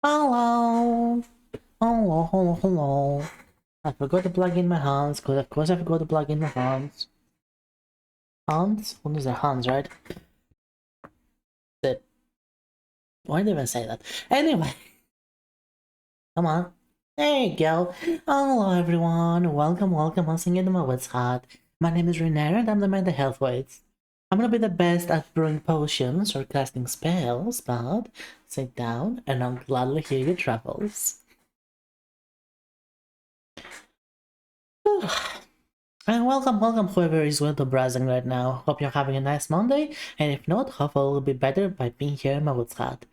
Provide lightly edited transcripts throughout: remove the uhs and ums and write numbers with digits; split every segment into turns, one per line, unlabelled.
Hello. Hello, hello, hello. I forgot to plug in my hands, because of course I forgot to plug in my hands. Hands? What is their hands, right? That. Why did I even say that? Anyway. Come on. There you go. Hello everyone. Welcome once again to my wits hat. My name is Renera and I'm the man that health waits. I'm gonna be the best at brewing potions or casting spells, but sit down and I'll gladly hear your travels. And welcome whoever is with the browsing right now. Hope you're having a nice Monday, and if not, hopefully it'll be better by being here in my woods hat.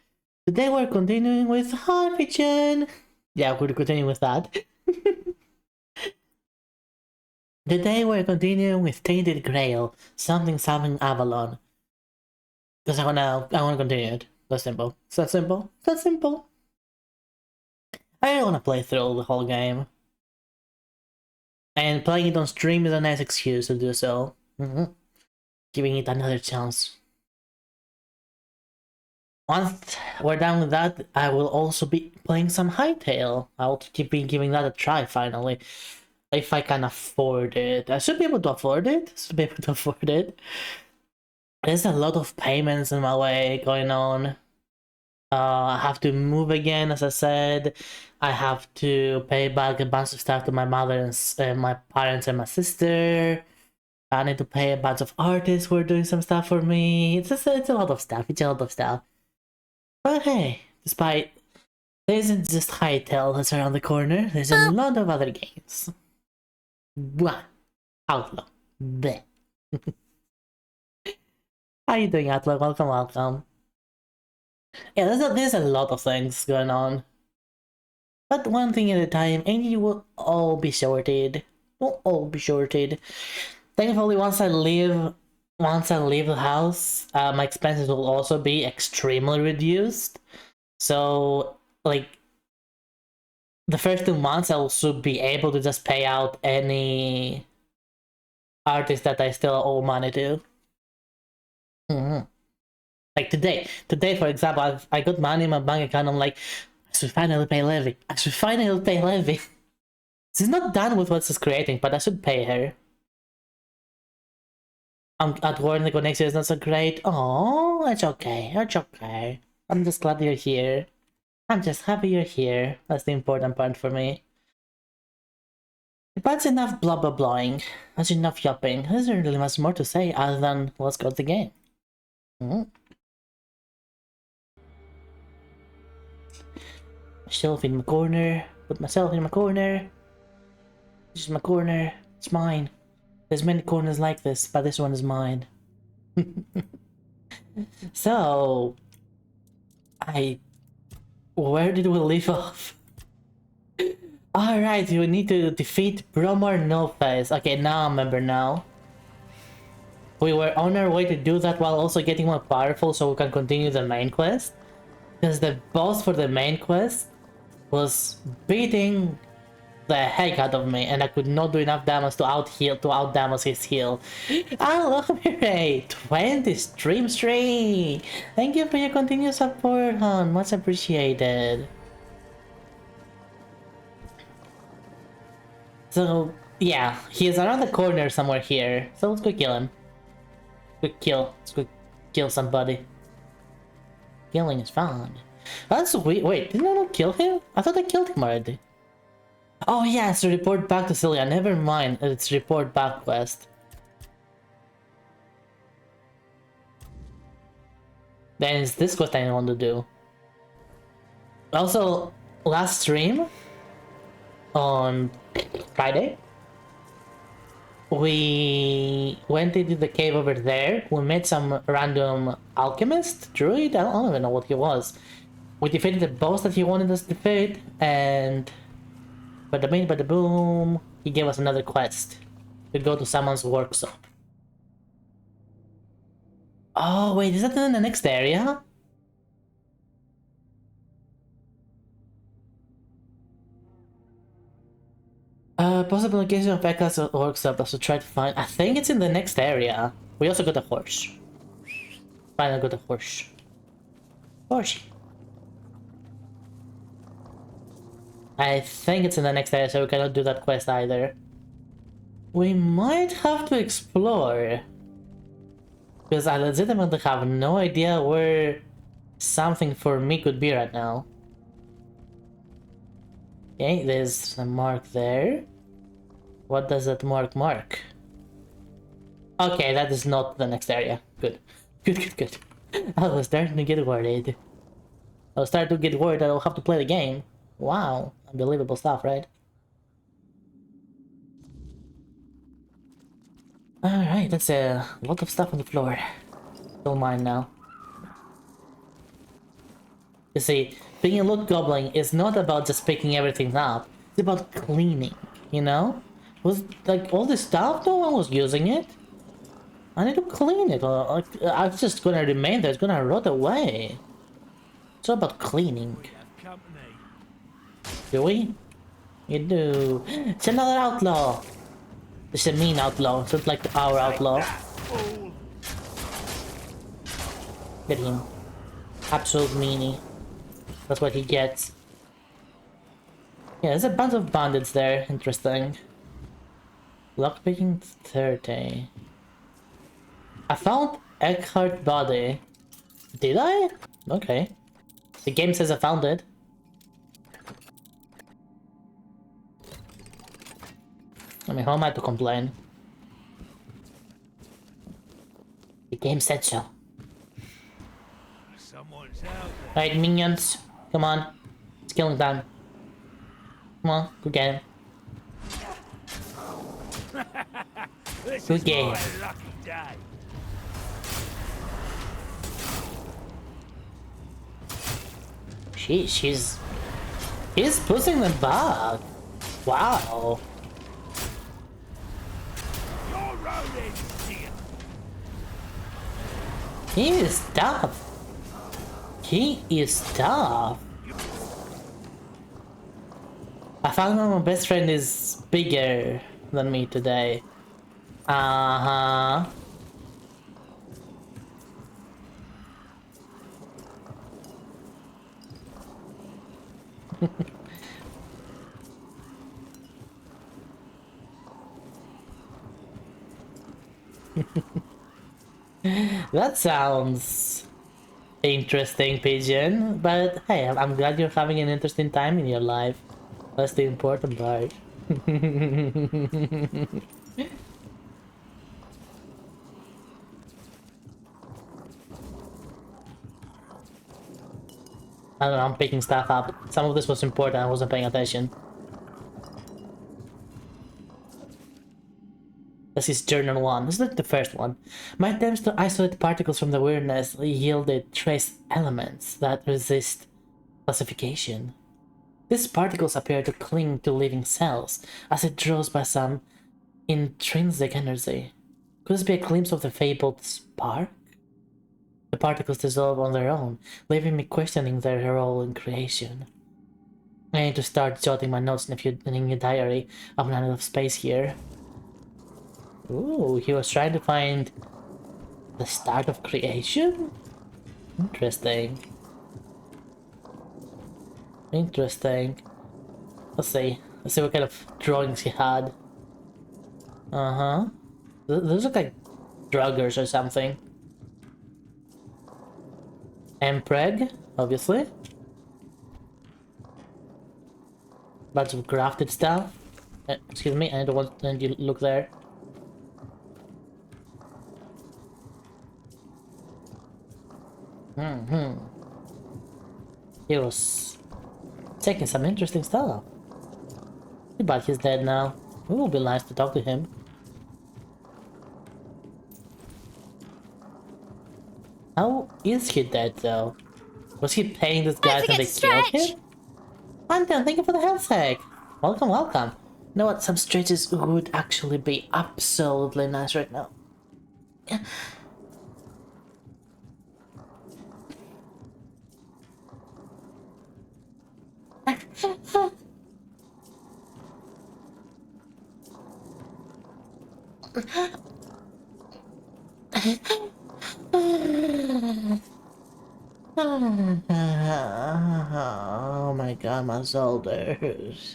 Today we're continuing with Hi Pigeon! Yeah, we're continuing with that. Today we're continuing with Tainted Grail, something Avalon. Because I wanna continue it. That's simple. It's that simple. It's that simple. I don't wanna play through the whole game. And playing it on stream is a nice excuse to do so. Giving it another chance. Once we're done with that, I will also be playing some Hightail. I'll keep giving that a try finally. If I can afford it. I should be able to afford it. There's a lot of payments in my way going on. I have to move again, as I said. I have to pay back a bunch of stuff to my mother and my parents and my sister. I need to pay a bunch of artists who are doing some stuff for me. It's a lot of stuff. But hey, despite there isn't just Hytale that's around the corner, there's a lot of other games. Blah. Outlaw. Bleh. How you doing, Outlaw? Welcome. Yeah, there's a lot of things going on. But one thing at a time, and you will all be sorted. Thankfully, once I leave the house, my expenses will also be extremely reduced. So, like, the first 2 months, I will soon be able to just pay out any artist that I still owe money to. Like today, for example, I got money in my bank account. I'm like, I should finally pay Levy. She's not done with what she's creating, but I should pay her. I'm at work, the connection is not so great. Oh, it's okay. I'm just glad you're here. I'm just happy you're here. That's the important part for me. But that's enough blah blah blahing. That's enough yapping. There's not really much more to say other than let's go to the game. Myself in my corner. Put myself in my corner. This is my corner. It's mine. There's many corners like this, but this one is mine. So, where did we leave off? Alright, you need to defeat Bromar No-Face. Okay, now I remember now. We were on our way to do that while also getting more powerful so we can continue the main quest. Because the boss for the main quest was beating the heck out of me, and I could not do enough damage to out-damage his heal. Oh, hooray! 20 stream! Thank you for your continued support, hon. Much appreciated. So, yeah, he is around the corner somewhere here. So let's go kill him. Let's go kill somebody. Killing is fun. That's weird. Wait, didn't I not kill him? I thought I killed him already. Oh yeah, it's report back to Celia. Never mind, it's report back quest. Then it's this quest I want to do. Also, last stream on Friday, we went into the cave over there. We met some random alchemist, druid. I don't even know what he was. We defeated the boss that he wanted us to defeat, and bada bing, bada boom, he gave us another quest to go to someone's workshop. Oh wait, is that in the next area? Possible location of Ekka's workshop. I should try to find. I think it's in the next area. We also got a horse. Finally got a horse. Horsey. I think it's in the next area, so we cannot do that quest either. We might have to explore. Because I legitimately have no idea where something for me could be right now. Okay, there's a mark there. What does that mark? Okay, that is not the next area. Good. Good. I was starting to get worried. I was starting to get worried that I'll have to play the game. Wow. Unbelievable stuff, right? Alright, that's a lot of stuff on the floor. Don't mind now. You see, being a loot goblin is not about just picking everything up. It's about cleaning, you know? Was like all this stuff, no one was using it. I need to clean it, or like, I'm just gonna remain there, it's gonna rot away. It's all about cleaning. Do we? You do. It's another outlaw! It's a mean outlaw, it's not like our outlaw. Get him. Absolute meanie. That's what he gets. Yeah, there's a bunch of bandits there. Interesting. Lockpicking 30. I found Eckhart's body. Did I? Okay. The game says I found it. I mean, how am I to complain? The game said so. Alright, minions. Come on. It's killing time. Come on, go get him. Good game. He's pushing them back. Wow. He is tough. He is tough. I found out my best friend is bigger than me today. Uh-huh. That sounds interesting, Pigeon. But hey, I'm glad you're having an interesting time in your life. That's the important part. I don't know, I'm picking stuff up. Some of this was important, I wasn't paying attention. This is journal 1. This is like the first one. My attempts to isolate particles from the weirdness yielded trace elements that resist classification. These particles appear to cling to living cells, as it draws by some intrinsic energy. Could this be a glimpse of the fabled spark? The particles dissolve on their own, leaving me questioning their role in creation. I need to start jotting my notes in a diary. I've run out of space here. Ooh, he was trying to find the start of creation? Interesting. Interesting. Let's see. Let's see what kind of drawings he had. Uh-huh. Those look like druggers or something. Mpreg, obviously. Bunch of grafted stuff. Excuse me, I don't want to look there. He was taking some interesting stuff. But he's dead now. It will be nice to talk to him. How is he dead though? Was he paying this guy and they killed him? Anton, thank you for the health hack. Welcome, welcome. You know what? Some stretches would actually be absolutely nice right now. Oh my god, my shoulders.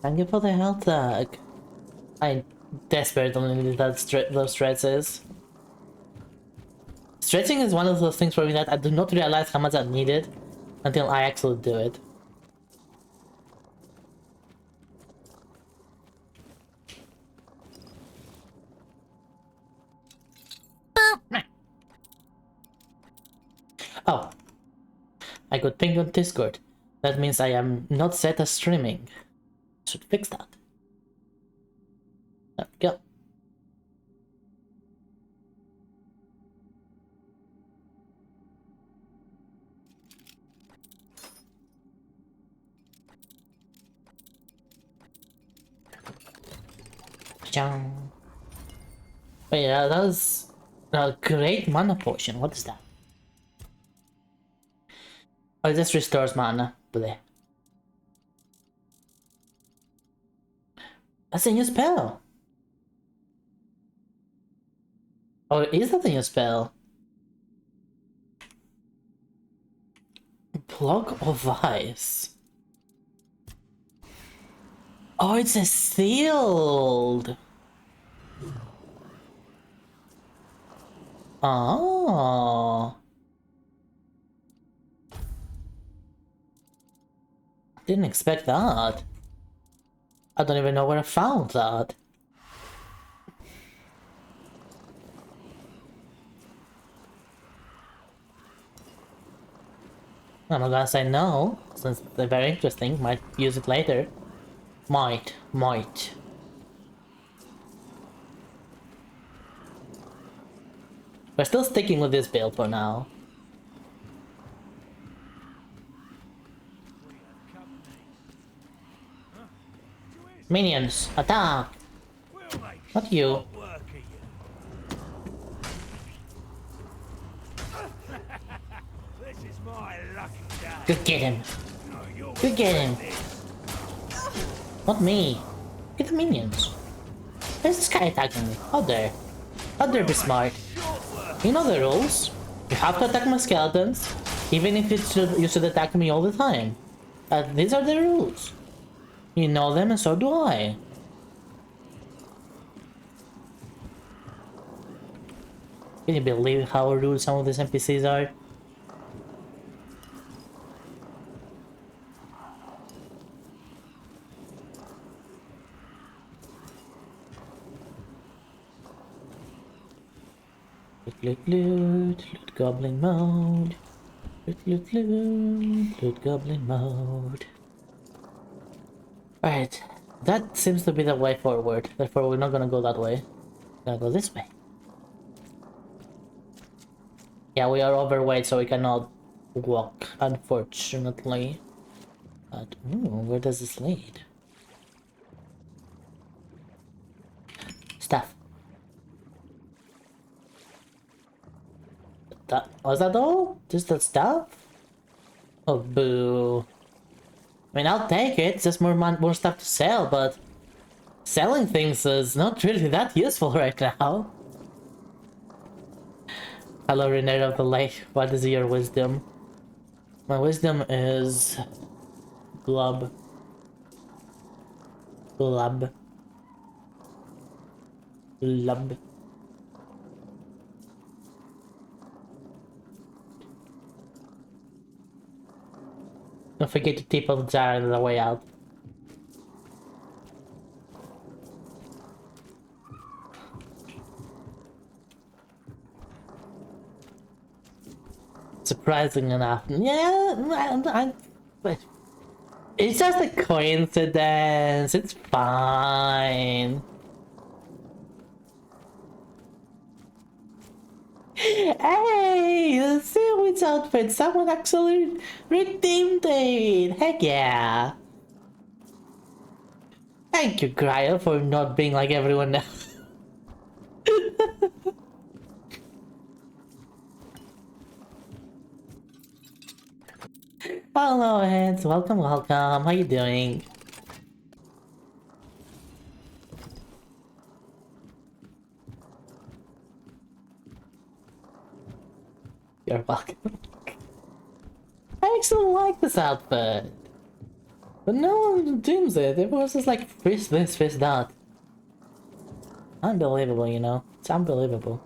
Thank you for the health tag. I desperately need that those stretches. Stretching is one of those things for me that I do not realize how much I need it until I actually do it. Oh, I got pinged on Discord. That means I am not set as streaming. Should fix that. There we go. But yeah, that was a great mana potion. What is that? Oh, it just restores mana. Bleh. That's a new spell. Oh, is that a new spell? Block of Ice. Oh, it's a sealed. Oh. Didn't expect that. I don't even know where I found that. I'm not gonna say no, since they're very interesting. Might use it later. Might. We're still sticking with this build for now. Minions, attack! Not you. Go get him. Go get him. Not me. Get the minions. Where's this guy attacking me? How dare. How dare be smart. You know the rules. You have to attack my skeletons, even if you should attack me all the time. These are the rules. You know them and so do I. Can you believe how rude some of these NPCs are? Loot goblin mode. Loot goblin mode. Alright, that seems to be the way forward. Therefore, we're not gonna go that way. We're gonna go this way. Yeah, we are overweight, so we cannot walk, unfortunately. But, ooh, where does this lead? Stuff. Was that all? Just that stuff? Oh, boo. I mean, I'll take it. It's just more stuff to sell, but selling things is not really that useful right now. Hello, Renee of the Lake. What is your wisdom? My wisdom is blub. Blub. Blub. Don't forget to tip on the jar on the way out. Surprising enough. Yeah, it's just a coincidence. It's fine. Hey, the sandwich outfit. Someone actually redeemed it. Heck yeah. Thank you, Gryle, for not being like everyone else. Hello, Eds. Welcome. How you doing? You're welcome. I actually like this outfit. But no one deems it. Everyone's just like, fist this, fist that. Unbelievable, you know? It's unbelievable.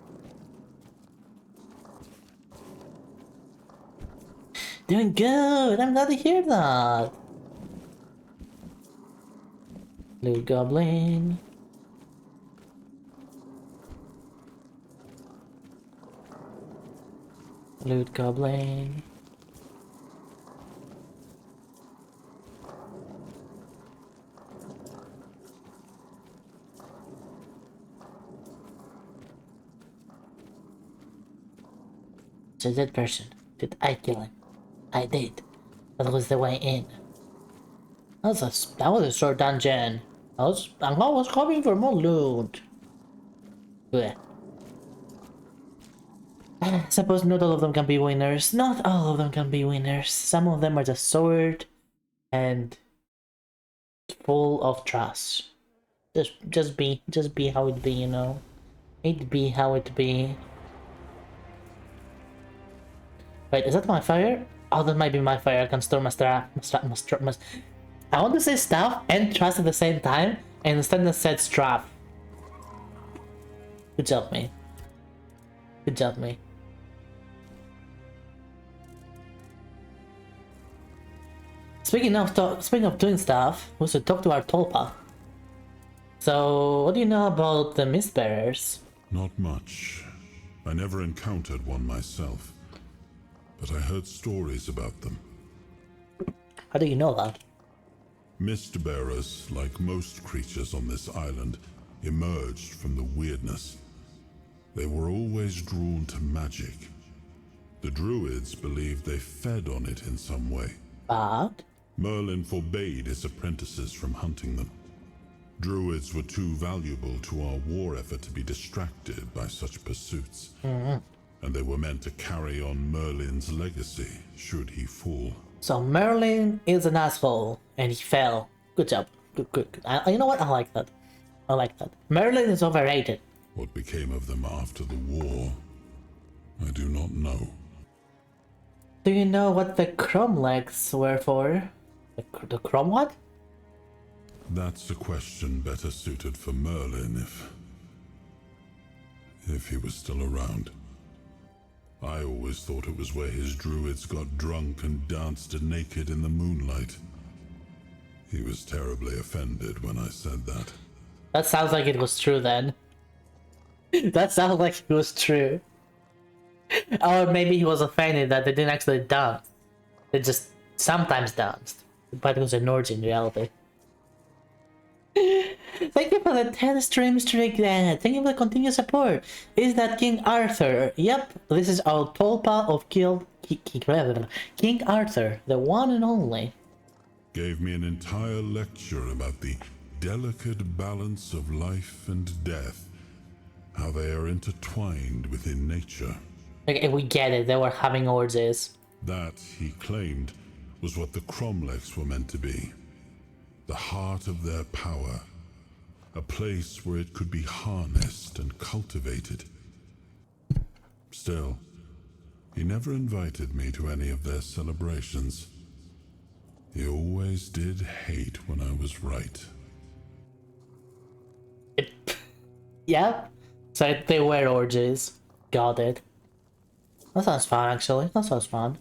Doing good! I'm glad to hear that! Blue Goblin. Loot Goblin. It's a dead person. Did I kill him? I did. That was the way in. That was a short dungeon. I was hoping for more loot. Blech. I suppose not all of them can be winners. Not all of them can be winners. Some of them are just sword and full of trust. Just be how it be, you know. It be how it be. Wait, is that my fire? Oh, that might be my fire. I can store my I want to say staff and trust at the same time, and instead I said strap. Good job, me. Good job, me. Speaking of doing stuff, we should talk to our Tolpa. So, what do you know about the Mistbearers?
Not much. I never encountered one myself, but I heard stories about them.
How do you know that?
Mistbearers, like most creatures on this island, emerged from the weirdness. They were always drawn to magic. The druids believed they fed on it in some way.
But?
Merlin forbade his apprentices from hunting them. Druids were too valuable to our war effort to be distracted by such pursuits. And they were meant to carry on Merlin's legacy, should he fall.
So Merlin is an asshole, and he fell. Good job. Good. You know what? I like that. I like that. Merlin is overrated.
What became of them after the war, I do not know.
Do you know what the chrome legs were for? The chrome what?
That's a question better suited for Merlin if he was still around. I always thought it was where his druids got drunk and danced naked in the moonlight. He was terribly offended when I said that.
That sounds like it was true then. That sounds like it was true. Or maybe he was offended that they didn't actually dance. They just sometimes danced. But it was an orgy in reality. Thank you for the 10 stream streak, Thank you for the continued support. Is that King Arthur? Yep, this is our Tolpa of King Arthur, the one and only.
Gave me an entire lecture about the delicate balance of life and death, how they are intertwined within nature.
Okay, we get it, they were having orgies.
That, he claimed, was what the Cromlechs were meant to be. The heart of their power. A place where it could be harnessed and cultivated. Still, he never invited me to any of their celebrations. He always did hate when I was right.
Yeah, so they were orgies. Got it. That sounds fun, actually. That sounds fun.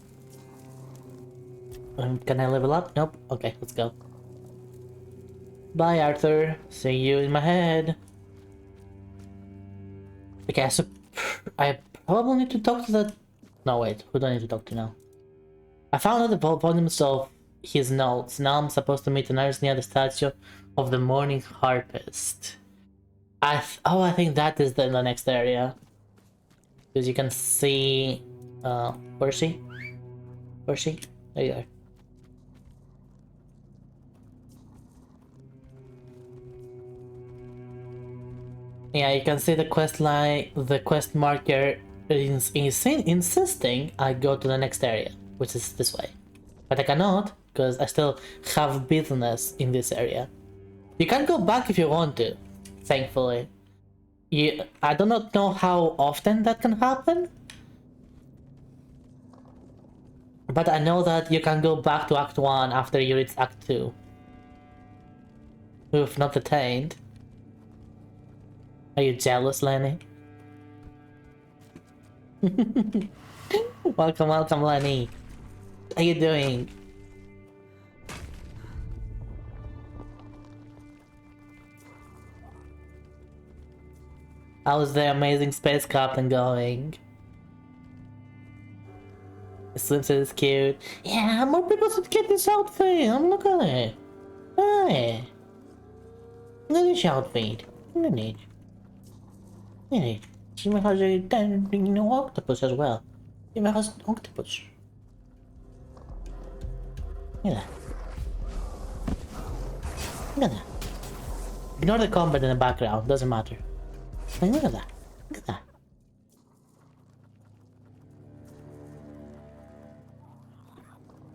Can I level up? Nope. Okay, let's go. Bye, Arthur. See you in my head. Okay, so I probably need to talk to the... No, wait. Who do I need to talk to now? I found out the volumes of his notes. Now I'm supposed to meet the nurse near the statue of the morning harpist. I think that is the next area. Because you can see... where's she? Where's she? There you are. Yeah, you can see the quest line, the quest marker is insisting I go to the next area, which is this way. But I cannot, because I still have business in this area. You can go back if you want to, thankfully. I do not know how often that can happen. But I know that you can go back to Act 1 after you reach Act 2. With not the Taint. Are you jealous, Lenny? Welcome, welcome, Lenny. How you doing? How's the amazing space captain going? Slim says it's cute. Yeah, more people should get this outfit. I'm look at it. Hey. Look at this outfit. Look at it. Look at it. She even has a octopus as well. She even has an octopus. Look at that. Look at that. Ignore the combat in the background, doesn't matter. Like, look at that. Look at that.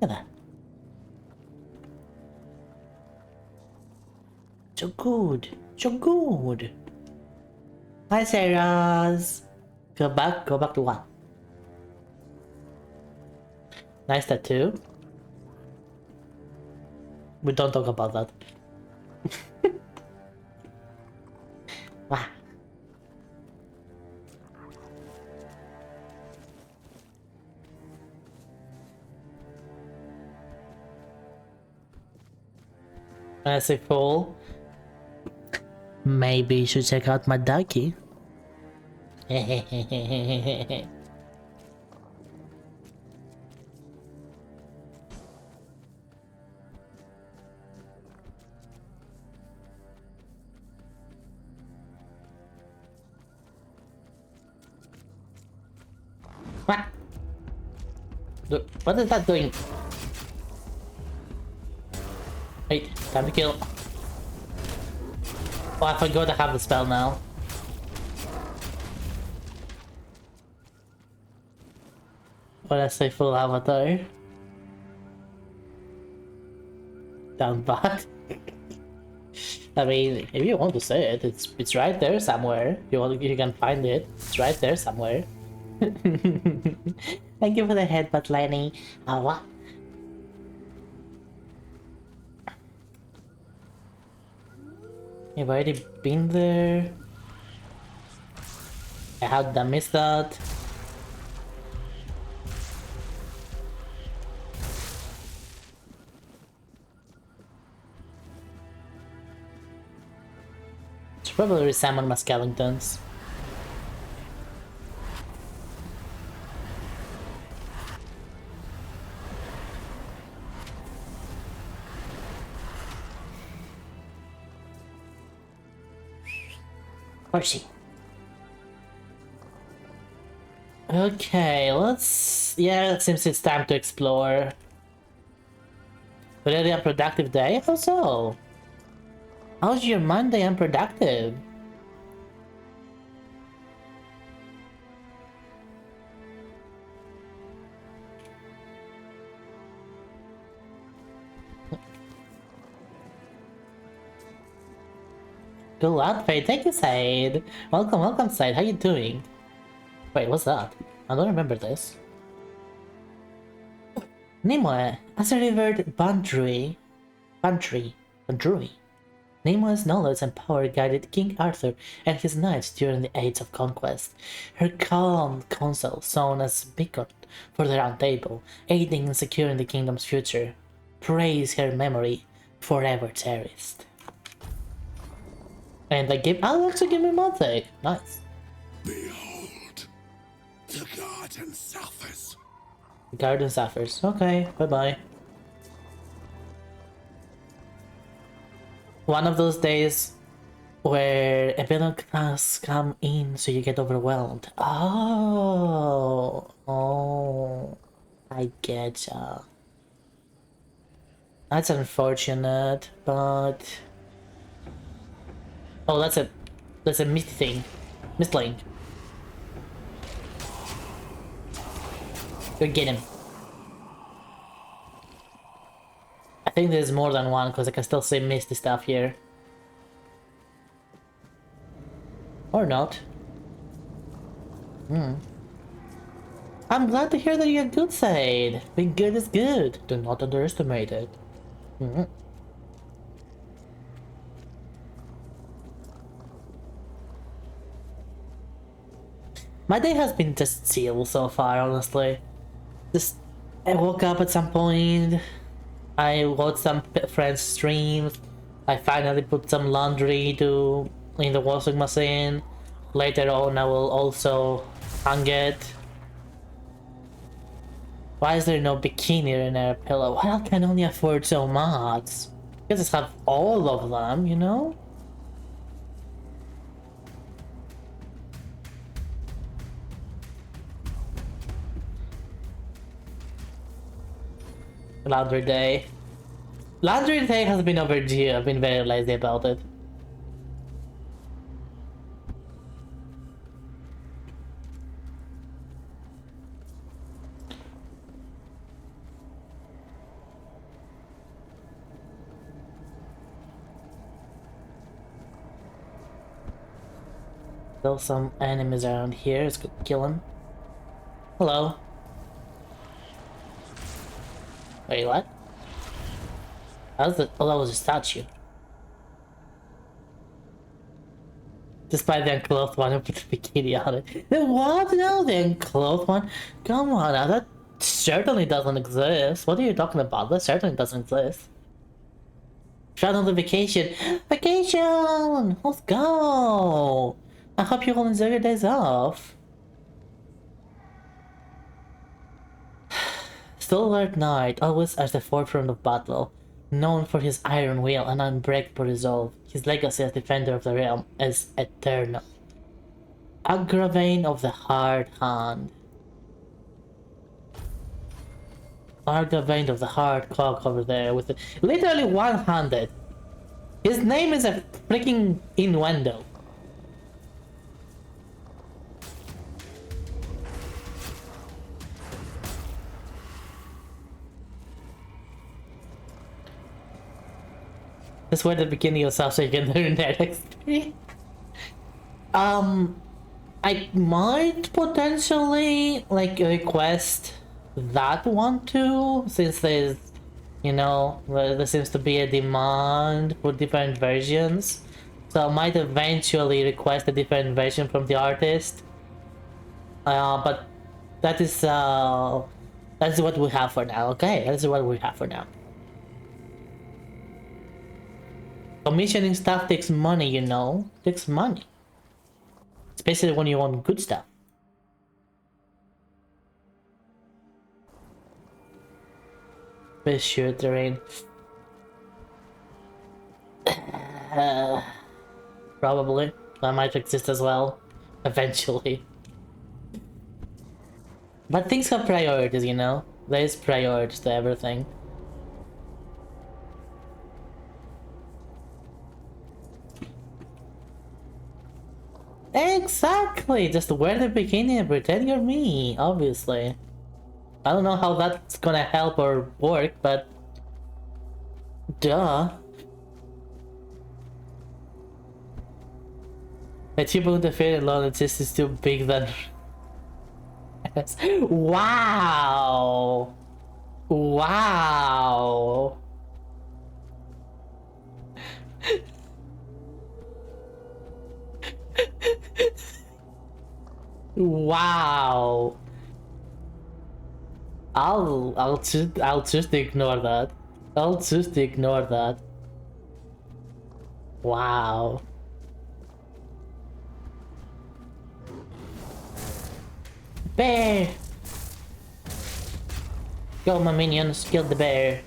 Look at that. So good. So good. Hi, Sarahs. Go back to one. Nice tattoo. We don't talk about that. Wow. When I say full, maybe you should check out my ducky. What is that doing? Wait, time to kill. Oh, I forgot I have the spell now. When I say full avatar. Down bad. I mean, if you want to say it, it's right there somewhere. You can find it. It's right there somewhere. Thank you for the headbutt, Lenny. What? I've already been there. How did I miss that? Should probably resummon my skeletons. Mercy. Okay, let's... Yeah, it seems it's time to explore. Really unproductive day? How so? How's your Monday unproductive? Cool outfit, thank you, Said. Welcome, welcome, Said. How you doing? Wait, what's that? I don't remember this. Nimue, as a revered Bandrui. Nimue's knowledge and power guided King Arthur and his knights during the Age of Conquest. Her calm counsel shone as a beacon for the Round Table, aiding in securing the kingdom's future. Praise her memory, forever cherished. And they give. I'll actually give me Monte. Nice.
Behold, the garden suffers.
Garden suffers. Okay, bye bye. One of those days where a billion tasks come in, so you get overwhelmed. Oh, I getcha. That's unfortunate, but. Oh, that's a mist thing. Mist lane. Go get him. I think there's more than one because I can still see misty stuff here. Or not. I'm glad to hear that you're good, Said. Being good is good. Do not underestimate it. Mhm. My day has been just chill so far, honestly. Just I woke up at some point. I watched some friends' streams. I finally put some laundry to in the washing machine. Later on, I will also hang it. Why is there no bikini in a pillow? Why I can only afford so much? You just have all of them, you know? Laundry day. Laundry day has been overdue. I've been very lazy about it. There's some enemies around here. Let's go kill them. Hello. Wait, what? How's the? Oh, that was a statue. Despite the unclothed one, I put the bikini on it. The what? No, the unclothed one? Come on now, that certainly doesn't exist. What are you talking about? That certainly doesn't exist. Shut on the vacation. Vacation! Let's go! I hope you all enjoy your days off. Stalwart Knight, always at the forefront of battle. Known for his iron will and unbreakable resolve, his legacy as defender of the realm is eternal. Agravane of the Hard Hand. Agravane of the Hard Clock over there with literally one-handed. His name is a freaking innuendo. That's where the beginning of South African Internet XP. I might potentially like request that one too, since there's, you know, there seems to be a demand for different versions. So I might eventually request a different version from the artist. But that is what we have for now. Okay, that's what we have for now. Commissioning stuff takes money, you know. It takes money. Especially when you want good stuff. Pretty sure terrain. Probably. That might exist as well. Eventually. But things have priorities, you know? There is priorities to everything. Exactly! Just wear the bikini and pretend you're me, obviously. I don't know how that's gonna help or work, but... Duh. A triple defeated alone just is too big than... Wow! Wow! Wow! I'll just ignore that. I'll just ignore that. Wow. Bear! Go, my minions, kill the bear.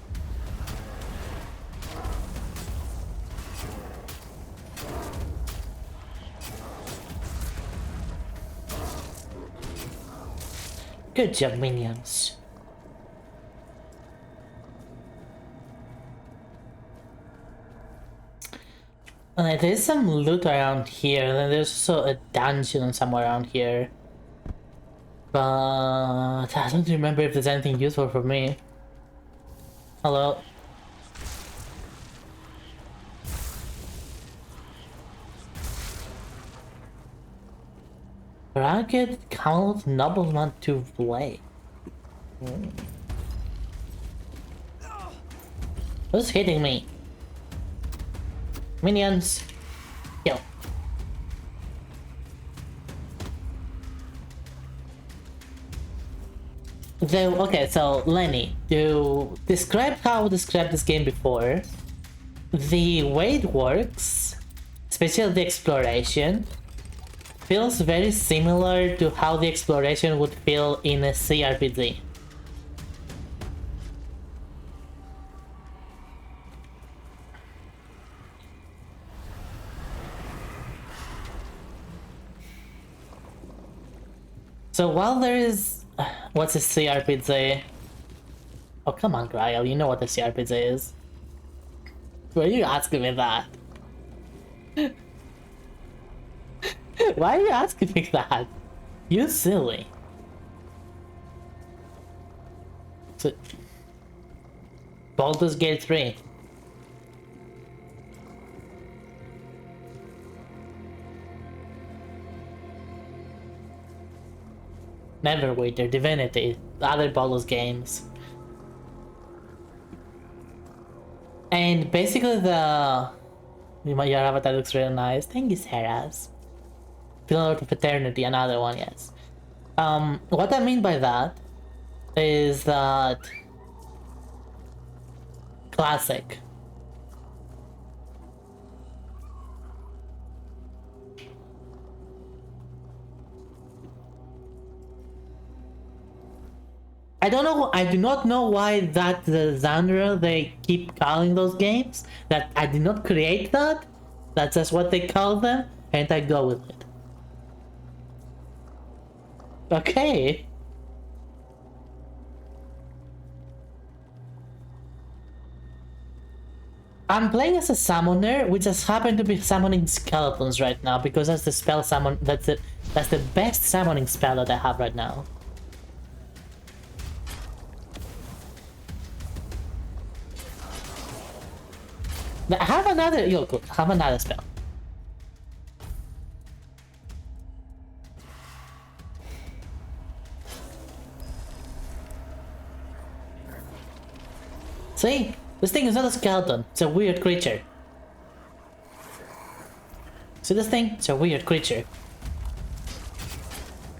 Good job, minions. There's some loot around here, and then there's also a dungeon somewhere around here. But I don't remember if there's anything useful for me. Hello. Rugged Count Nobleman to play. Who's hitting me? Minions. Kill. Okay, so Lenny, to describe how I described this game before, the way it works, especially the exploration, feels very similar to how the exploration would feel in a CRPG. So while there is... What's a CRPG? Oh, come on, Grail, you know what a CRPG is. Why are you asking me that? Why are you asking me that? You silly. So, Baldur's Gate 3. Neverwinter, Divinity, other Baldur's games. And basically your avatar looks really nice. Thank you, Sarahs. Pillar of Eternity, another one, yes. What I mean by that is that classic. I don't know. I do not know why that the genre they keep calling those games. That I did not create that. That's just what they call them, and I go with it. Okay. I'm playing as a summoner, which just happen to be summoning skeletons right now because that's the spell summon. That's the best summoning spell that I have right now. I have another. Yo, good. I have another spell. See? This thing is not a skeleton. It's a weird creature. See this thing? It's a weird creature.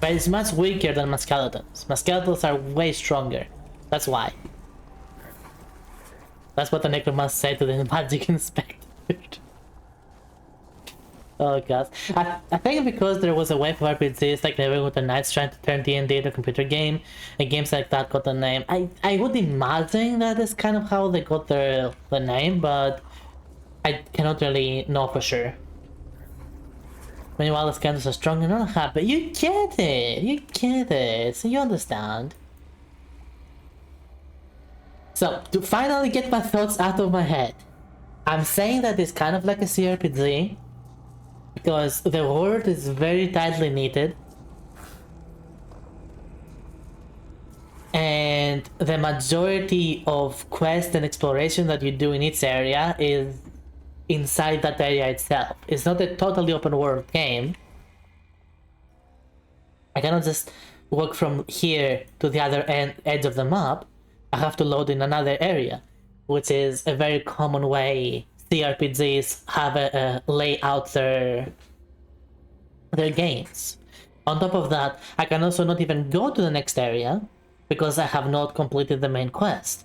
But it's much weaker than my skeletons. My skeletons are way stronger. That's why. That's what the necromancer said to the magic inspector. Oh god. I think because there was a wave of RPGs like Neverwinter Nights trying to turn D&D into a computer game, and games like that got the name. I would imagine that is kind of how they got the name, but I cannot really know for sure. Meanwhile, the skeletons are strong and unhappy. You get it! You get it! So you understand. So, to finally get my thoughts out of my head, I'm saying that it's kind of like a CRPG, because the world is very tightly knitted, and the majority of quest and exploration that you do in each area is inside that area itself. It's not a totally open world game. I cannot just walk from here to the other edge of the map. I have to load in another area, which is a very common way CRPGs have a lay out their games. On top of that, I can also not even go to the next area because I have not completed the main quest.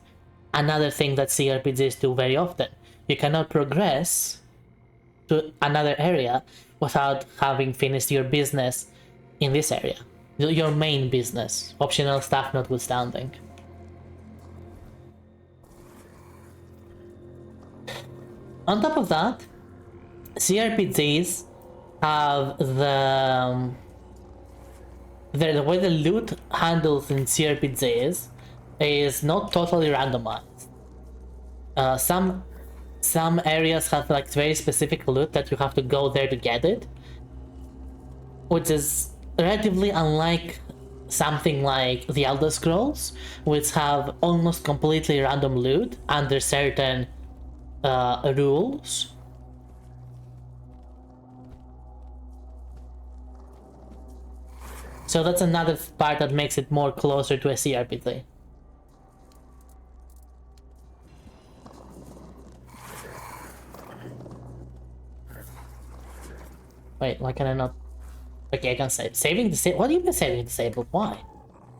Another thing that CRPGs do very often. You cannot progress to another area without having finished your business in this area. Your main business, optional stuff notwithstanding. On top of that, CRPGs have the way the loot handles in CRPGs is not totally randomized. Some areas have like very specific loot that you have to go there to get it, which is relatively unlike something like the Elder Scrolls, which have almost completely random loot under certain rules. So that's another part that makes it more closer to a CRPG. Wait, why can I not? Okay, I can save. Saving the save. What do you mean saving disabled? Why?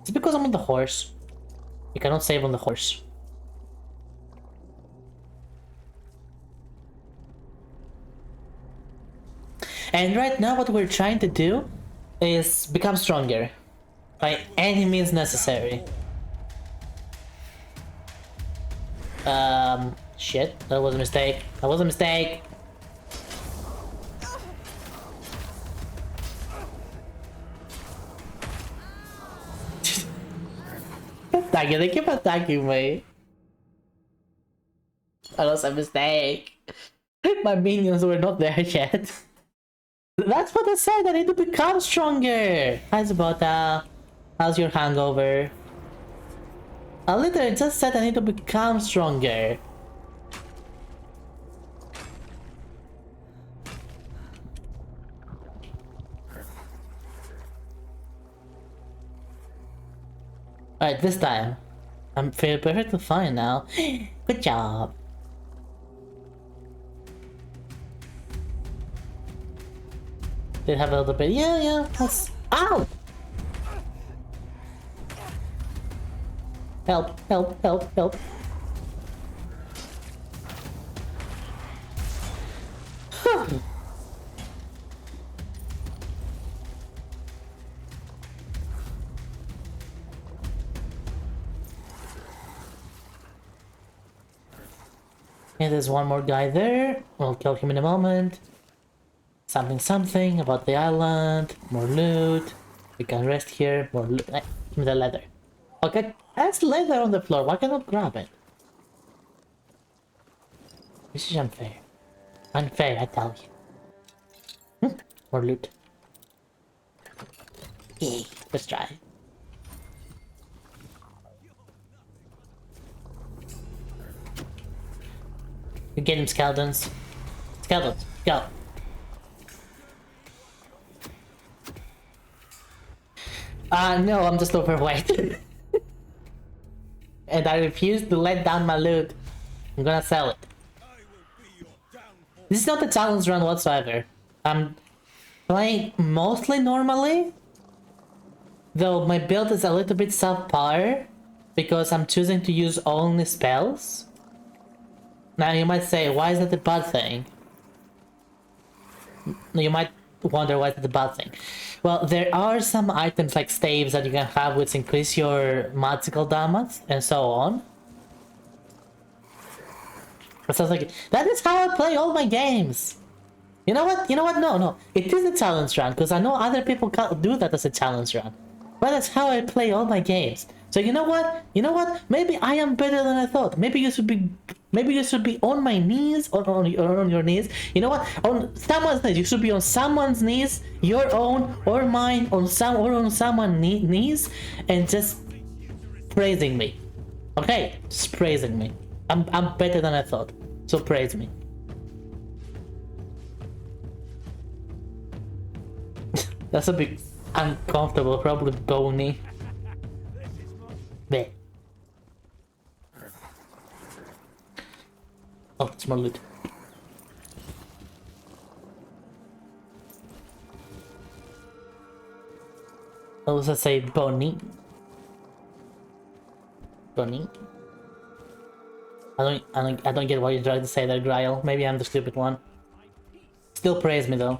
Is it because I'm on the horse? You cannot save on the horse. And right now what we're trying to do is become stronger. By any means necessary. Shit, that was a mistake. That was a mistake. Attacking, they keep attacking me. That was a mistake. My minions were not there yet. That's what I said, I need to become stronger! Hi Sabota. How's your hangover? I literally just said I need to become stronger. Alright, this time. I'm feeling perfectly fine now. Good job. Did have a little bit. Yeah, that's. Ow! Help, help, help, help. And there's one more guy there. We'll kill him in a moment. Something about the island. More loot. We can rest here. More loot. Give me the leather. Okay, that's leather on the floor. Why can't I grab it? This is unfair. Unfair, I tell you. More loot. Yay, let's try. You get him, skeletons. Skeletons, go. No, I'm just overweight. And I refuse to let down my loot. I'm gonna sell it. This is not a challenge run whatsoever. I'm playing mostly normally. Though my build is a little bit subpar. Because I'm choosing to use only spells. Now you might say, why is that a bad thing? You might wonder why it's a bad thing. Well, there are some items like staves that you can have which increase your magical damage and so on. So I was like, that is how I play all my games. You know what? No. It is a challenge run because I know other people can't do that as a challenge run. But that's how I play all my games. So you know what? Maybe I am better than I thought. Maybe you should be on my knees or on your knees. You know what? On someone's knees. You should be on someone's knees, your own or mine, on someone's knees, and just praising me. Okay, just praising me. I'm better than I thought. So praise me. That's a bit uncomfortable, probably bony. There. Oh, it's more loot. I was gonna say bony. Bony. I don't get why you tried to say that, Grail. Maybe I'm the stupid one. Still praise me though.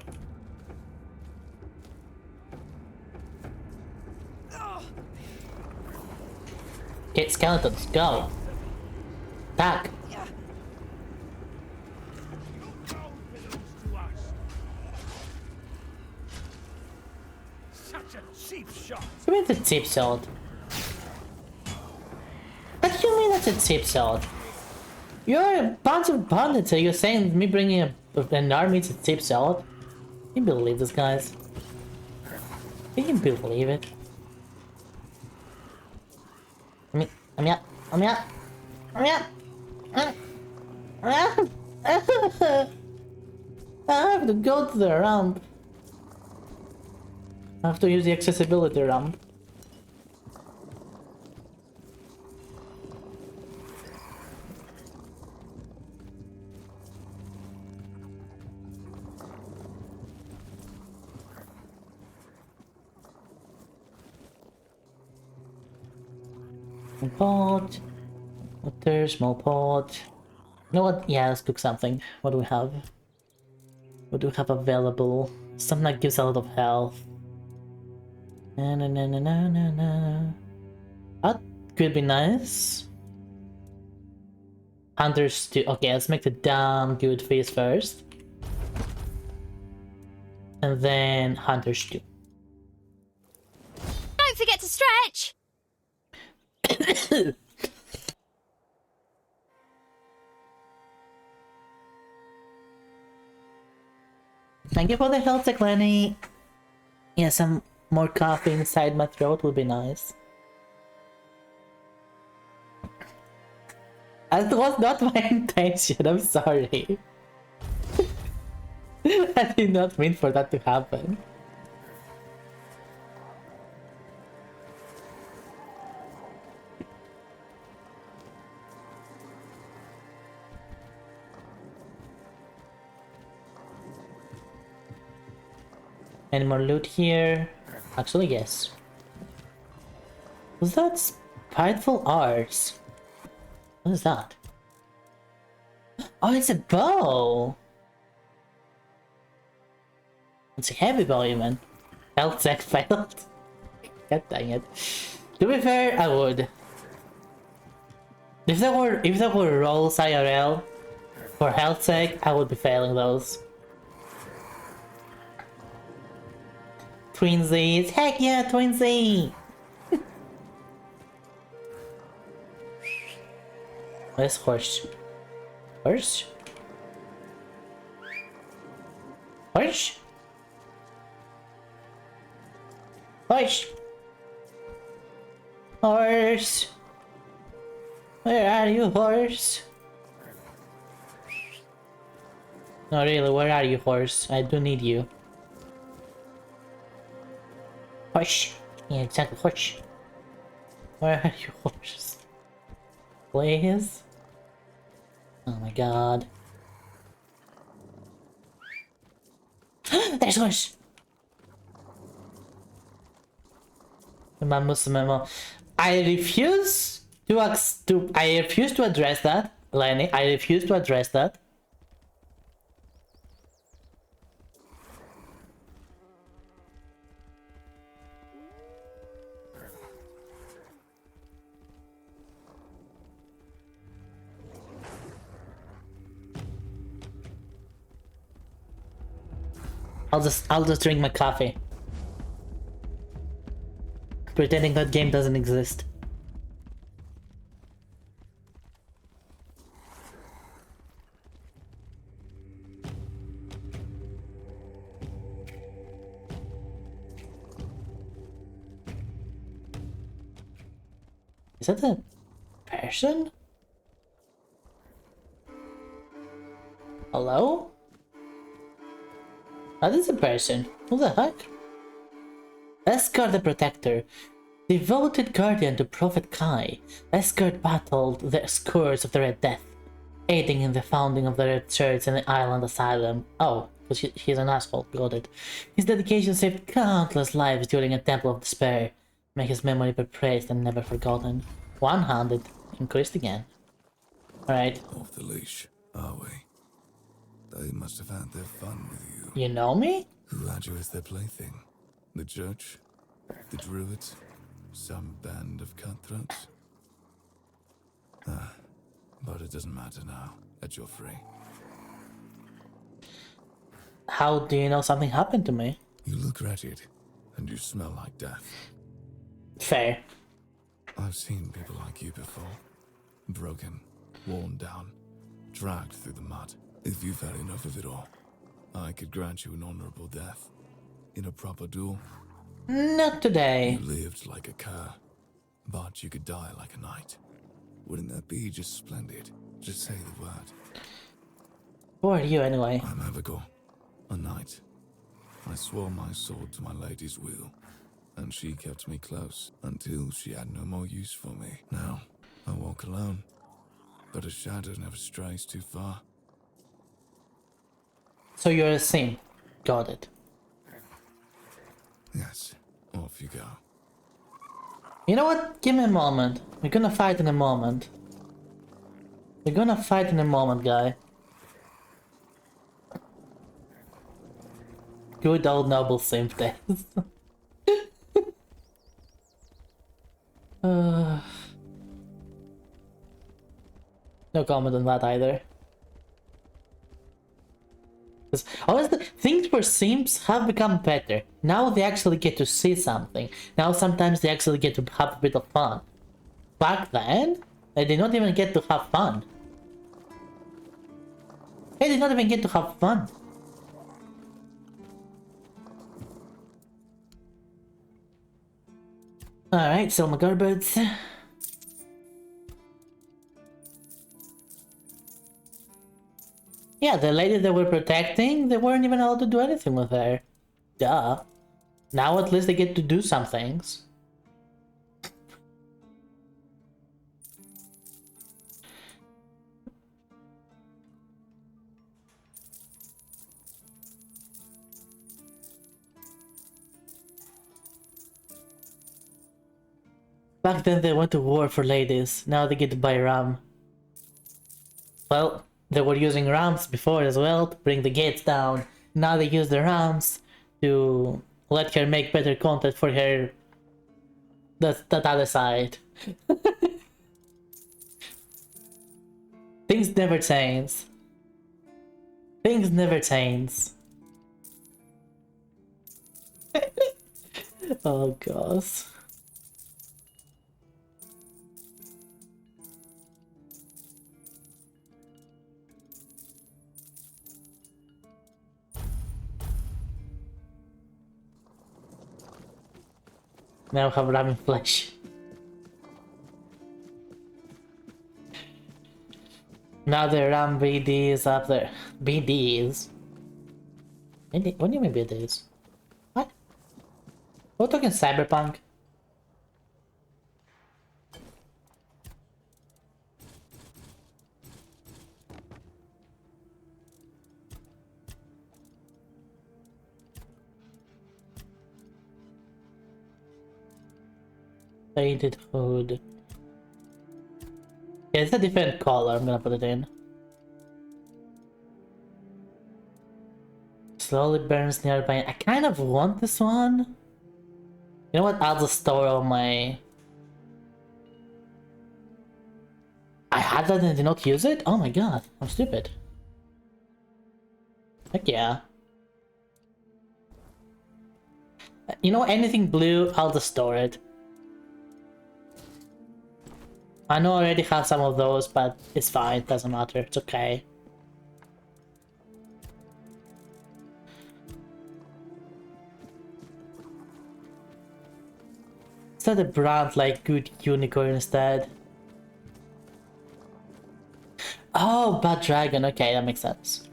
Okay, skeletons, go. Attack. Give me the cheap shot. What do you mean that's a cheap shot? You're a bunch of bandits, so you're saying me bringing an army to cheap shot? Can you believe this, guys? Can you believe it? I'm out. I have to go to the ramp. I have to use the accessibility ramp. Small pot. Water, small pot. You know what? Yeah, let's cook something. What do we have? What do we have available? Something that gives a lot of health. Na na na na na na na. That could be nice. Hunter stew. Okay, let's make the damn good face first. And then hunter stew.
Don't forget to stretch!
Thank you for the health, Lenny. Yeah, some more coffee inside my throat would be nice. That was not my intention, I'm sorry. I did not mean for that to happen. Any more loot here? Actually, yes. Was that spiteful arts? What is that? Oh, it's a bow! It's a heavy bow even. Health check failed. God dang it. To be fair, I would. If there were rolls IRL for health check, I would be failing those. Twinsies! Heck yeah, Twinsy! Where's horse? Horse? Horse? Horse! Horse! Where are you, horse? No, really, where are you, horse? I do need you. Horse! Yeah, exactly, horse. Where are you, horse? Please? Oh my god. There's horse! Memo. I refuse to address that, Lenny. I refuse to address that. I'll just drink my coffee. Pretending that game doesn't exist. Is that a person? Hello? That is a person. Who the heck? Escort the Protector. Devoted guardian to Prophet Kai, Escort battled the scourge of the Red Death, aiding in the founding of the Red Church and the Island Asylum. Oh, because he's an asshole, got it. His dedication saved countless lives during a Temple of Despair. May his memory be praised and never forgotten. One-handed, increased again. Alright.
Off the leash, are we? They must have had their fun with you.
You know me?
Who had you as their plaything? The church? The druids? Some band of cutthroats? But it doesn't matter now, that you're free.
How do you know something happened to me?
You look wretched, and you smell like death.
Fair.
I've seen people like you before. Broken, worn down, dragged through the mud. If you've had enough of it all, I could grant you an honorable death. In a proper duel.
Not today.
You lived like a cur, but you could die like a knight. Wouldn't that be just splendid? Just say the word.
Who are you anyway?
I'm Abigail, a knight. I swore my sword to my lady's will, and she kept me close until she had no more use for me. Now, I walk alone, but a shadow never strays too far.
So you're a simp. Got it.
Yes, off you go.
You know what? Give me a moment. We're gonna fight in a moment. We're gonna fight in a moment, guy. Good old noble simp days. No comment on that either. Because honestly, things for simps have become better. Now they actually get to see something. Now sometimes they actually get to have a bit of fun. Back then, they did not even get to have fun. They did not even get to have fun. Alright, sell my garbage. Yeah, the lady they were protecting, they weren't even allowed to do anything with her. Duh. Now at least they get to do some things. Back then they went to war for ladies, now they get to buy rum. Well, they were using rams before as well to bring the gates down. Now they use the rams to let her make better content for her that other side. Things never change. Things never change. Oh gosh. Now have ramen flesh. Now the RAM BDs up there. BDs? What do you mean BDs? What? We're talking cyberpunk? Painted hood. Yeah, it's a different color, I'm gonna put it in. Slowly burns nearby. I kind of want this one. You know what? I'll just store all my... I had that and did not use it? Oh my god, I'm stupid. Heck yeah. You know, anything blue, I'll just store it. I know I already have some of those, but it's fine, it doesn't matter, it's okay. Instead a brand like Good Unicorn instead. Oh, Bad Dragon, okay, that makes sense.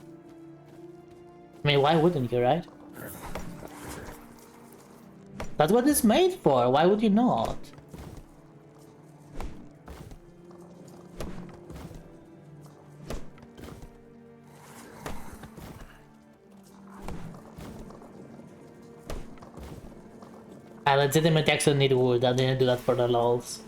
I mean, why wouldn't you, right? That's what it's made for, why would you not? I legitimately actually need wood, I didn't do that for the lols.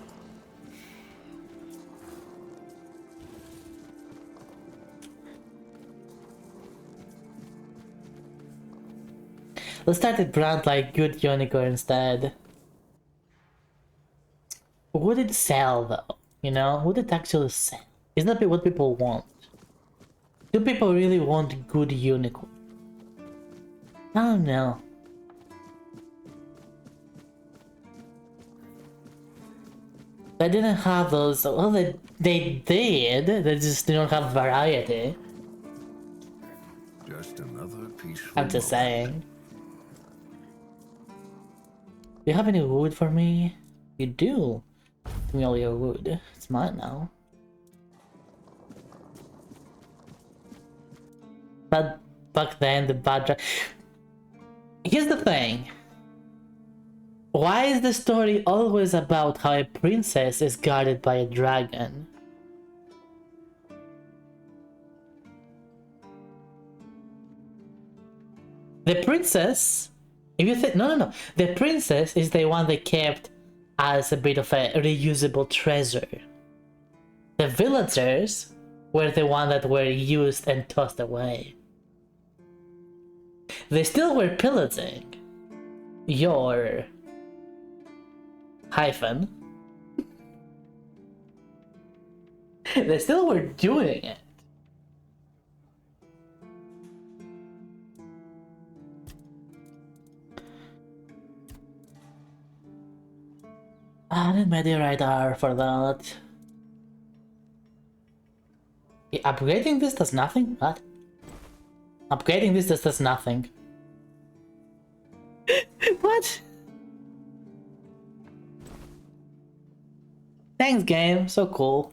Let's start a brand like Good Unicorn instead. Would it sell though? You know, would it actually sell? Isn't that what people want? Do people really want Good Unicorn? I don't know. They didn't have those. Well, they did. They just didn't have variety.
Just another peaceful
I'm just
moment.
saying. Do you have any wood for me? You do. Give me all your wood. It's mine now. But back then, the bad. Here's the thing. Why is the story always about how a princess is guarded by a dragon? The princess, if you think, no, the princess is the one they kept as a bit of a reusable treasure. The villagers were the one that were used and tossed away. They still were pillaging your hyphen. They still were doing it. I need media radar for that. Yeah, upgrading this does nothing? What? Upgrading this just does nothing. What? Thanks, game. So cool.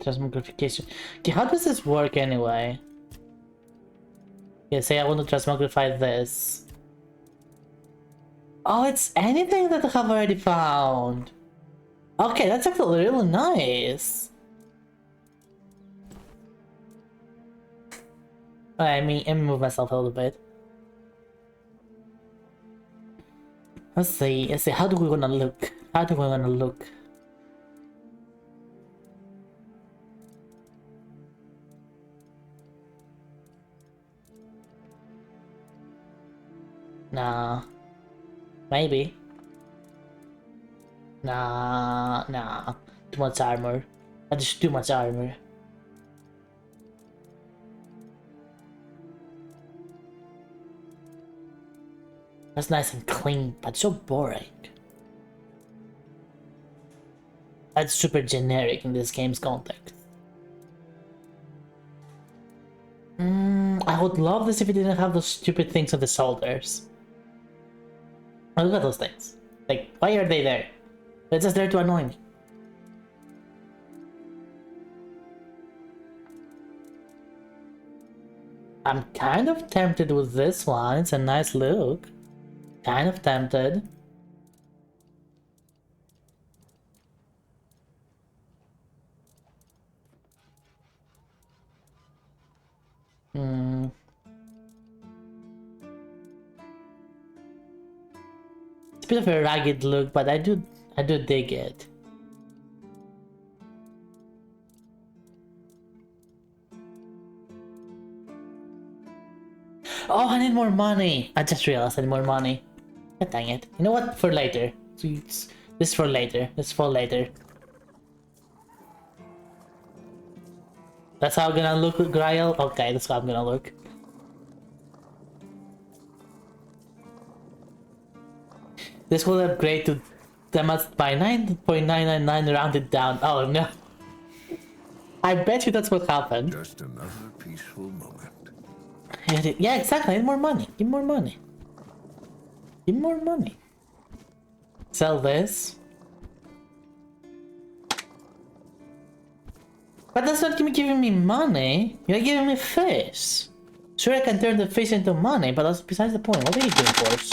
Transmogrification. Okay, how does this work anyway? Yeah, say I want to transmogrify this. Oh, it's anything that I have already found. Okay, that's actually really nice. Let me move myself a little bit. Let's see. How do we wanna look? How do we wanna look? Nah. Maybe. Nah. Too much armor. That's just too much armor. That's nice and clean, but so boring. That's super generic in this game's context. I would love this if it didn't have those stupid things on the shoulders. Oh, look at those things. Like, why are they there? They're just there to annoy me. I'm kind of tempted with this one. It's a nice look. Kind of tempted. It's a bit of a ragged look, but I do dig it. Oh, I need more money. I just realized I need more money. God dang it. You know what? For later. This is for later. This for later. That's how I'm gonna look, Grail? Okay, that's how I'm gonna look. This will upgrade to damage by 9.999 rounded down. Oh no. I bet you that's what happened.
Just another peaceful moment.
Yeah, exactly. I need more money. Give me more money. Give me more money. Sell this. But that's not giving me money. You're giving me fish. Sure, I can turn the fish into money, but that's besides the point. What are you doing for us?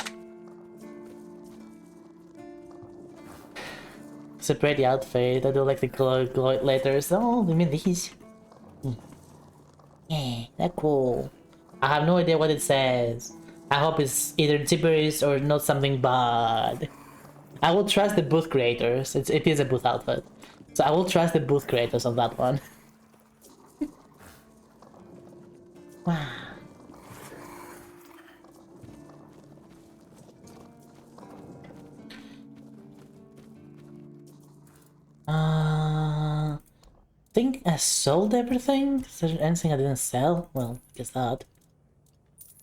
It's a pretty outfit. I do like the glow letters. Oh, I mean these. Yeah, they're cool. I have no idea what it says. I hope it's either gibberish or not something bad. I will trust the booth creators. It is a booth outfit. So I will trust the booth creators on that one. Wow. Think I sold everything? Is there anything I didn't sell? Well, I guess that.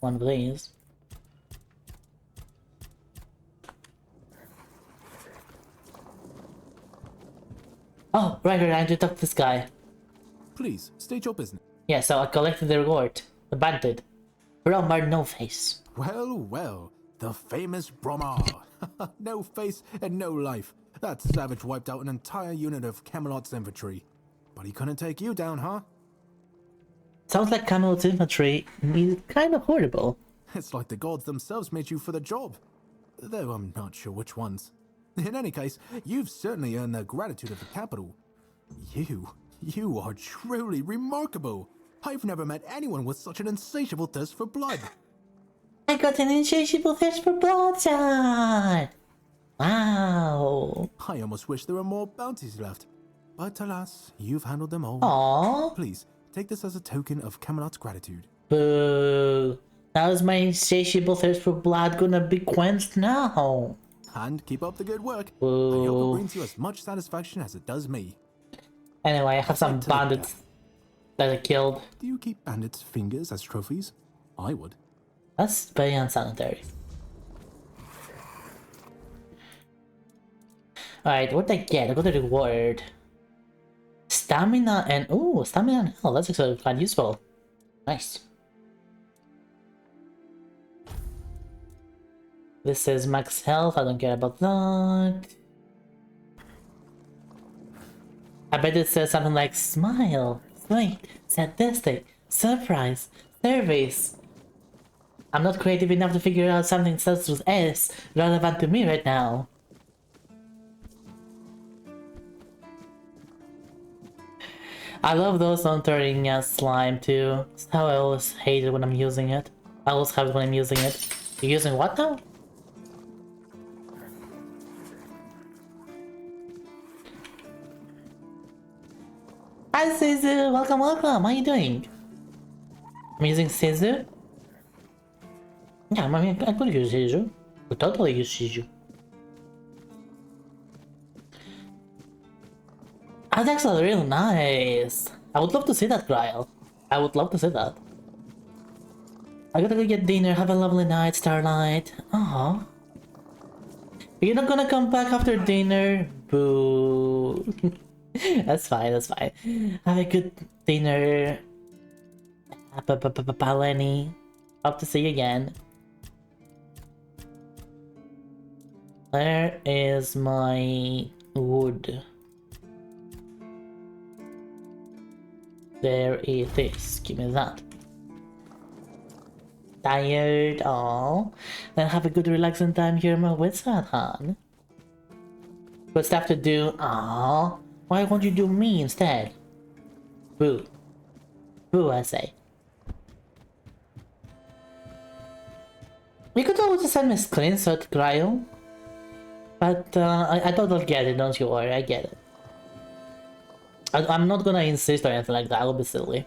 One of these. Oh, right, I need to talk to this guy.
Please, state your business.
Yeah, so I collected the reward. The bandit. Bromar No Face.
Well, well, the famous Bromar. No face and no life. That savage wiped out an entire unit of Camelot's infantry. But he couldn't take you down, huh?
Sounds like Camelot's infantry is kind of horrible.
It's like the gods themselves made you for the job. Though I'm not sure which ones. In any case, you've certainly earned the gratitude of the capital. You are truly remarkable. I've never met anyone with such an insatiable thirst for blood.
I got an insatiable thirst for blood, son! Wow.
I almost wish there were more bounties left. But alas, you've handled them all.
Aww.
Please, take this as a token of Camelot's gratitude.
Boo. How is my insatiable thirst for blood gonna be quenched now?
And keep up the good work.
Boo.
I hope it brings you as much satisfaction as it does me.
Anyway, I have some bandits that I killed.
Do you keep bandits' fingers as trophies? I would.
That's very unsanitary. Alright, what did I get? I got a reward. Stamina and... Ooh, stamina and health. That's actually quite useful. Nice. This is max health. I don't care about that. I bet it says something like smile, sweet, sadistic, surprise, service. I'm not creative enough to figure out something that starts with S relevant to me right now. I love those on turning slime too. That's how I always hate it when I'm using it. I always have it when I'm using it. You're using what now? Hi Sizu! Welcome, welcome! How are you doing? I'm using Sizu? Yeah, I mean, I could use Sizu. I could totally use Sizu. That's actually really nice. I would love to see that, Gryle. I would love to see that. I gotta go get dinner. Have a lovely night, Starlight. Aww. You're not gonna come back after dinner? Boo. That's fine, that's fine. Have a good dinner. Lenny. Hope to see you again. Where is my wood? There it is. Give me that. Tired? Oh. Then have a good relaxing time here in my wizard, hon. Good stuff to do. Aww. Why won't you do me instead? Boo. Boo, I say. You could always send me a screenshot, Cryo. But I totally get it, don't you worry, I get it. I'm not gonna insist or anything like that, I'll be silly.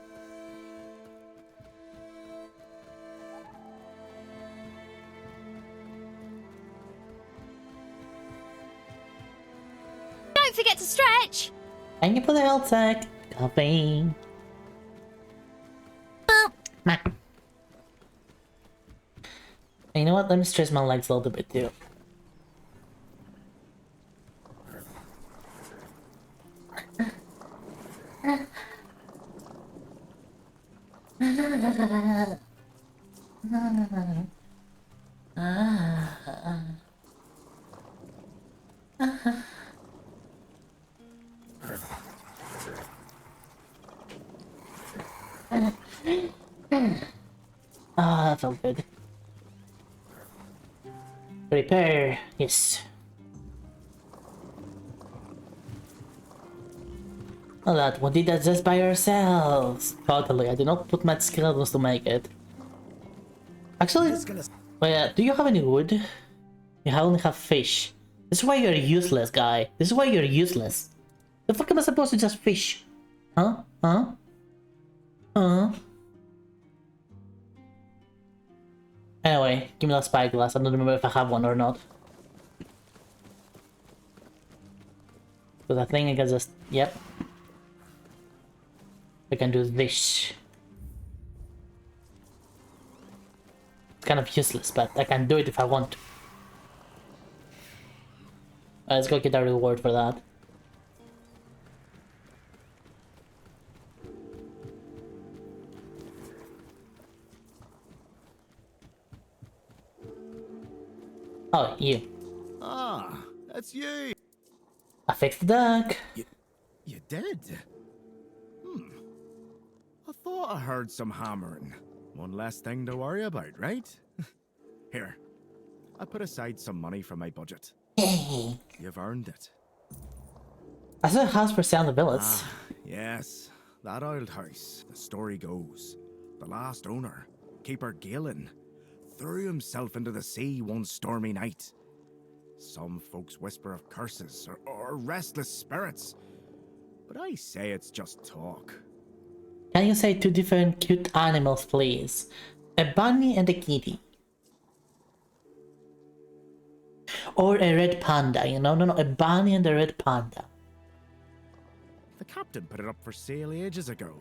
Don't forget to stretch!
Thank you for the health tech. Coffee. And you know what? Let me stretch my legs a little bit too. Ah, that felt good. Repair, yes. Oh, that we did that just by ourselves. Totally, I did not put my skeletons to make it. Actually, wait, do you have any wood? You only have fish. This is why you're useless, guy. This is why you're useless. The fuck am I supposed to just fish? Huh? Huh? Huh? Anyway, give me that spyglass. I don't remember if I have one or not. Because I think I can just... Yep. I can do this. It's kind of useless, but I can do it if I want. Let's go get a reward for that. Oh, you.
Ah, that's you.
I fixed the duck.
You did? I thought I heard some hammering. One less thing to worry about, right? Here, I put aside some money from my budget.
Yay.
You've earned it.
I saw a house for sale in the village.
Yes, that old house. The story goes, the last owner, Keeper Galen, threw himself into the sea one stormy night. Some folks whisper of curses or restless spirits, but I say it's just talk.
Can you say two different cute animals, please? A bunny and a kitty. Or a red panda, you know? No, a bunny and a red panda.
The captain put it up for sale ages ago,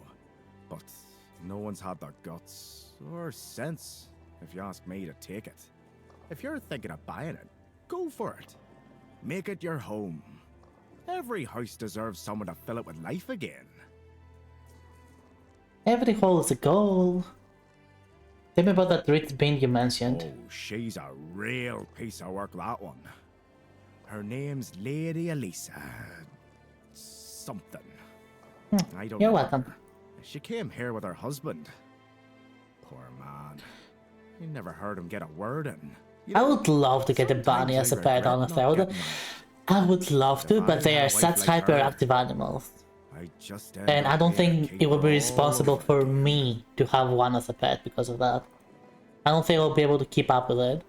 but no one's had the guts or sense, if you ask me, to take it. If you're thinking of buying it, go for it. Make it your home. Every house deserves someone to fill it with life again.
Every hole is a goal. Tell me about that rich bean you mentioned.
Oh, she's a real piece of work, that one. Her name's Lady Elisa. Something. I don't
You're
know.
welcome.
She came here with her husband. Poor man. You never heard him get a word in. You
I
know,
would love to get a bunny
sometimes
as a
I
pet,
regret
honestly.
not getting one.
I would love to,
If
but
I
they
had a
are
wife
such
like her,
hyperactive animals.
I just end
And
up
I don't
being a
think it would be
keeper all
responsible
over
for
again.
me to have one as a pet because of that. I don't think I'll be able to keep up with it.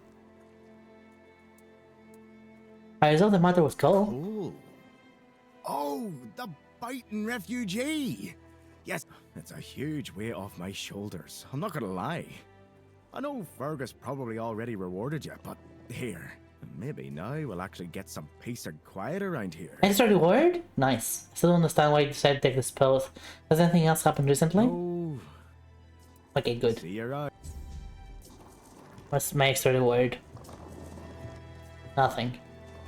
I resolved the matter with Cole.
Oh, the biting refugee! Yes, it's a huge weight off my shoulders. I'm not gonna lie. I know Fergus probably already rewarded you, but here, maybe now we'll actually get some peace and quiet around here.
Extra reward? Nice. I still don't understand why you decided to take this pose. Has anything else happened recently?
Oh,
Okay, good.
see you out.
What's my extra reward? Nothing.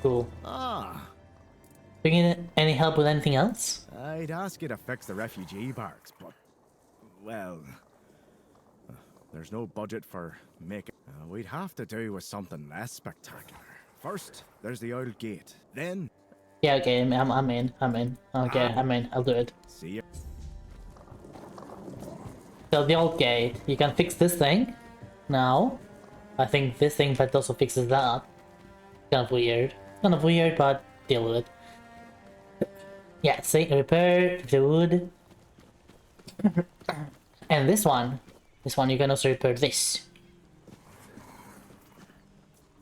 Cool.
Ah,
Do you need any help with anything else?
I'd ask you to fix the refugee barracks, but, well, there's no budget for making. We'd have to do with something less spectacular. First, there's the old gate. Then,
Yeah, okay, I'm in. Okay, I'm in. I'll do it.
see you.
So the old gate, you can fix this thing. Now, I think this thing that also fixes that. Kind of weird. Kind of weird, but deal with it. Yeah, see, repair the wood. And this one you can also repair this.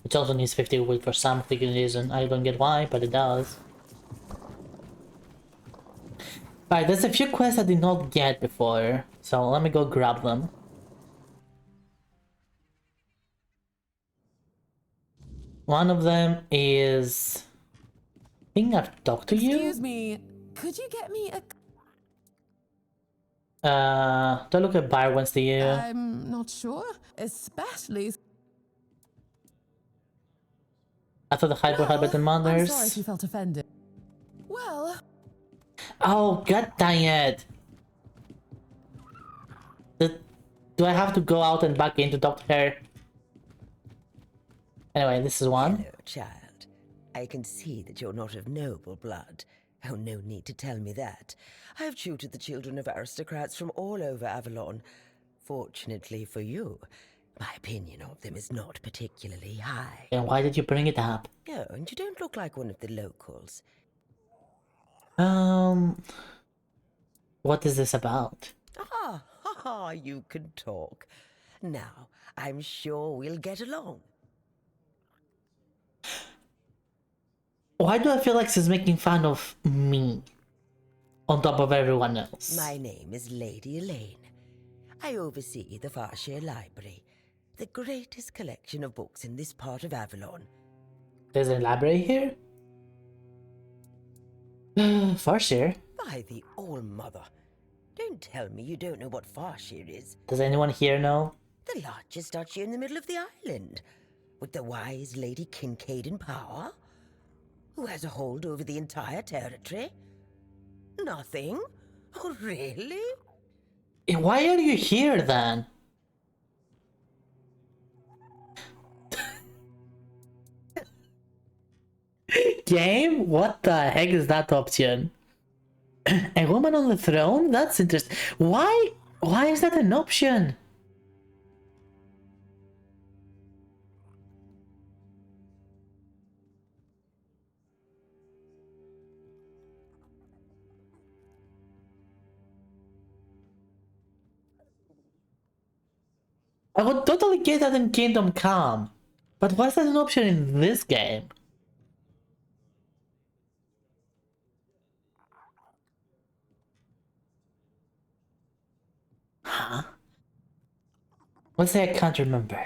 Which also needs 50 wood for some freaking reason. I don't get why, but it does. Alright, there's a few quests I did not get before, so let me go grab them. One of them is... I think I've talked to you?
Excuse me, could you get me a...
Do I look at Byrons to you?
I'm not sure, especially...
I thought the hyper had better
I'm
manners.
sorry if you felt offended. Well,
Oh, god dang it! Do I have to go out and back in to talk to her? Anyway, this is one.
Hello, child. I can see that you're not of noble blood. Oh, no need to tell me that. I've tutored the children of aristocrats from all over Avalon. Fortunately for you, my opinion of them is not particularly high.
And why did you bring it up?
Oh, and you don't look like one of the locals.
What is this about?
Ah, ha ha, you can talk. Now, I'm sure we'll get along.
Why do I feel like she's making fun of me? On top of everyone else.
My name is Lady Elaine. I oversee the Farshire Library, the greatest collection of books in this part of Avalon.
There's a library here? Farshire?
By the All-Mother. Don't tell me you don't know what Farshire is.
Does anyone here know?
The largest duchy in the middle of the island, with the wise Lady Kincaid in power, who has a hold over the entire territory. Nothing? Oh, really?
Why are you here then? game? What the heck is that option? A woman on the throne? That's interesting. Why? Why is that an option? I would totally get that in Kingdom Come, but why is that an option in this game? Huh? Let's say I can't remember.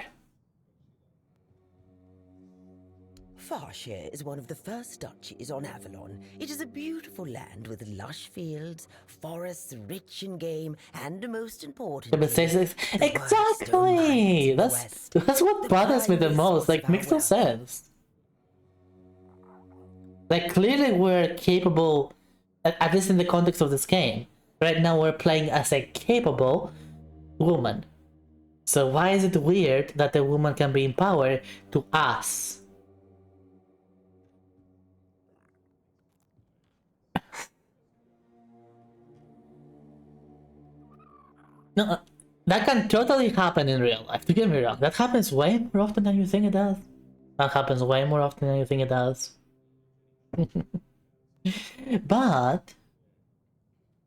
Farshire is one of the first duchies on Avalon. It is a beautiful land with lush fields, forests rich in game, and most importantly,
Exactly! That's what bothers me the most. Like, makes no sense. Like, clearly we're capable, at least in the context of this game. Right now we're playing as a capable woman. So why is it weird that a woman can be in power to us? No, that can totally happen in real life. Don't get me wrong. That happens way more often than you think it does. That happens way more often than you think it does. But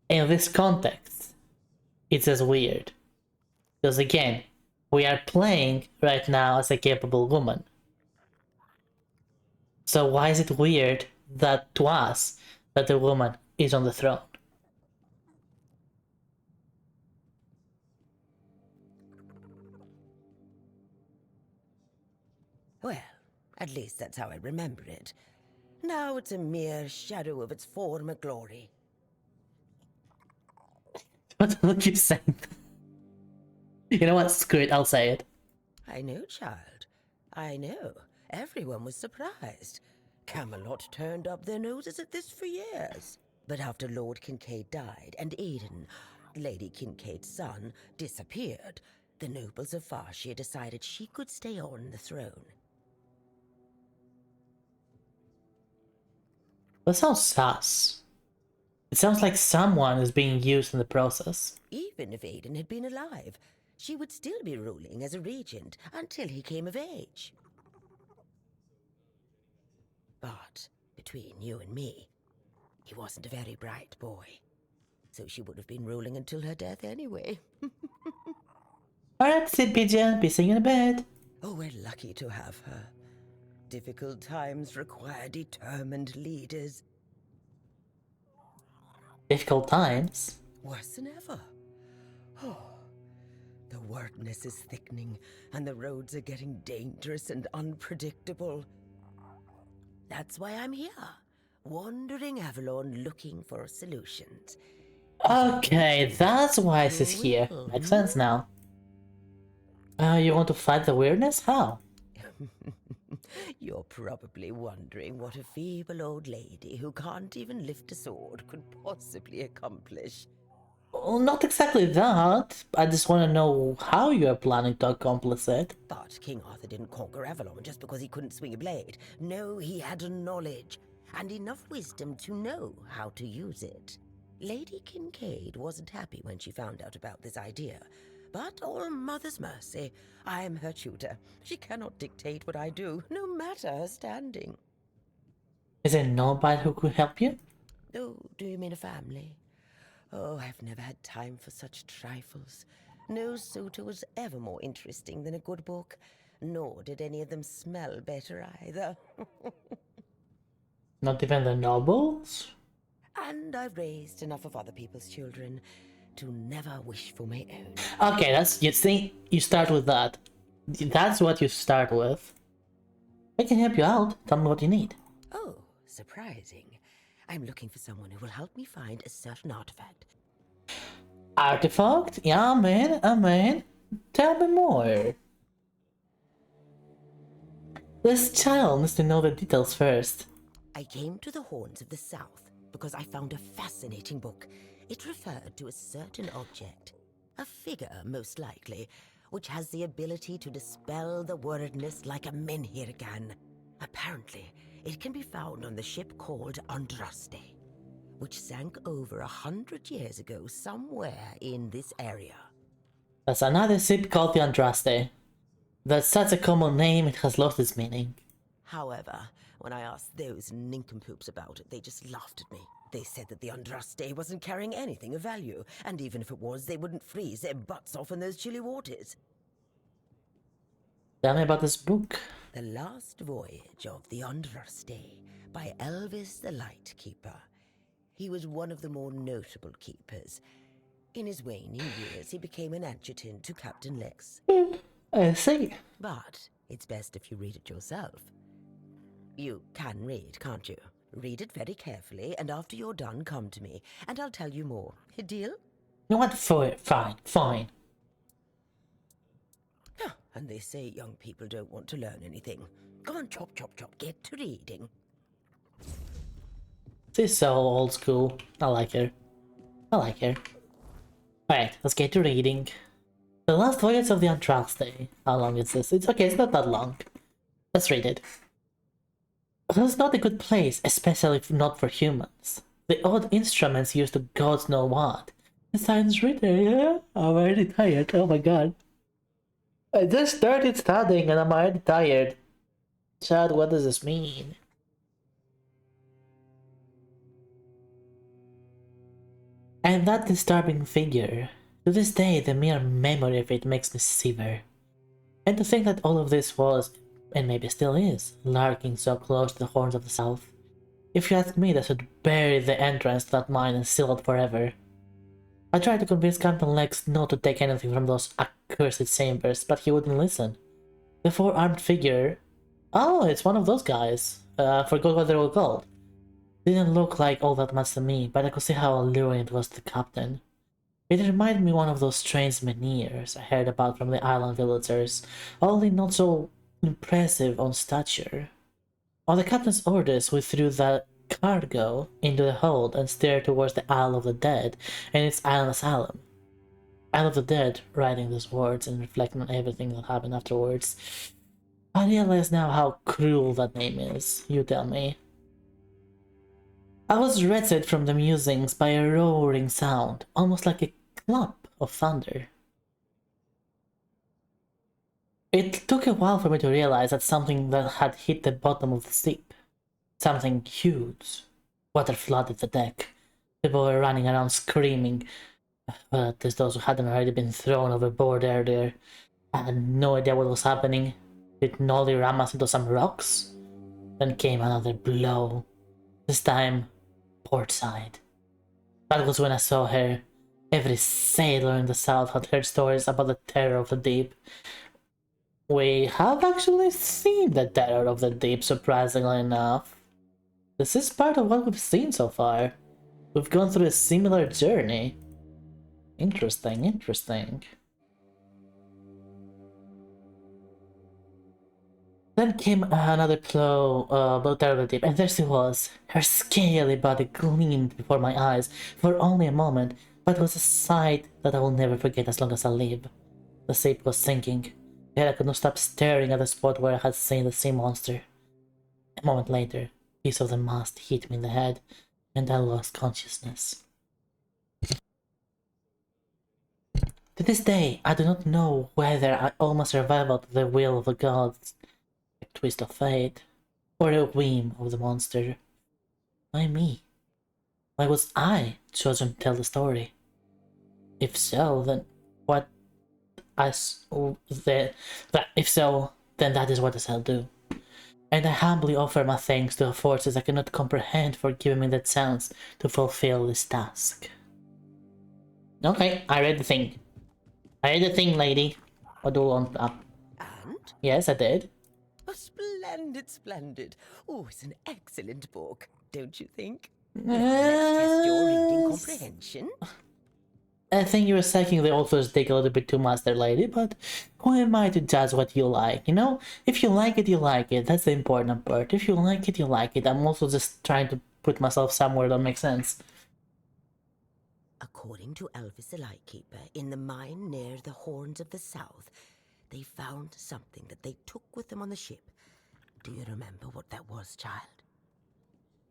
in this context, it's as weird. Because again, we are playing right now as a capable woman. So why is it weird that to us that the woman is on the throne?
Well, at least that's how I remember it. Now it's a mere shadow of its former glory.
What do you saying? You know what? Screw it, I'll say it.
I know, child. I know. Everyone was surprised. Camelot turned up their noses at this for years. But after Lord Kincaid died and Aidan, Lady Kincaid's son, disappeared, the nobles of Farshire decided she could stay on the throne.
That sounds sus. It sounds like someone is being used in the process.
Even if Aidan had been alive, she would still be ruling as a regent until he came of age. But between you and me, he wasn't a very bright boy. So she would have been ruling until her death anyway.
Alright, Sid Pigeon, be singing in bed.
Oh, we're lucky to have her. Difficult times require determined leaders.
Difficult times?
Worse than ever. Oh, the wordness is thickening, and the roads are getting dangerous and unpredictable. That's why I'm here, wandering Avalon looking for solutions.
Okay, that's why this is here. Makes sense now. You want to fight the weirdness? How?
You're probably wondering what a feeble old lady who can't even lift a sword could possibly accomplish.
Well, not exactly that. I just want to know how you are planning to accomplish it.
But King Arthur didn't conquer Avalon just because he couldn't swing a blade. No, he had knowledge, and enough wisdom to know how to use it. Lady Kincaid wasn't happy when she found out about this idea. But all Mother's mercy, I am her tutor. She cannot dictate what I do, no matter her standing.
Is there nobody who could help you?
Oh, do you mean a family? Oh, I've never had time for such trifles. No suitor was ever more interesting than a good book, nor did any of them smell better either.
Not even the nobles?
And I've raised enough of other people's children to never wish for my own.
Okay, that's, you see, you start with that. That's what you start with. I can help you out. Tell me what you need.
Oh, surprising. I'm looking for someone who will help me find a certain artifact.
Artifact? Yeah, I'm in. Tell me more. This child needs to know the details first.
I came to the Horns of the South because I found a fascinating book. It referred to a certain object, a figure most likely, which has the ability to dispel the wordness like a menhir can. Apparently, It can be found on the ship called Andraste, which sank over 100 years ago somewhere in this area.
That's another ship called the Andraste. That's such a common name, it has lost its meaning.
However, when I asked those nincompoops about it, they just laughed at me. They said that the Andraste wasn't carrying anything of value, and even if it was, they wouldn't freeze their butts off in those chilly waters.
Tell me about this book.
The Last Voyage of the Andraste by Elvis the Lightkeeper. He was one of the more notable keepers. In his waning years, he became an adjutant to Captain Lex.
I see.
But it's best if you read it yourself. You can read, can't you? Read it very carefully, and after you're done, come to me, and I'll tell you more. A deal?
You know what? Fine.
And they say young people don't want to learn anything. Come on, chop, get to reading.
She's so old school. I like her. Alright, let's get to reading. The Last Voyage of the Andraste. How long is this? It's okay, it's not that long. Let's read it. It's not a good place, especially not for humans. The odd instruments used to gods know what. The science reader, yeah? I'm already tired, oh my god. I just started studying and I'm already tired. Chad, what does this mean? And that disturbing figure. To this day, the mere memory of it makes me shiver. And to think that all of this was, and maybe still is, lurking so close to the horns of the south. If you ask me, they should bury the entrance to that mine and seal it forever. I tried to convince Captain Lex not to take anything from those accursed chambers, but he wouldn't listen. The four-armed figure... Oh, it's one of those guys. Forgot what they were called. Didn't look like all that much to me, but I could see how alluring it was to the captain. It reminded me of one of those strange menhirs I heard about from the island villagers, only not so impressive on stature. On the captain's orders, we threw the cargo into the hold and steered towards the Isle of the Dead and its island asylum. Isle of the Dead, writing these words and reflecting on everything that happened afterwards. I realize now how cruel that name is, you tell me. I was wretched from the musings by a roaring sound, almost like a clap of thunder. It took a while for me to realize that something that had hit the bottom of the ship. Something huge. Water flooded the deck. People were running around screaming, but as those who hadn't already been thrown overboard earlier. I had no idea what was happening. Did Nolly ram us into some rocks? Then came another blow. This time, port side. That was when I saw her. Every sailor in the south had heard stories about the terror of the deep. We have actually seen the terror of the deep, surprisingly enough. This is part of what we've seen so far. We've gone through a similar journey. Interesting. Then came another blow of the deep, and there she was. Her scaly body gleamed before my eyes for only a moment, but it was a sight that I will never forget as long as I live. The ship was sinking, yet I could not stop staring at the spot where I had seen the sea monster. A moment later, a piece of the mast hit me in the head, and I lost consciousness. To this day, I do not know whether I owe my survival to the will of the gods, a twist of fate, or a whim of the monster. Why me? Why was I chosen to tell the story? If so, then what if so, then that is what I shall do. And I humbly offer my thanks to the forces I cannot comprehend for giving me the chance to fulfill this task. Okay, I read the thing. Lady. What do you want up?
And?
Yes, I did.
Oh, splendid. Oh, it's an excellent book, don't you think? Now, let's test your reading comprehension.
I think you're sucking the author's dick a little bit too much there, lady, but who am I to judge what you like, you know? If you like it, you like it. That's the important part. If you like it, you like it. I'm also just trying to put myself somewhere that makes sense.
According to Elvis the Lightkeeper, in the mine near the Horns of the South, they found something that they took with them on the ship. Do you remember what that was, child?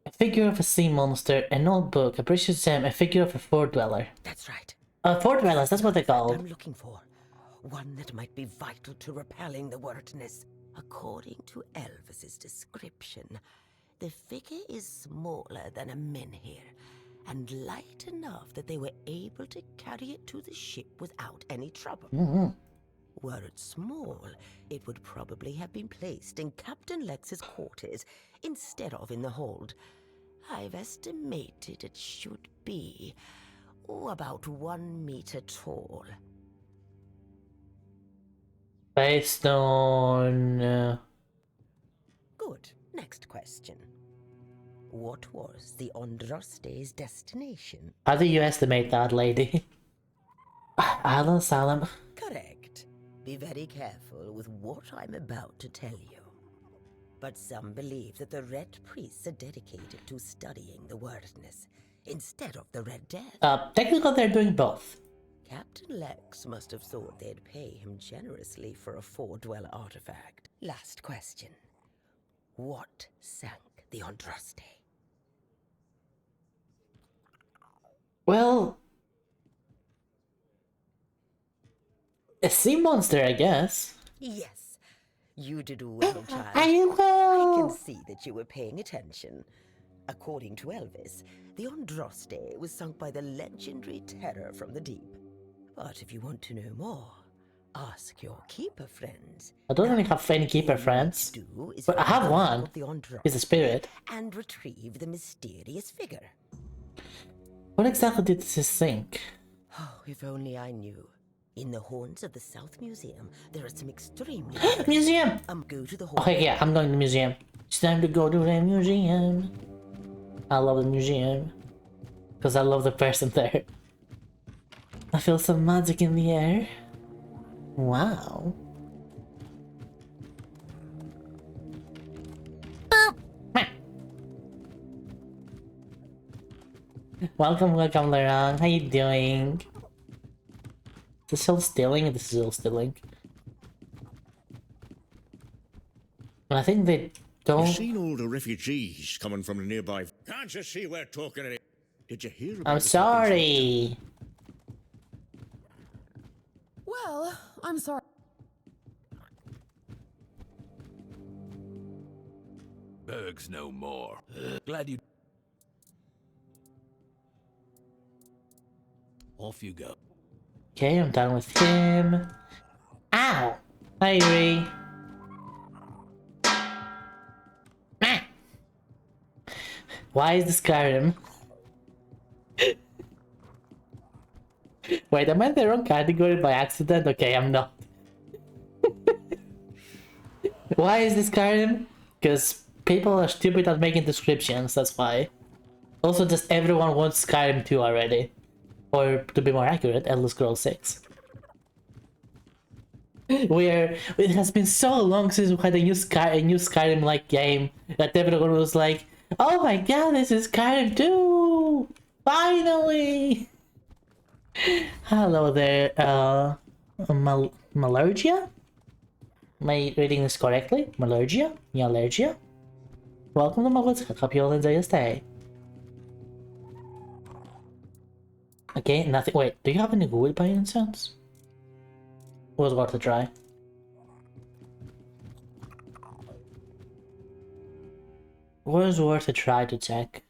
A figure of a sea monster, an old book, a precious gem, a figure of a fort dweller.
That's right.
Fort dwellers, that's what they're
Artifact
called.
I'm looking for. One that might be vital to repelling the wordness. According to Elvis's description, the figure is smaller than a menhir, and light enough that they were able to carry it to the ship without any trouble. Were it small, it would probably have been placed in Captain Lex's quarters instead of in the hold. I've estimated it should be about 1 meter tall.
Based on...
Good. Next question. What was the Andraste's destination?
How do you estimate that, lady? Island Asylum.
Correct. Be very careful with what I'm about to tell you. But some believe that the Red Priests are dedicated to studying the wordness instead of the Red Death.
Technically they're doing both.
Captain Lex must have thought they'd pay him generously for a four-dweller artifact. Last question. What sank the Andraste?
Well... a sea monster, I guess.
Yes. You did well, child.
I
I
will.
can see that you were paying attention. According to Elvis, the Andraste was sunk by the legendary terror from the deep. But if you want to know more, ask your keeper friends.
I don't really have any keeper friends.
Do is
But I have
find the map
one.
of the Andraste
He's a spirit.
and retrieve the mysterious figure.
What exactly did this think?
Oh, if only I knew. In the horns of the South Museum, there are some extremely...
Museum!
Go to the horn.
Okay, yeah, I'm going to the museum. It's time to go to the museum. I love the museum. Because I love the person there. I feel some magic in the air. Wow. Welcome, Larang. How you doing? Is this still stealing? This is still stealing. And I think they don't...
You've seen all the refugees coming from the nearby... Can't you see we're talking it? Did you hear about
I'm
the fucking
sorry.
Well, I'm sorry.
Berg's no more. Glad you... Off you go.
Okay, I'm done with him. Ow! Hi, Yuri. Ah! Why is this Skyrim? Wait, am I in the wrong category by accident? Okay, I'm not. Why is this Skyrim? Because people are stupid at making descriptions, that's why. Also, just everyone wants Skyrim 2 already. Or, to be more accurate, Elder Scrolls 6. Where it has been so long since we had a new Skyrim-like game that everyone was like, "Oh my god, this is Skyrim 2! Finally!" Hello there, Malergia? Am I reading this correctly? Malergia? Mealergia? Welcome to my woods. Hope you all enjoy your stay. Okay, nothing. Wait, do you have any wood by any chance? Was worth a try. Was worth a try to check.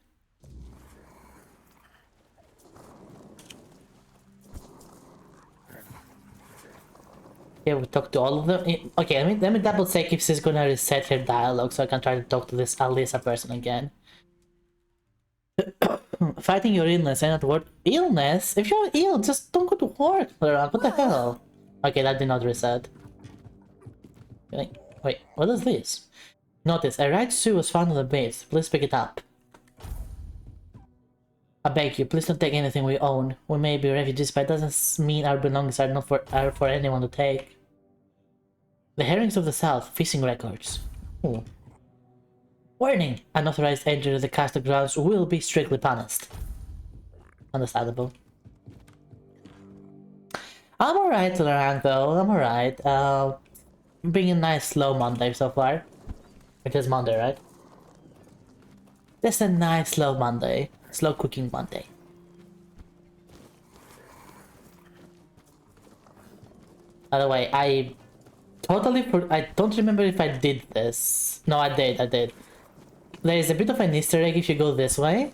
Yeah, we talked to all of them. Okay, let me double check if she's gonna reset her dialogue so I can try to talk to this Alisa person again. Fighting your illness and not work. Illness? If you're ill, just don't go to work, Laura. What the hell? Okay, that did not reset. Wait, what is this? Notice, a right shoe was found on the base. Please pick it up. I beg you, please don't take anything we own. We may be refugees, but it doesn't mean our belongings are not for anyone to take. The herrings of the south, fishing records. Ooh. Warning! Unauthorized entry to the castle grounds will be strictly punished. Understandable. I'm alright, Laurent, though. I'm alright. Being a nice slow Monday so far. It is Monday, right? Just a nice slow Monday. Slow cooking Monday. By the way, I don't remember if I did this. No, I did. There is a bit of an Easter egg if you go this way.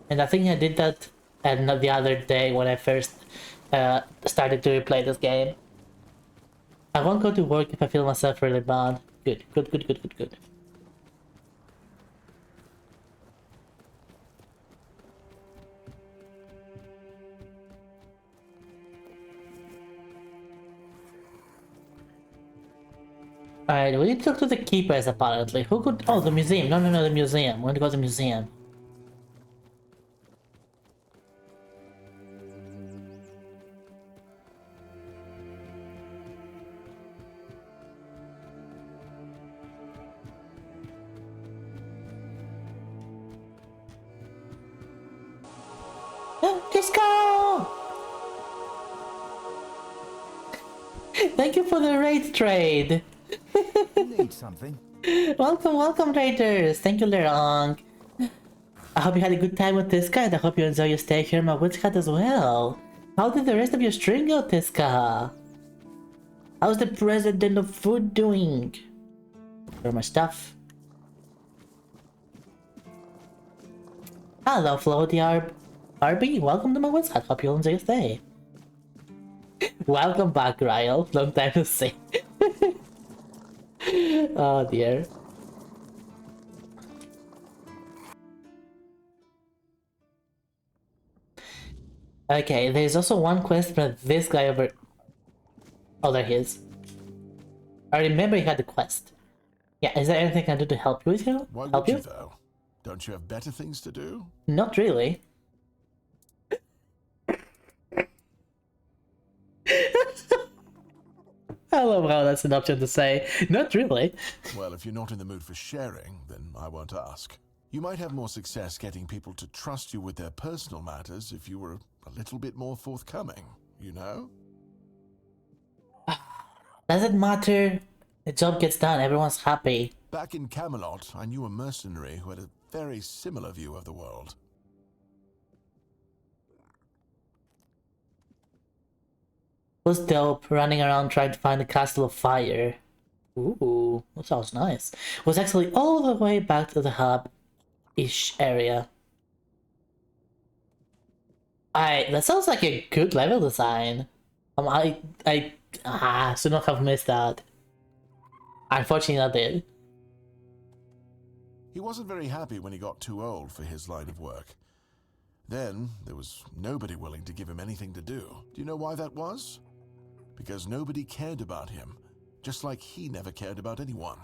And I think I did that and the other day when I first started to replay this game. I won't go to work if I feel myself really bad. Good. Alright, we need to talk to the keepers apparently. Who could... Oh, the museum. No, the museum. We're gonna go to the museum. Disco! Thank you for the raid trade.
Need something?
Welcome, raiders. Thank you, Lerong. I hope you had a good time with Tiska, and I hope you enjoy your stay here in my witch hut as well. How did the rest of your string go, Tiska? How's the president of food doing? Where are my stuff? Hello, Floaty RB. Welcome to my witch hut. Hope you'll enjoy your stay. Welcome back, Ryle. Long time to see. Oh dear. Okay, there's also one quest for this guy over... Oh, there he is. I remember he had the quest. Yeah, is there anything I can do to help you with you?
Why
Help
would
you?
you, though? Don't you have better things to do?
Not really. I love how that's an option to say. Not really.
Well, if you're not in the mood for sharing, then I won't ask. You might have more success getting people to trust you with their personal matters if you were a little bit more forthcoming, you know?
Doesn't matter. The job gets done. Everyone's happy.
Back in Camelot, I knew a mercenary who had a very similar view of the world.
Was dope, running around trying to find the Castle of Fire. Ooh, that sounds nice. Was actually all the way back to the hub-ish area. That sounds like a good level design. I should not have missed that. Unfortunately, I did.
He wasn't very happy when he got too old for his line of work. Then, there was nobody willing to give him anything to do. Do you know why that was? Because nobody cared about him, just like he never cared about anyone.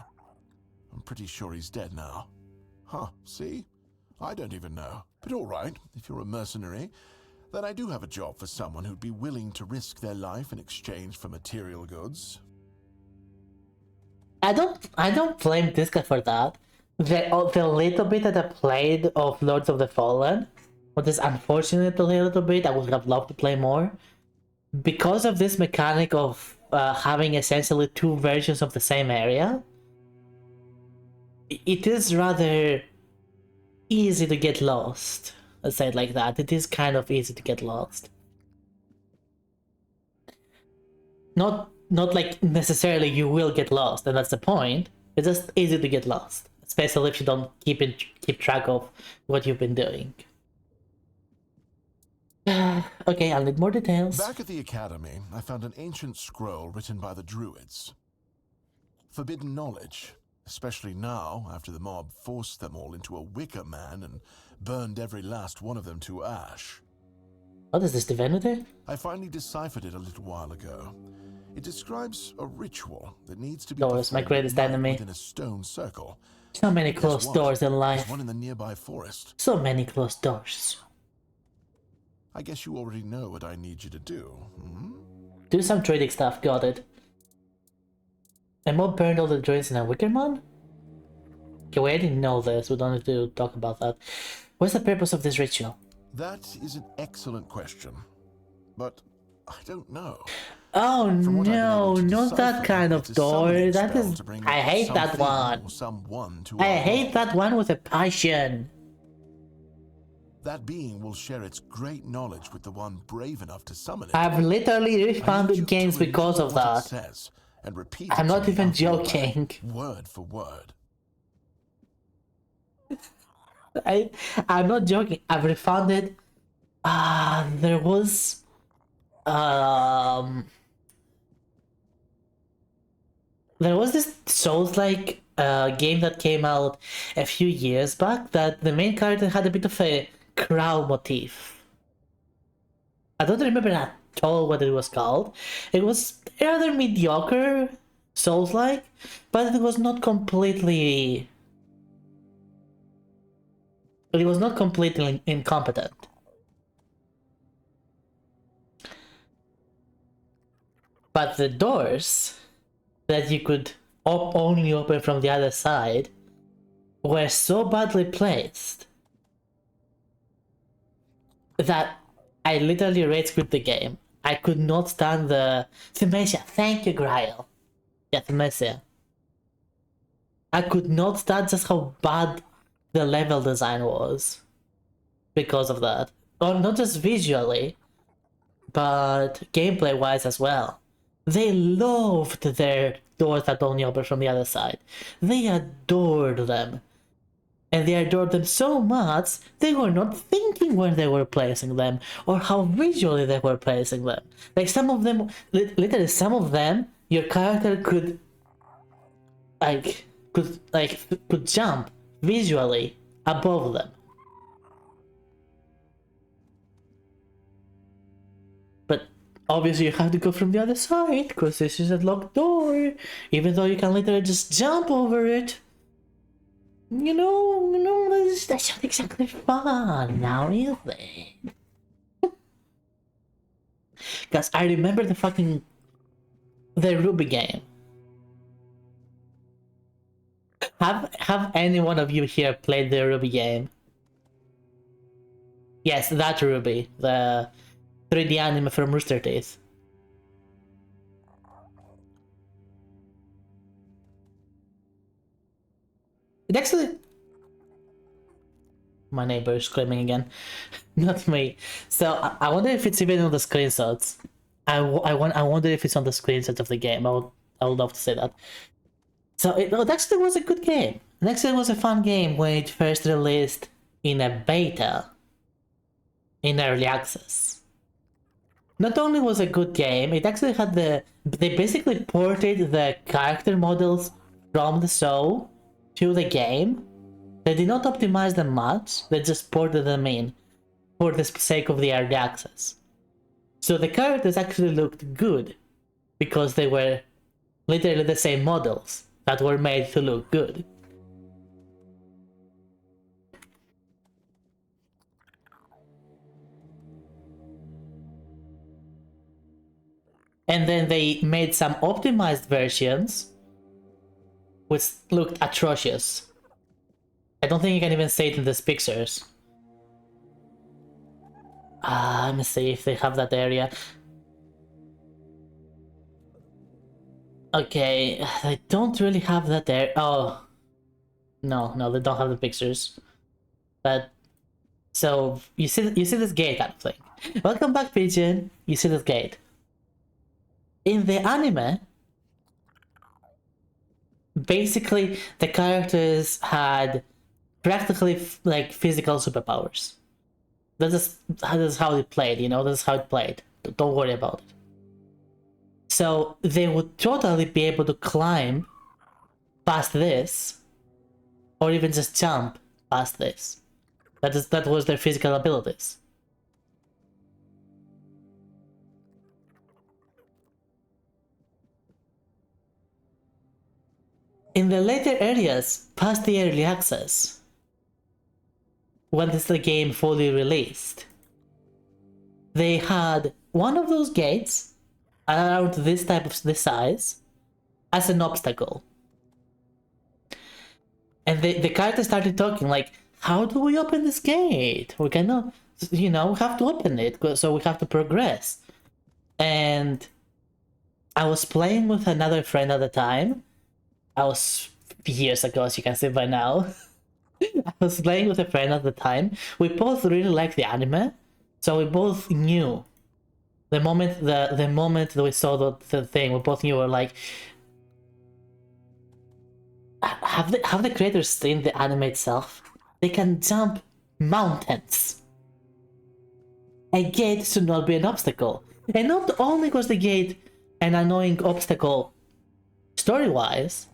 I'm pretty sure he's dead now. Huh, see? I don't even know. But all right, if you're a mercenary, then I do have a job for someone who'd be willing to risk their life in exchange for material goods.
I don't blame this guy for that. The little bit that I played of Lords of the Fallen, but this unfortunately a little bit, I would have loved to play more. Because of this mechanic of having essentially two versions of the same area, it is rather easy to get lost. Let's say it like that. It is kind of easy to get lost. Not like necessarily you will get lost, and that's the point. It's just easy to get lost, especially if you don't keep track of what you've been doing. Okay, I'll need more details.
Back at the academy, I found an ancient scroll written by the Druids. Forbidden knowledge, especially now after the mob forced them all into a wicker man and burned every last one of them to ash.
What is this, divinity?
I finally deciphered it a little while ago. It describes a ritual that needs to be
Doors, my greatest enemy.
within a stone circle.
So many closed doors in
There's
life.
one in the nearby forest.
So many closed doors.
I guess you already know what I need you to do, hmm?
Do some trading stuff, got it. A mob burned all the druids in a Wickerman? Okay, we didn't know this, we don't need to talk about that. What's the purpose of this ritual?
That is an excellent question, but I don't know.
Oh
From what I've been able
no,
to
not that
decipher,
kind of
it's a summoning
door. That
spell
is.
to bring
I hate that
something
one.
or someone to
I
our
hate
world.
that one with a passion.
That being will share its great knowledge with the one brave enough to summon it.
I've literally
I need you
refunded games
to
because
remember
of
what it
that.
says and repeat
I'm
it to
not
me
even
out loud,
joking.
word for word.
I'm not joking. I've refunded. There was um this Souls-like game that came out a few years back that the main character had a bit of a crow motif. I don't remember at all what it was called. It was rather mediocre Souls-like, but it was not completely. It was not completely incompetent. But the doors that you could only open from the other side were so badly placed that I literally rage quit the game. I could not stand the Thymesia. Thank you, Grail. Yeah, Thymesia. I could not stand just how bad the level design was because of that. Or not just visually, but gameplay wise as well. They loved their doors that only open from the other side. They adored them. And they adored them so much, they were not thinking where they were placing them, or how visually they were placing them. Like some of them, literally some of them, your character could jump visually above them. But obviously you have to go from the other side, because this is a locked door, even though you can literally just jump over it. That's not exactly fun now, is it? Because I remember the Ruby game. Have any one of you here played the Ruby game? Yes, that Ruby, the 3D anime from Rooster Teeth. It actually... My neighbor is screaming again. Not me. So I wonder if it's even on the screenshots. I wonder if it's on the screenshots of the game. I would love to say that. So it actually was a good game. It actually was a fun game when it first released in a beta, in early access. Not only was a good game, it actually had they basically ported the character models from the show to the game. They did not optimize them much, they just ported them in for the sake of the early access. So the characters actually looked good because they were literally the same models that were made to look good. And then they made some optimized versions which looked atrocious. I don't think you can even say it in these pictures. Let me see if they have that area. Okay, they don't really have that there. Oh, no, they don't have the pictures. But so you see this gate kind of thing. Welcome back, Pigeon. You see this gate. In the anime, basically the characters had practically like physical superpowers. That is how it played. That's how it played. Don't worry about it. So they would totally be able to climb past this, or even just jump past this. That was their physical abilities. In the later areas, past the early access, when the game fully released, they had one of those gates around this size as an obstacle. And the character started talking like, how do we open this gate? We cannot, we have to open it, so we have to progress. And I was playing with another friend at the time. I was years ago, as you can see by now. I was playing with a friend at the time. We both really liked the anime, so we both knew the moment the moment that we saw the thing. We both knew, we were like, have the creators seen the anime itself? They can jump mountains. A gate should not be an obstacle. And not only was the gate an annoying obstacle story-wise,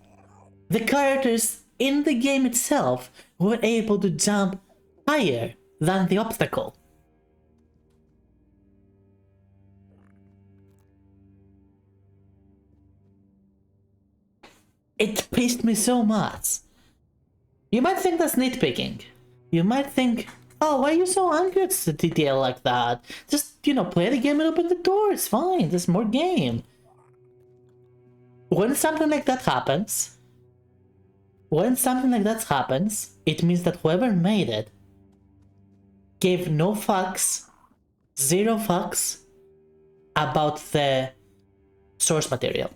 the characters in the game itself were able to jump higher than the obstacle. It pissed me so much. You might think that's nitpicking. You might think, oh, why are you so angry at the detail like that? Just, play the game and open the door, it's fine, there's more game. When something like that happens, it means that whoever made it gave no fucks, zero fucks about the source material.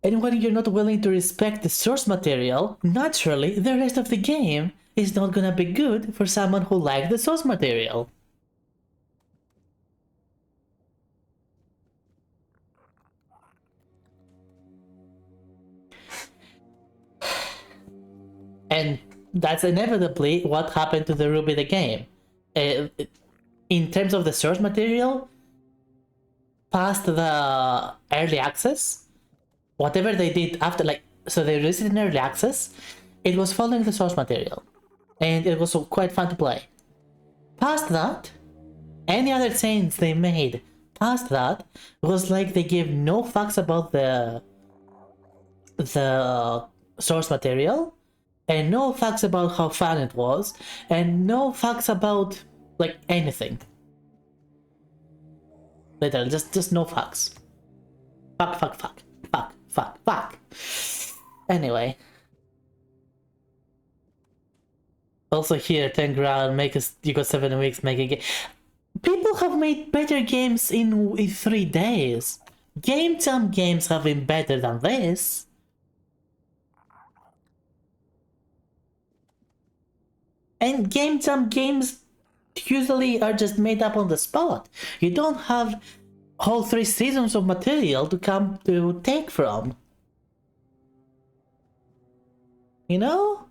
And when you're not willing to respect the source material, naturally, the rest of the game is not gonna be good for someone who likes the source material. And that's inevitably what happened to the Ruby the game. In terms of the source material, past the early access, whatever they did after, so they released it in early access, it was following the source material. And it was quite fun to play. Past that, any other change they made past that was like they gave no fucks about the source material, and no fucks about how fun it was, and no fucks about anything. Literally, just no fucks. Fuck. Anyway. Also here, 10 grand, you got 7 weeks, make a game. People have made better games in 3 days. Game Jam games have been better than this. And Game Jam games usually are just made up on the spot. You don't have whole 3 seasons of material to come to take from. You know?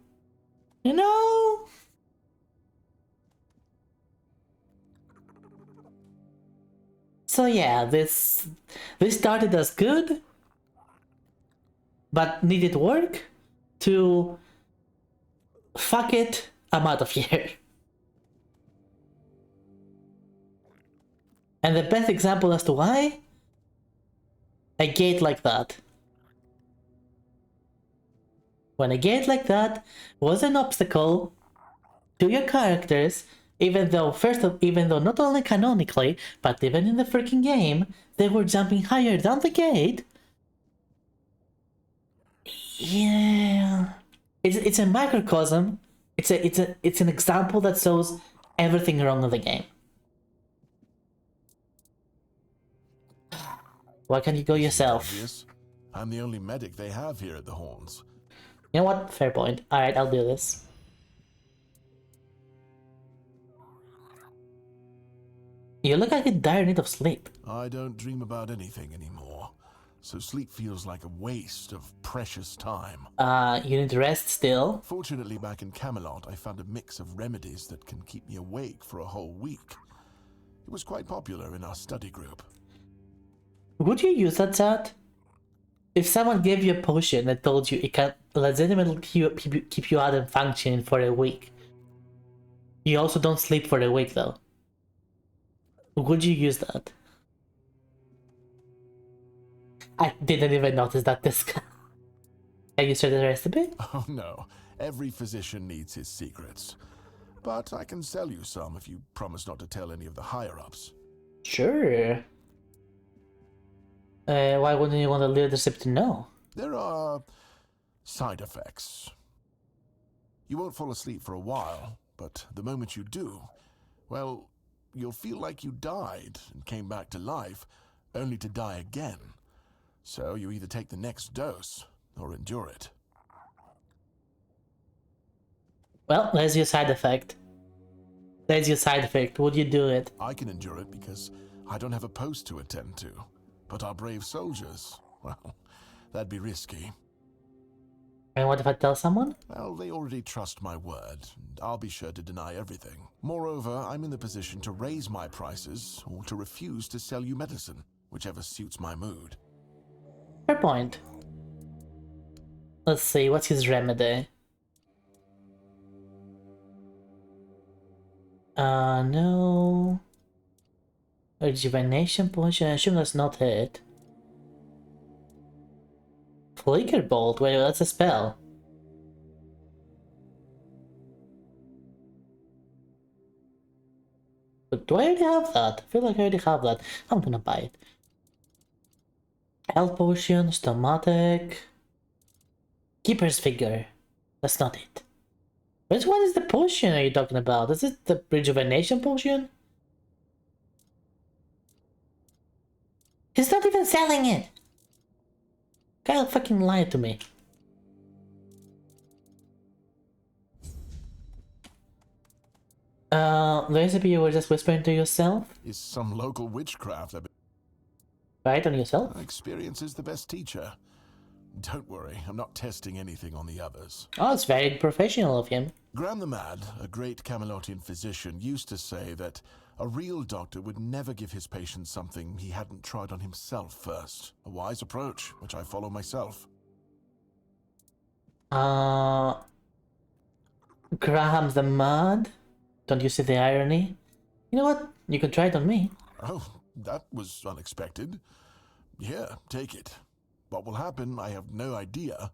So yeah, this started as good, but needed work, to fuck it, I'm out of here. And the best example as to why? A gate like that. When a gate like that was an obstacle to your characters, even though not only canonically, but even in the freaking game, they were jumping higher than the gate. Yeah, it's a microcosm. It's an example that shows everything wrong with the game. Why can't you go yourself?
Obvious. I'm the only medic they have here at the Horns.
You know what? Fair point. Alright, I'll do this. You look like in dire need of sleep.
I don't dream about anything anymore, so sleep feels like a waste of precious time.
You need rest still.
Fortunately, back in Camelot, I found a mix of remedies that can keep me awake for a whole week. It was quite popular in our study group.
Would you use that, chat? If someone gave you a potion that told you it can legitimately keep you out and functioning for a week, you also don't sleep for a week though, would you use that? I didn't even notice that this guy. Can you share the recipe?
Oh no, every physician needs his secrets. But I can sell you some if you promise not to tell any of the higher-ups.
Sure. Why wouldn't you want the leadership to know?
There are side effects. You won't fall asleep for a while, But the moment you do, well, you'll feel like you died and came back to life, only to die again. So you either take the next dose or endure it.
Well, there's your side effect. There's your side effect. Would you do it?
I can endure it because I don't have a post to attend to. But our brave soldiers, well, that'd be risky.
And what if I tell someone?
Well, they already trust my word, and I'll be sure to deny everything. Moreover, I'm in the position to raise my prices or to refuse to sell you medicine, whichever suits my mood.
Fair point. Let's see, what's his remedy? No. Rejuvenation potion, I assume that's not it. Flicker bolt, wait, that's a spell. But do I already have that? I feel like I already have that. I'm gonna buy it. Health potion, stomatic. Keeper's figure. That's not it. Which one is the potion are you talking about? Is it the rejuvenation potion? He's not even selling it! Guy fucking lied to me. The recipe you were just whispering to yourself?
Is some local witchcraft.
Right on yourself?
Experience is the best teacher. Don't worry, I'm not testing anything on the others.
Oh, it's very professional of him.
Graham the Mad, a great Camelotian physician, used to say that a real doctor would never give his patients something he hadn't tried on himself first. A wise approach, which I follow myself.
Graham's the Mad? Don't you see the irony? You know what? You can try it on me.
Oh, that was unexpected. Here, take it. What will happen, I have no idea.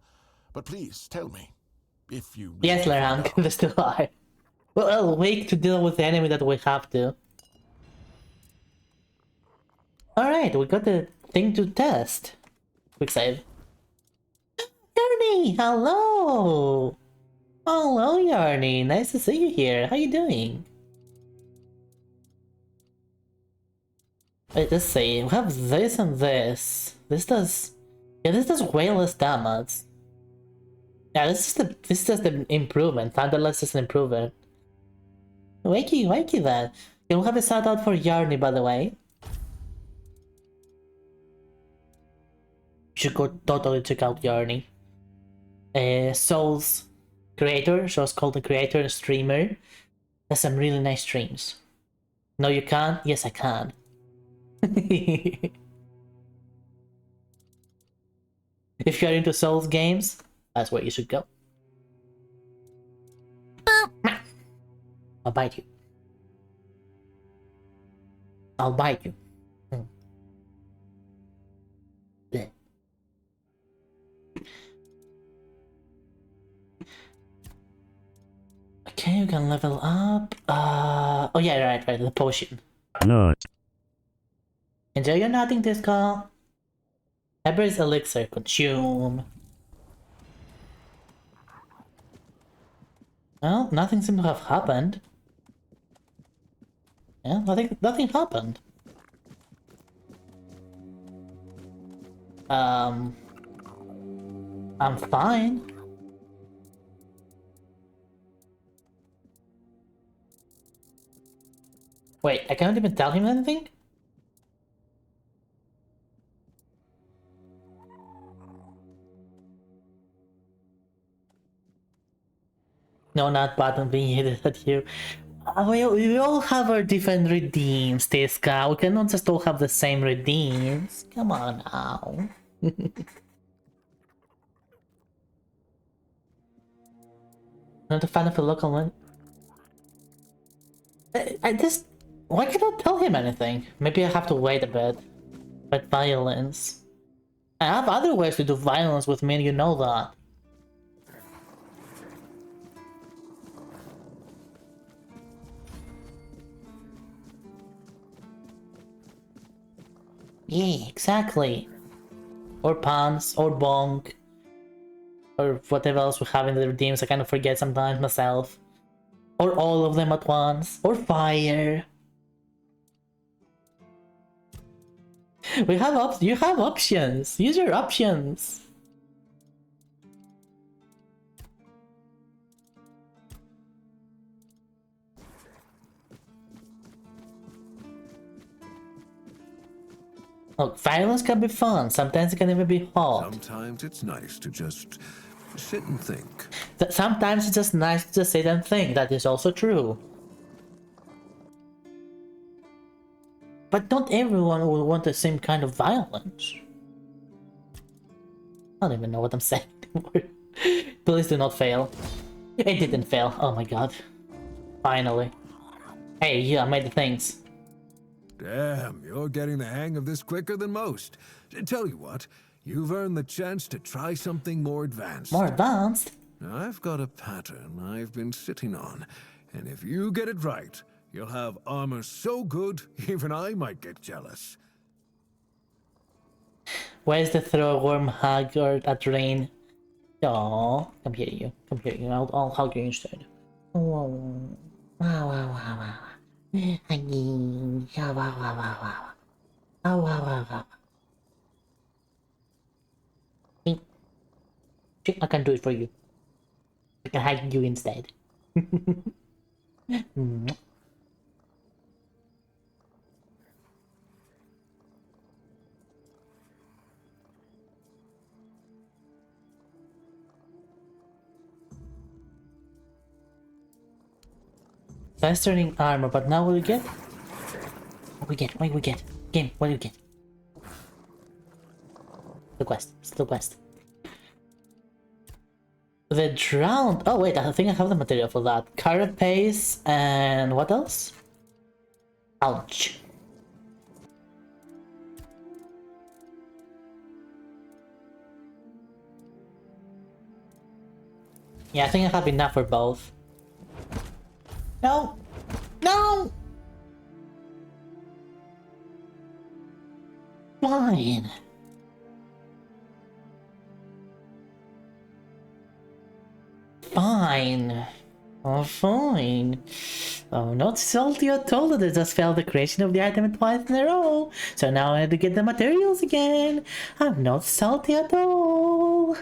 But please, tell me. If you...
Yes, Larang, there's still lie. Well, I'll wait to deal with the enemy that we have to. Alright, we got the thing to test. Quick save. Yarny, hello! Hello, Yarny. Nice to see you here. How you doing? Wait, let's see. We have this and this. This does... Yeah, this does way less damage. Yeah, this is the improvement. Thunderless is an improvement. Wakey then. We'll have a shout out for Yarny, by the way. You should go totally check out Yarny. Soul's creator, Soul's called the creator and streamer. Has some really nice streams. No, you can't? Yes, I can. If you're into Souls games, that's where you should go. I'll bite you. I'll bite you. Blech. Okay, you can level up. Oh yeah, right, the potion.
No.
Enjoy your nothing, Disco. Heber's elixir, consume. Well, nothing seems to have happened. Yeah, nothing happened. I'm fine. Wait, I can't even tell him anything? No, not button being hit at you. We all have our different redeems, Tiska. We cannot just all have the same redeems. Come on now. Not a fan of a local one. I just... Why can't I tell him anything? Maybe I have to wait a bit. But violence. I have other ways to do violence with me, and you know that. Yeah, exactly. Or pants, or bonk. Or whatever else we have in the redeems, I kind of forget sometimes myself. Or all of them at once. Or fire. We have you have options. Use your options. Look, violence can be fun. Sometimes it can even be hot.
Sometimes it's nice to just sit and think.
Sometimes it's just nice to sit and think. That is also true. But not everyone will want the same kind of violence. I don't even know what I'm saying anymore. Please do not fail. It didn't fail. Oh my god. Finally. Hey, yeah, I made the things.
Damn, you're getting the hang of this quicker than most. Tell you what, you've earned the chance to try something more advanced.
More advanced?
I've got a pattern I've been sitting on, and if you get it right, you'll have armor so good, even I might get jealous.
Where's the throw a warm hug or a drain? Oh, come here, you. Come here, you. I'll hug you instead. Oh, wow, wow, wow, wow. Huggy. Wow, wow, wow, wow, wow. Oh, wow, wow, wow. See, I can do it for you. I can hug you instead. Festering armor, but now what do we get? What do we get? What do we get? Game, what do we get? The quest. Still quest. The drowned. Oh wait, I think I have the material for that. Carapace and what else? Ouch. Yeah, I think I have enough for both. No! No! Fine. Fine. Oh, fine. I'm not salty at all that I just failed the creation of the item twice in a row. So now I have to get the materials again. I'm not salty at all.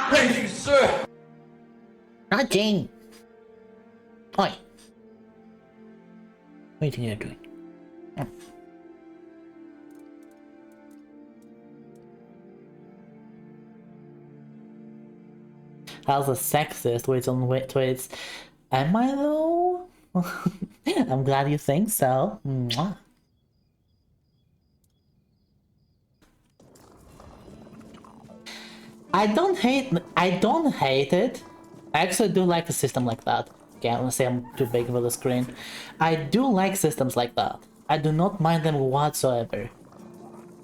Thank you, sir!
Nothing. Oi. What do you think you're doing? How's a sexist with on tweets? Am I though? I'm glad you think so. Mwah. I don't hate it. I actually do like a system like that. Okay, I'm gonna say I'm too big for the screen. I do like systems like that. I do not mind them whatsoever.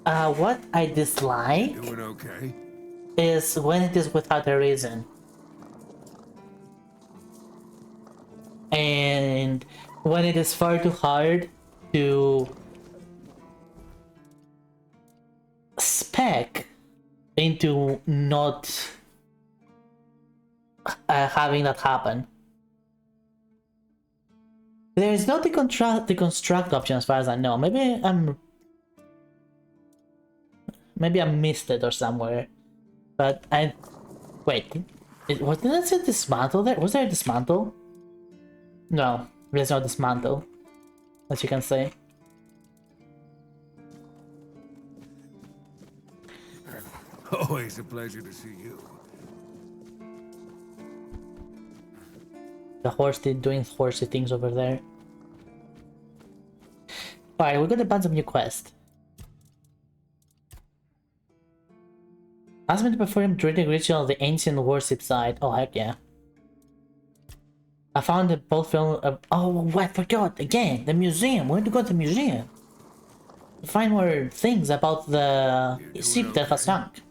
What I dislike
Doing okay?
is when it is without a reason. And when it is far too hard to spec into not having that happen. There is no deconstruct option as far as I know. Maybe I missed it or somewhere. But wait. Didn't it say dismantle there? Was there a dismantle? No, there's no dismantle, as you can see.
Always a pleasure to see you.
The horse doing horsey things over there. Alright, we're gonna bunch of new quest. Ask me to perform druidic ritual on the ancient worship site. Oh heck yeah. I found the both film. Oh, I forgot again. The museum. We need to go to the museum to find more things about the ship that has sunk.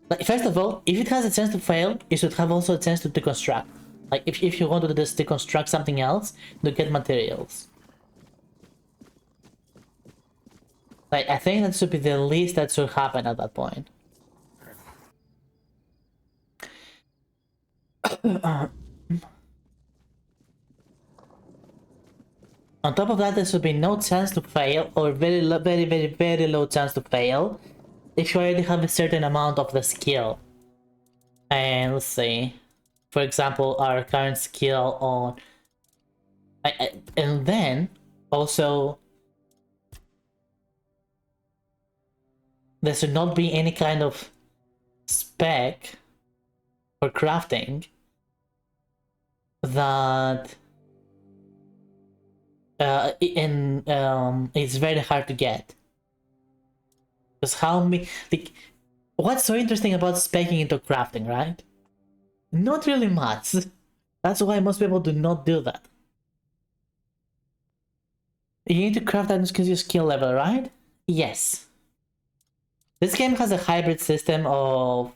Like, first of all, if it has a chance to fail, it should have also a chance to deconstruct. Like if you want to just deconstruct something else, to get materials. Like, I think that should be the least that should happen at that point. On top of that, there should be no chance to fail, or very low chance to fail, if you already have a certain amount of the skill. And let's see, for example, our current skill on... and then, also, there should not be any kind of spec for crafting that it's very hard to get. Because how many... Like, what's so interesting about speccing into crafting, right? Not really much. That's why most people do not do that. You need to craft items because your skill level, right? Yes. This game has a hybrid system of...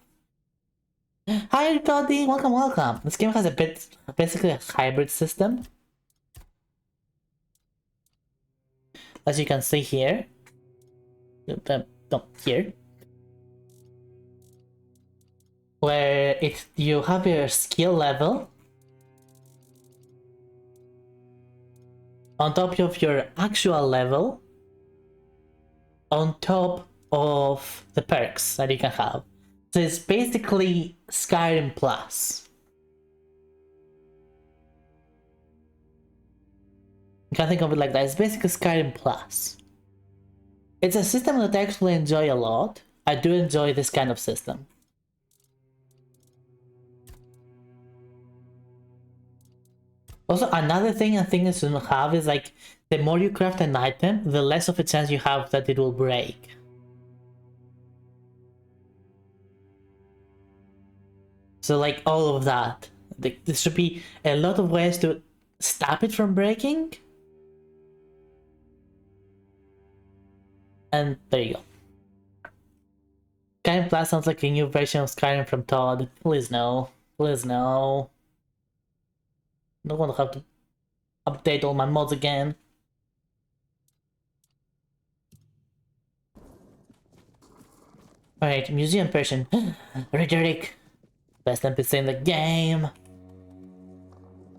Hi everybody, welcome, welcome. This game has a bit, basically a hybrid system. As you can see here. No, here. Where you have your skill level on top of your actual level, on top of the perks that you can have. So it's basically Skyrim Plus. You can think of it like that. It's basically Skyrim Plus. It's a system that I actually enjoy a lot. I do enjoy this kind of system. Also, another thing I think it should have is like, the more you craft an item, the less of a chance you have that it will break. So like all of that. There should be a lot of ways to stop it from breaking. And there you go. Skyrim Plus sounds like a new version of Skyrim from Todd. Please no. Please no. I don't want to have to update all my mods again. Alright, museum person. Rhetoric. Best NPC in the game.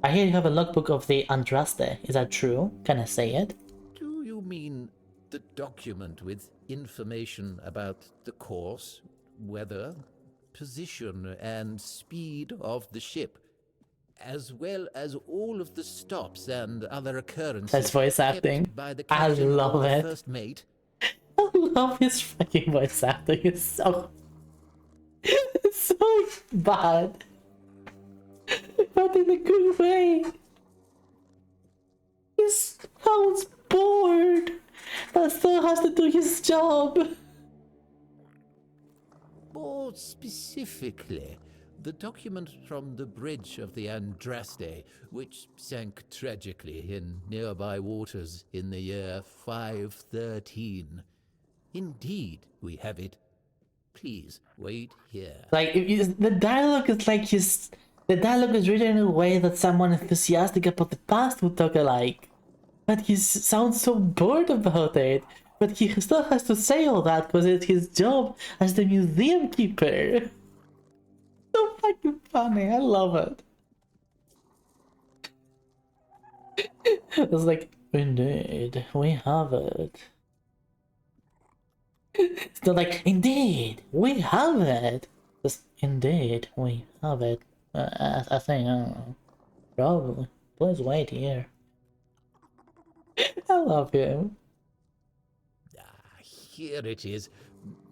I hear you have a logbook of the Andraste. Is that true? Can I say it?
Do you mean the document with information about the course, weather, position, and speed of the ship, as well as all of the stops and other occurrences?
That's voice acting.
By the
I
captain
love
or the
it.
first mate?
I love his fucking voice acting. It's so... it's so bad. But in a good way. He sounds bored. But still has to do his job.
More specifically, the document from the bridge of the Andraste, which sank tragically in nearby waters in the year 513. Indeed, we have it. Please, wait here.
Like, the dialogue is like his... The dialogue is written in a way that someone enthusiastic about the past would talk alike. But he sounds so bored about it. But he still has to say all that because it's his job as the museum keeper. So fucking funny, I love it. It's like, indeed, we have it. It's not like, indeed, we have it. Just, indeed, we have it. I think, I don't know. Probably. Please wait here. I love him.
Here it is,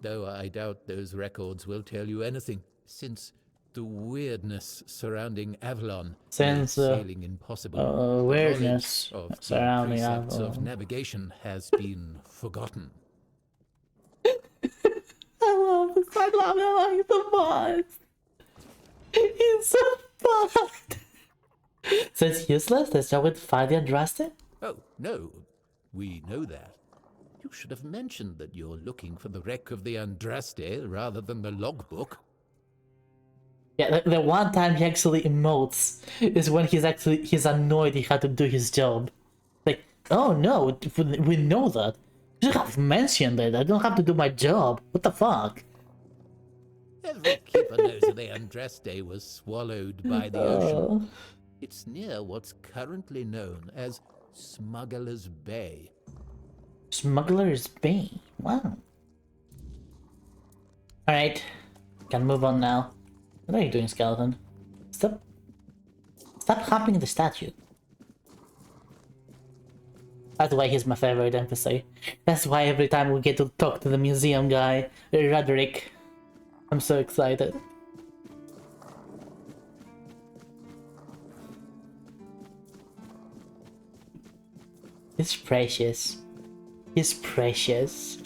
though I doubt those records will tell you anything, since the weirdness surrounding Avalon makes sailing impossible.
Weirdness
of
surrounding
precepts
Avalon.
of navigation has been forgotten.
I love it so much. He's so bad. So it's useless? There's no way to find the Andraste?
Oh, no, we know that. You should have mentioned that you're looking for the wreck of the Andraste rather than the logbook.
Yeah, the one time he actually emotes is when he's annoyed he had to do his job. Like, oh no, we know that. You should have mentioned it. I don't have to do my job. What the fuck?
Every keeper knows that the Andraste was swallowed by the ocean. It's near what's currently known as Smuggler's Bay.
Smuggler's Bay. Wow. Alright. Can move on now. What are you doing, skeleton? Stop hopping the statue. That's why he's my favorite NPC. That's why every time we get to talk to the museum guy, Roderick, I'm so excited. He's precious. He's precious.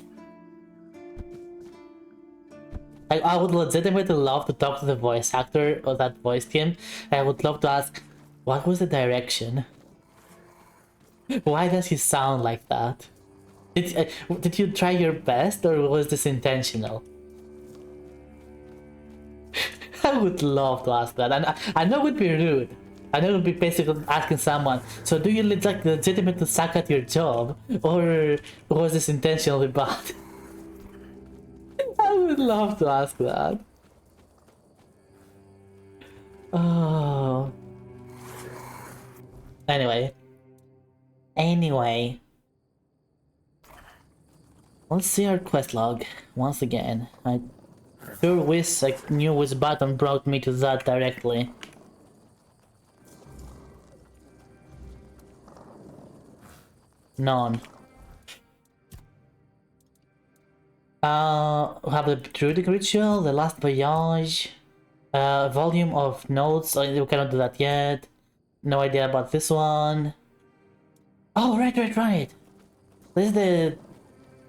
I would legitimately love to talk to the voice actor of that voiced him. I would love to ask, what was the direction? Why does he sound like that? Did you try your best, or was this intentional? I would love to ask that, and I know it would be rude. I know it would be basically asking someone, so do you legitimately suck at your job, or was this intentionally bad? I would love to ask that. Oh. Anyway. Let's see our quest log once again. I sure wish I knew which button brought me to that directly. None. We have the Druidic Ritual, the Last Voyage, volume of notes. We cannot do that yet. No idea about this one. Oh, right. This is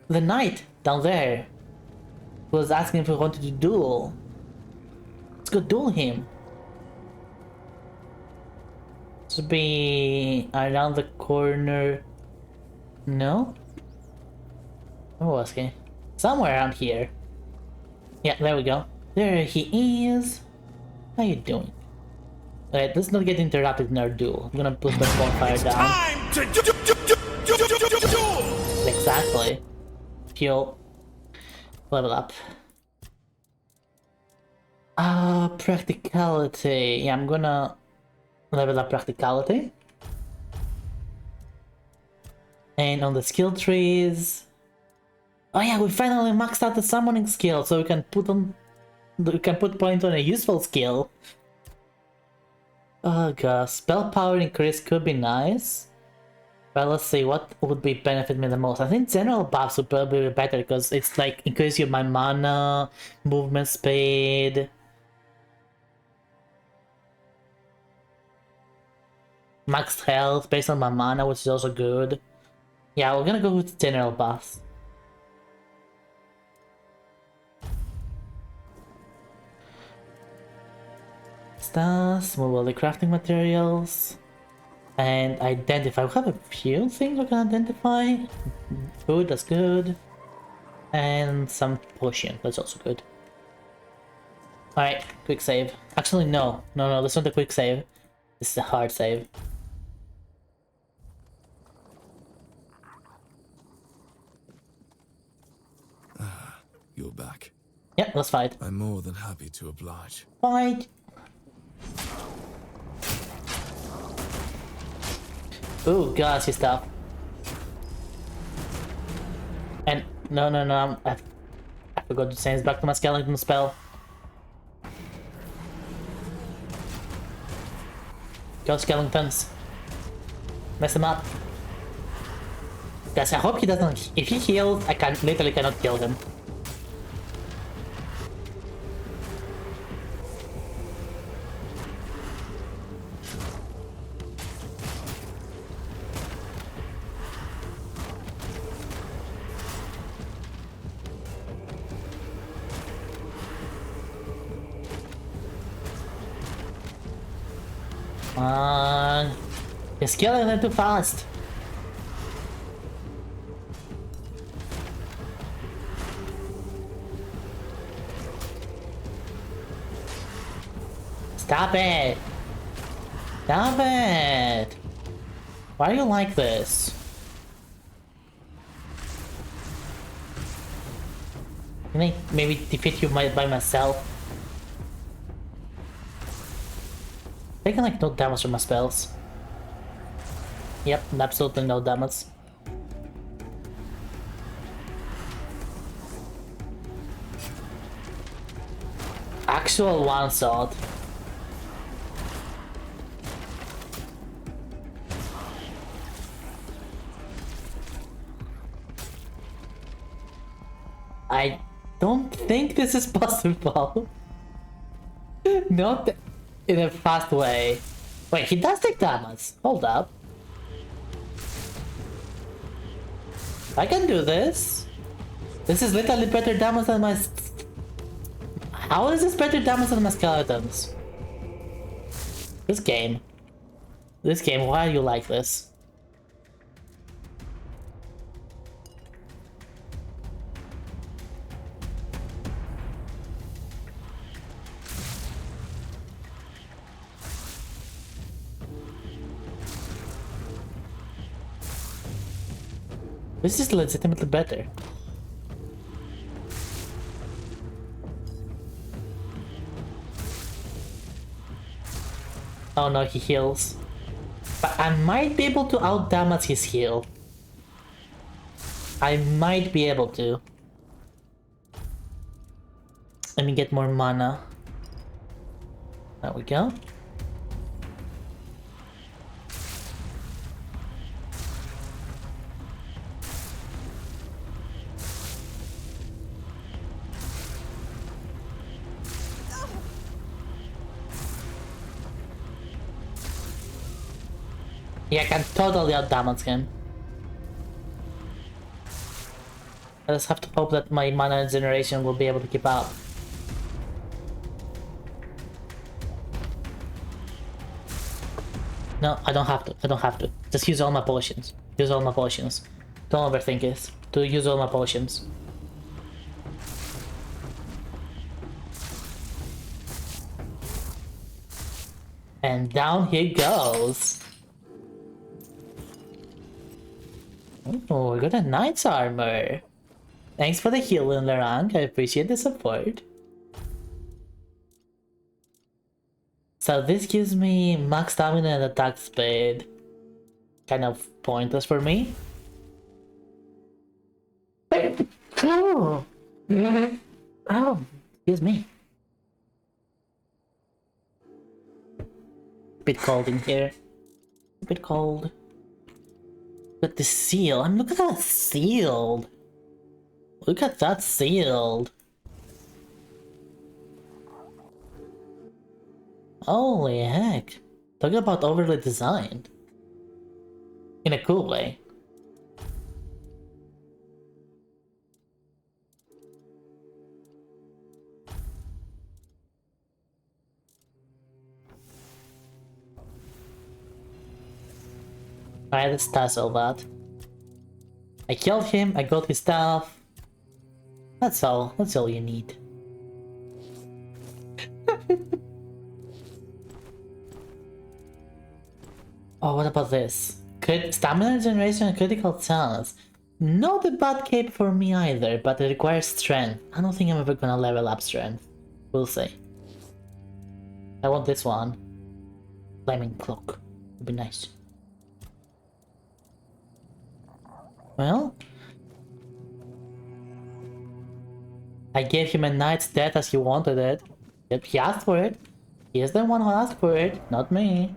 the knight down there who was asking if we wanted to duel. Let's go duel him. Should be around the corner. No? Where was he? Somewhere around here. Yeah, there we go. There he is. How you doing? Alright, let's not get interrupted in our duel. I'm gonna put the bonfire down.
Time to duel!
Exactly. Fuel. Level up. Practicality. Yeah, I'm gonna level up practicality. And on the skill trees. Oh yeah, we finally maxed out the summoning skill, so we can put points on a useful skill. Oh god, spell power increase could be nice. But let's see, what would benefit me the most? I think general buffs would probably be better, because it's like increase my mana, movement speed. Max health based on my mana, which is also good. Yeah, we're gonna go with general buffs. Stars, move all the crafting materials. And identify. We have a few things we can identify. Food, that's good. And some potion, that's also good. Alright, quick save. Actually, no, that's not a quick save. This is a hard save.
You're back.
Yep, let's fight.
I'm more than happy to oblige.
Fight! Ooh, gassy stuff. And no, I forgot to change back to my skeleton spell. Go skeletons. Mess him up. Guys, I hope he doesn't. If he heals, I literally cannot kill him. Come on. You're killing them too fast. Stop it. Stop it. Why are you like this? Can I maybe defeat you by myself? Taking like no damage from my spells. Yep, absolutely no damage. Actual one shot. I don't think this is possible. Not in a fast way. Wait, he does take damage. Hold up. I can do this. This is literally better damage than my... How is this better damage than my skeletons? This game. This game, why are you like this? This is legitimately better. Oh no, he heals. But I might be able to outdamage his heal. I might be able to. Let me get more mana. There we go. Yeah, I can totally outdamage him. I just have to hope that my mana generation will be able to keep up. No, I don't have to. I don't have to. Just use all my potions. Use all my potions. Don't overthink it. To use all my potions. And down he goes. Oh, we got a knight's armor. Thanks for the heal in the rank. I appreciate the support. So this gives me max stamina and attack speed. Kind of pointless for me. Oh, excuse me. Bit cold in here. A bit cold. But the seal. I'm looking at that sealed. Look at that sealed. Holy heck. Talk about overly designed. In a cool way. Alright, let's tassel that. I killed him, I got his stuff. That's all you need. Oh, what about this? Stamina generation and critical chance. Not a bad cape for me either, but it requires strength. I don't think I'm ever gonna level up strength. We'll see. I want this one. Flaming cloak. Would be nice. Well, I gave him a knight's death as he wanted it. Yep, he asked for it. He is the one who asked for it, not me.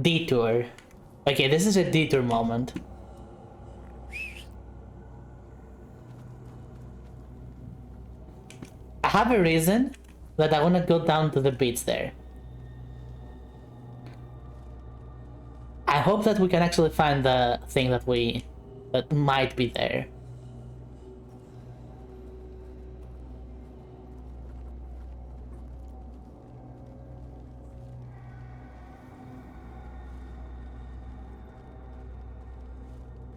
Detour. Okay, this is a detour moment. I have a reason that I want to go down to the beach there. I hope that we can actually find the thing that might be there.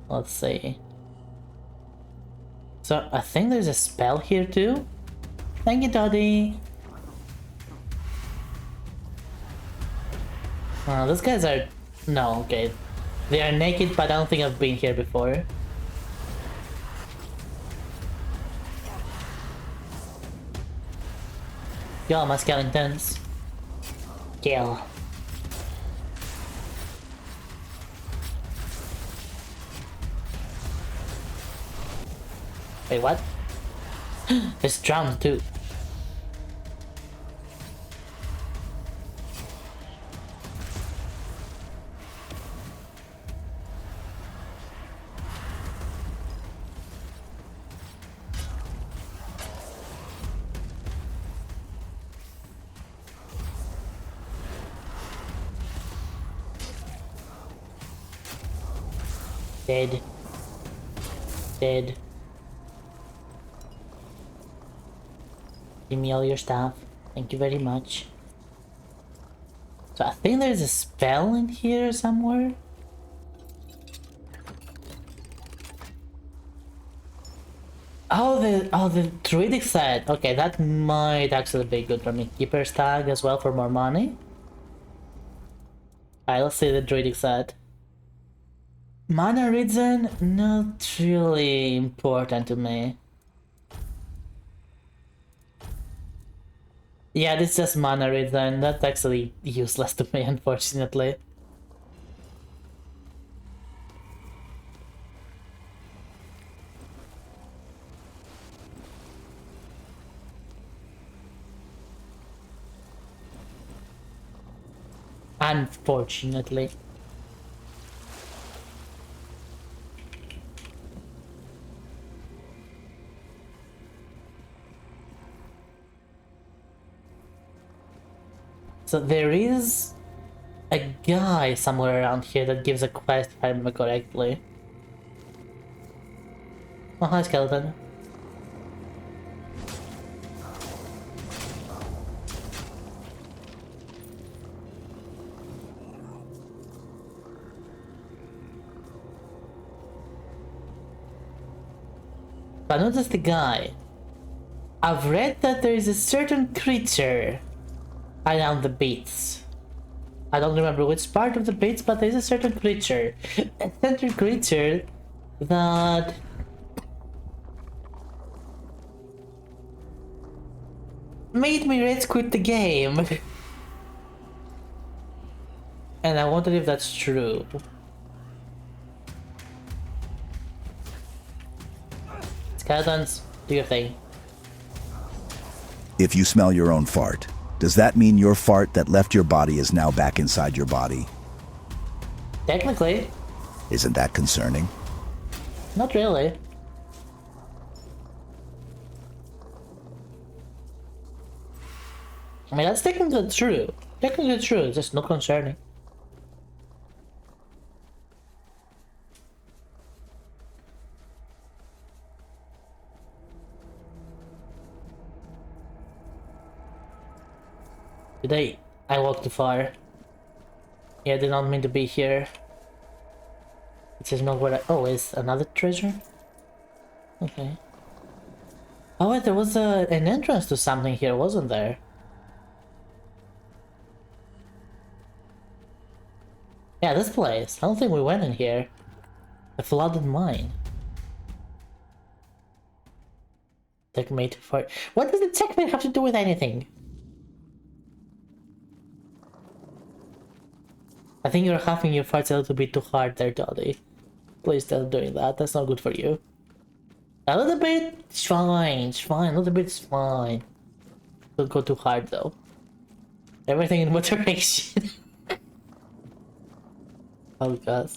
Let's see. So I think there's a spell here too. Thank you, Doddy. Those guys are... No, okay. They are naked, but I don't think I've been here before. Kill my skeletons. Kill. Wait, what? It's drowned too. Dead. Dead. Give me all your stuff. Thank you very much. So I think there's a spell in here somewhere. Oh, the druidic set. Okay, that might actually be good for me. Keeper's tag as well for more money. Alright, let's see the druidic set. Mana reason, not really important to me. Yeah, this is just mana reason. That's actually useless to me, unfortunately. Unfortunately. So there is a guy somewhere around here that gives a quest, if I remember correctly. Oh, hi, skeleton. But not just the guy. I've read that there is a certain creature around the beats. I don't remember which part of the beats, but there's a certain creature. A certain creature that made me rage quit the game. And I wonder if that's true. Skeletons, do your thing.
If you smell your own fart, does that mean your fart that left your body is now back inside your body?
Technically.
Isn't that concerning?
Not really. I mean, that's technically true. Technically true, it's just not concerning. Today, I walked too far. Yeah, I did not mean to be here. This is not where I... Oh, is another treasure? Okay. Oh wait, there was an entrance to something here, wasn't there? Yeah, this place. I don't think we went in here. A flooded mine. Checkmate for... What does the checkmate have to do with anything? I think you're huffing your farts a little bit too hard there, Dottie. Please stop doing that, that's not good for you. A little bit, it's fine, it's fine, a little bit is fine. Don't go too hard though. Everything in moderation. Oh god.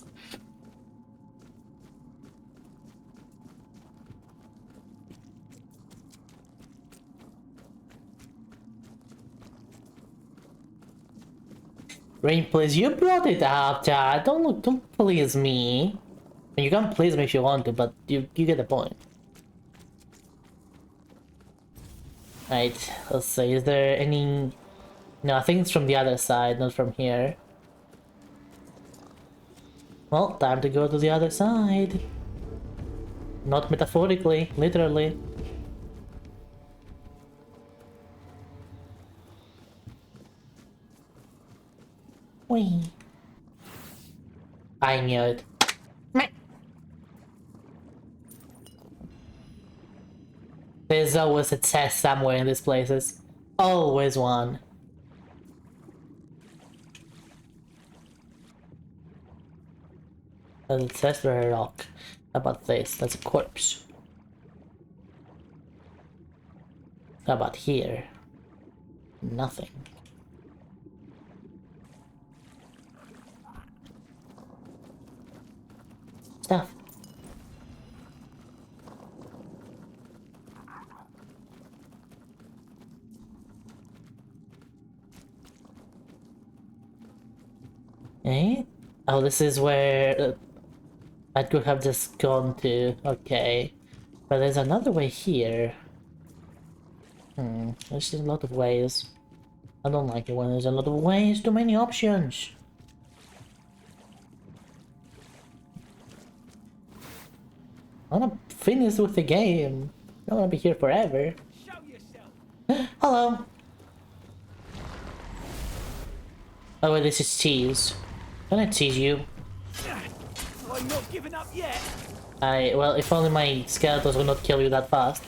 Rain, please, you brought it up, Dad. Don't please me. You can please me if you want to, but you get the point. Right, let's see, is there any... No, I think it's from the other side, not from here. Well, time to go to the other side. Not metaphorically, literally. Whee. I knew it. There's always a test somewhere in these places. Always one. And it says there a rock. How about this? That's a corpse. How about here? Nothing. Stuff. Eh? Oh, this is where I could have just gone to. Okay. But there's another way here. There's just a lot of ways. I don't like it when there's a lot of ways, too many options. I wanna finish with the game. I don't wanna be here forever. Hello. Oh, wait, this is cheese. Can I tease you?
I'm not giving up yet.
Well, if only my skeletons will not kill you that fast.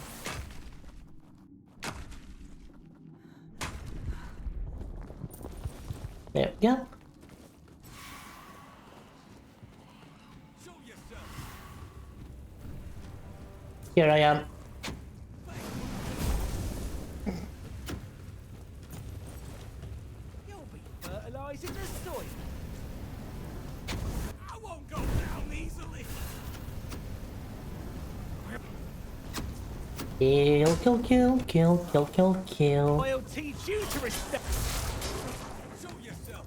There we go. Here I am.
You'll be fertilizing the soil. I won't go down easily.
Kill, kill, kill, kill, kill, kill, kill.
I'll teach you to respect. Show yourself.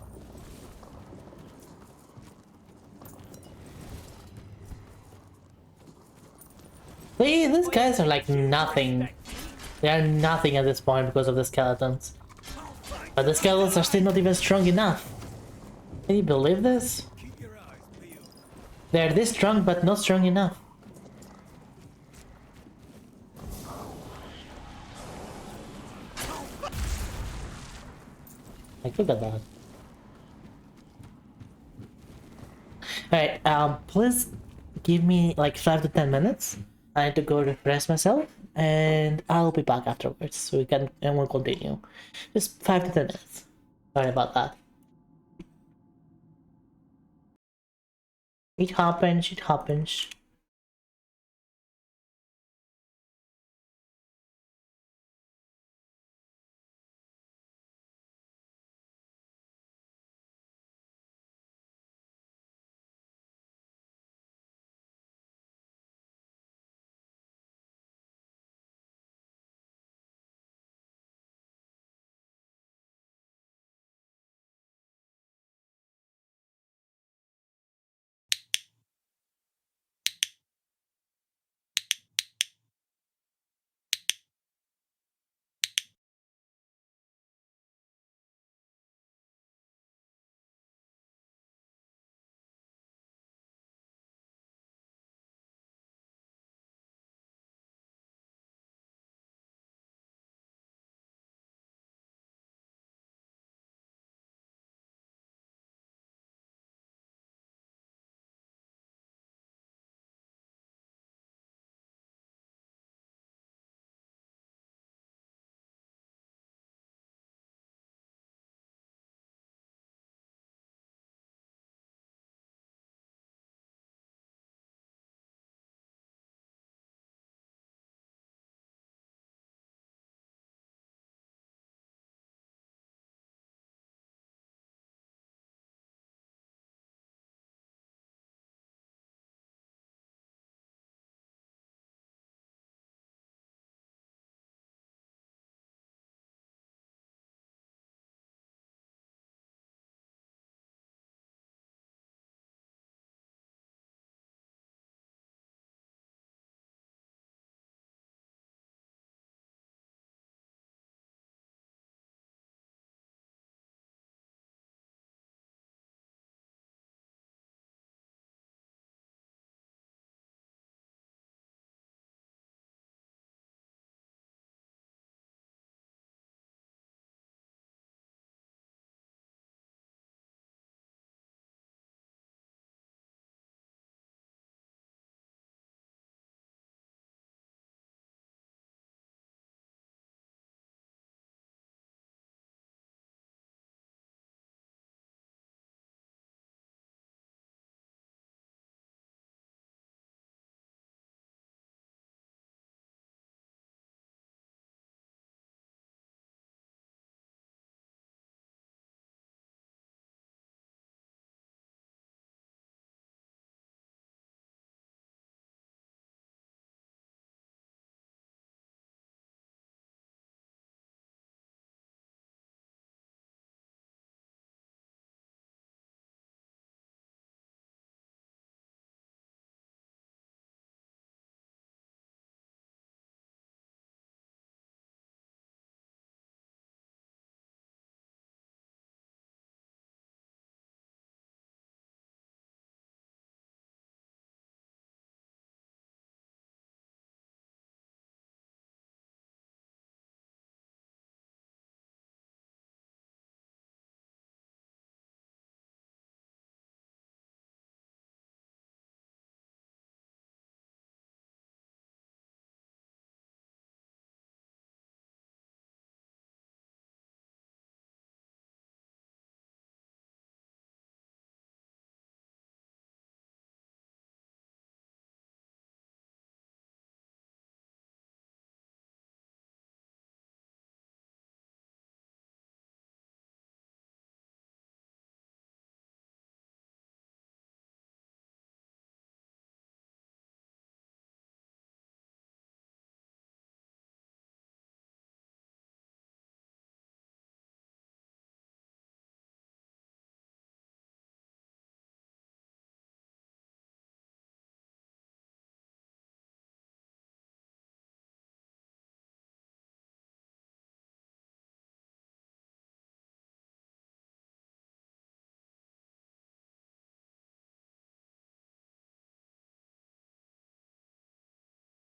See, these guys are like nothing. They are nothing at this point because of the skeletons. But the skeletons are still not even strong enough. Can you believe this? They're this strong but not strong enough. Like, look at that. Alright, please give me like 5 to 10 minutes. I need to go refresh myself, and I'll be back afterwards so we can and we'll continue. Just 5 to 10 minutes. Sorry about that. It happens, it happens.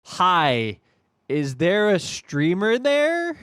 Hi, is there a streamer there?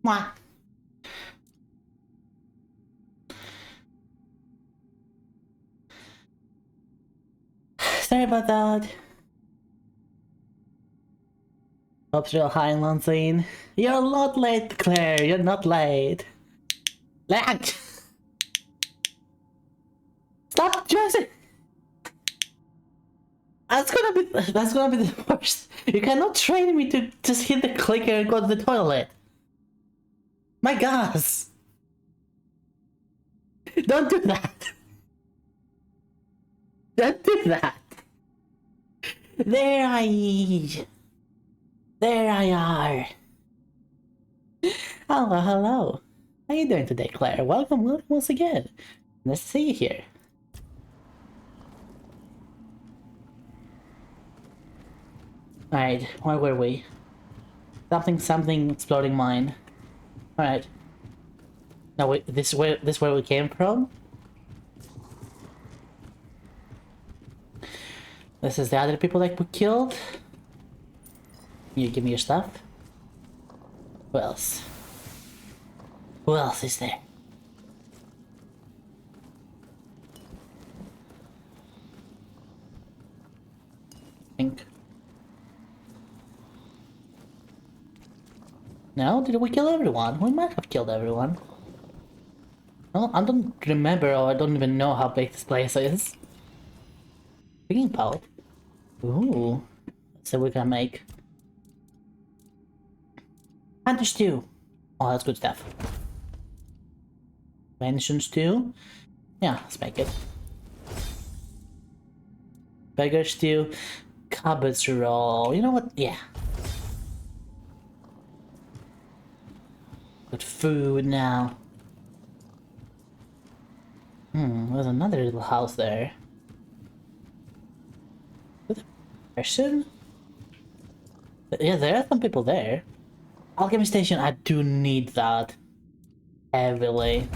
Mwah. Sorry about that. Hope you're high, Lansine. You're not late, Claire. You're not late. Late. Stop dressing. That's gonna be the worst. You cannot train me to just hit the clicker and go to the toilet. My gosh. Don't do that. Don't do that. There I are. Oh, hello. How you doing today, Claire? Welcome once again. Nice to see you here. Alright, where were we? Something exploding mine. Alright. Now wait, this where we came from? This is the other people that we killed. You give me your stuff. Who else? Who else is there? Think. No? Did we kill everyone? We might have killed everyone. Well, I don't remember, or I don't even know how big this place is. Speaking about. Ooh. So we can make Hunter stew. Oh, that's good stuff. Venison stew. Yeah, let's make it. Beggar stew. Cabbage roll. You know what? Yeah. Good food now. There's another little house there. Is it a person? Yeah, there are some people there. Alchemy station, I do need that. Heavily.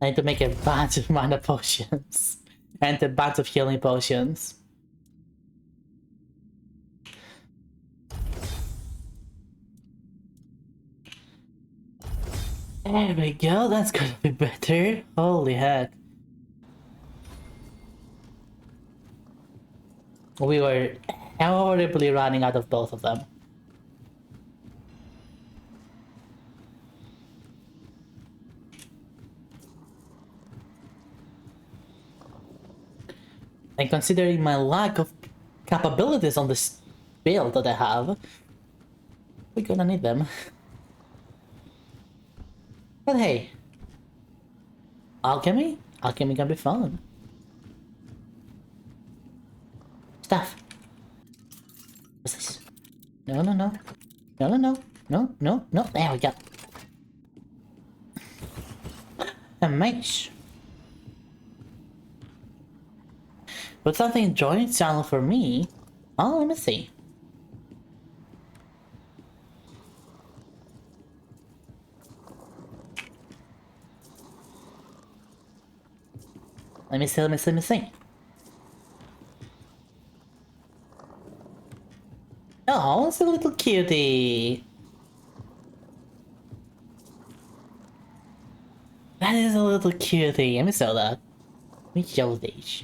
I need to make a bunch of mana potions. And a bunch of healing potions. There we go, that's gonna be better. Holy heck. We were horribly running out of both of them. And considering my lack of capabilities on this build that I have, we're gonna need them. But hey, alchemy? Alchemy can be fun. Stuff. What's this? No. No. There we go. A mace. But something join channel for me. Oh, let me see. Let me see. Oh, it's a little cutie. That is a little cutie. Let me show that. Let me show this.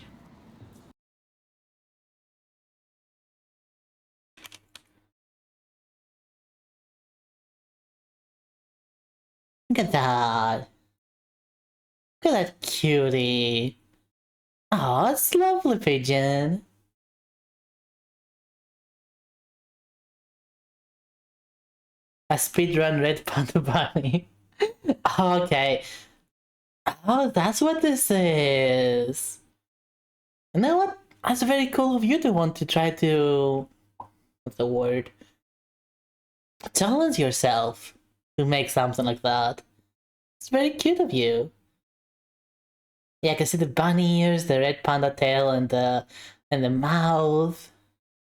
Look at that. Look at that cutie. Oh, it's lovely, Pigeon. A speedrun Red Panda Bunny. Okay. Oh, that's what this is. You know what? That's very cool of you to want to try to... What's the word? Challenge yourself to make something like that. It's very cute of you. Yeah, I can see the bunny ears, the red panda tail, and the mouth.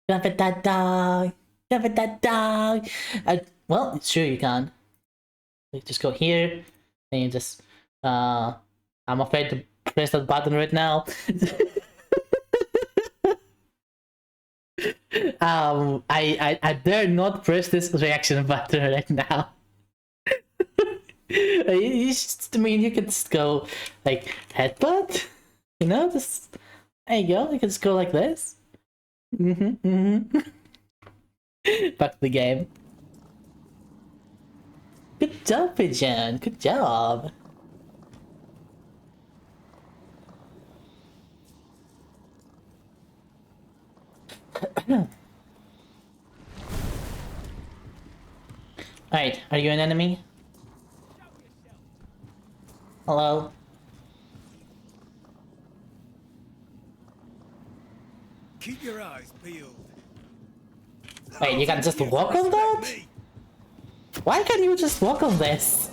Jump at that dog. Jump at that dog. Well, sure you can. You just go here, and you just. I'm afraid to press that button right now. I dare not press this reaction button right now. I mean, you could just go like headbutt, you know, just there you go. You can just go like this. Back to the game. Good job, Pigeon. Good job. Alright, are you an enemy? Hello?
Keep your eyes peeled.
Wait, you can just walk on that? Why can't you just walk on this?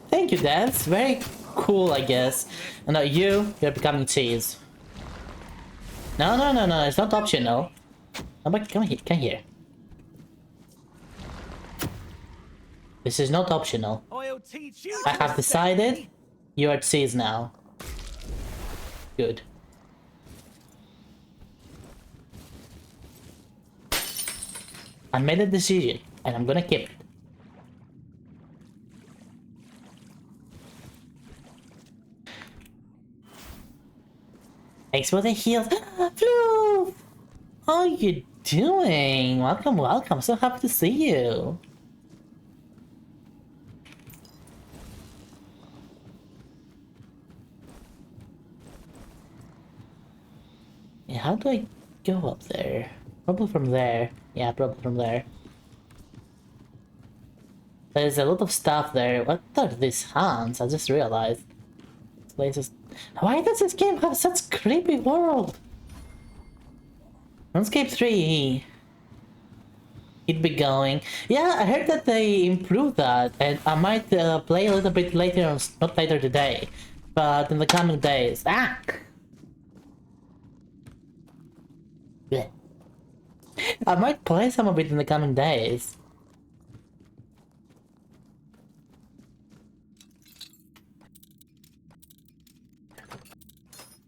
Thank you, that's very cool, I guess. And you're becoming cheese. No, it's not optional. Come here. This is not optional. I have decided you are cheese now. Good. I made a decision, and I'm gonna keep it. Thanks for the heals. Floof! How are you doing? Welcome. So happy to see you. Yeah, how do I go up there? Probably from there. Yeah, probably from there. There's a lot of stuff there. What are these hands? I just realized. This place is... Why does this game have such creepy world? RuneScape 3. It'd be going. Yeah, I heard that they improved that, and I might play a little bit later on, not later today, but in the coming days. Ah! Blech. I might play some of it in the coming days.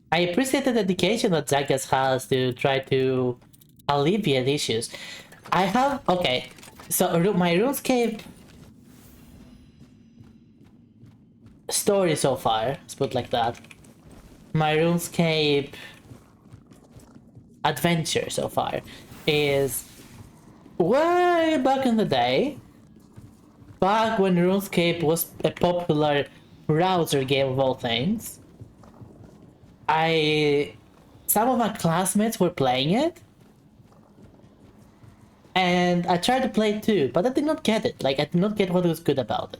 I appreciate the dedication that Zagas has to try to alleviate issues. I have... Okay, so my RuneScape story so far, let's put it like that. My RuneScape adventure so far is way back in the day, back when RuneScape was a popular browser game of all things. Some of my classmates were playing it, and I tried to play it too, but I did not get it. Like, I did not get what was good about it.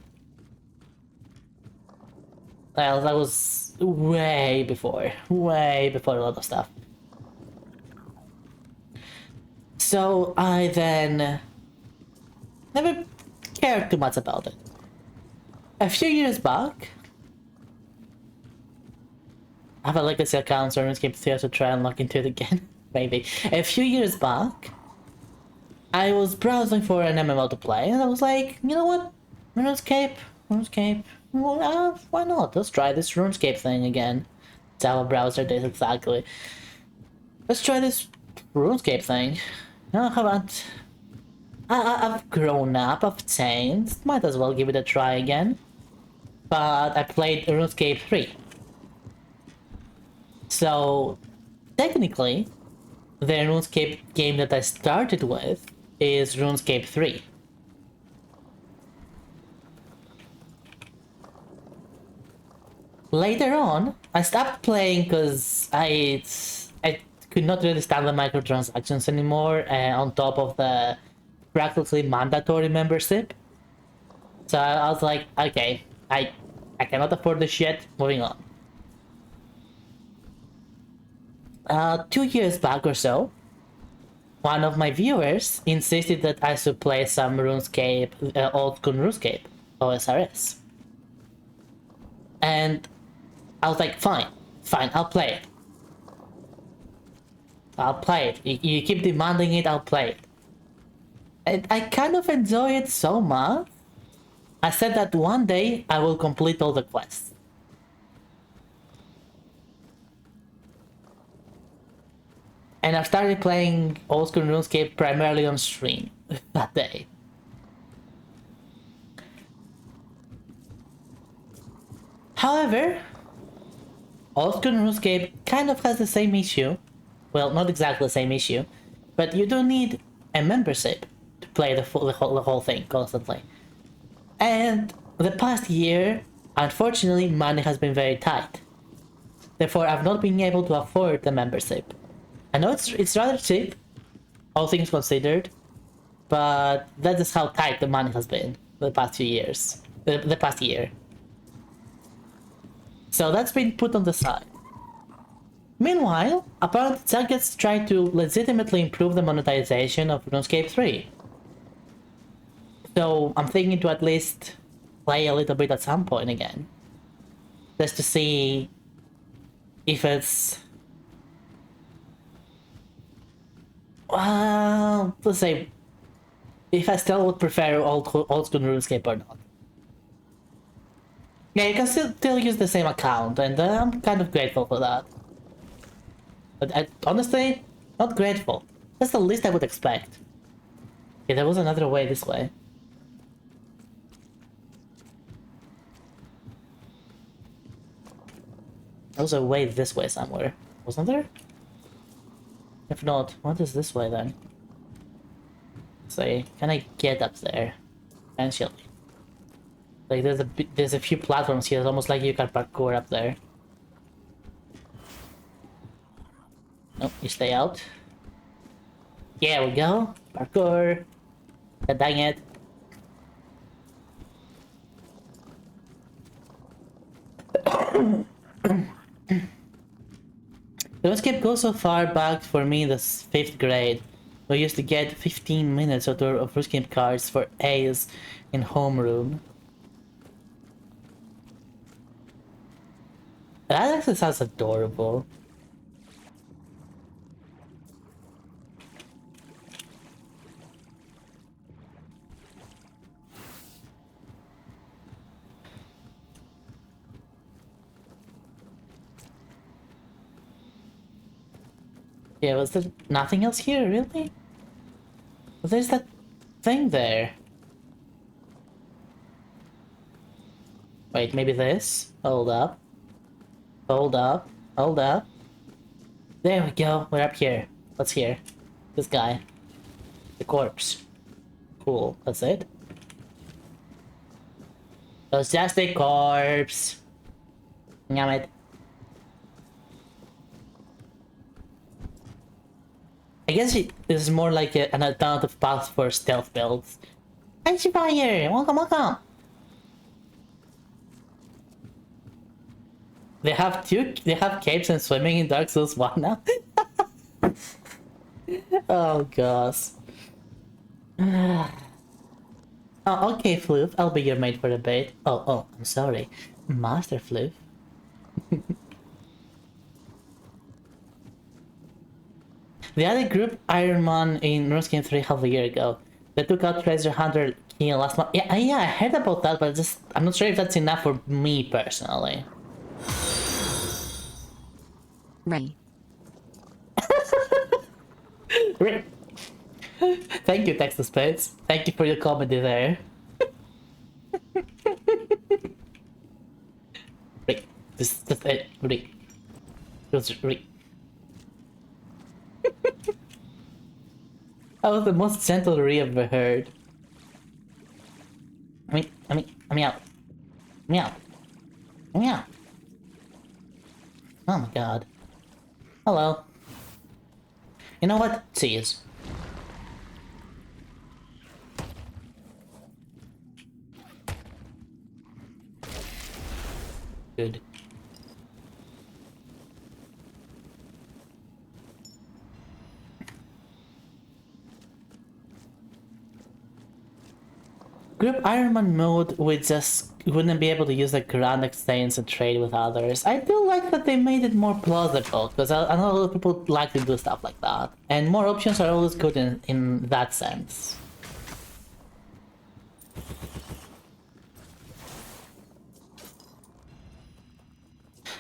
Well, that was way before a lot of stuff. So I then never cared too much about it. A few years back, I have a legacy account, so RuneScape 3 to try and log into it again. Maybe. A few years back, I was browsing for an MMO to play, and I was like, you know what? RuneScape. Well, why not? Let's try this RuneScape thing again. It's how a browser did exactly. Let's try this RuneScape thing. How about... I've grown up, I've changed. Might as well give it a try again. But I played RuneScape 3. So, technically, the RuneScape game that I started with is RuneScape 3. Later on, I stopped playing because I could not really stand the microtransactions anymore, on top of the practically mandatory membership. So I was like, okay, I cannot afford this shit, moving on. 2 years back or so, one of my viewers insisted that I should play some RuneScape, old school RuneScape, OSRS. And I was like, fine, I'll play it. You keep demanding it, I'll play it. And I kind of enjoy it so much, I said that one day I will complete all the quests. And I started playing old school RuneScape primarily on stream that day. However, Old School RuneScape kind of has the same issue. Well, not exactly the same issue, but you don't need a membership to play the whole thing constantly. And the past year, unfortunately, money has been very tight. Therefore, I've not been able to afford the membership. I know it's rather cheap, all things considered, but that is how tight the money has been the past few years. The past year. So that's been put on the side. Meanwhile, apparently Jackets tried to legitimately improve the monetization of RuneScape 3. So I'm thinking to at least play a little bit at some point again. Just to see if it's... Well, let's say... if I still would prefer old school RuneScape or not. Yeah, you can still use the same account, and I'm kind of grateful for that. But honestly, not grateful. That's the least I would expect. Yeah, there was another way this way. There was a way this way somewhere, wasn't there? If not, what is this way then? Say, can I get up there? Potentially. Like there's a few platforms here. It's almost like you can parkour up there. Nope, you stay out. Yeah, we go. Parkour. God dang it. The escape goes so far back for me in the 5th grade. We used to get 15 minutes of RuneScape cards for A's in homeroom. That actually sounds adorable. Yeah, was there nothing else here, really? Well, there's that thing there. Wait, maybe this? Hold up. Hold up. Hold up. There we go. We're up here. What's here? This guy. The corpse. Cool. That's it. It was just a corpse. Damn it. I guess this is more like an alternative path for stealth builds. Hey, Fire! Welcome, welcome! They have capes and swimming in Dark Souls 1 now? Oh, gosh. Oh, okay, Floof. I'll be your mate for a bit. Oh, I'm sorry. Master Floof. The other group, Iron Man in RuneScape 3 half a year ago. They took out Treasure Hunter King last month. Yeah, I heard about that, but I'm not sure if that's enough for me personally.
Ray.
Thank you, Text to Space. Thank you for your comedy there. Rick, this it, Rick. Rick. That was the most gentle Ri I've ever heard. I mean out. Meow. Meow. Oh my god. Hello. You know what? Cheers. Good. Group Ironman mode wouldn't be able to use the Grand Exchange and trade with others. I do like that they made it more plausible, because I know a lot of people like to do stuff like that. And more options are always good in that sense.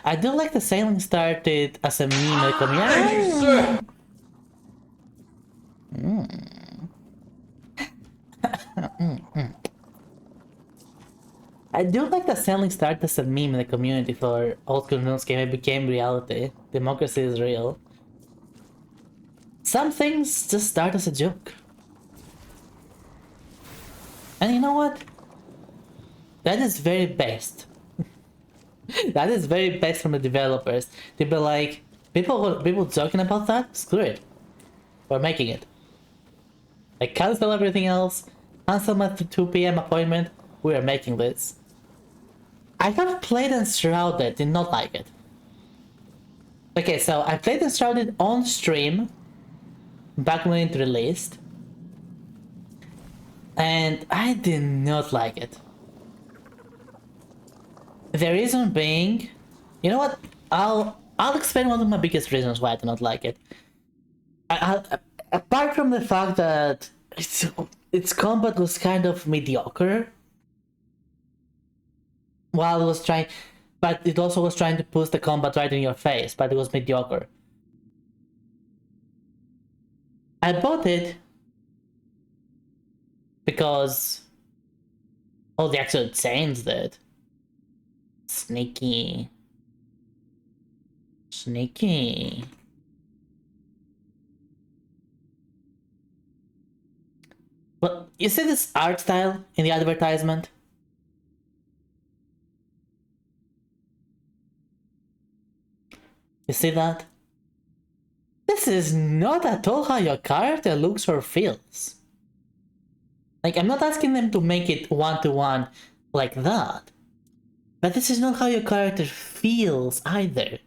I do like the sailing started as a meme community. I do like that Sailing started as a meme in the community for old school game. It became reality. Democracy is real. Some things just start as a joke. And you know what? That is very best. That is very best from the developers. To be like, people joking about that? Screw it. We're making it. Like, cancel everything else. Cancel my 2 p.m. appointment. We are making this. I have played Enshrouded, did not like it. Okay, so I played Enshrouded on stream back when it released. And I did not like it. The reason being, you know what? I'll explain one of my biggest reasons why I do not like it. Apart from the fact that its combat was kind of mediocre, while it was trying, but it also was trying to push the combat right in your face, but it was mediocre. I bought it because all the actual Taints did. Sneaky. Sneaky. But you see this art style in the advertisement? You see that? This is not at all how your character looks or feels. Like, I'm not asking them to make it one-to-one like that. But this is not how your character feels either.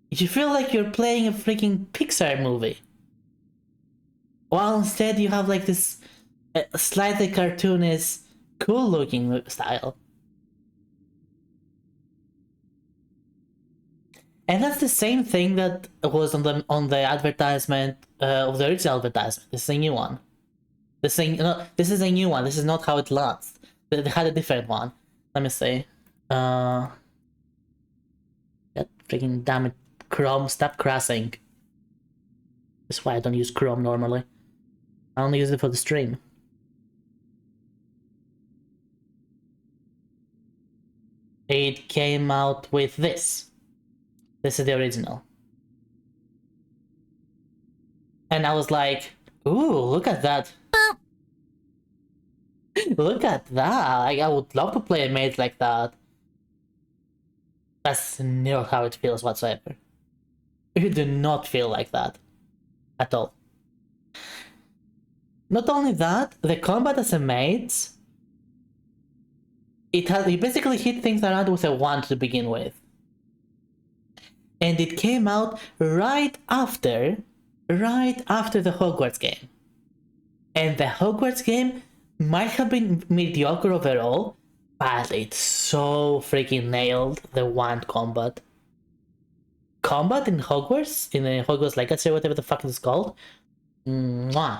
You feel like you're playing a freaking Pixar movie. While instead you have like this slightly cartoonish, cool looking style. And that's the same thing that was on the advertisement of the original advertisement. This is a new one. This is a new one. This is not how it looks. They had a different one. Let me see. God, freaking damn it, Chrome, stop crashing. That's why I don't use Chrome normally. I only use it for the stream. It came out with this. This is the original. And I was like, ooh, look at that. Look at that. Like, I would love to play a mage like that. That's not how it feels whatsoever. You do not feel like that. At all. Not only that, the combat as a mage, you basically hit things around with a wand to begin with. And it came out right after the Hogwarts game. And the Hogwarts game might have been mediocre overall, but it so freaking nailed the wand combat. Combat in Hogwarts, in the Hogwarts Legacy, whatever the fuck it's called, mwah.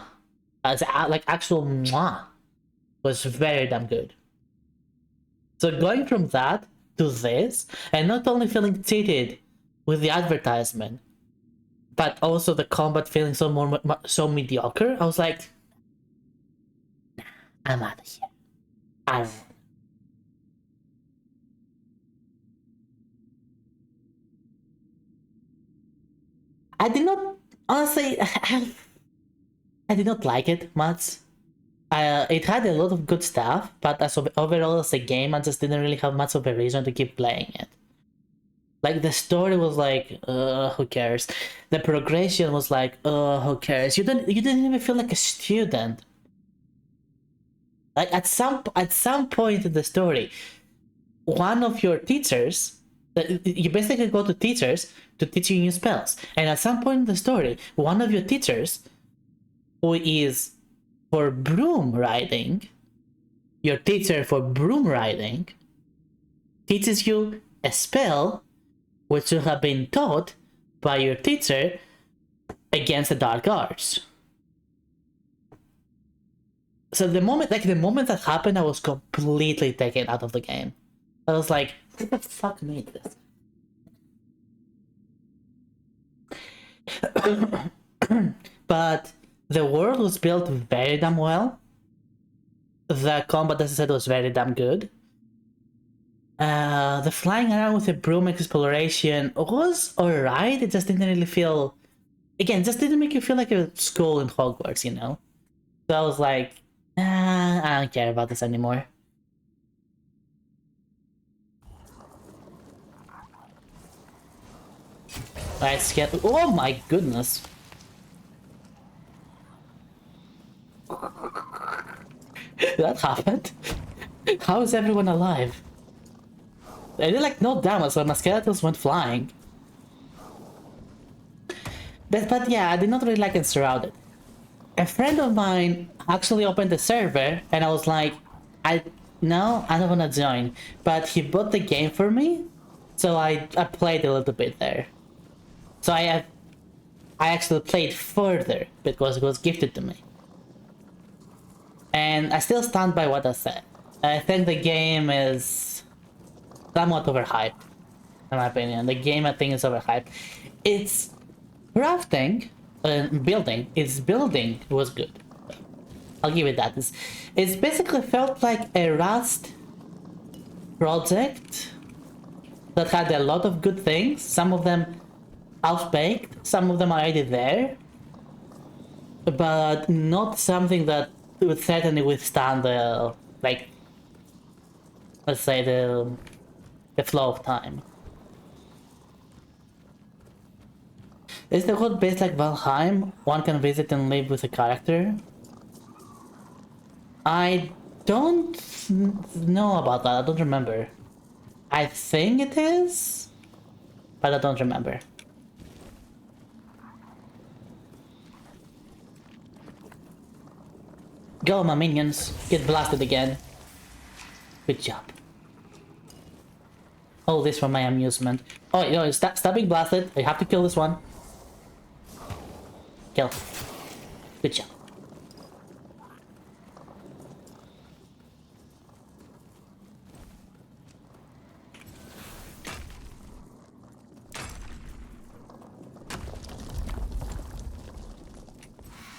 Like actual mwah, was very damn good. So going from that to this, and not only feeling cheated with the advertisement, but also the combat feeling so mediocre, I was like, nah, I'm out of here. I did not, honestly, I did not like it much. It had a lot of good stuff, but overall as a game, I just didn't really have much of a reason to keep playing it. Like, the story was like, who cares? The progression was like, who cares? You didn't even feel like a student. Like, at some point in the story, one of your teachers, you basically go to teachers to teach you new spells. And at some point in the story, one of your teachers, who is for broom riding, your teacher for broom riding, teaches you a spell which should have been taught by your teacher against the dark arts. So the moment that happened, I was completely taken out of the game. I was like, who the fuck made this? But the world was built very damn well. the combat, as I said, was very damn good. The flying around with the broom exploration was alright. It just didn't really feel, again, just didn't make you feel like a school in Hogwarts, you know? So I was like, I don't care about this anymore. Let's get, oh my goodness. That happened? How is everyone alive? I did like no damage when my skeletons went flying. But yeah, I did not really like it surrounded. A friend of mine actually opened the server and I was like, no, I don't wanna join. But he bought the game for me, so I played a little bit there. So I actually played further because it was gifted to me. And I still stand by what I said. I think the game is somewhat overhyped, in my opinion. The game, I think, is overhyped. It's crafting, building. Its building was good. I'll give it that. It's basically felt like a Rust project that had a lot of good things. Some of them half-baked, some of them are already there, but not something that would certainly withstand the, like, let's say the flow of time. Is the world based like Valheim? One can visit and live with a character? I don't know about that, I don't remember. I think it is, but I don't remember. Go, my minions. Get blasted again. Good job. All this for my amusement. Oh, you know, stop being blasted. I have to kill this one. Kill. Good job.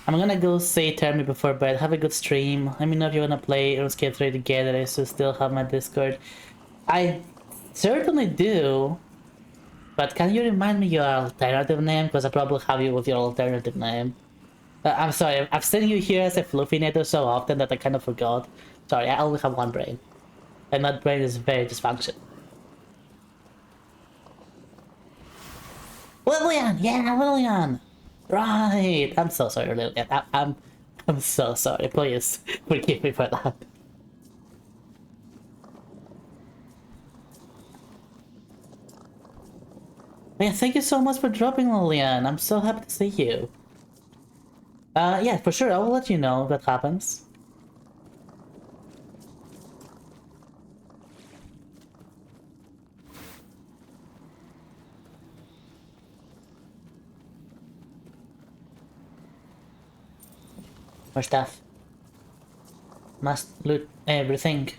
I'm gonna go say tell me before bed. Have a good stream. Let me know if you wanna play RuneScape 3 together. I still have my Discord. I certainly do. But can you remind me your alternative name? Because I probably have you with your alternative name. I'm sorry, I've seen you here as a Fluffinator so often that I kind of forgot. Sorry, I only have one brain. And that brain is very dysfunctional. Lillian! Yeah, Lillian! Right! I'm so sorry, Lillian. I'm so sorry. Please forgive me for that. Man, thank you so much for dropping, Lillian. I'm so happy to see you. Yeah, for sure. I will let you know if that happens. More stuff. Must loot everything.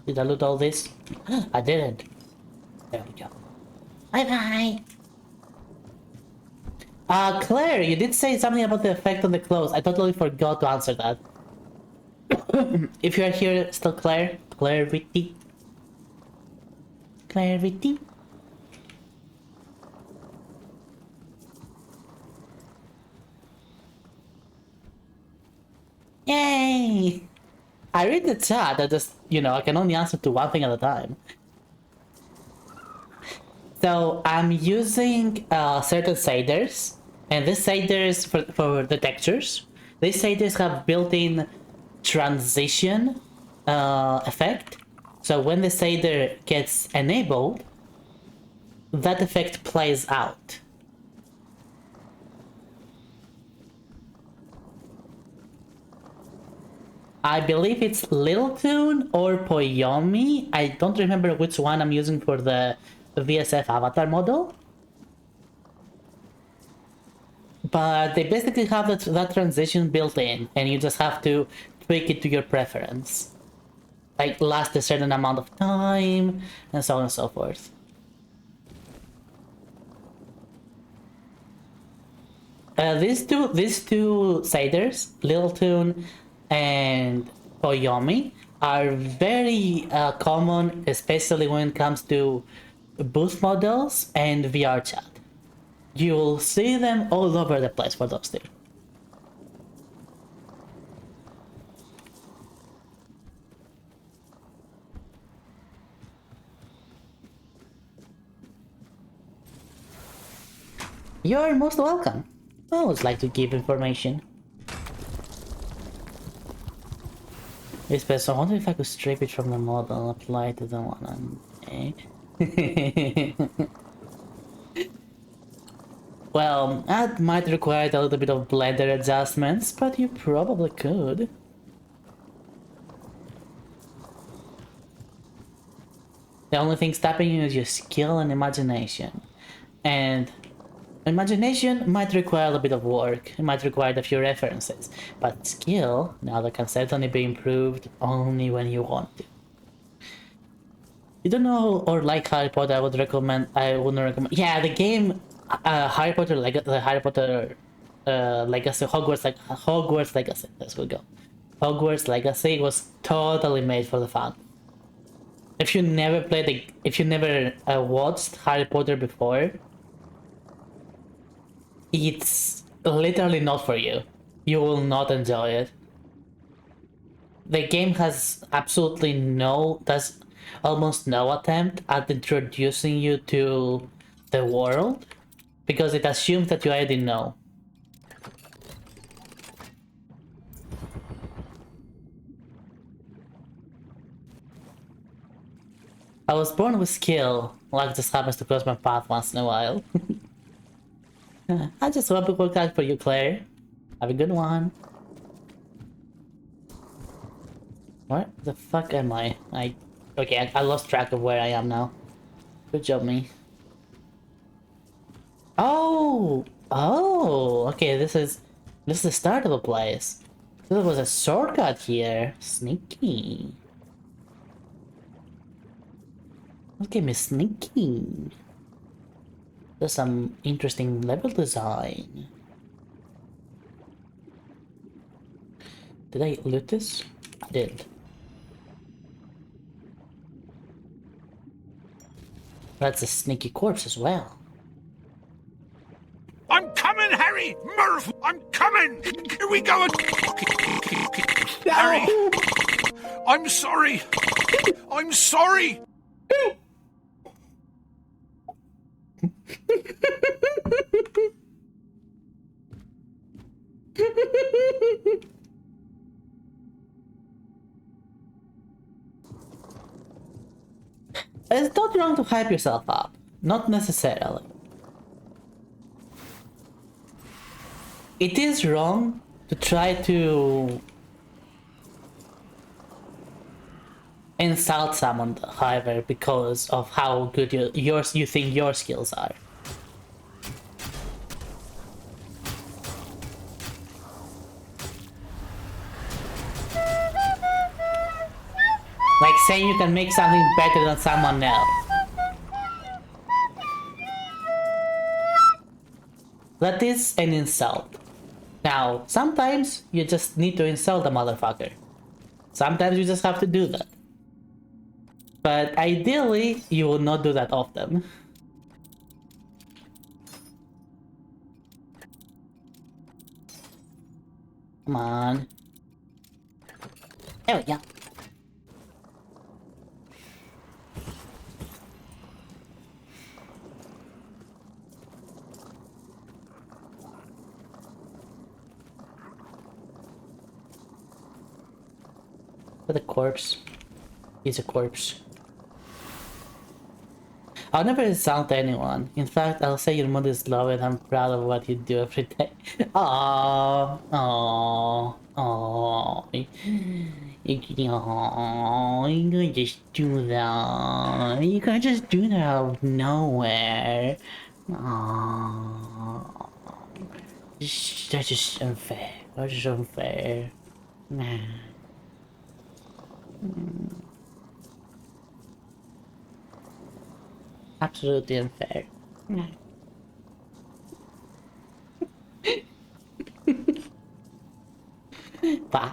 Did I loot all this? I didn't. There we go. Bye bye. Claire, you did say something about the effect on the clothes. I totally forgot to answer that. If you are here still, Claire, Clarity. Clarity. Yay! I read the chat, I just, you know, I can only answer to one thing at a time. So I'm using certain shaders, and these shaders for the textures, these shaders have built-in transition effect. So when the shader gets enabled, that effect plays out. I believe it's Little Toon or Poyomi. I don't remember which one I'm using for the VSF avatar model. But they basically have that transition built in, and you just have to tweak it to your preference. Like last a certain amount of time, and so on and so forth. These two shaders, Little Toon and Koyomi are very common, especially when it comes to booth models and VR chat. You'll see them all over the place for those two. You're most welcome. I always like to give information. This person, I wonder if I could strip it from the model and apply to the one. Okay. Well, that might require a little bit of blender adjustments, but you probably could. The only thing stopping you is your skill and imagination. And imagination might require a bit of work, it might require a few references, but skill, now that can certainly be improved only when you want to. You don't know or like Harry Potter, I wouldn't recommend. Yeah, the game Harry Potter Legacy, Hogwarts Legacy, let's go. Hogwarts Legacy was totally made for the fan. If you never watched Harry Potter before, it's literally not for you. You will not enjoy it. The game has does almost no attempt at introducing you to the world, because it assumes that you already know. I was born with skill, luck just happens to cross my path once in a while. I just hope it worked out for you, Claire. Have a good one. Where the fuck am I? Okay, I lost track of where I am now. Good job, me. Oh! Oh! Okay, this is the start of a place. So there was a shortcut here. Sneaky. Look at me sneaking. There's some interesting level design. Did I loot this? I did. That's a sneaky corpse as well.
I'm coming, Harry! Murph! I'm coming! Here we go! Harry! I'm sorry! I'm sorry!
It's not wrong to hype yourself up. Not necessarily. It is wrong to try to insult someone, however, because of how good you think your skills are. Like saying you can make something better than someone else. That is an insult. Now, sometimes you just need to insult a motherfucker. Sometimes you just have to do that. But ideally, you will not do that often. Come on. There we go. With a corpse. He's a corpse. I'll never insult anyone. In fact, I'll say your mother is loved and I'm proud of what you do every day. Aww. Aww. Aww. You can't just do that. You can't just do that out of nowhere. Aww. That's just unfair. That's just unfair. Nah. Absolutely unfair. Bah.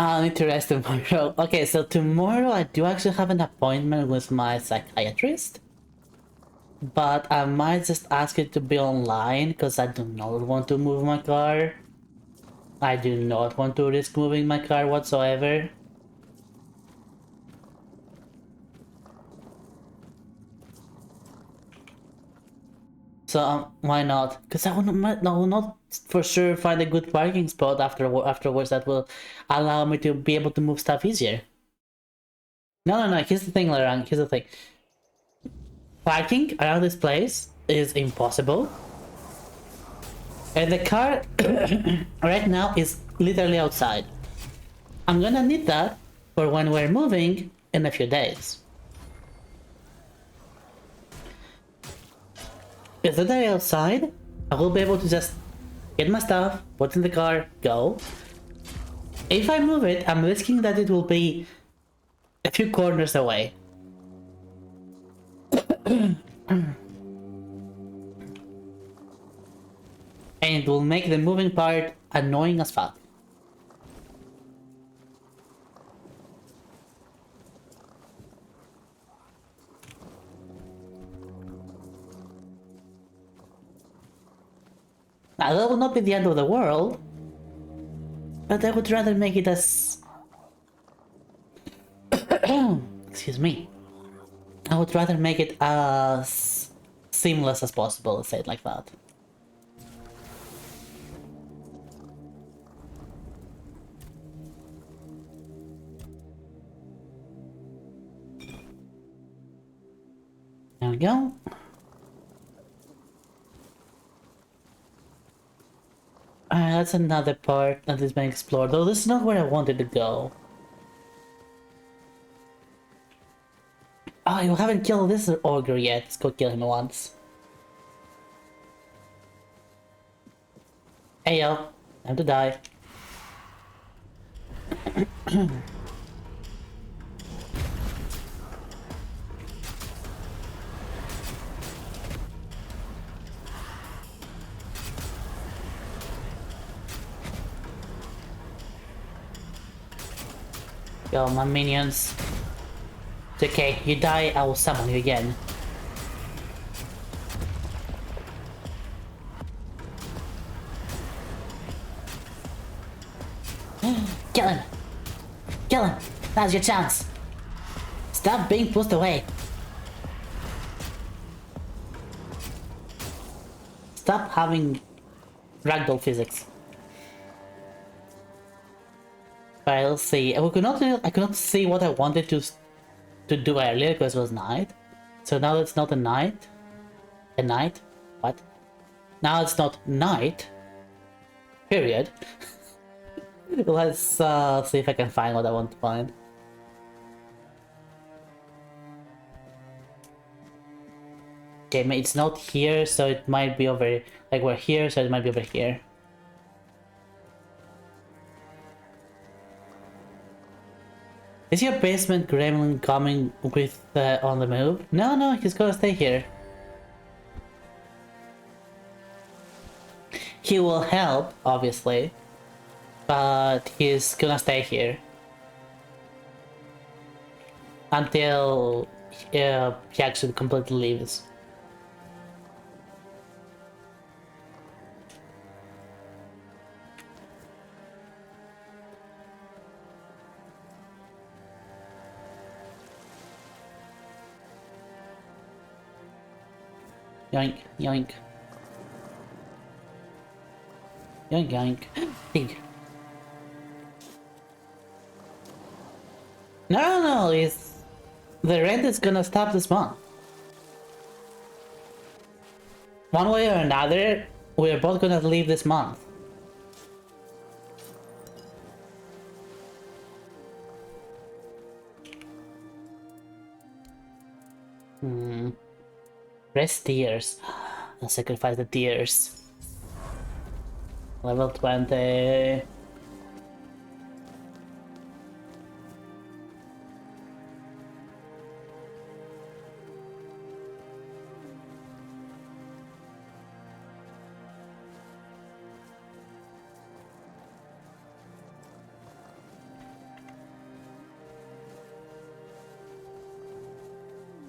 I need to rest tomorrow. Okay, so tomorrow I do actually have an appointment with my psychiatrist. But I might just ask it to be online because I do not want to move my car. I do not want to risk moving my car whatsoever. So why not? Because I will not for sure find a good parking spot afterwards that will allow me to be able to move stuff easier. No. Here's the thing, Larang. Here's the thing. Parking around this place is impossible. And the car right now is literally outside. I'm gonna need that for when we're moving in a few days. If the day outside, I will be able to just get my stuff, put in the car, go. If I move it, I'm risking that it will be a few corners away. And it will make the moving part annoying as fuck. Now, that will not be the end of the world, but I would rather make it as... Excuse me. I would rather make it as seamless as possible, let's say it like that. There we go. That's another part that has been explored, though this is not where I wanted to go. Oh, you haven't killed this ogre yet. Let's go kill him once. Hey yo, time to die. Yo, my minions. It's okay, you die, I will summon you again. Kill him! Kill him! Now's your chance! Stop being pushed away! Stop having ragdoll physics. Alright, let's see. I could not see what I wanted to do earlier because it was night. So now it's not a night. A night? What? Now it's not night. Period. Let's see if I can find what I want to find. Okay, it's not here, so it might be over... Like, we're here, so it might be over here. Is your basement gremlin coming with on the move? No, he's gonna stay here. He will help, obviously, but he's gonna stay here until he actually completely leaves. Yoink, yoink. Yoink, yoink. Pig. No, it's... The rent is gonna stop this month. One way or another, we're both gonna leave this month. Rest tears. I'll sacrifice the tears. Level 20.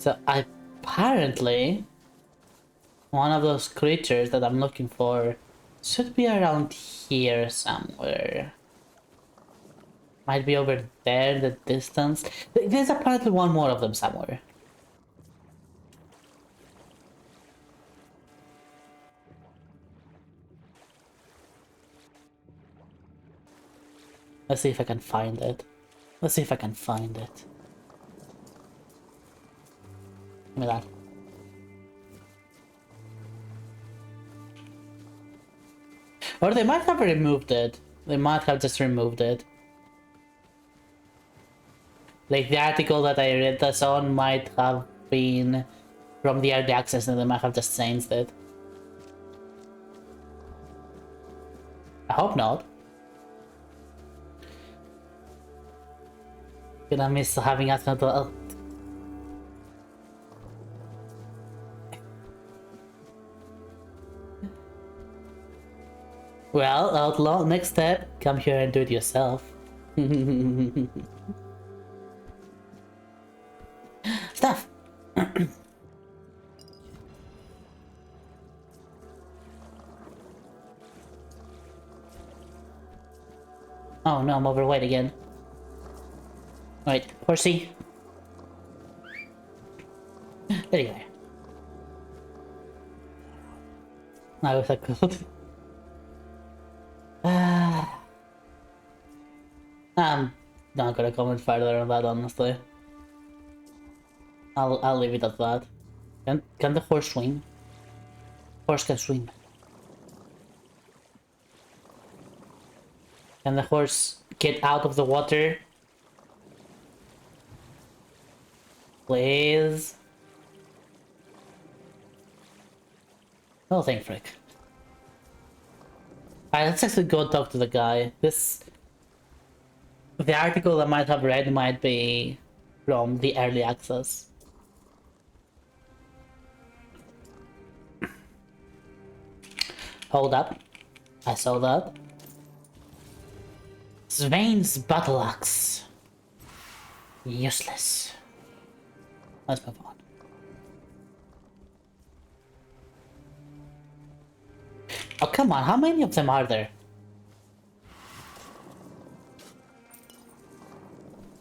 So apparently, one of those creatures that I'm looking for should be around here somewhere. Might be over there in the distance. There's apparently one more of them somewhere. Let's see if I can find it. Let's see if I can find it. Give me that. Or they might have removed it. They might have just removed it. Like the article that I read this on might have been from the early access and they might have just changed it. I hope not. Gonna miss having another. Well, Outlaw, next step, come here and do it yourself. Stuff! Oh no, I'm overweight again. Wait, horsey. There you go. Now was that called? I'm not gonna comment further on that, honestly. I'll leave it at that. Can the horse swim? Horse can swim. Can the horse get out of the water? Please. Oh, thank frick. Alright, let's actually go talk to the guy. The article I might have read might be from the early access. Hold up. I saw that. Swain's battle axe. Useless. Let's move on. Oh, come on, how many of them are there?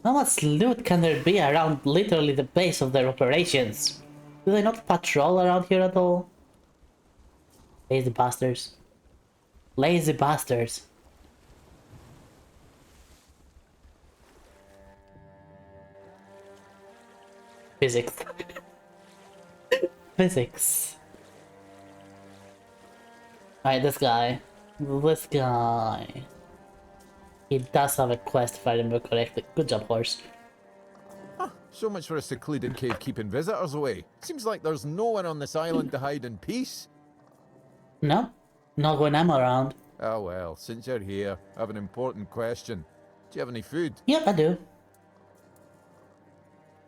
How much loot can there be around literally the base of their operations? Do they not patrol around here at all? Lazy bastards. Lazy bastards. Physics. Physics. Alright, this guy. This guy. He does have a quest if I remember correctly. Good job, horse.
So much for a secluded cave keeping visitors away. Seems like there's no one on this island to hide in peace.
No, not when I'm around.
Oh well, since you're here, I have an important question. Do you have any food?
Yep, I do.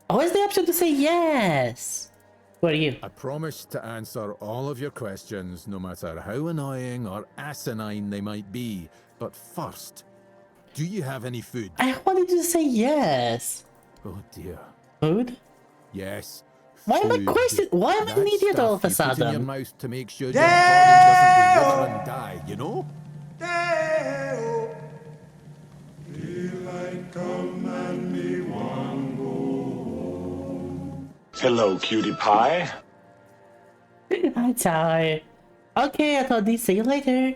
Oh, is the option to say yes? Who are you?
I promise to answer all of your questions, no matter how annoying or asinine they might be. But first, do you have any food?
I wanted you to say yes.
Oh dear.
Food?
Yes.
Why am I question? Why am I an idiot all of a
Put in your
sudden?
mouth to make sure your body doesn't go wither and die, you know?
Hello, cutie pie.
I'm tired. Okay, I thought they'd see you later.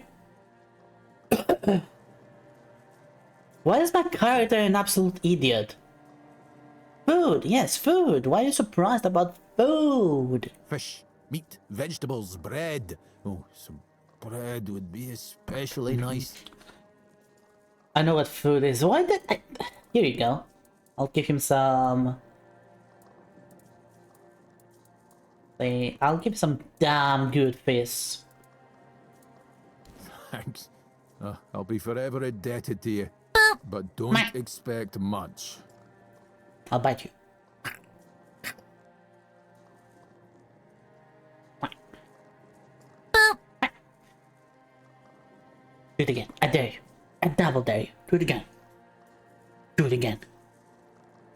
Why is my character an absolute idiot? Food, yes, food. Why are you surprised about food?
Fish, meat, vegetables, bread. Oh, some bread would be especially nice.
I know what food is. Why did I... Here you go. I'll give him some... I'll give him some damn good fish.
Thanks. I'll be forever indebted to you. But don't expect much.
I'll bite you. Do it again. I dare you. I double dare you. Do it again. Do it again.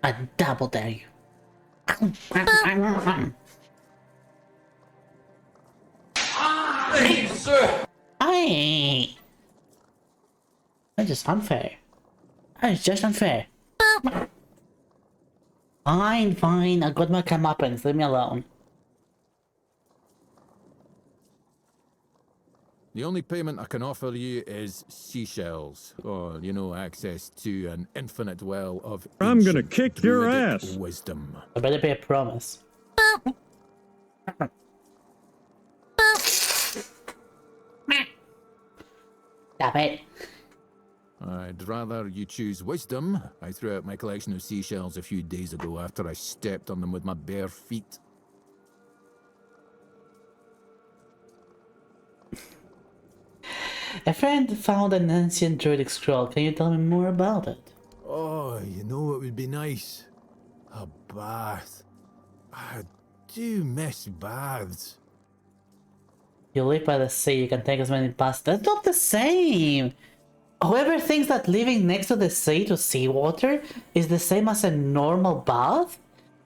I double dare you. Hey! That's just unfair. That is just unfair. Fine, fine. I got my comeuppance. Leave me alone.
The only payment I can offer you is seashells, or, you know, access to an infinite well of
I'm gonna
ancient
kick your
druidic
ass.
wisdom.
I better be a promise. Stop it.
I'd rather you choose wisdom. I threw out my collection of seashells a few days ago after I stepped on them with my bare feet.
A friend found an ancient druidic scroll. Can you tell me more about it?
Oh, you know what would be nice? A bath. I do miss baths.
You live by the sea, you can take as many baths. That's not the same! Whoever thinks that living next to the sea to seawater is the same as a normal bath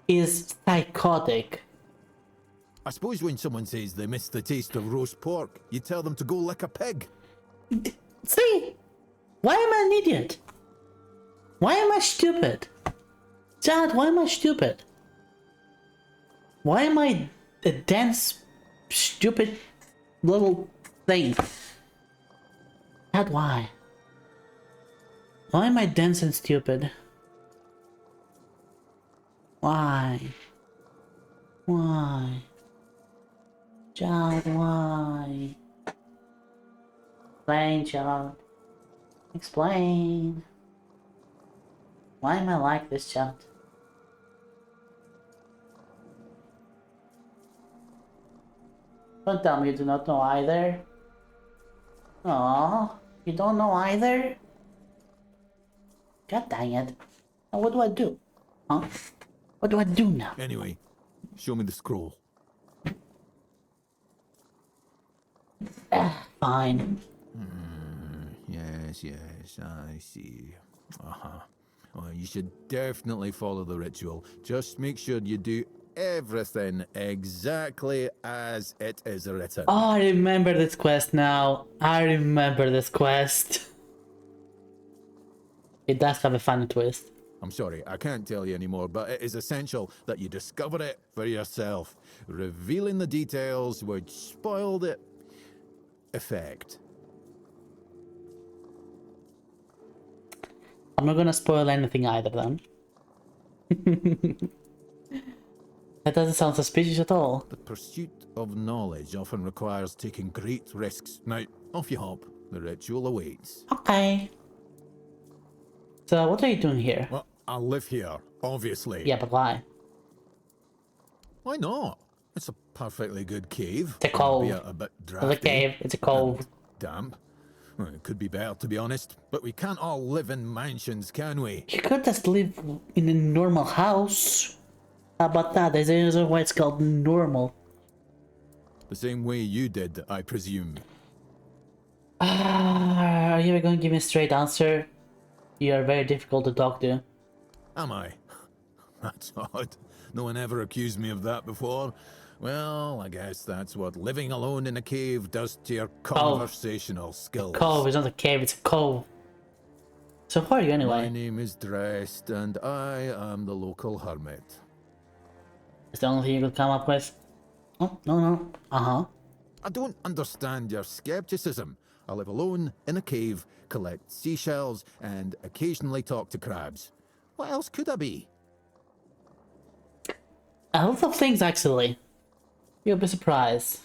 is psychotic.
I suppose when someone says they miss the taste of roast pork, you tell them to go lick a pig.
See? Why am I an idiot? Why am I stupid? Dad, why am I stupid? Why am I a dense, stupid little thing? Dad, why? Why am I dense and stupid? Why? Why? Dad, why? Explain, child. Explain. Why am I like this, child? Don't tell me you do not know either. Aww, you don't know either? God dang it. Now what do I do? Huh? What do I do now?
Anyway, show me the scroll.
Fine.
Yes, I see. Uh-huh. Well, you should definitely follow the ritual. Just make sure you do everything exactly as it is written.
Oh, I remember this quest now. I remember this quest. It does have a funny twist.
I'm sorry, I can't tell you anymore, but it is essential that you discover it for yourself. Revealing the details would spoil the effect.
I'm not gonna spoil anything either then. That doesn't sound suspicious at all.
The pursuit of knowledge often requires taking great risks. Now, off you hop. The ritual awaits.
Okay. So what are you doing here?
Well, I live here, obviously.
Yeah, but why?
Why not? It's a perfectly good cave.
It's a cove.
Albeit a bit
It's
drafty.
a cave. It's a cove.
Damp. Well, it could be better, to be honest. But we can't all live in mansions, can we?
You could just live in a normal house. How about that? There's a reason why it's called normal.
The same way you did, I presume.
Are you ever going to give me a straight answer? You are very difficult to talk to.
Am I? That's odd. No one ever accused me of that before. Well, I guess that's what living alone in a cave does to your conversational skills.
Cove is not a cave, it's a cove. So who are you anyway?
My name is Drest, and I am the local hermit.
It's the only thing you could come up with? Oh, no. Uh-huh.
I don't understand your skepticism. I live alone in a cave, collect seashells, and occasionally talk to crabs. What else could I be?
A lot of things, actually. You'll be surprised.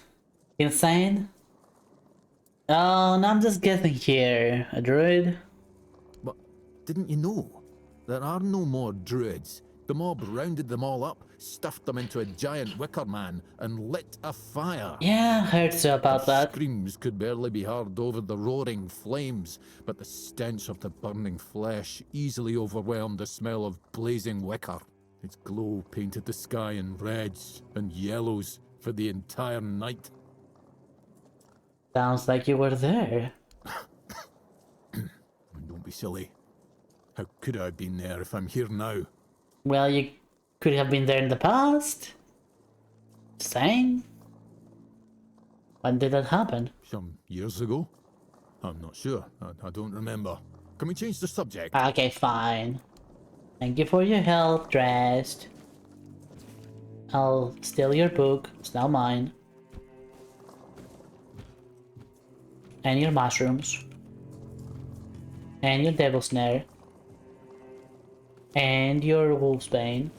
Insane? Oh, no, I'm just guessing here. A druid?
But didn't you know? There are no more druids. The mob rounded them all up, stuffed them into a giant wicker man, and lit a fire.
Yeah, I heard so about that.
Screams could barely be heard over the roaring flames, but the stench of the burning flesh easily overwhelmed the smell of blazing wicker. Its glow painted the sky in reds and yellows for the entire night.
Sounds like you were there.
Don't be silly. How could I have been there if I'm here now?
Well, you Could have been there in the past. Saying. When did that happen?
Some years ago? I'm not sure. I don't remember. Can we change the subject?
Okay, fine. Thank you for your help, Dressed. I'll steal your book. It's now mine. And your mushrooms. And your devil snare. And your wolfsbane.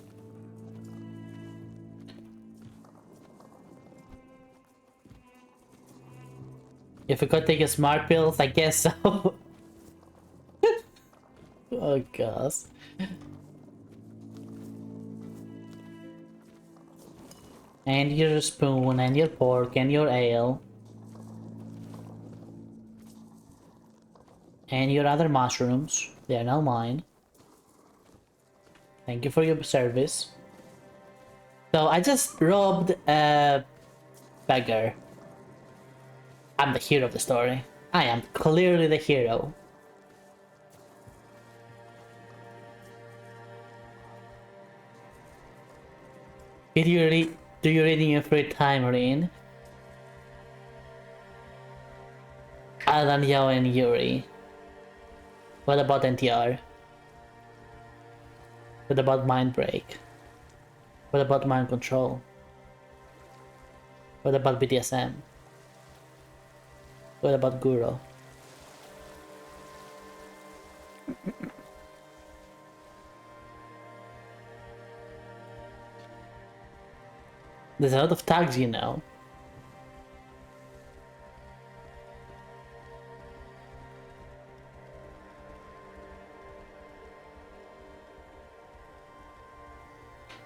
If we could take a smart pills, I guess so. Oh gosh. And your spoon, and your pork, and your ale. And your other mushrooms. They are now mine. Thank you for your service. So I just robbed a beggar. I'm the hero of the story. I am clearly the hero. Do you read in your free time, Rin? Other than Yao and Yuri. What about NTR? What about Mind Break? What about Mind Control? What about BDSM? What about Guru? There's a lot of tags, you know.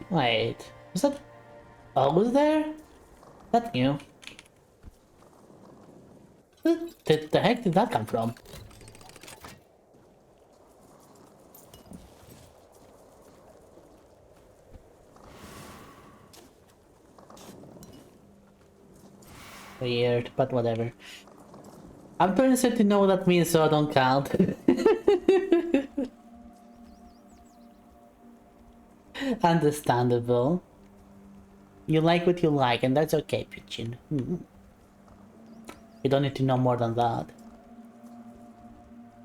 Wait, was that always there? That new. The heck did that come from? Weird, but whatever. I'm trying to know what that means so I don't count. Understandable. You like what you like, and that's okay, Pigeon. You don't need to know more than that.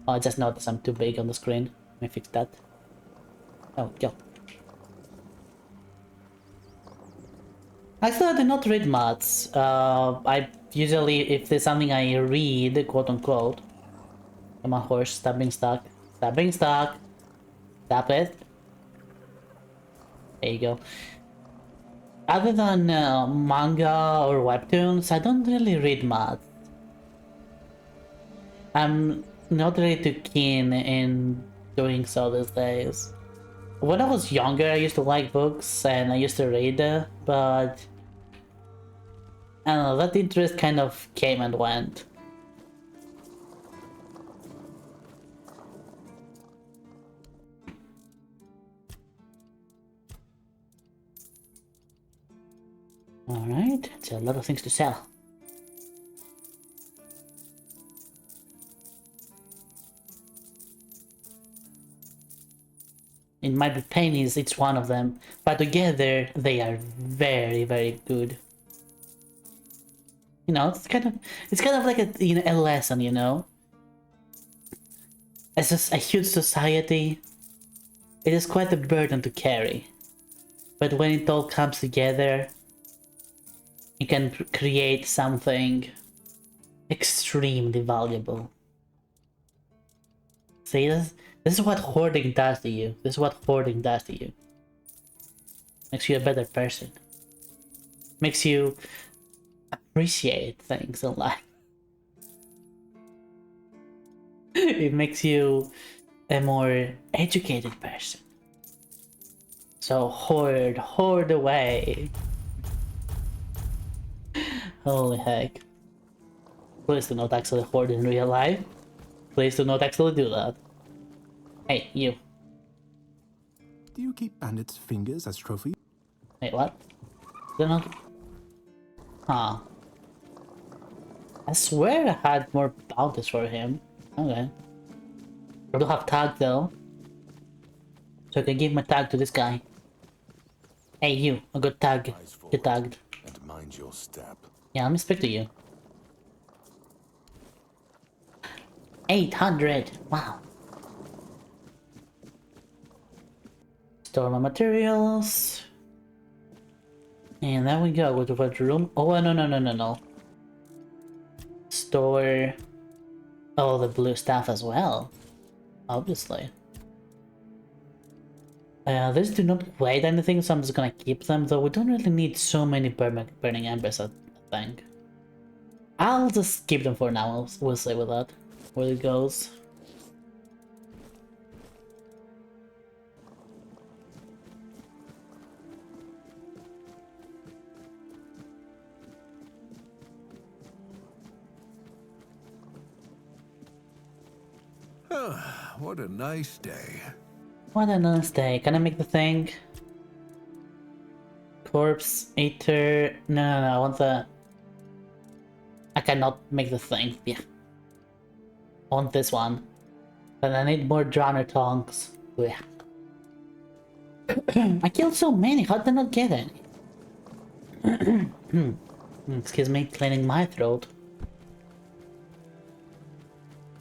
Oh, I just noticed I'm too big on the screen. Let me fix that. Oh, yo. Actually, I do not read much. I usually, if there's something I read, quote unquote. Come on, horse, stop being stuck. Stop being stuck. Stop it. There you go. Other than manga or webtoons, I don't really read much. I'm not really too keen in doing so these days. When I was younger, I used to like books and I used to read, but I don't know, that interest kind of came and went. Alright, it's a lot of things to sell. It might be pennies, it's one of them, but together they are very, very good. You know, it's kind of like a lesson, you know. As a huge society, it is quite a burden to carry, but when it all comes together, you can create something extremely valuable. See, this is what hoarding does to you. This is what hoarding does to you. Makes you a better person. Makes you appreciate things in life. It makes you a more educated person. So hoard away. Holy heck. Please do not actually hoard in real life. Please do not actually do that. Hey, you.
Do you keep Bandit's fingers as trophy?
Wait, what? They're not... Huh. I swear I had more bounties for him. Okay. I do have tag though. So I can give my tag to this guy. Hey, you. A good tag. Good tagged.
And mind your step.
Yeah, let me speak to you. 800. Wow. Store my materials. And there we go. Go to the room. Oh, no. Store all the blue stuff as well. Obviously. These do not weigh anything, so I'm just gonna keep them, though we don't really need so many burning embers, I think. I'll just keep them for now, we'll see with that, where it goes.
What a nice day.
What a nice day. Can I make the thing? Corpse, Eater... No, I want the... I cannot make the thing, yeah. I want this one. But I need more Drowner tongues. Yeah. I killed so many, how did I not get any? Excuse me, cleaning my throat.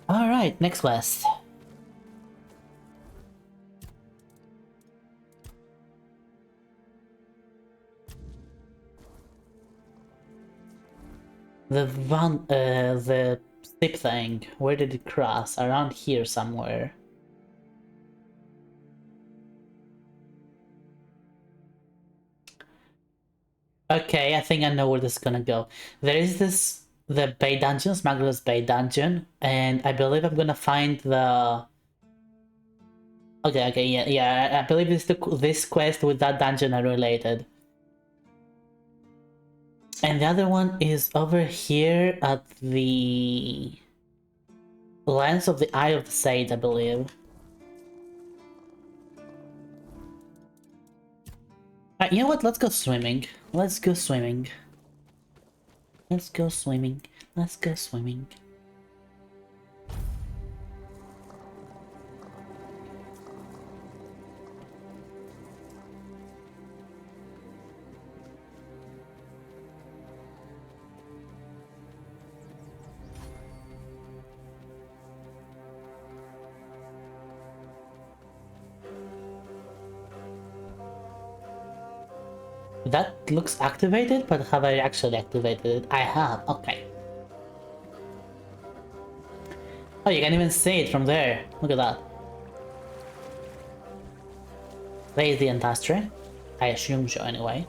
Alright, next quest. The ship thing, where did it cross? Around here somewhere. Okay, I think I know where this is gonna go. There is the Bay Dungeon, Smuggler's Bay Dungeon, and I believe I'm gonna find the... Okay, yeah, I believe this quest with that dungeon are related. And the other one is over here at the lens of the Eye of the Sage, I believe. Alright, you know what? Let's go swimming. Let's go swimming. Let's go swimming. Let's go swimming. That looks activated, but have I actually activated it? I have, okay. Oh, you can even see it from there. Look at that. There is the industry. I assume so anyway.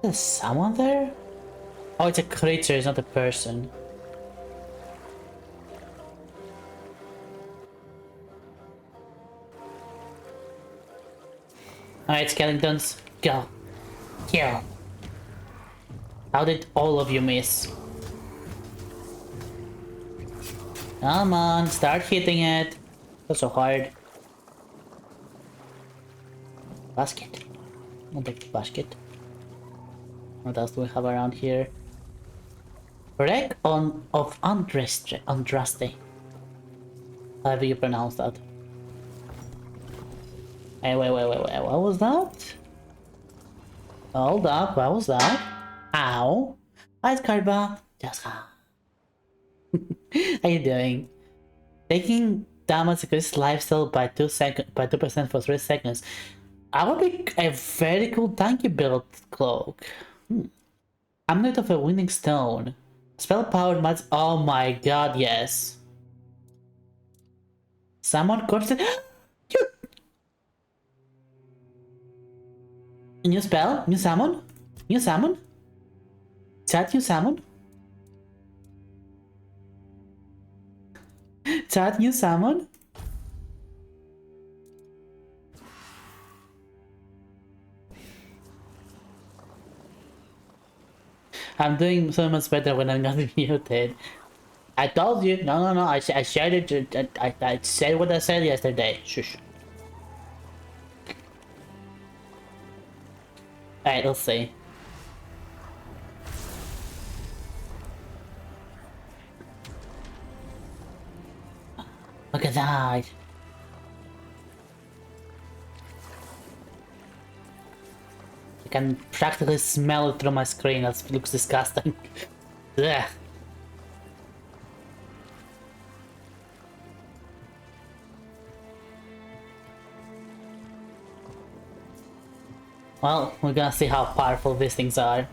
There's someone there? Oh, it's a creature, it's not a person. Alright, skeletons, go. Kill. How did all of you miss? Come on, start hitting it. That's so hard. Basket. I'll take the basket. What else do we have around here? Wreck of Andraste. However you pronounce that. Hey, wait, what was that? Hold up, what was that? Ow! Hi, Scarba. Just how you doing? Taking damage increases lifesteal by 2% for 3 seconds. I would be a very cool tanky build cloak. Amulet of a Winning Stone. Spell powered match. Oh my god, yes. Summon corpse. New spell? New summon? New summon? Chat, new summon? Chat, new summon? I'm doing so much better when I'm not muted. I told you. No. I shared it. I said what I said yesterday. Shush. Alright, let's see. Look at that. can practically smell it through my screen. That looks disgusting. Ugh. Well, we're gonna see how powerful these things are.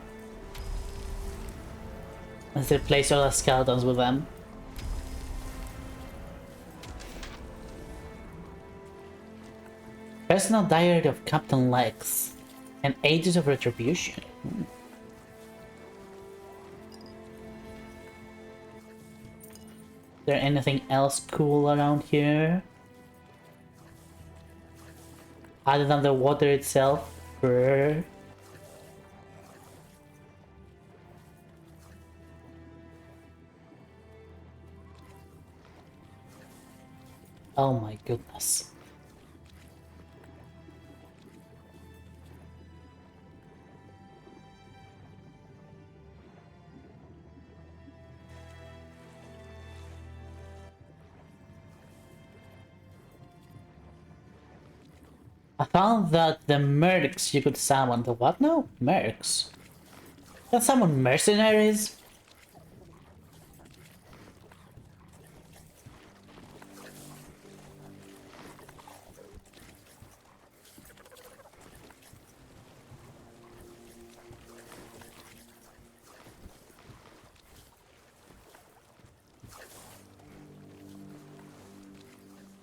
Let's replace all the skeletons with them. Personal diary of Captain Lex and Ages of Retribution. Is there anything else cool around here? Other than the water itself? Brr. Oh my goodness. I found that the mercs you could summon. The what now? Mercs? You can summon mercenaries?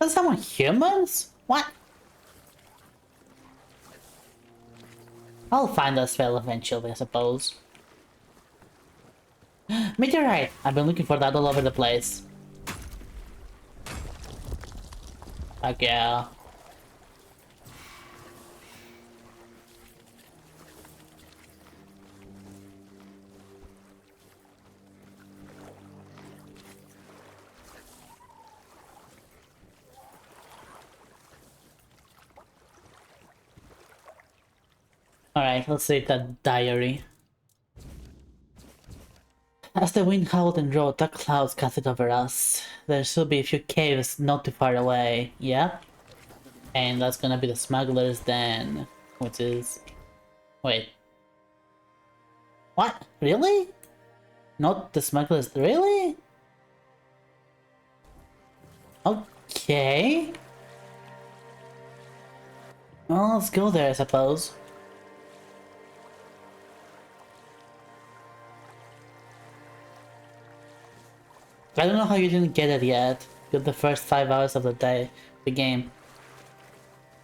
Can summon humans? What? I'll find that spell eventually, I suppose. Meteorite! I've been looking for that all over the place. Fuck yeah. Alright, let's read that diary. As the wind howled and roared, dark clouds casted over us. There should be a few caves not too far away. Yep. And that's gonna be the smuggler's den. Which is... Wait. What? Really? Not the smuggler's... Really? Okay. Well, let's go there, I suppose. I don't know how you didn't get it yet. You're the first 5 hours of the game.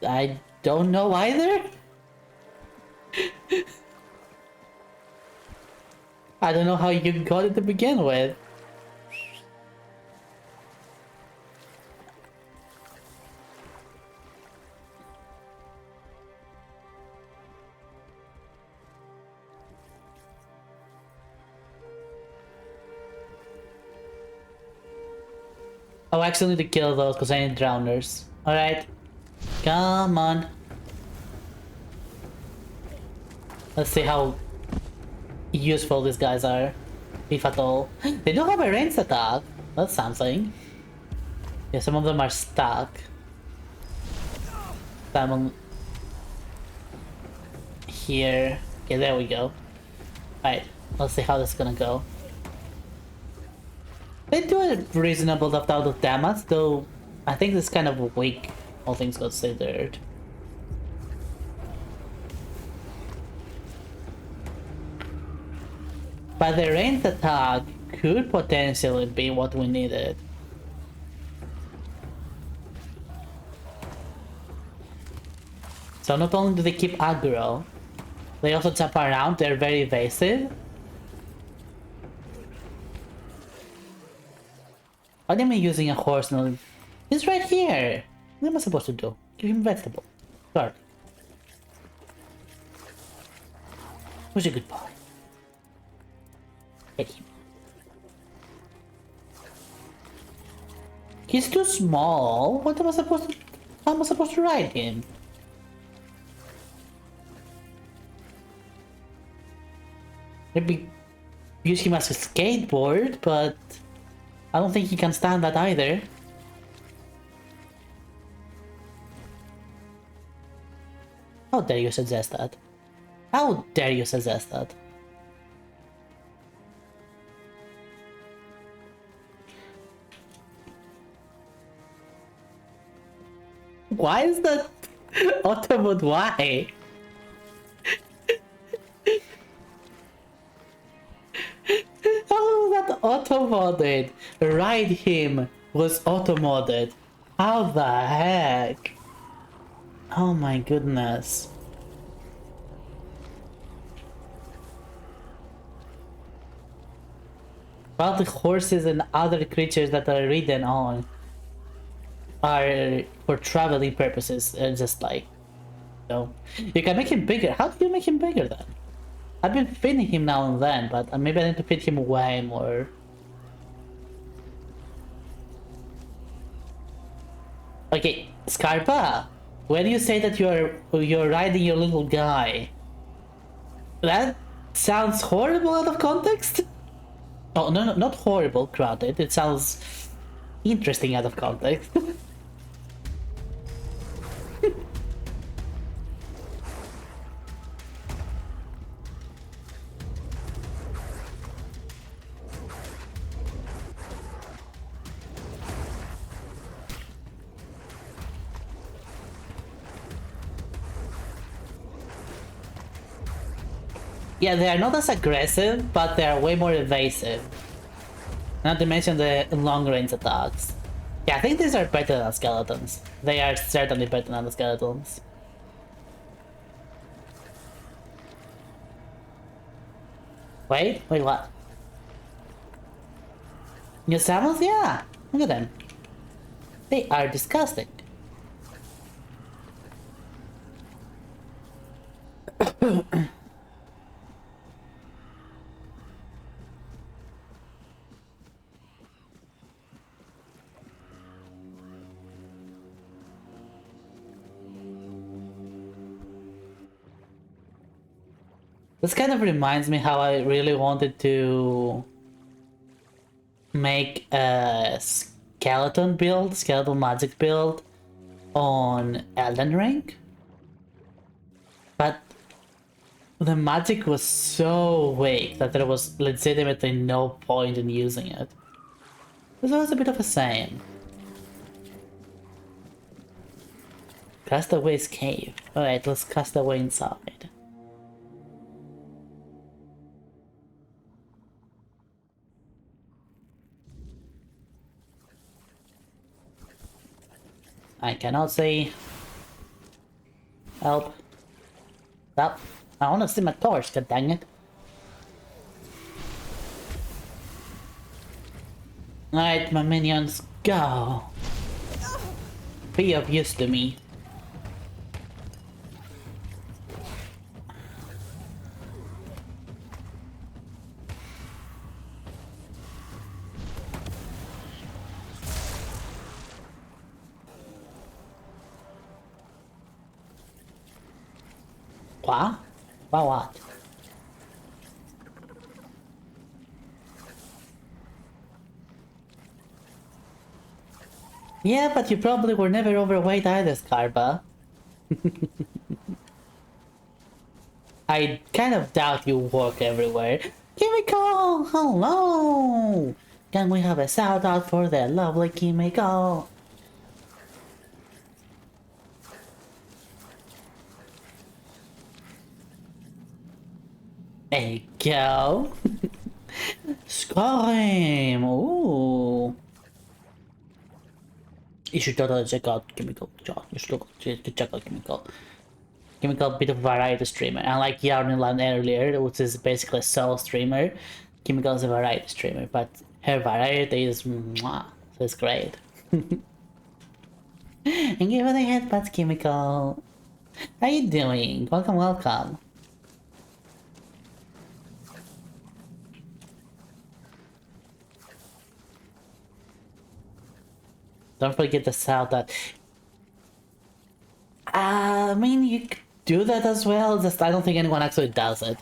I don't know either. I don't know how you got it to begin with. Oh, I actually need to kill those because I need drowners. Alright. Come on. Let's see how useful these guys are. If at all. They don't have a ranged attack. That's something. Yeah, some of them are stuck. Someone here. Okay, there we go. Alright, let's see how this is gonna go. They do a reasonable amount of damage, though I think it's kind of weak, all things considered. But the ranged attack could potentially be what we needed. So not only do they keep aggro, they also jump around, they're very evasive. Why am I using a horse now? He's right here! What am I supposed to do? Give him vegetable. Garlic. Who's a good boy? Hit him. He's too small. What am I supposed to... How am I supposed to ride him? Maybe use him as a skateboard, but... I don't think he can stand that either. How dare you suggest that? How dare you suggest that? Why is that auto-mod? Why? How is that auto-modded? Ride him was auto-modded. How the heck? Oh my goodness. Well, the horses and other creatures that are ridden on are for traveling purposes, just like, you can make him bigger. How do you make him bigger then? I've been feeding him now and then, but maybe I need to feed him way more. Okay, Scarpa, when you say that you're riding your little guy, that sounds horrible out of context. Oh no, not horrible. Granted, it sounds interesting out of context. Yeah, they are not as aggressive, but they are way more evasive. Not to mention the long-range attacks. Yeah, I think these are better than skeletons. They are certainly better than the skeletons. Wait, what? New samples? Yeah, look at them. They are disgusting. This kind of reminds me how I really wanted to make a skeleton magic build on Elden Ring. But the magic was so weak that there was legitimately no point in using it. This was a bit of a shame. Castaway's cave. Alright, let's cast away inside. I cannot see. Help. Stop. I wanna see my torch, god dang it. Alright, my minions, go. Be of use to me. What? About what? Yeah, but you probably were never overweight either, Scarpa. I kind of doubt you walk everywhere. Kimiko! Hello! Can we have a shout out for the lovely Kimiko? There you go. Skyrim! Ooh. You should totally check out Chemical, John. You should check out Chemical. Chemical, bit of variety streamer. Unlike Yarnland earlier, which is basically a solo streamer, Chemical is a variety streamer, but her variety is mwah, so it's great. And give her the headbutt, Chemical. How you doing? Welcome, welcome. Don't forget the sound that. I mean, you could do that as well, just I don't think anyone actually does it.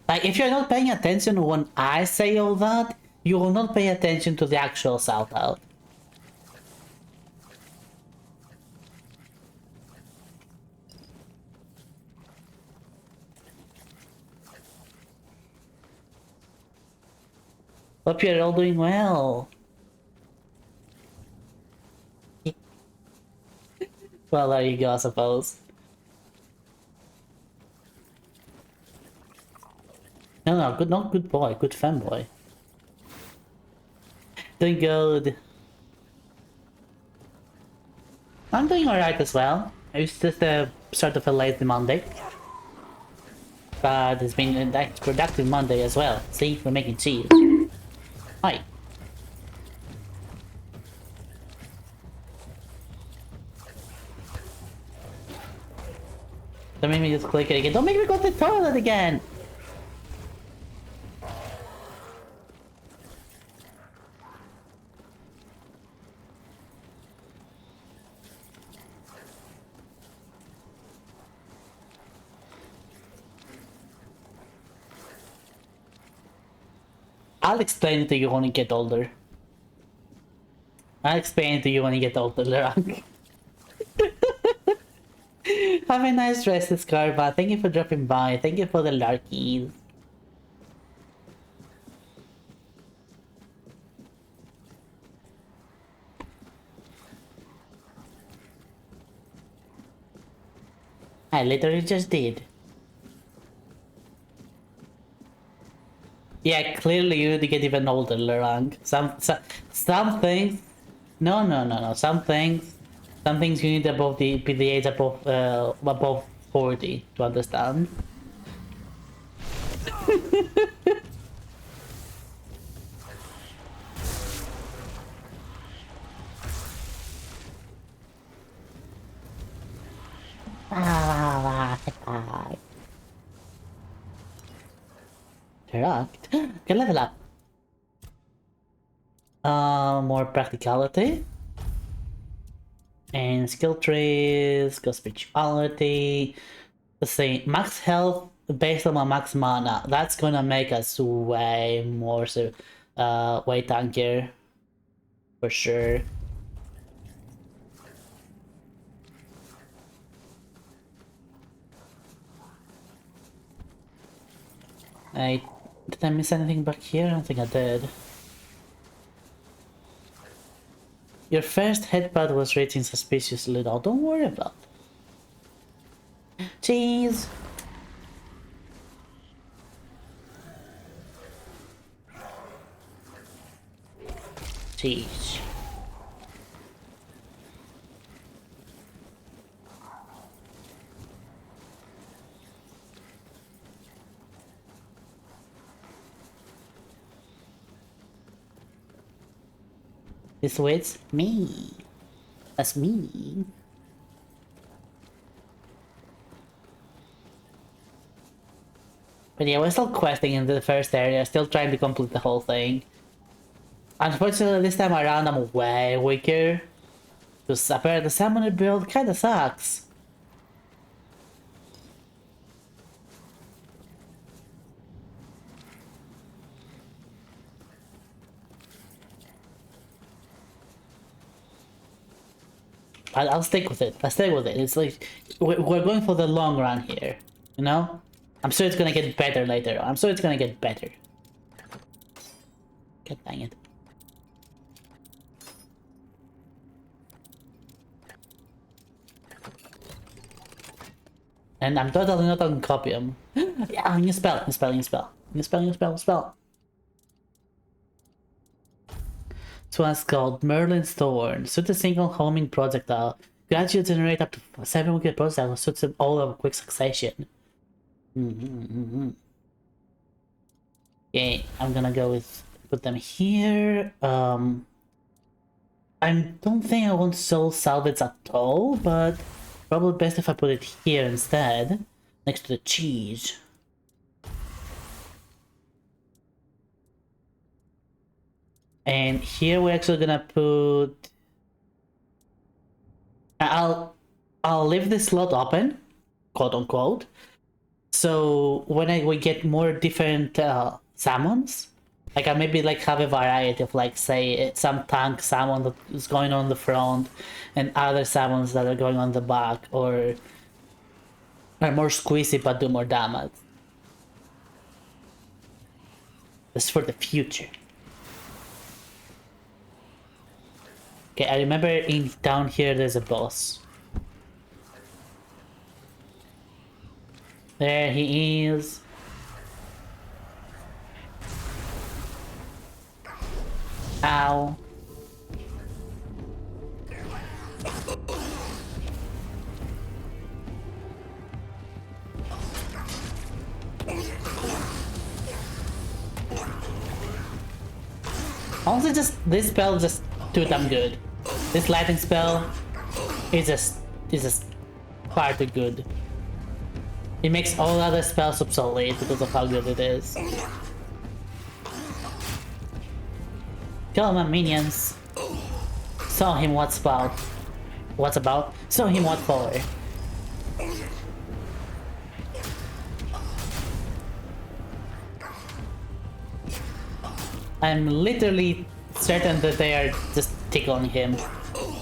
Like, if you're not paying attention when I say all that, you will not pay attention to the actual shout out. Hope you're all doing well. Well, there you go, I suppose. No, good, not good boy, good fanboy. Doing good. I'm doing alright as well. It's just the start of a lazy Monday. But it's been a productive Monday as well. See, we're making cheese. Hi. Don't make me just click it again. Don't make me go to the toilet again! I'll explain it to you when you get older. I'll explain it to you when you get older, Lerang. Have a nice rest, Scarpa. Thank you for dropping by. Thank you for the larkies. I literally just did. Yeah, clearly you need to get even older, Lerang. Some things. No. Some things you need above the age above 40 to understand. Interact. Can level up. More practicality. And skill trees, skill spirituality. Let's see, max health based on my max mana. That's gonna make us way more way tankier. For sure. Did I miss anything back here? I don't think I did. Your first headbutt was rating suspiciously low. Don't worry about it. Jeez. Jeez. This waits me. That's me. But yeah, we're still questing in the first area, still trying to complete the whole thing. Unfortunately, this time around I'm way weaker. Because apparently the summoner build kinda sucks. I'll stick with it. I'll stay with it. It's like, we're going for the long run here, you know? I'm sure it's gonna get better later on. I'm sure it's gonna get better. God dang it. And I'm totally not on copium. Yeah, new spell. This one's called Merlin's Thorn. Suit a single homing projectile. Grants you to generate up to 7 wicked projectiles. Suits them all in quick succession. Okay, I'm gonna go with put them here. I don't think I want soul salvage at all, but probably best if I put it here instead, next to the cheese. And here we're actually gonna put. I'll leave this slot open, quote unquote. So when we get more different summons, like I maybe like have a variety of like say some tank summon that is going on the front, and other summons that are going on the back, or are more squeezy but do more damage. This is for the future. Okay, I remember in down here there's a boss. There he is. Ow. Honestly, just this spell is just too damn good. This lightning spell is just far too good. It makes all other spells obsolete because of how good it is. Kill my minions. Show him what's about. What's about? Show him what for. I'm literally certain that they are just tickling him.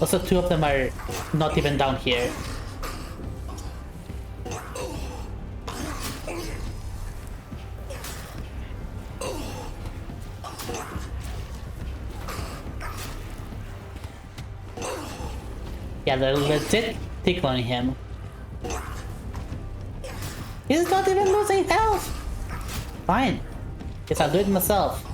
Also, two of them are not even down here. Yeah, they're legit tickling him. He's not even losing health! Fine. Guess I'll do it myself.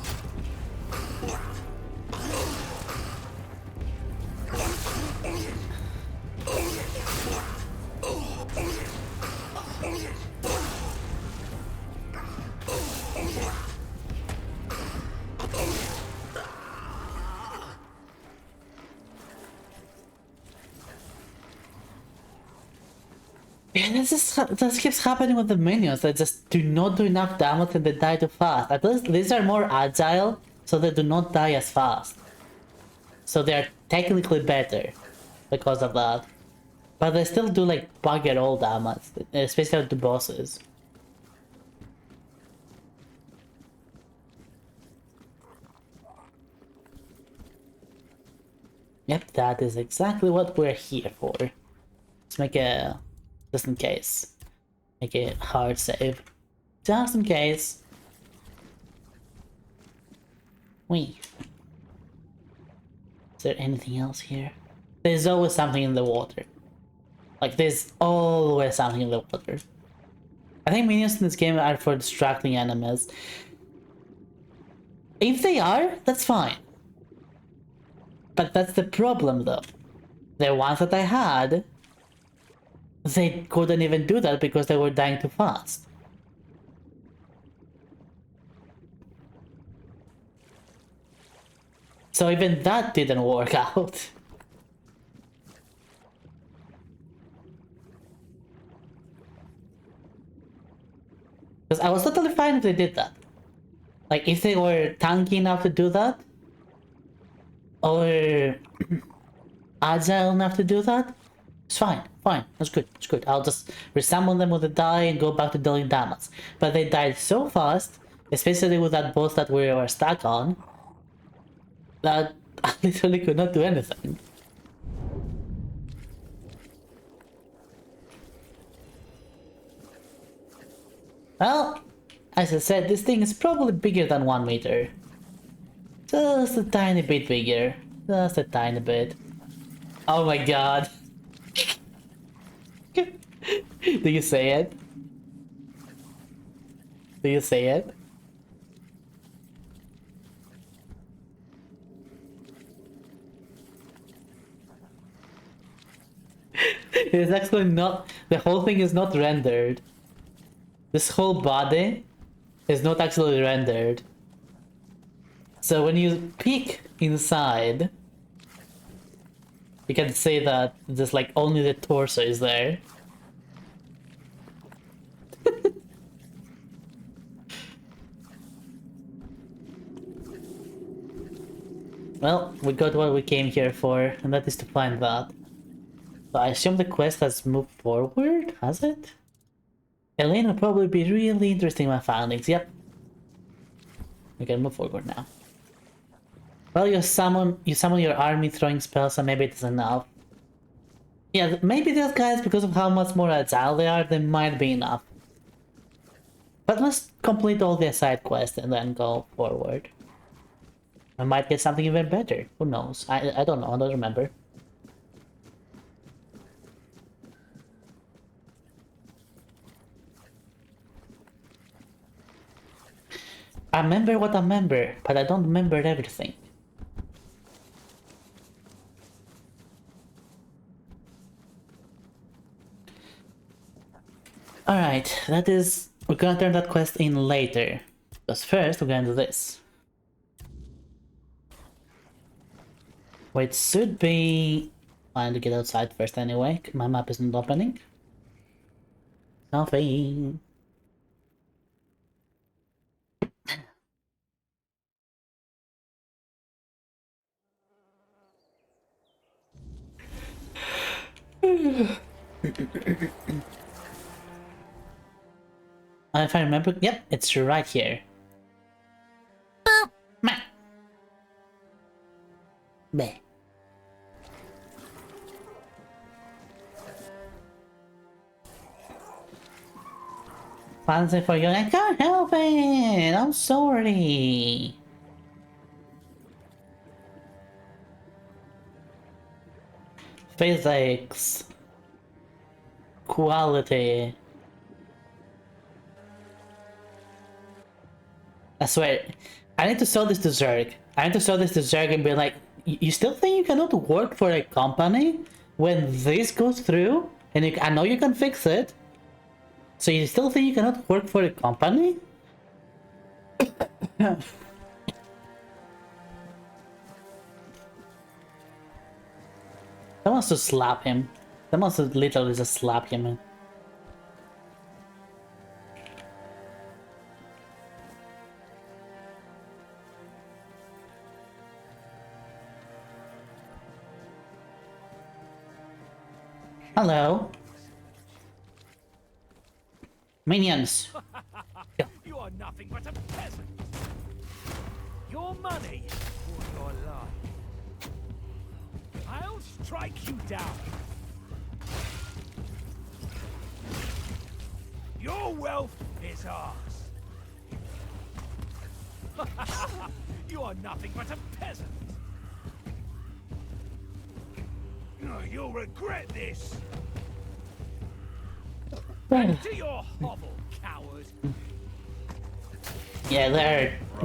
Yeah, this keeps happening with the minions. They just do not do enough damage and they die too fast. At least these are more agile, so they do not die as fast. So they are technically better because of that. But they still do like bugger all damage, especially to bosses. Yep, that is exactly what we're here for. Let's make a... just in case. Make a hard save. Just in case. Wait. Is there anything else here? There's always something in the water. Like, there's always something in the water. I think minions in this game are for distracting enemies. If they are, that's fine. But that's the problem, though. The ones that I had, they couldn't even do that because they were dying too fast. So even that didn't work out. Because I was totally fine if they did that. Like, if they were tanky enough to do that, or agile enough to do that, it's fine, that's good, it's good. I'll just resummon them with a die and go back to dealing damage. But they died so fast, especially with that boss that we were stuck on, that I literally could not do anything. Well, as I said, this thing is probably bigger than 1 meter. Just a tiny bit bigger. Just a tiny bit. Oh my god. Do you say it? Do you say it? It's actually not... the whole thing is not rendered. This whole body is not actually rendered. So when you peek inside, you can see that just like only the torso is there. Well, we got what we came here for, and that is to find that. So I assume the quest has moved forward, has it? Elaine will probably be really interesting in my findings, yep. We can move forward now. Well, you summon your army throwing spells, so maybe it's enough. Yeah, maybe those guys, because of how much more agile they are, they might be enough. But let's complete all the side quests and then go forward. I might get something even better. Who knows? I don't know. I don't remember. I remember what I remember, but I don't remember everything. Alright, that is... We're gonna turn that quest in later. Because first, we're gonna do this. Wait, should be... I need to get outside first anyway. My map isn't opening. Nothing. If I remember, yep, it's right here. Meh. Meh. Fancy for you, I can't help it. I'm sorry. Physics. Quality. I swear, I need to show this to Zerg. I need to show this to Zerg and be like, you still think you cannot work for a company when this goes through? And I know you can fix it. So you still think you cannot work for a company? Someone wants to slap him. Someone wants to literally just slap him. Hello. Minions.
You are nothing but a peasant. Your money or your life. I'll strike you down. Your wealth is ours. You are nothing but a peasant. You'll regret this. Back to your hovel, coward.
Yeah,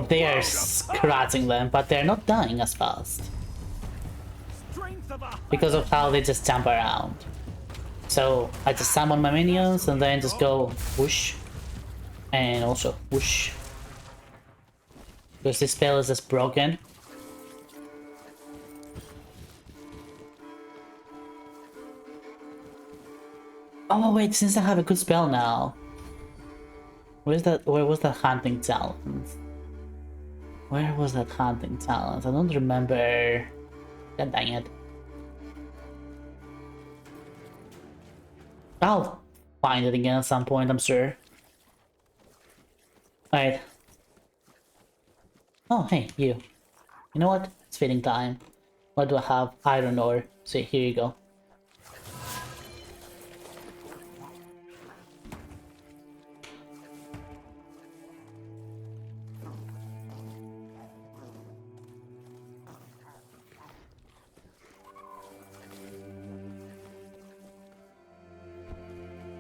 they're scratching them, but they're not dying as fast. Because of how they just jump around. So I just summon my minions and then just go whoosh. And also whoosh. Because this spell is just broken. Oh wait, since I have a good spell now. Where was that hunting talent? Where was that hunting talent? I don't remember. God dang it. I'll find it again at some point, I'm sure. Alright. Oh, hey, you. You know what? It's feeding time. What do I have? Iron ore. See, here you go.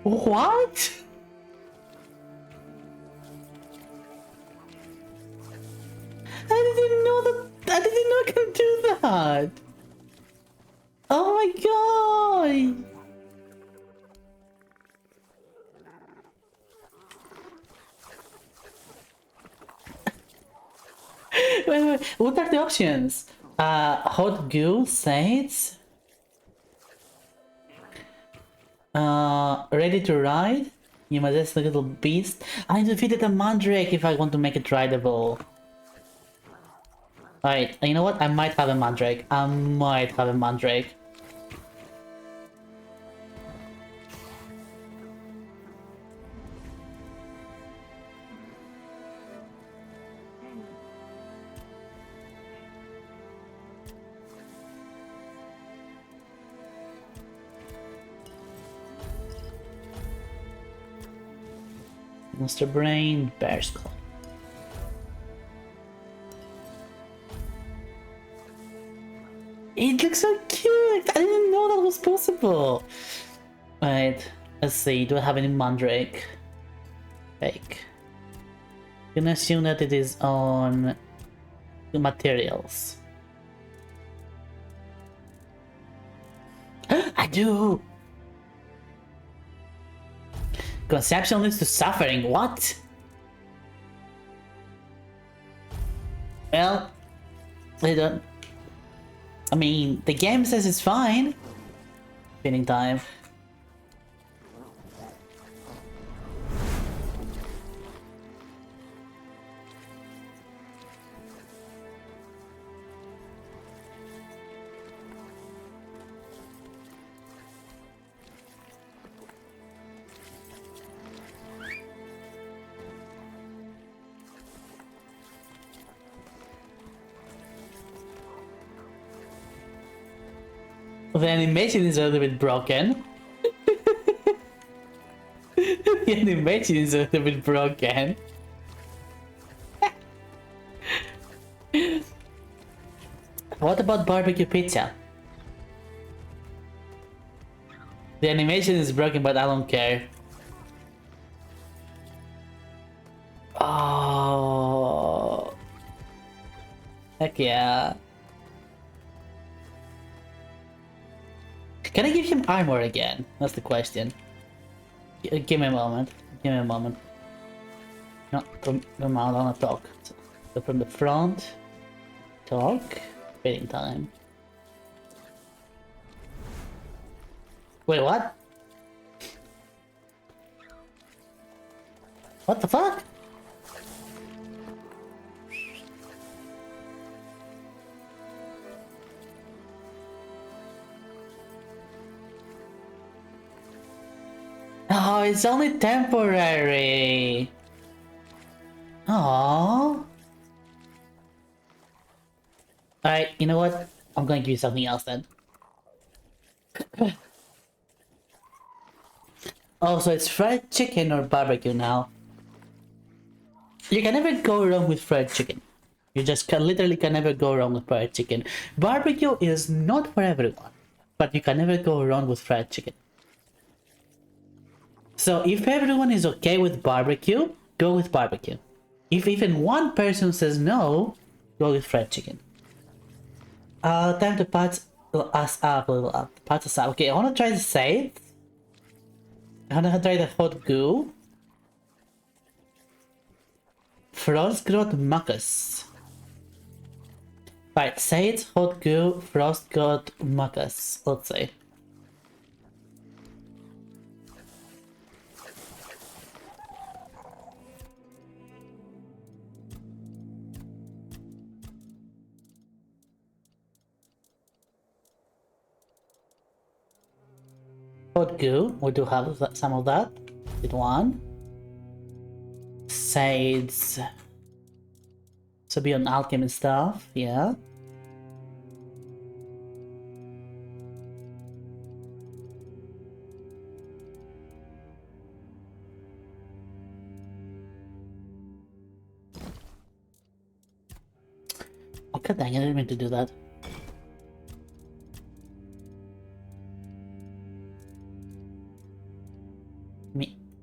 What? I didn't know that. I didn't know I could do that. Oh my god. Wait. What are the options? Hot goo, Saints. Ready to ride? You majestic little beast. I defeated a mandrake if I want to make it rideable. Alright, you know what? I might have a mandrake. I might have a mandrake. Mr. Brain, Bear Skull. It looks so cute! I didn't know that was possible! Right, let's see, do I have any mandrake? Fake. I'm gonna assume that it is on the materials. I do! Conception leads to suffering, what? Well, I don't... I mean, the game says it's fine. Spinning time. The animation is a little bit broken. The animation is a little bit broken. What about barbecue pizza? The animation is broken, but I don't care. Oh, heck yeah. Can I give him armor again? That's the question. Give me a moment. Give me a moment. No, come out, I wanna talk. So from the front, talk, waiting time. Wait, what? What the fuck? Oh, it's only temporary. Aww. Alright, you know what? I'm gonna give you something else then. Oh, so it's fried chicken or barbecue now. You can never go wrong with fried chicken. You just literally can never go wrong with fried chicken. Barbecue is not for everyone, but you can never go wrong with fried chicken. So if everyone is okay with barbecue, go with barbecue. If even one person says no, go with fried chicken. Time to patch us up a little up. Patch us up. Okay, I wanna try the save. I wanna try the hot goo. Frost growth mucus. Right, Sage, hot goo, frost growth mucus. Let's see. Hot goo, we do have some of that. Did one. Sage. So be on alchemy stuff, yeah. Okay, dang, I didn't mean to do that.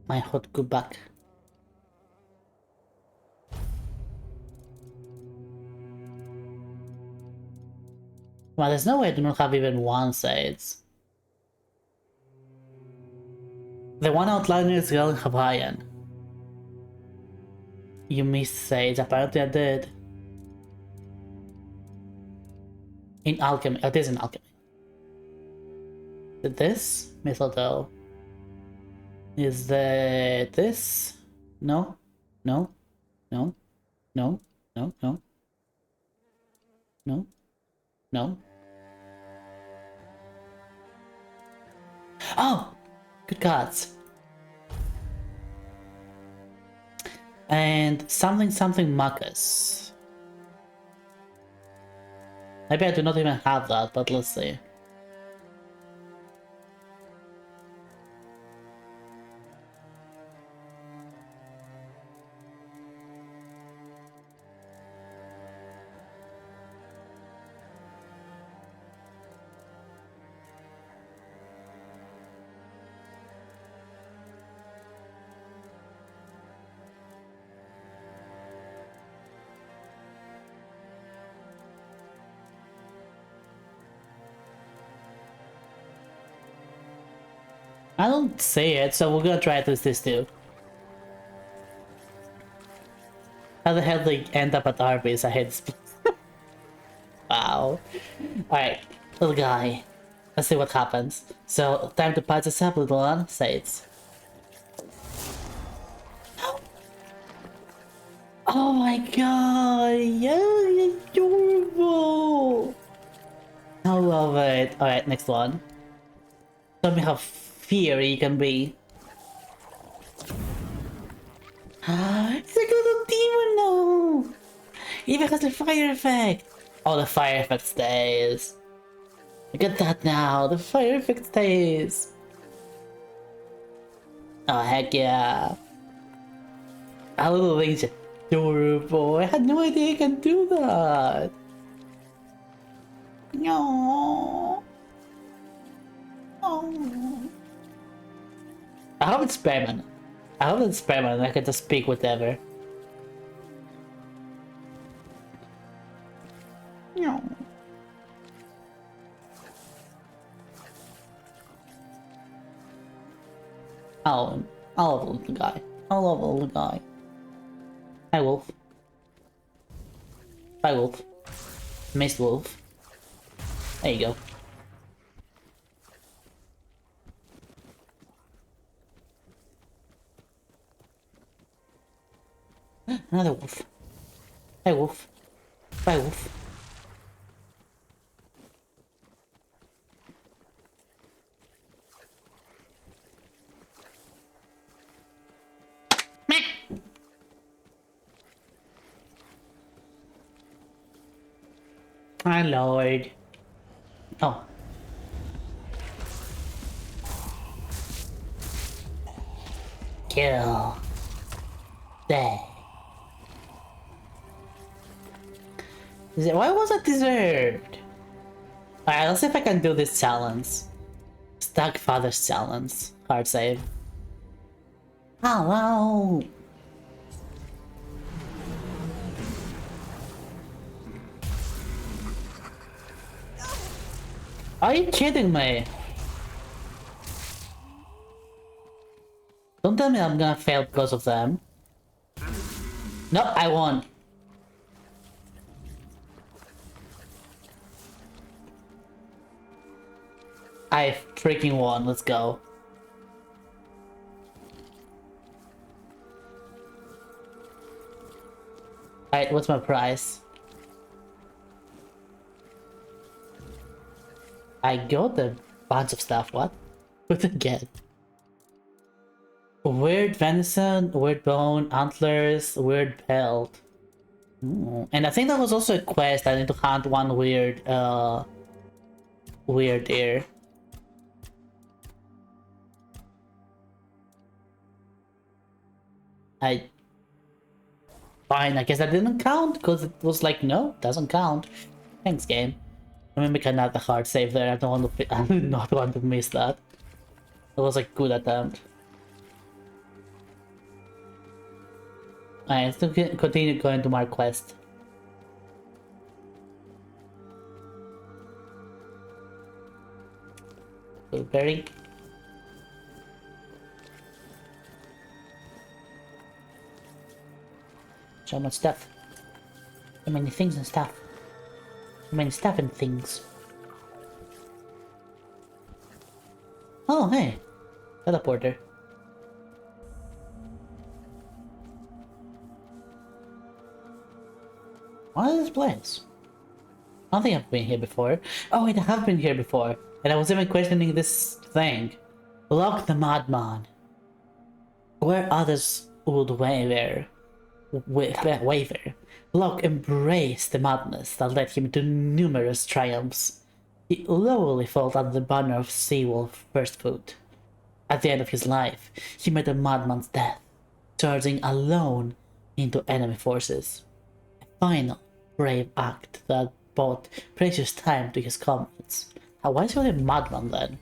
My hot goo back. Well, there's no way I do not have even one Sage. The one outliner is girl in Hawaiian. You missed Sage, apparently I did. In alchemy, it is in alchemy. Did this? Mistletoe. Is that this? No, no, no, no, no, no, no, no. Oh! Good cards. And something something Marcus. Maybe I do not even have that, but let's see. I don't see it, so we're gonna try to this too. How the hell did they end up at Arby's? I hate this place. Wow. Alright, little guy. Let's see what happens. So, time to patch this up, little one. Say it. Oh my god! Yeah, adorable! I love it. Alright, next one. Tell me how fiery you can be. It's like a little demon now! It even has the fire effect! Oh, the fire effect stays. Look at that now, the fire effect stays. Oh, heck yeah. That little thing's adorable. I had no idea you can do that. No. Oh. I hope it's permanent. I hope it's permanent. I can just speak whatever. No. I love the little guy. I love the little guy. Hi, Wolf. Bye, Wolf. Missed Wolf. There you go. Another wolf. Hi, Wolf. Bye, Wolf. My lord. Oh. Kill. There. Why was it deserved? Alright, let's see if I can do this challenge. Stuck Father's challenge. Hard save. Hello. Are you kidding me? Don't tell me I'm gonna fail because of them. Nope, I won. I freaking won, let's go. Alright, what's my prize? I got a bunch of stuff, what? What did I get? Weird venison, weird bone, antlers, weird pelt. Ooh. And I think that was also a quest. I need to hunt one weird deer. Fine, I guess that didn't count because it was like, no, doesn't count. Thanks, game. Let me make another hard save there. I don't want to. I do not want to miss that. It was a good attempt. Alright, let's continue going to my quest. Blueberry. So much stuff. So many things and stuff. So many stuff and things. Oh, hey. Teleporter. What is this place? I don't think I've been here before. Oh wait, I have been here before. And I was even questioning this thing. Lock the madman. Where others would waver. Locke embraced the madness that led him to numerous triumphs. He lowly fought under the banner of Seawolf First Foot. At the end of his life, he met a madman's death, charging alone into enemy forces. A final, brave act that bought precious time to his comrades. Why is he a madman then?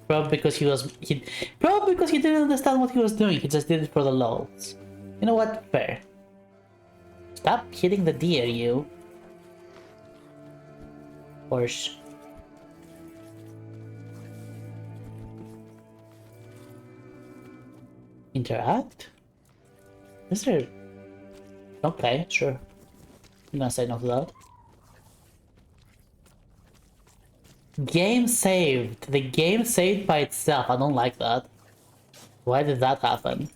Probably because probably because he didn't understand what he was doing. He just did it for the lulz. You know what? Fair. Stop hitting the deer, you. Horse. Interact? Is there... Okay, sure. I'm gonna say no to that. Game saved. The game saved by itself. I don't like that. Why did that happen?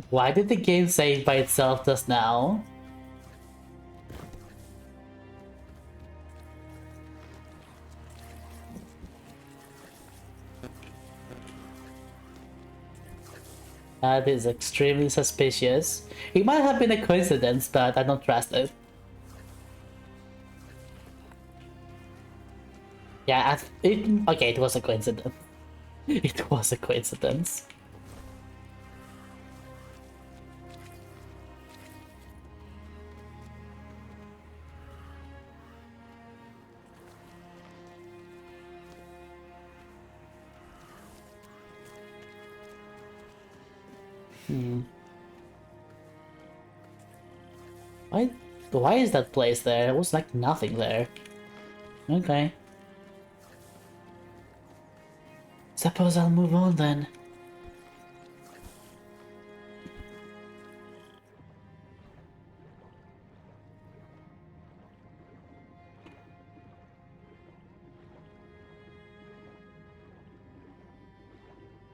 Why did the game save by itself just now? That is extremely suspicious. It might have been a coincidence, but I don't trust it. Yeah, okay, it was a coincidence. It was a coincidence. Why is that place there? There was like nothing there. Okay. Suppose I'll move on then.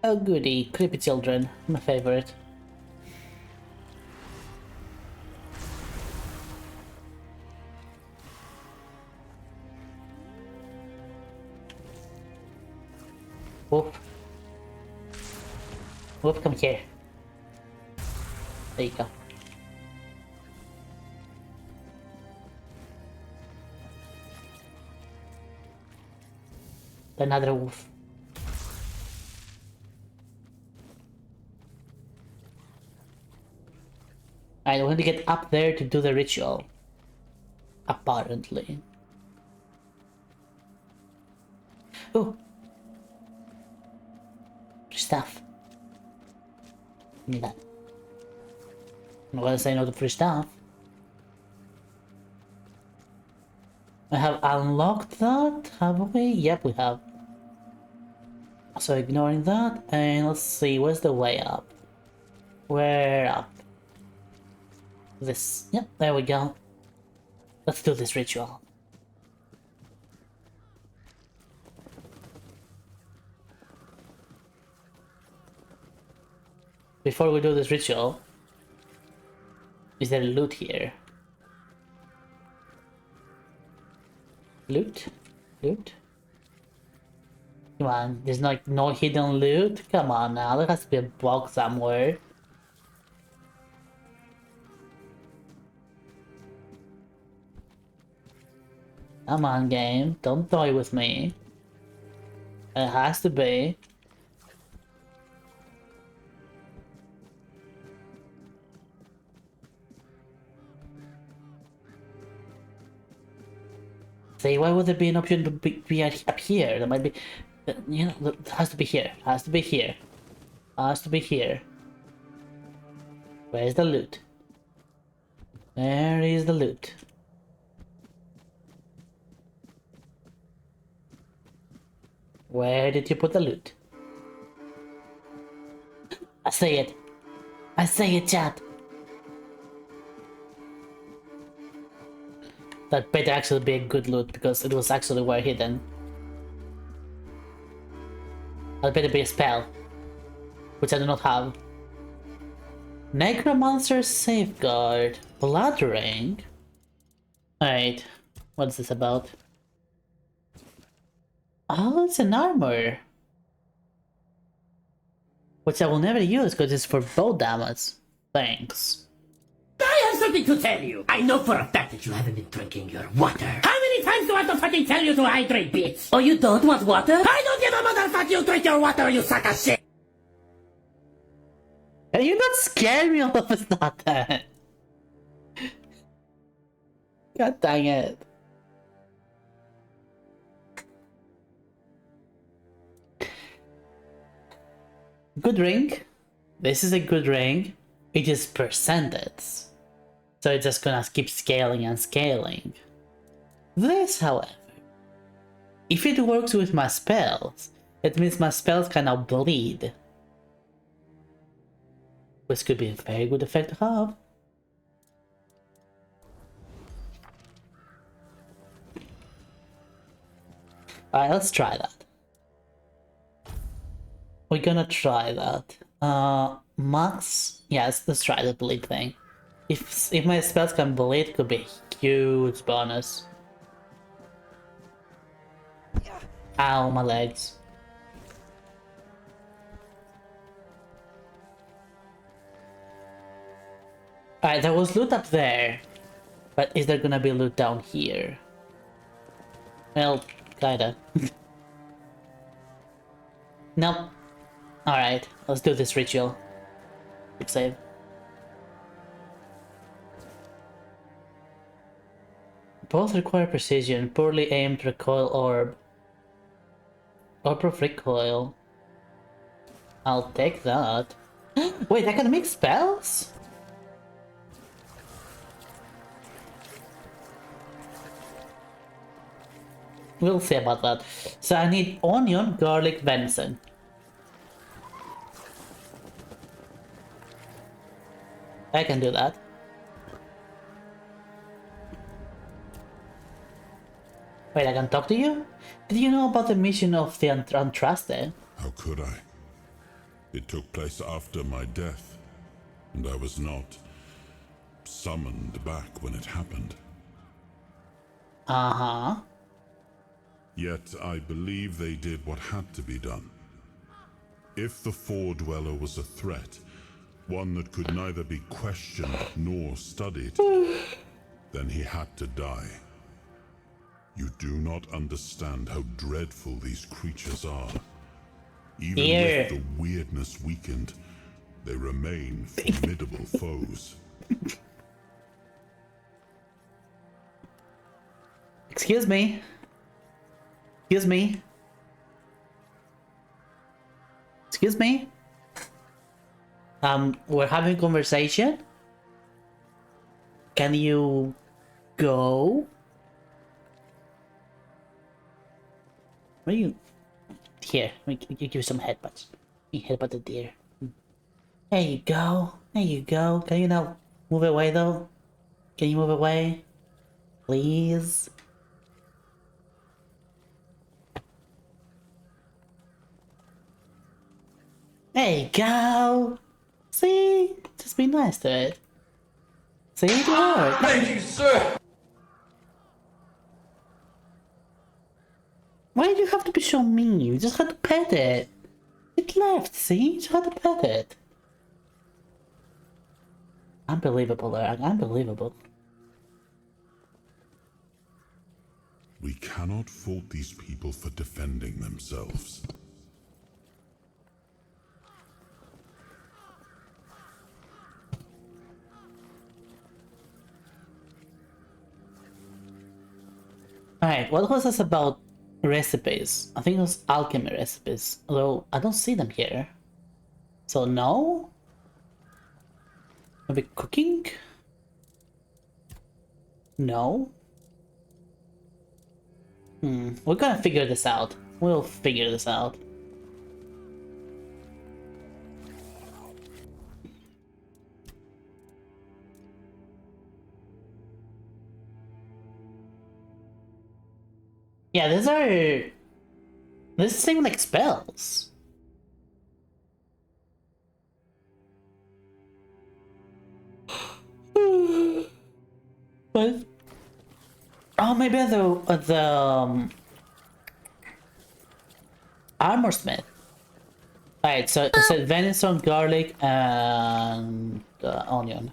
Oh goody, creepy children, my favorite. Whoop. Whoop, come here. There you go. Another wolf. I want to get up there to do the ritual. Apparently. Oh! Stuff. Give me that. I'm not gonna say no to free stuff. I have unlocked that, have we? Yep, we have. So ignoring that, and let's see, where's the way up? Where up? This. Yep, there we go. Let's do this ritual. Before we do this ritual, is there loot here? Loot? Loot? Come on, there's like no hidden loot? Come on now, there has to be a box somewhere. Come on, game, don't toy with me. It has to be. Say, why would there be an option to be up here? There might be, you know, it has to be here. Has to be here. Has to be here. Where's the loot? Where is the loot? Where did you put the loot? I say it. I say it, chat. That better actually be a good loot because it was actually well hidden. That better be a spell, which I do not have. Necromancer Safeguard. Blood Ring? Alright, what's this about? Oh, it's an armor. Which I will never use because it's for bow damage. Thanks.
I have something to tell you. I know for a fact that you haven't been drinking your water. How many times do I have to fucking tell you to hydrate, bitch? Oh, you don't want water? I don't give a motherfucker you drink your water, you suck of shit!
Can you not scare me all of a sudden? God dang it. Good ring. This is a good ring. It is percentage. So it's just gonna keep scaling and scaling. This, however, if it works with my spells, it means my spells cannot bleed. Which could be a very good effect to have. Alright, let's try that. We're gonna try that. Max? Yes, let's try the bleed thing. If my spells can bleed, it could be a huge bonus. Ow, my legs. Alright, there was loot up there. But is there gonna be loot down here? Well, kinda. Nope. Alright, let's do this ritual. Quick save. Both require precision. Poorly aimed recoil orb. Orb of recoil. I'll take that. Wait, I can make spells? We'll see about that. So I need onion, garlic, venison. I can do that. Wait, I can talk to you? Did you know about the mission of the Untrusted?
How could I? It took place after my death, and I was not summoned back when it happened.
Uh-huh.
Yet I believe they did what had to be done. If the Four-Dweller was a threat, one that could neither be questioned nor studied, then he had to die. You do not understand how dreadful these creatures are. Even with the weirdness weakened, they remain formidable foes.
Excuse me. Excuse me. Excuse me. We're having a conversation. Can you go? Where are you? Here, we give you some headbutts. You headbutt the deer. There you go. There you go. Can you now move away though? Can you move away? Please? There you go. See? Just be nice to it. See? It worked.
Thank you, sir.
Why did you have to be so mean? You just had to pet it. It left, see? You just had to pet it. Unbelievable, Eric. Unbelievable.
We cannot fault these people for defending themselves.
Alright, what was this about recipes? I think it was alchemy recipes, although I don't see them here. So no? Maybe cooking? No? We're gonna figure this out. We'll figure this out. Yeah, This seem like spells. What? Oh, maybe the armor smith. Alright, so it said venison, garlic, and onion.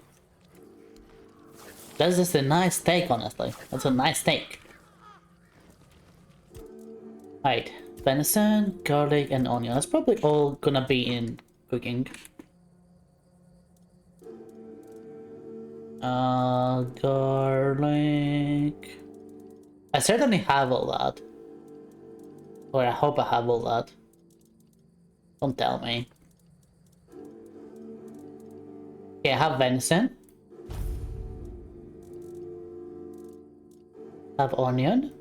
That's just a nice steak, honestly. That's a nice steak. Alright, venison, garlic, and onion. That's probably all gonna be in cooking. Garlic. I certainly have all that. Or I hope I have all that. Don't tell me. Okay, I have venison. I have onion.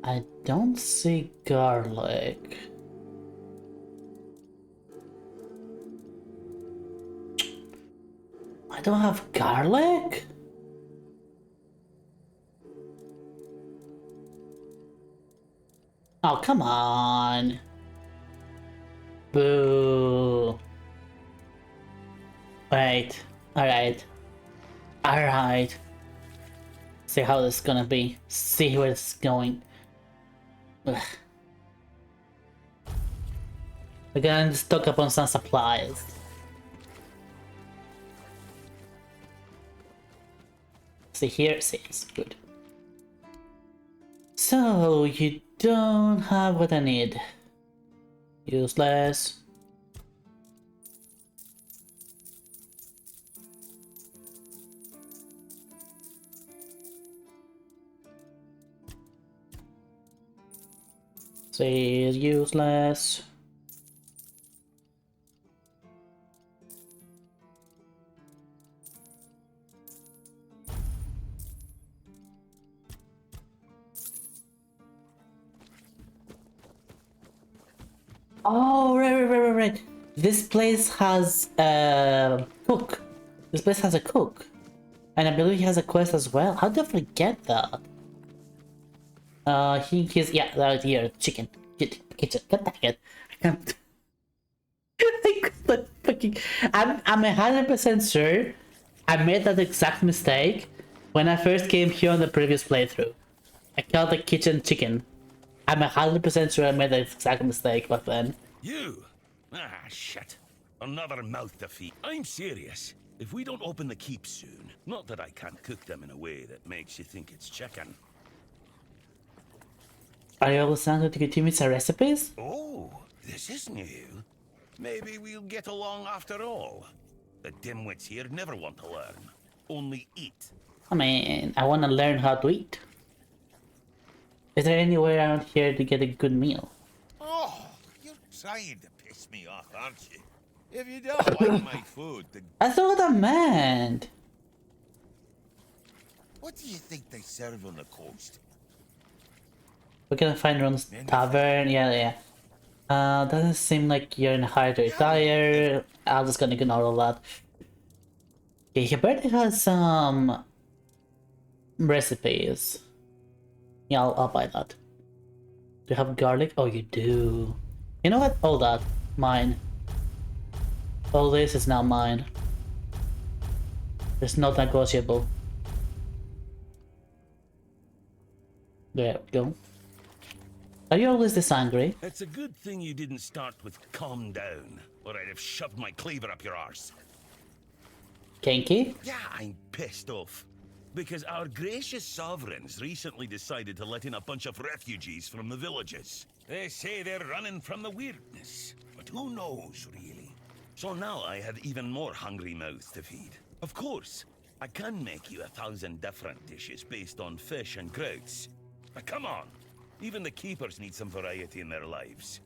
I don't see garlic. don't have garlic? Oh, come on. Boo. Wait. Alright. Alright. See how this is gonna be. See where it's going. Ugh. We're gonna stock up on some supplies. See here, see, it's good. So, you don't have what I need. Useless. See, useless. Oh, right. This place has a cook. This place has a cook. And I believe he has a quest as well. How did I forget that? He's, yeah, right here. Chicken. Kitchen. God dang it. I can't. I couldn't fucking. I'm 100% sure I made that exact mistake when I first came here on the previous playthrough. I called the kitchen chicken. I'm 100% sure I made that exact mistake back then.
You? Ah, shit. Another mouth to feed. I'm serious. If we don't open the keep soon, not that I can't cook them in a way that makes you think it's chicken.
Are you able to continue with the recipes?
Oh, this is new. Maybe we'll get along after all. The dimwits here never want to learn. Only eat.
I mean, I want to learn how to eat. Is there anywhere around here to get a good meal?
Oh, you're trying to piss me off, aren't you? If you don't like my food, then
That's not what I meant.
what do you think they serve on the coast?
We're gonna find Ron's tavern. Yeah. Doesn't seem like you're in a hurry to retire. I'm just gonna ignore all that. Okay, he barely has some recipes. Yeah, I'll buy that. Do you have garlic? Oh, you do. You know what? All that. Mine. All this is now mine. It's not negotiable. There we go. Are you always this angry?
It's a good thing you didn't start with calm down, or I'd have shoved my cleaver up your arse.
Kinky?
Yeah, I'm pissed off. Because our gracious sovereigns recently decided to let in a bunch of refugees from the villages. They say they're running from the weirdness, but who knows, really? So now I have even more hungry mouths to feed. Of course, I can make you 1,000 different dishes based on fish and krauts. But come on, even the keepers need some variety in their lives.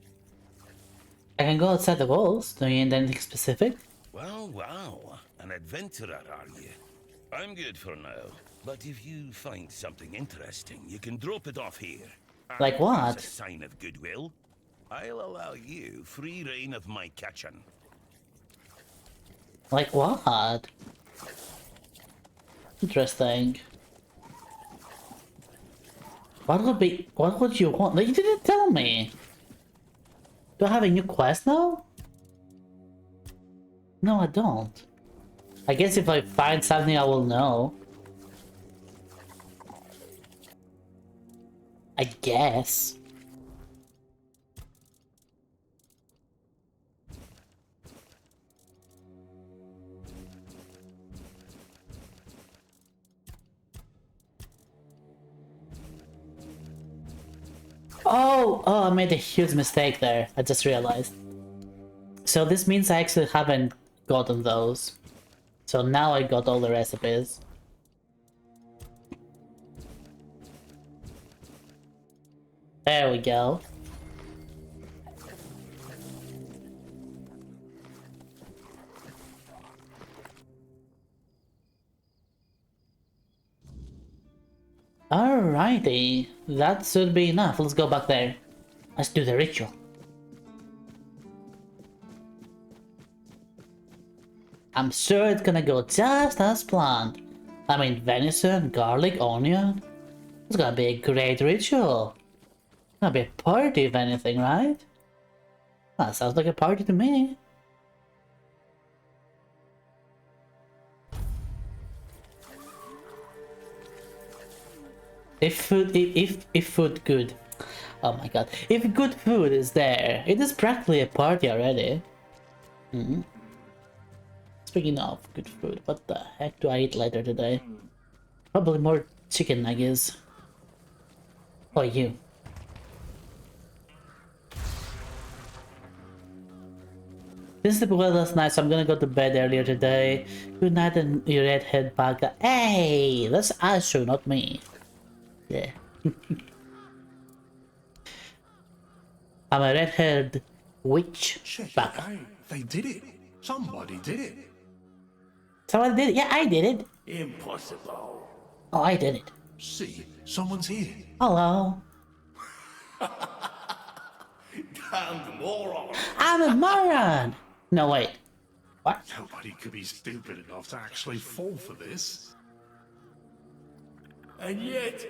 I can go outside the walls. Do you need anything specific?
Well, wow, an adventurer, are you? I'm good for now, but if you find something interesting, you can drop it off here.
Like what?
As a sign of goodwill, I'll allow you free reign of my kitchen.
Like what? Interesting. What would you want? Like, you didn't tell me. Do I have a new quest now? No, I don't. I guess if I find something, I will know. I guess. Oh, I made a huge mistake there. I just realized. So this means I actually haven't gotten those. So now I got all the recipes. There we go. Alrighty, that should be enough. Let's go back there. Let's do the ritual. I'm sure it's gonna go just as planned. I mean, venison, garlic, onion. It's gonna be a great ritual. It's gonna be a party if anything, right? That sounds like a party to me. If food good. Oh my god. If good food is there, it is practically a party already. Speaking of good food, what the heck do I eat later today? Probably more chicken nuggets. Oh, you. This is the weather's nice, so I'm gonna go to bed earlier today. Good night, and you redhead baka. Hey, that's Ashu, not me. Yeah. I'm a redhead witch baka.
Hey, they did it. Somebody did it.
Someone did it? Yeah, I did it.
Impossible.
Oh, I did it.
See, someone's here.
Hello.
Damn moron.
I'm a moron. No, wait. What?
Nobody could be stupid enough to actually fall for this. And yet...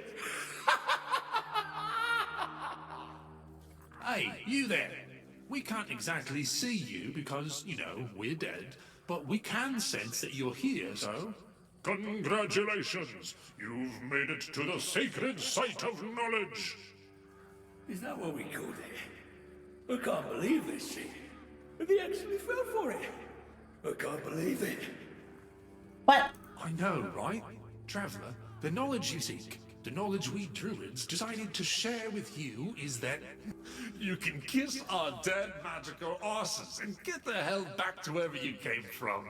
Hey, you there. We can't exactly see you because, you know, we're dead, but we can sense that you're here, so...
Congratulations! You've made it to the sacred site of knowledge!
Is that what we called it? I can't believe this shit. They actually fell for it. I can't believe it.
What?
I know, right? Traveler, the knowledge you seek, the knowledge we druids decided to share with you is that you can kiss our dead magical asses and get the hell back to wherever you came from.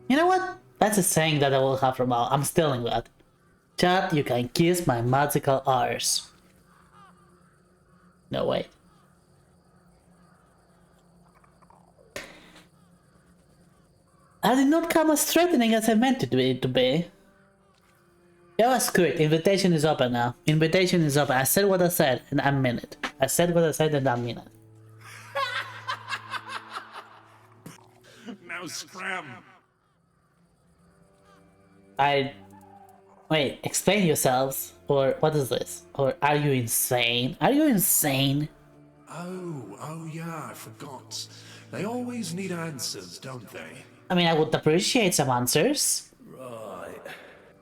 You know what? That's a saying that I will have from now. I'm stealing that. Chat, you can kiss my magical arse. No, wait. I did not come as threatening as I meant it to be. Yeah, screw it. Invitation is open now. Invitation is open. I said what I said and I mean it. I said what I said and I mean it.
Now scram.
Wait, explain yourselves. Or what is this? Or are you insane? Are you insane?
Oh yeah, I forgot. They always need answers, don't they?
I mean, I would appreciate some answers.
Right.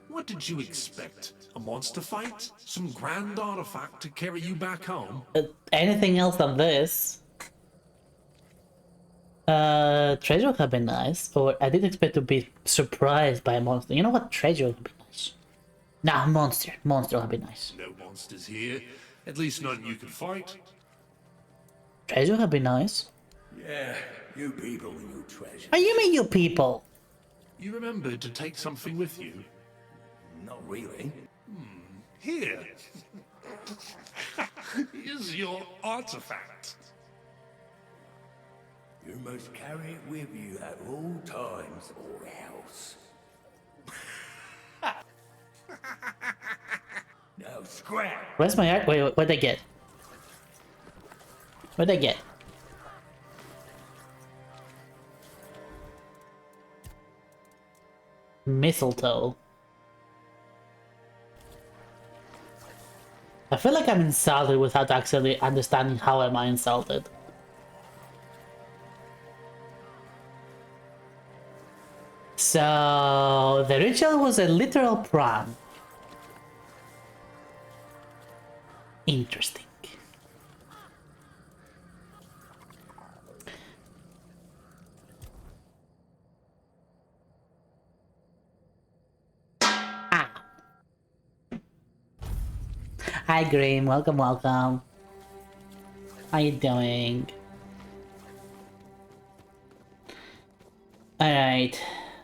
What did you expect? A monster fight? Some grand artifact to carry you back home?
Anything else than this? Treasure would have been nice. Or I didn't expect to be surprised by a monster. You know what? Treasure would be nice. Nah, monster. Monster would be nice.
No monsters here. At least none you can fight.
Treasure would be nice.
Yeah, you people and your treasure.
What do you mean, you people?
You remembered to take something with you?
Not really.
Here. Here's your artifact.
You must carry it with you at all times or else. Now scrap.
Where's my art? Wait, what'd I get? What'd I get? Mistletoe. I feel like I'm insulted without actually understanding how am I insulted. So the ritual was a literal prank. Interesting. Hi Graham, welcome, welcome. How you doing? Alright,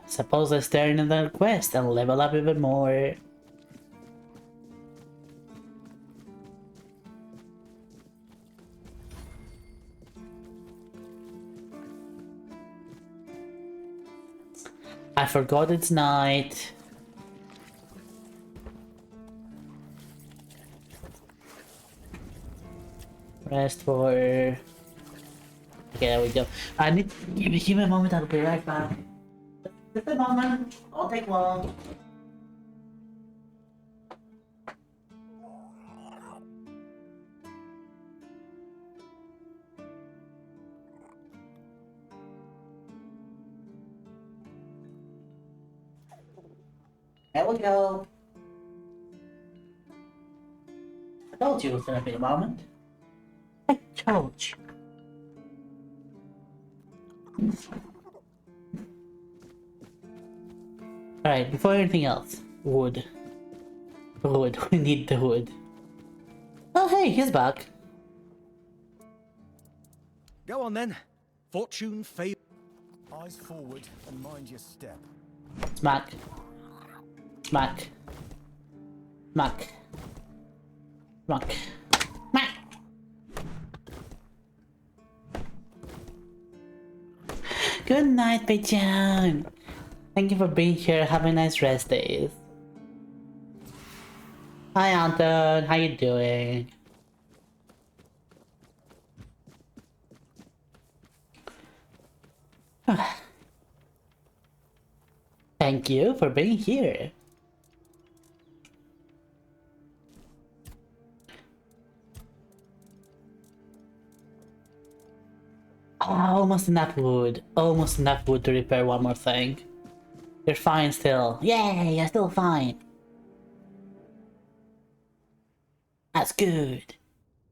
suppose let's turn in the quest and level up even more. I forgot it's night. Rest for Okay, there we go. I need give me a moment, I'll be right back. Just a moment, I'll take long. There we go. I told you it was gonna be a moment. I told you. Alright, before anything else, wood. Wood, we need the wood. Oh hey, he's back.
Go on then. Fortune favor.
Eyes forward and mind your step.
Smack. Smack. Smack. Smack. Smack. Good night, Pigeon. Thank you for being here. Have a nice rest days. Hi, Anton. How you doing? Thank you for being here. Oh, almost enough wood. Almost enough wood to repair one more thing. You're fine still. Yay, you're still fine. That's good.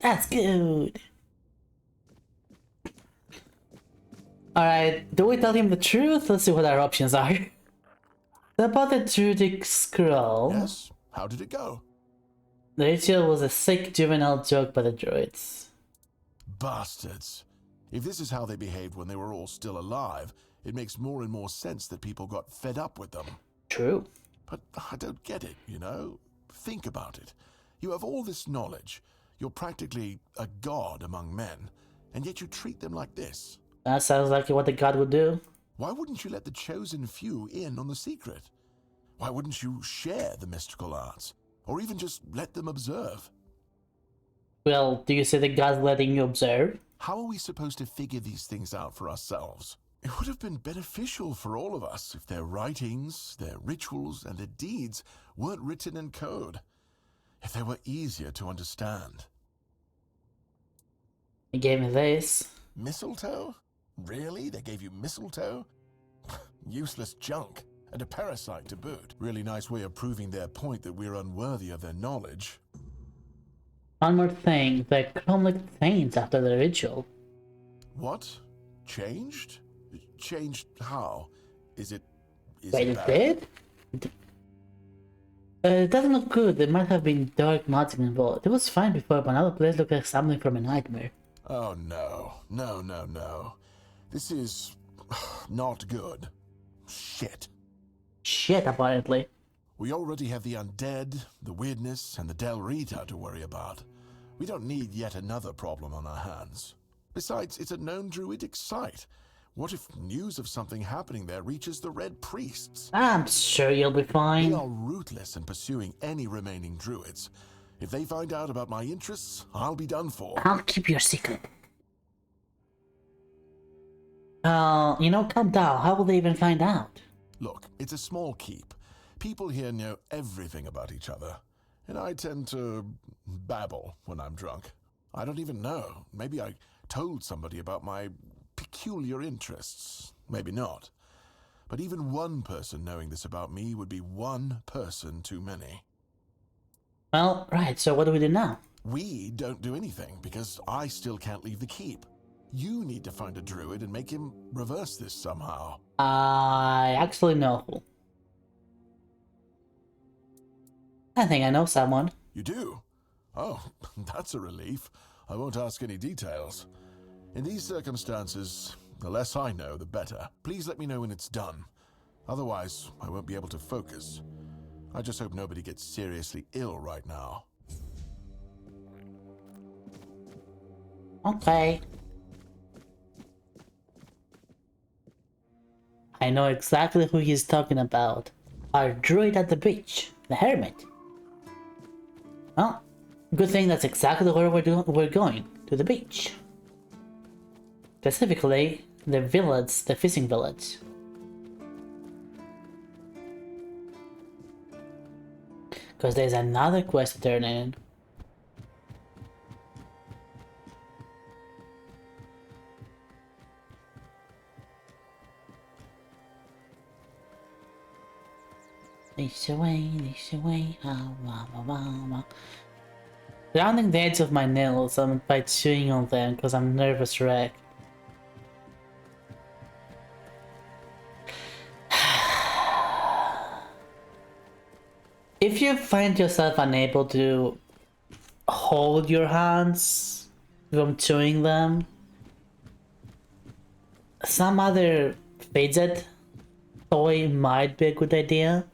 That's good. Alright, do we tell him the truth? Let's see what our options are. About the Druidic scroll.
Yes? How did it go?
The ritual was a sick juvenile joke by the druids.
Bastards. If this is how they behaved when they were all still alive, it makes more and more sense that people got fed up with them.
True.
But I don't get it, you know? Think about it. You have all this knowledge. You're practically a god among men, and yet you treat them like this.
That sounds like what a god would do.
Why wouldn't you let the chosen few in on the secret? Why wouldn't you share the mystical arts? Or even just let them observe?
Well, do you say the god's letting you observe?
How are we supposed to figure these things out for ourselves? It would have been beneficial for all of us if their writings, their rituals, and their deeds weren't written in code. If they were easier to understand.
He gave me this.
Mistletoe? Really? They gave you mistletoe? Useless junk. And a parasite to boot. Really nice way of proving their point that we're unworthy of their knowledge.
One more thing, the chrome looked faint after the ritual.
What? Changed? Changed how? Is it
Wait, it
bad?
did? It doesn't look good. There might have been dark magic involved. It was fine before, but now the place looks like something from a nightmare.
Oh no. No. This is not good. Shit.
Shit, apparently.
We already have the undead, the weirdness, and the Del Rita to worry about. We don't need yet another problem on our hands. Besides, it's a known druidic site. What if news of something happening there reaches the Red Priests?
I'm sure you'll be fine.
They are ruthless in pursuing any remaining druids. If they find out about my interests, I'll be done for.
I'll keep your secret. Calm down. How will they even find out?
Look, it's a small keep. People here know everything about each other. And I tend to babble when I'm drunk. I don't even know. Maybe I told somebody about my peculiar interests. Maybe not. But even one person knowing this about me would be one person too many.
Well, right, so what do we do now?
We don't do anything, because I still can't leave the keep. You need to find a druid and make him reverse this somehow.
I actually know who. I think I know someone.
You do? Oh, that's a relief. I won't ask any details. In these circumstances, the less I know, the better. Please let me know when it's done. Otherwise, I won't be able to focus. I just hope nobody gets seriously ill right now.
Okay. I know exactly who he's talking about. Our druid at the beach, the hermit. Well, good thing that's exactly where we're going, to the beach. Specifically, the village, the fishing village. Because there's another quest to turn in. Leash away, Rounding the edge of my nails by chewing on them because I'm nervous wreck. If you find yourself unable to hold your hands from chewing them, some other fidget toy might be a good idea.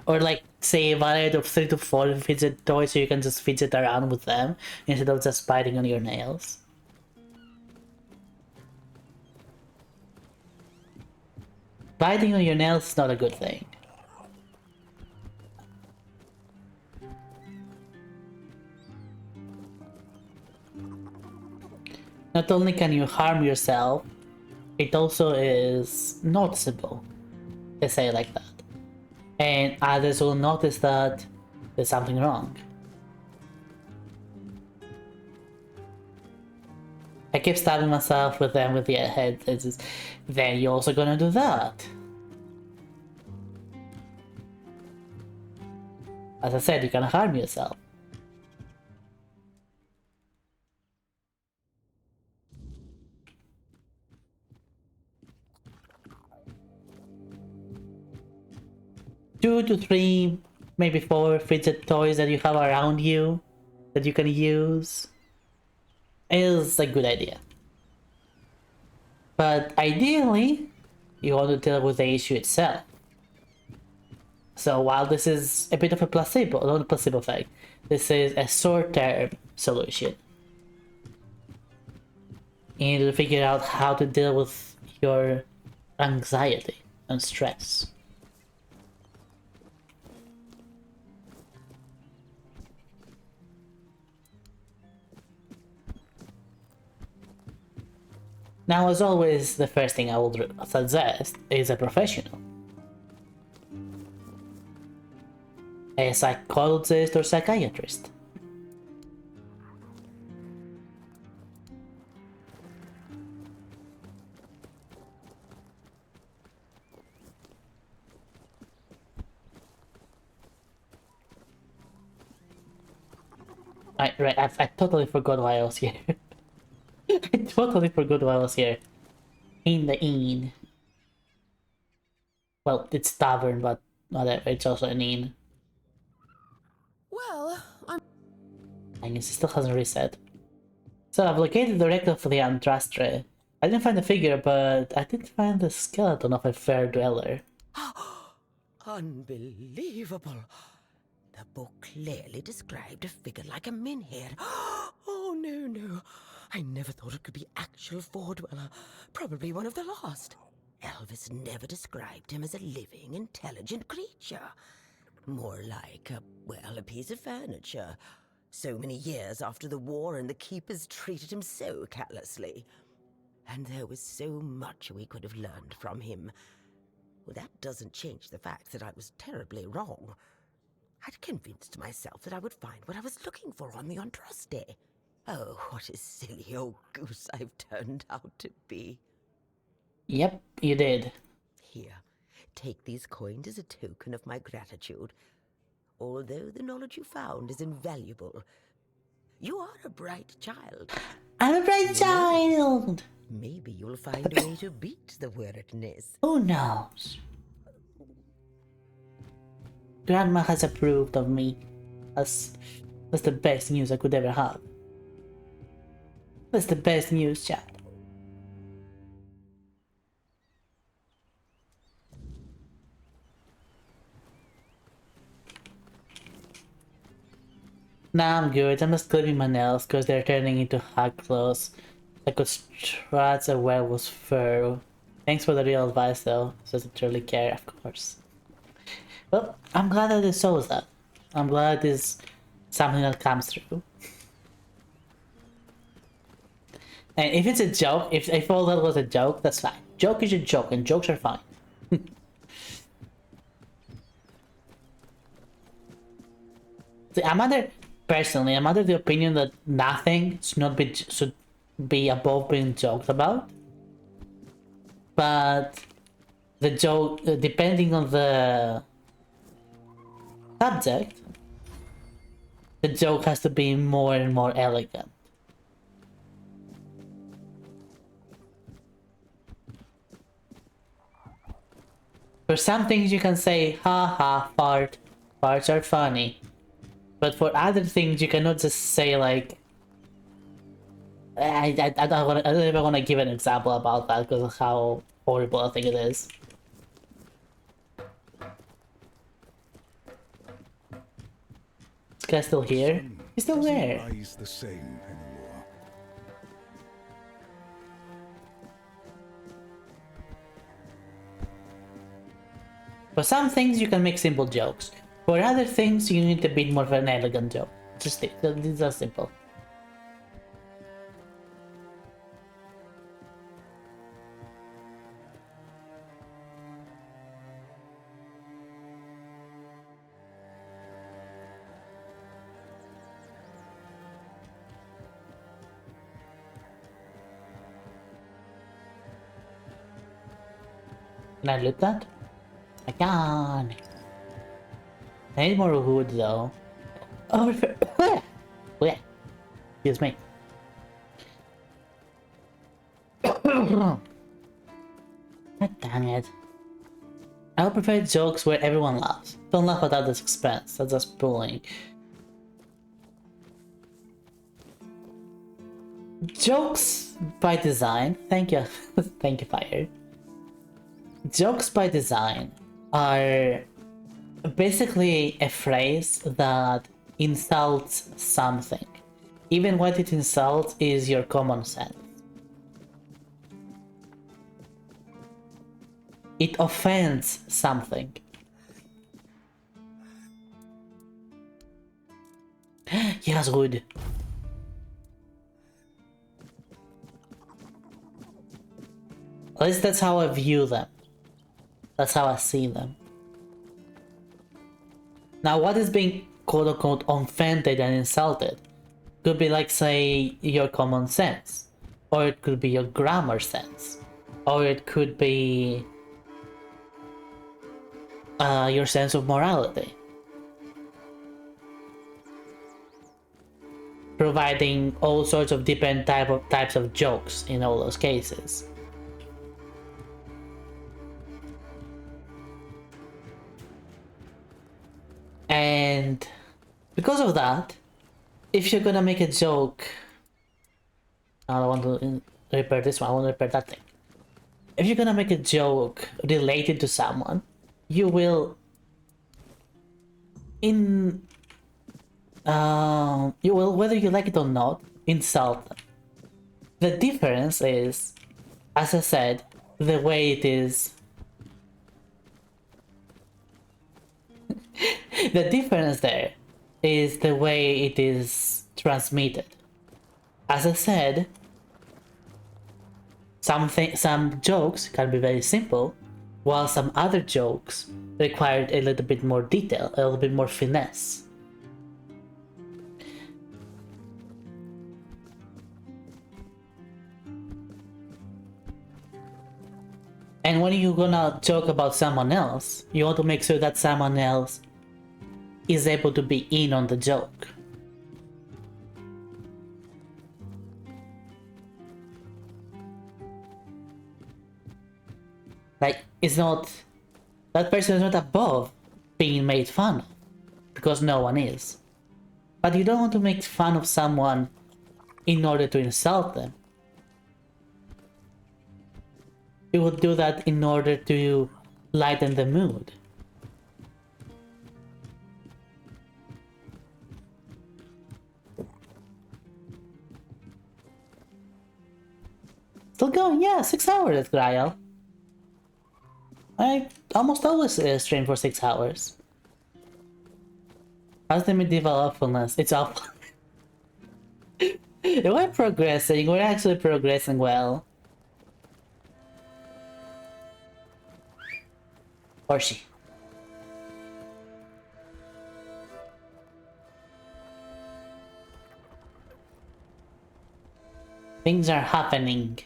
Or like say a variety of 3 to 4 fidget toys so you can just fidget around with them instead of just biting on your nails. Biting on your nails is not a good thing. Not only can you harm yourself, it also is noticeable. Let's say it like that. And others will notice that there's something wrong. I keep stabbing myself with them with the head. Then you're also gonna do that. As I said, you can harm yourself. Two to three, maybe 4 fidget toys that you have around you that you can use is a good idea. But ideally, you want to deal with the issue itself. So while this is a bit of a placebo, not a placebo effect, this is a short-term solution. You need to figure out how to deal with your anxiety and stress. Now, as always, the first thing I would suggest is a professional. A psychologist or psychiatrist. Right, I totally forgot why I was here. I totally forgot why I was here. In the inn. Well, it's tavern, but whatever, it's also an inn.
Well,
I guess it still hasn't reset. So I've located the wreck of the Andrastre. I didn't find the figure, but I did find the skeleton of a fair dweller.
Unbelievable. The book clearly described a figure like a menhir. Oh, no. I never thought it could be actual Fordweller. Probably one of the last. Elvis never described him as a living, intelligent creature. More like a piece of furniture. So many years after the war, and the keepers treated him so callously. And there was so much we could have learned from him. Well, that doesn't change the fact that I was terribly wrong. I'd convinced myself that I would find what I was looking for on the Andraste. Oh, what a silly old goose I've turned out to be.
Yep, you did.
Here, take these coins as a token of my gratitude. Although the knowledge you found is invaluable, you are a bright child.
I'm a bright child!
Maybe you'll find a way to beat the weirdness.
Who knows? Grandma has approved of me. That's the best news I could ever have. That's the best news, chat. Nah, I'm good. I'm just clipping my nails because they're turning into hard clothes. I could stretch a werewolf's fur. Thanks for the real advice though. Doesn't really care, of course. Well, I'm glad that it shows that. I'm glad it's something that comes through. And if it's a joke, if all that was a joke, that's fine. Joke is a joke, and jokes are fine. See, personally, I'm under the opinion that nothing should be above being joked about. But the joke, depending on the subject, the joke has to be more and more elegant. For some things you can say, ha ha, fart, farts are funny. But for other things you cannot just say like, I don't even want to give an example about that because of how horrible I think it is. This guy's still here? He's still there.
The same anymore.
For some things you can make simple jokes. For other things you need a bit more of an elegant joke. Just these are simple. Can I loot that? I can. I need more wood though. Oh, yeah. Excuse me. God dang it. I would prefer jokes where everyone laughs. Don't laugh at others' expense. That's just bullying. Jokes by design. Thank you. Thank you, Fire. Jokes by design are basically a phrase that insults something. Even what it insults is your common sense. It offends something. Yes, good. At least that's how I view them. That's how I see them. Now, what is being quote-unquote offended and insulted could be like, say, your common sense. Or it could be your grammar sense. Or it could be your sense of morality. Providing all sorts of different types of jokes in all those cases. And because of that, if you're gonna make a joke, I don't want to repair this one, I want to repair that thing. If you're gonna make a joke related to someone, you will whether you like it or not, insult them. The difference is, as I said, the way it is. The difference there is the way it is transmitted. As I said, some jokes can be very simple, while some other jokes require a little bit more detail, a little bit more finesse. And when you're gonna joke about someone else, you want to make sure that someone else is able to be in on the joke. Like, it's not... That person is not above being made fun of, because no one is. But you don't want to make fun of someone in order to insult them. You would do that in order to lighten the mood. Still going? Yeah, 6 hours at Grail. I almost always stream for 6 hours. How's the medieval awfulness? It's awful. We're progressing. We're actually progressing well. Horsey. Things are happening.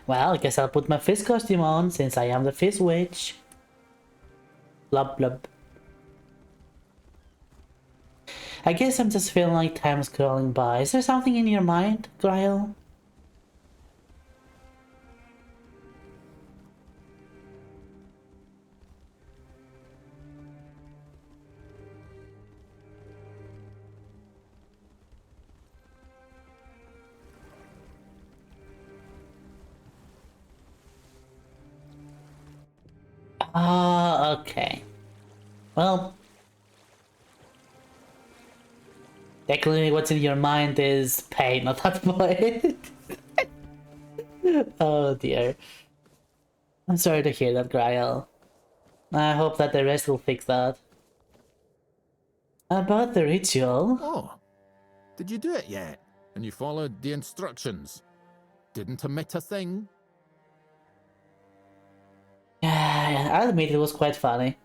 Well, I guess I'll put my fist costume on since I am the fist witch. Blub blub. I guess I'm just feeling like time scrolling by. Is there something in your mind, Grail? Ah, okay. Well, technically what's in your mind is pain at that point. Oh dear. I'm sorry to hear that, Grail. I hope that the rest will fix that. About the ritual...
Oh, did you do it yet? And you followed the instructions? Didn't omit a thing?
Yeah, I'll admit it was quite funny.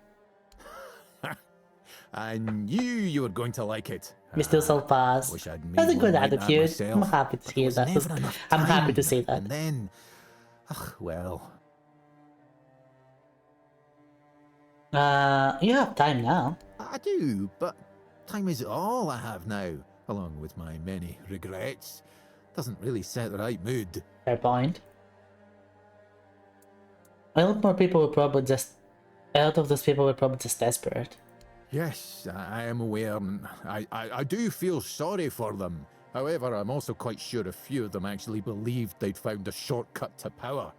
I knew you were going to like it.
Mr. Salpas.
Wish I'd
That's
made
a good
one like that
attitude. I'm
myself,
happy to
but there
hear
was
that.
never enough
I'm happy to
time.
see that.
And then, well,
You have time now.
I do, but time is all I have now, along with my many regrets. Doesn't really set the right mood.
Fair point. A lot more people will probably just... A lot of those people were probably just desperate.
Yes, I am aware. I do feel sorry for them. However, I'm also quite sure a few of them actually believed they'd found a shortcut to power.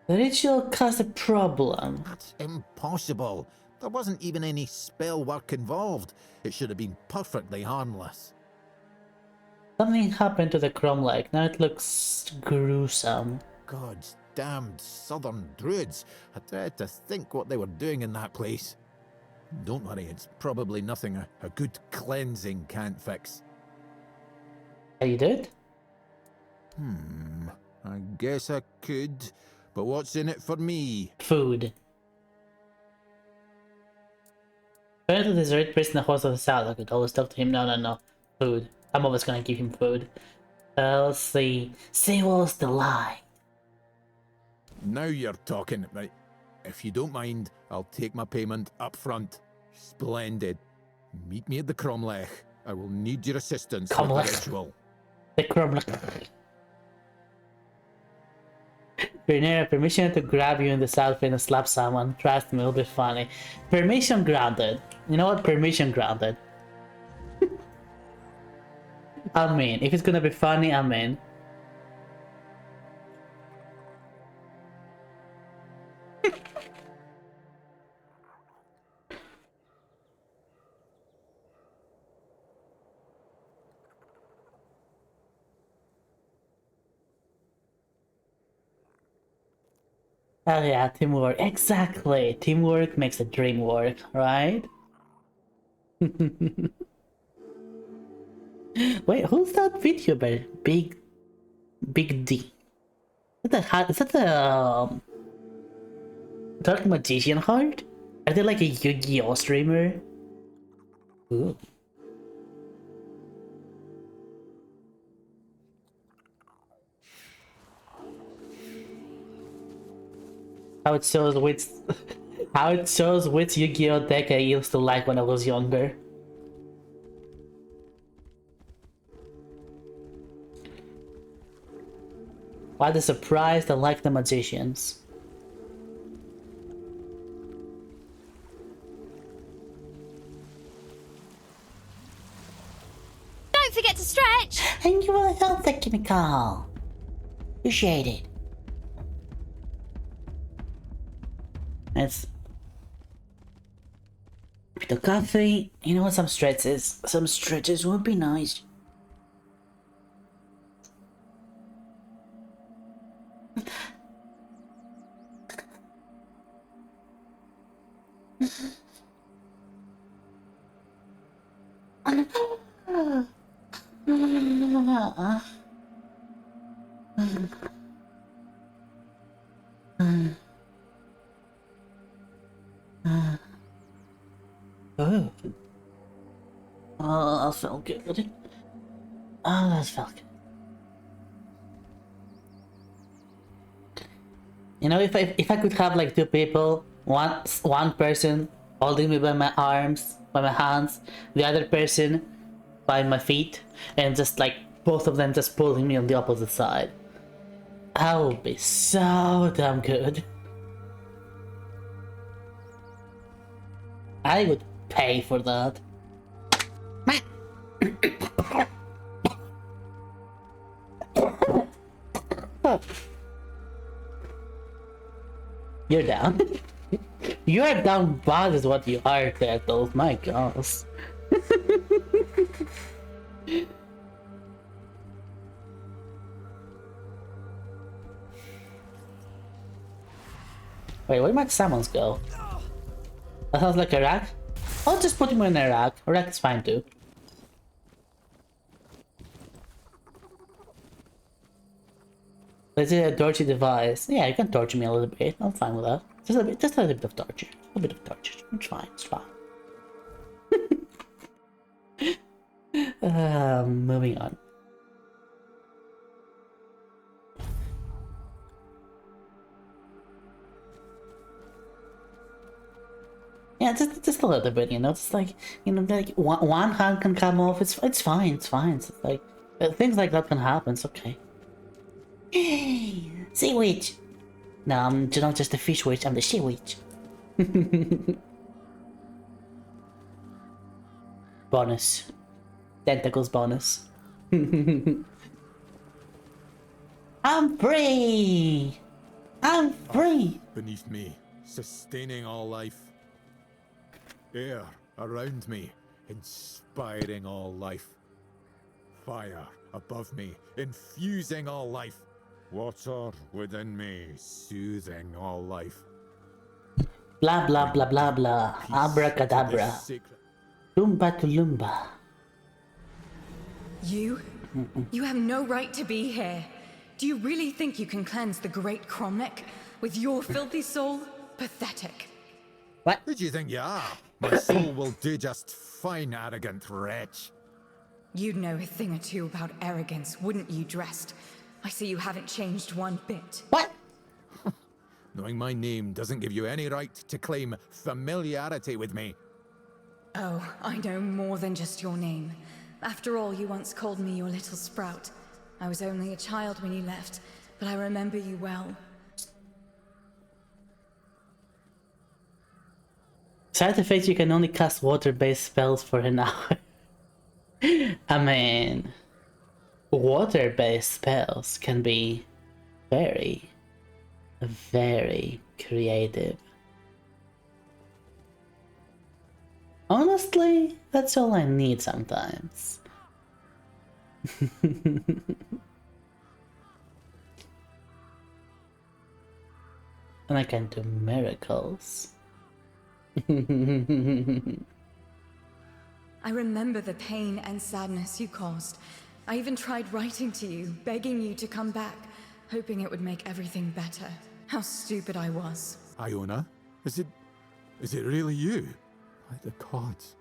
The ritual caused a problem.
That's impossible. There wasn't even any spell work involved. It should have been perfectly harmless.
Something happened to the Cromlech. Now it looks gruesome.
God's damned southern druids. I dread to think what they were doing in that place. Don't worry, it's probably nothing a good cleansing can't fix.
Can you do it?
I guess I could, but what's in it for me?
Food. Apparently there's a red priest in the horse of the south. I could always talk to him. No. Food. I'm always gonna give him food. Let's see. Say what's the lie.
Now you're talking. Right. If you don't mind, I'll take my payment up front. Splendid. Meet me at the Cromlech. I will need your assistance with the ritual.
The Cromlech. We're near permission to grab you in the south and slap someone. Trust me, it'll be funny. Permission granted. You know what? Permission granted. I'm in. If it's gonna be funny, I'm in. Oh yeah, teamwork. Exactly. Teamwork makes the dream work, right? Wait, who's that VTuber? Big D. Is that the Dark Magician Heart? Are they like a Yu-Gi-Oh streamer? Ooh. How it shows which Yu-Gi-Oh deck I used to like when I was younger. Why the surprise I like the magicians?
Don't forget to stretch!
And you will help the chemical. Appreciate it. It's the coffee. You know what? Some stretches would be nice. Oh, that felt good. Oh, that felt good. You know, if I could have like two people, one person holding me by my arms, by my hands, the other person by my feet, and just like both of them just pulling me on the opposite side, that would be so damn good. I would pay for that. You're down. You're down bad is what you are, Turtles. My gosh. Wait, where might salmons go? That sounds like a rack. I'll just put him in a rack. A rack is fine too. Is it a torture device? Yeah, you can torture me a little bit. I'm fine with that. Just a little bit of torture. A bit of torture. It's fine. It's fine. Moving on. Yeah, just a little bit, you know. It's like, you know, like one hand can come off. It's fine. It's fine. It's like things like that can happen. It's okay. Sea witch. No, I'm not just a fish witch. I'm the sea witch. Bonus. Tentacles bonus. I'm free. I'm free.
Beneath me, sustaining all life. Air around me, inspiring all life. Fire above me, infusing all life. Water within me, soothing all life.
Blah blah blah blah blah. Abracadabra. Lumba to lumba.
You have no right to be here. Do you really think you can cleanse the great Cromlech with your filthy soul? Pathetic.
What?
Who do you think you are? My soul will do just fine, arrogant wretch.
You'd know a thing or two about arrogance, wouldn't you, Dressed? I see you haven't changed one bit.
What?
Knowing my name doesn't give you any right to claim familiarity with me.
Oh, I know more than just your name. After all, you once called me your little sprout. I was only a child when you left, but I remember you well.
Sad to face you can only cast water-based spells for an hour. I mean, water-based spells can be very, very creative. Honestly, that's all I need sometimes. And I can do miracles.
I remember the pain and sadness you caused. I even tried writing to you, begging you to come back, hoping it would make everything better. How stupid I was.
Iona, is it really you? By the gods,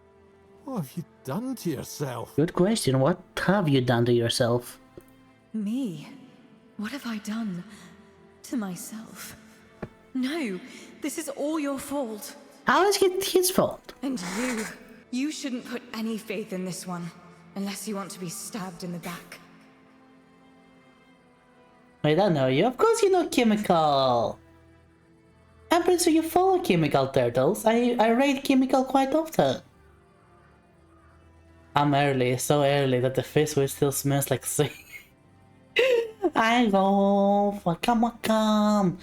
what have you done to yourself?
Good question. What have you done to yourself?
Me? What have I done to myself? No, this is all your fault.
How is it his fault?
And you shouldn't put any faith in this one, unless you want to be stabbed in the back.
I don't know you. Of course you know Chemical. I'm pretty sure you follow Chemical, Turtles. I raid Chemical quite often. I'm early, so early that the fish will still smells like sea. I go, come.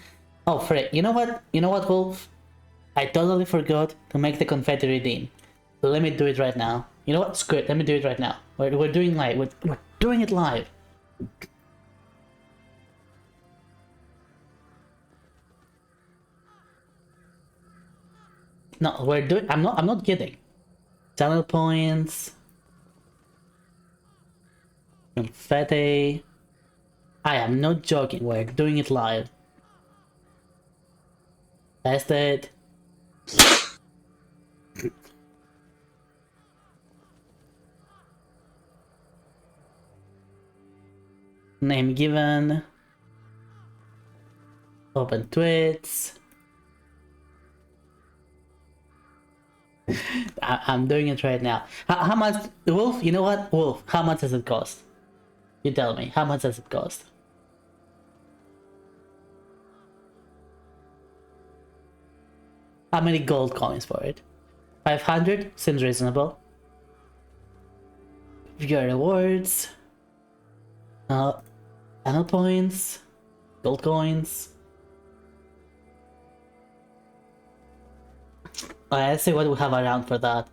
Oh, frick. You know what, Wolf? I totally forgot to make the confetti redeem. So let me do it right now. You know what? Screw it. Let me do it right now. We're doing live. We're doing it live. No, we're doing. I'm not kidding. Channel points. Confetti. I am not joking. We're doing it live. Test it. Name given. Open tweets. I'm doing it right now. How much, Wolf? You know what, Wolf? How much does it cost? You tell me. How much does it cost? How many gold coins for it? 500 seems reasonable. Viewer rewards. Channel points. Gold coins. Alright, let's see what we have around for that.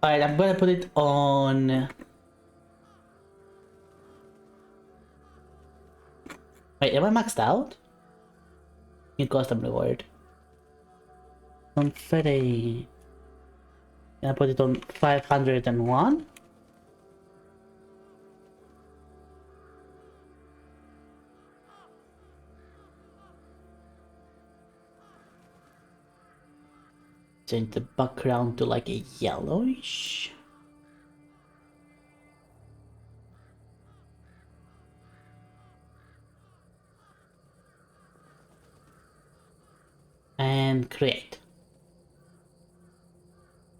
Alright, I'm gonna put it on... Wait, am I maxed out? New custom reward. Confetti. Can I put it on 501? Change the background to like a yellowish. And create.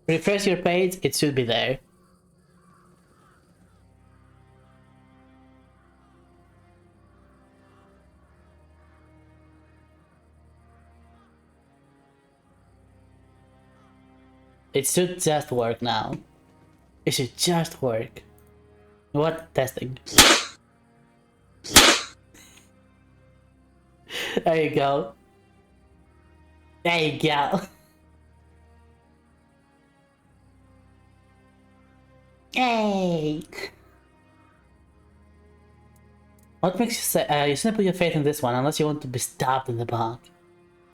Refresh your page, it should be there. It should just work now. It should just work. What? Testing. There you go. There you go. Yay! What makes you say, you shouldn't put your faith in this one unless you want to be stabbed in the back.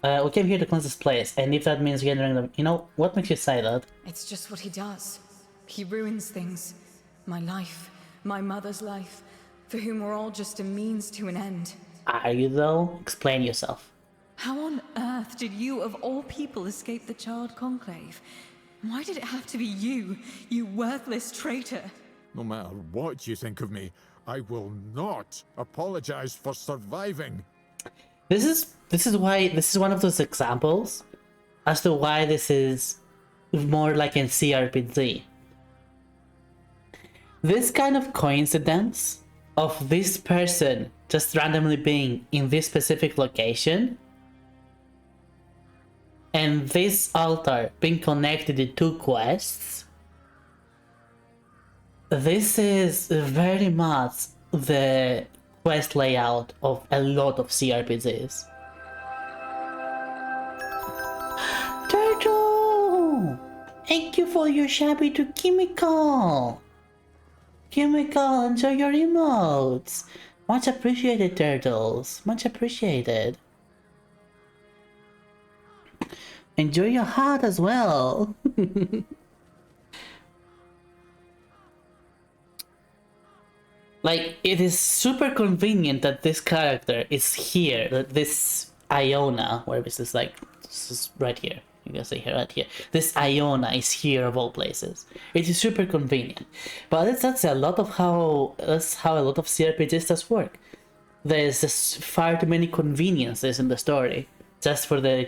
We came here to cleanse this place, and if that means gathering them, you know, what makes you say that?
It's just what he does. He ruins things. My life, my mother's life, for whom we're all just a means to an end.
Are you though? Explain yourself.
How on earth did you, of all people, escape the Child Conclave? Why did it have to be you, you worthless traitor?
No matter what you think of me, I will not apologize for surviving.
This is one of those examples as to why this is more like in CRPG. This kind of coincidence of this person just randomly being in this specific location and this altar being connected to two quests, this is very much the quest layout of a lot of CRPGs. Turtle! Thank you for your shabby to Chemical! Chemical, enjoy your emotes! Much appreciated, Turtles. Much appreciated. Enjoy your heart as well. Like, it is super convenient that this character is here, that this Iona, where this is like, this is right here, you can see here, right here. This Iona is here of all places. It is super convenient. But that's a lot of that's how a lot of CRPGs just work. There's just far too many conveniences in the story, just for the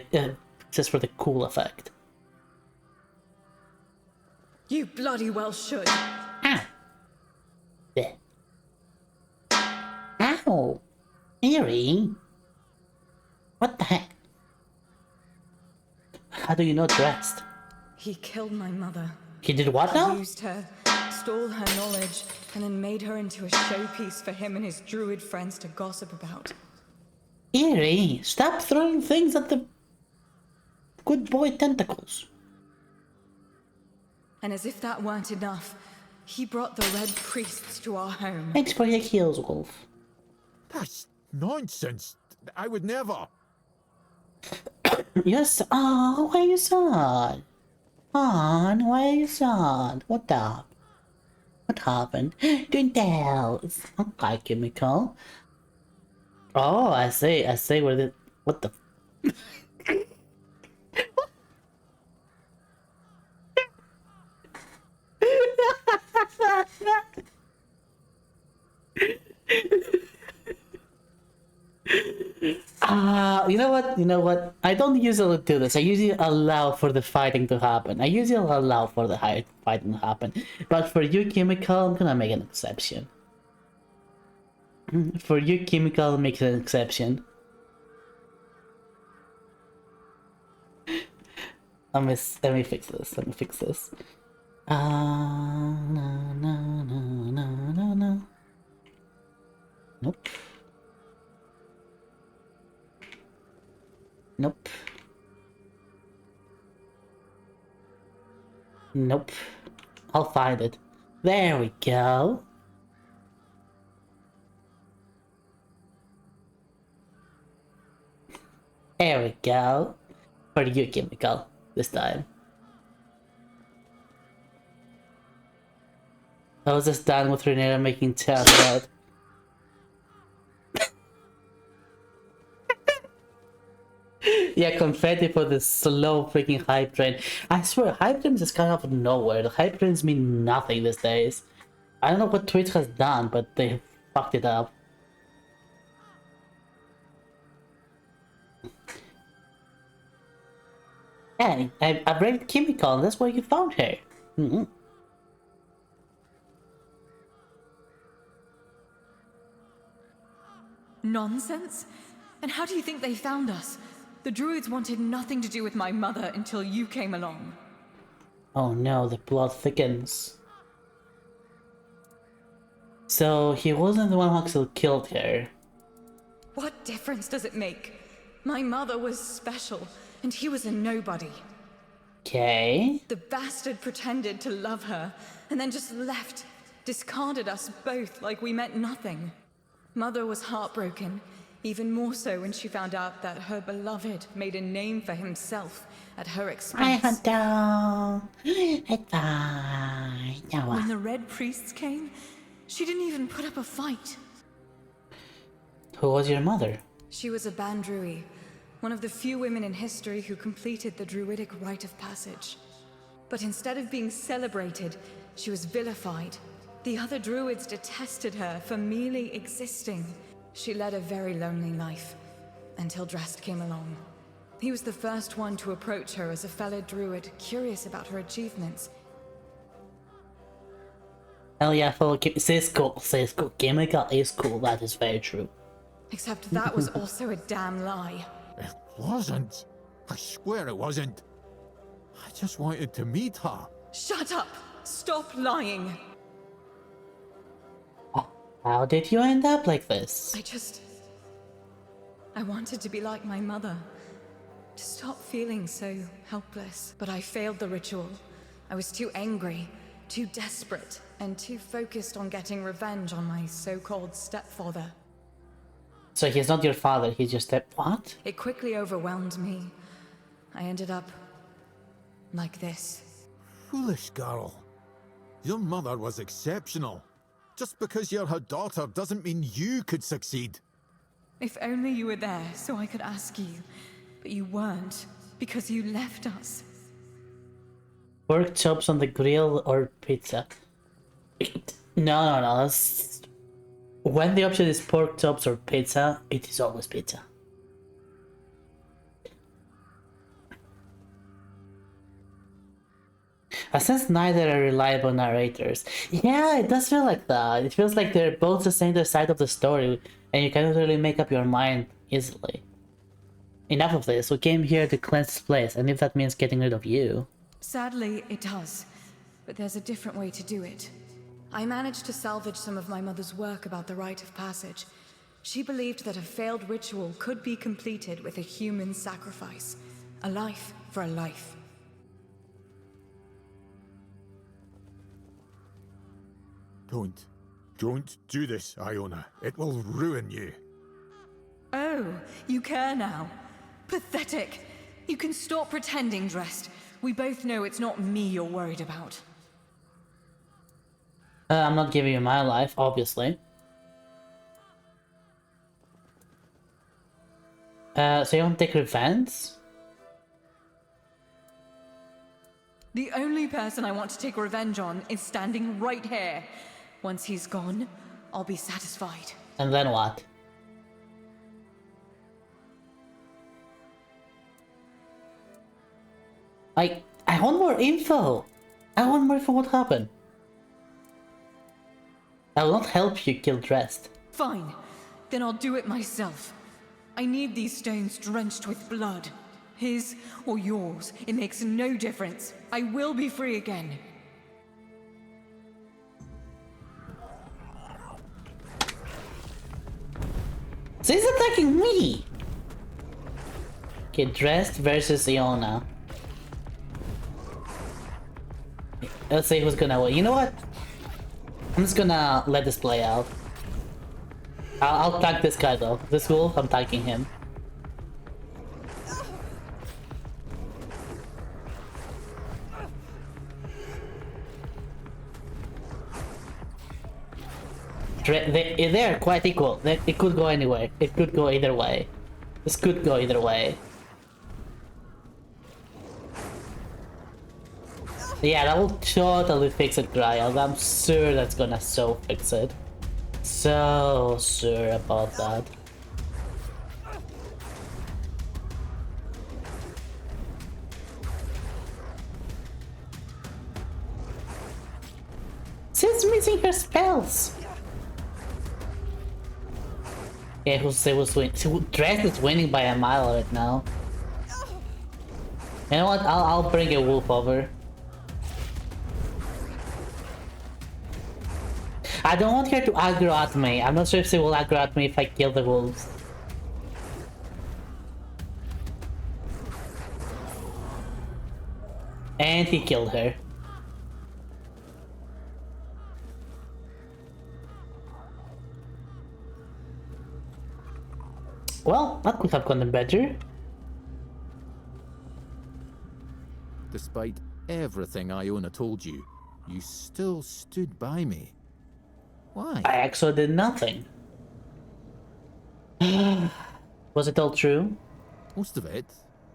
cool effect.
You bloody well should.
Ah! Yeah. Ow! Eerie! What the heck? How do you know dressed?
He killed my mother.
He did what now?
He used her, stole her knowledge, and then made her into a showpiece for him and his druid friends to gossip about.
Eerie! Stop throwing things at the good boy tentacles.
And as if that weren't enough, he brought the Red Priests to our home.
Thanks for your heals, Wolf.
That's nonsense. I would never.
Yes. Oh, why are you sad? On, why are you sad? What up? What happened? Don't tell. It's okay, chemical. Oh, I see. I see where the. What the. You know what? You know what? I don't usually do this. I usually allow for the fighting to happen. I usually allow for the fighting to happen. But for you, Chemical, I'm gonna make an exception. For you, Chemical, make an exception. Let me fix this. Let me fix this. No, no, no, no, no, no. Nope. Nope. Nope. I'll find it. There we go. There we go. For you, Chemical, this time. I was just done with Renera making chat red. Yeah, confetti for the slow freaking hype train. I swear, hype trains is kind of nowhere. The hype trains mean nothing these days. I don't know what Twitch has done, but they fucked it up. Hey, I bred Chemical, and that's where you found her.
Nonsense? And how do you think they found us? The druids wanted nothing to do with my mother until you came along.
Oh no, the plot thickens. So he wasn't the one who actually killed her.
What difference does it make? My mother was special, and he was a nobody.
Okay.
The bastard pretended to love her, and then just left, discarded us both like we meant nothing. Mother was heartbroken, even more so when she found out that her beloved made a name for himself at her expense. When the Red Priests came, she didn't even put up a fight.
Who was your mother?
She was a Bandrui, one of the few women in history who completed the druidic rite of passage. But instead of being celebrated, she was vilified. The other druids detested her for merely existing. She led a very lonely life, until Drast came along. He was the first one to approach her as a fellow druid, curious about her achievements.
Hell yeah, fellow says cool, Chemical is cool, that is very true.
Except that was also a damn lie.
It wasn't. I swear it wasn't. I just wanted to meet her.
Shut up! Stop lying!
How did you end up like this?
I wanted to be like my mother. To stop feeling so helpless. But I failed the ritual. I was too angry, too desperate, and too focused on getting revenge on my so-called stepfather.
So he's not your father, he's just a... What?
It quickly overwhelmed me. I ended up... like this.
Foolish girl. Your mother was exceptional. Just because you're her daughter doesn't mean you could succeed.
If only you were there so I could ask you. But you weren't, because you left us.
Pork chops on the grill or pizza? No, that's... When the option is pork chops or pizza, it is always pizza. I sense neither are reliable narrators. Yeah, it does feel like that. It feels like they're both saying their side of the story, and you cannot really make up your mind easily. Enough of this, we came here to cleanse this place, and if that means getting rid of you...
Sadly, it does. But there's a different way to do it. I managed to salvage some of my mother's work about the rite of passage. She believed that a failed ritual could be completed with a human sacrifice. A life for a life.
Don't do this, Iona. It will ruin you.
Oh, you care now. Pathetic. You can stop pretending, Dressed. We both know it's not me you're worried about.
I'm not giving you my life, obviously. So you want to take revenge?
The only person I want to take revenge on is standing right here. Once he's gone, I'll be satisfied.
And then what? I want more info. I want more info what happened. I will not help you kill Dressed.
Fine. Then I'll do it myself. I need these stones drenched with blood. His or yours, it makes no difference. I will be free again.
So he's attacking me! Okay, Dressed versus Iona. Let's see who's gonna win. You know what? I'm just gonna let this play out. I'll tank this guy though. This wolf, I'm tanking him. They're quite equal. It could go anywhere. It could go either way. This could go either way. Yeah, that will totally fix it, Grial. I'm sure that's gonna so fix it. So sure about that. She's missing her spells. Yeah, who's winning? Dress is winning by a mile right now. You know what? I'll bring a wolf over. I don't want her to aggro at me. I'm not sure if she will aggro at me if I kill the wolves. And he killed her. Well, that could have gone better.
Despite everything Iona told you, you still stood by me. Why?
I actually did nothing. Was it all true?
Most of it,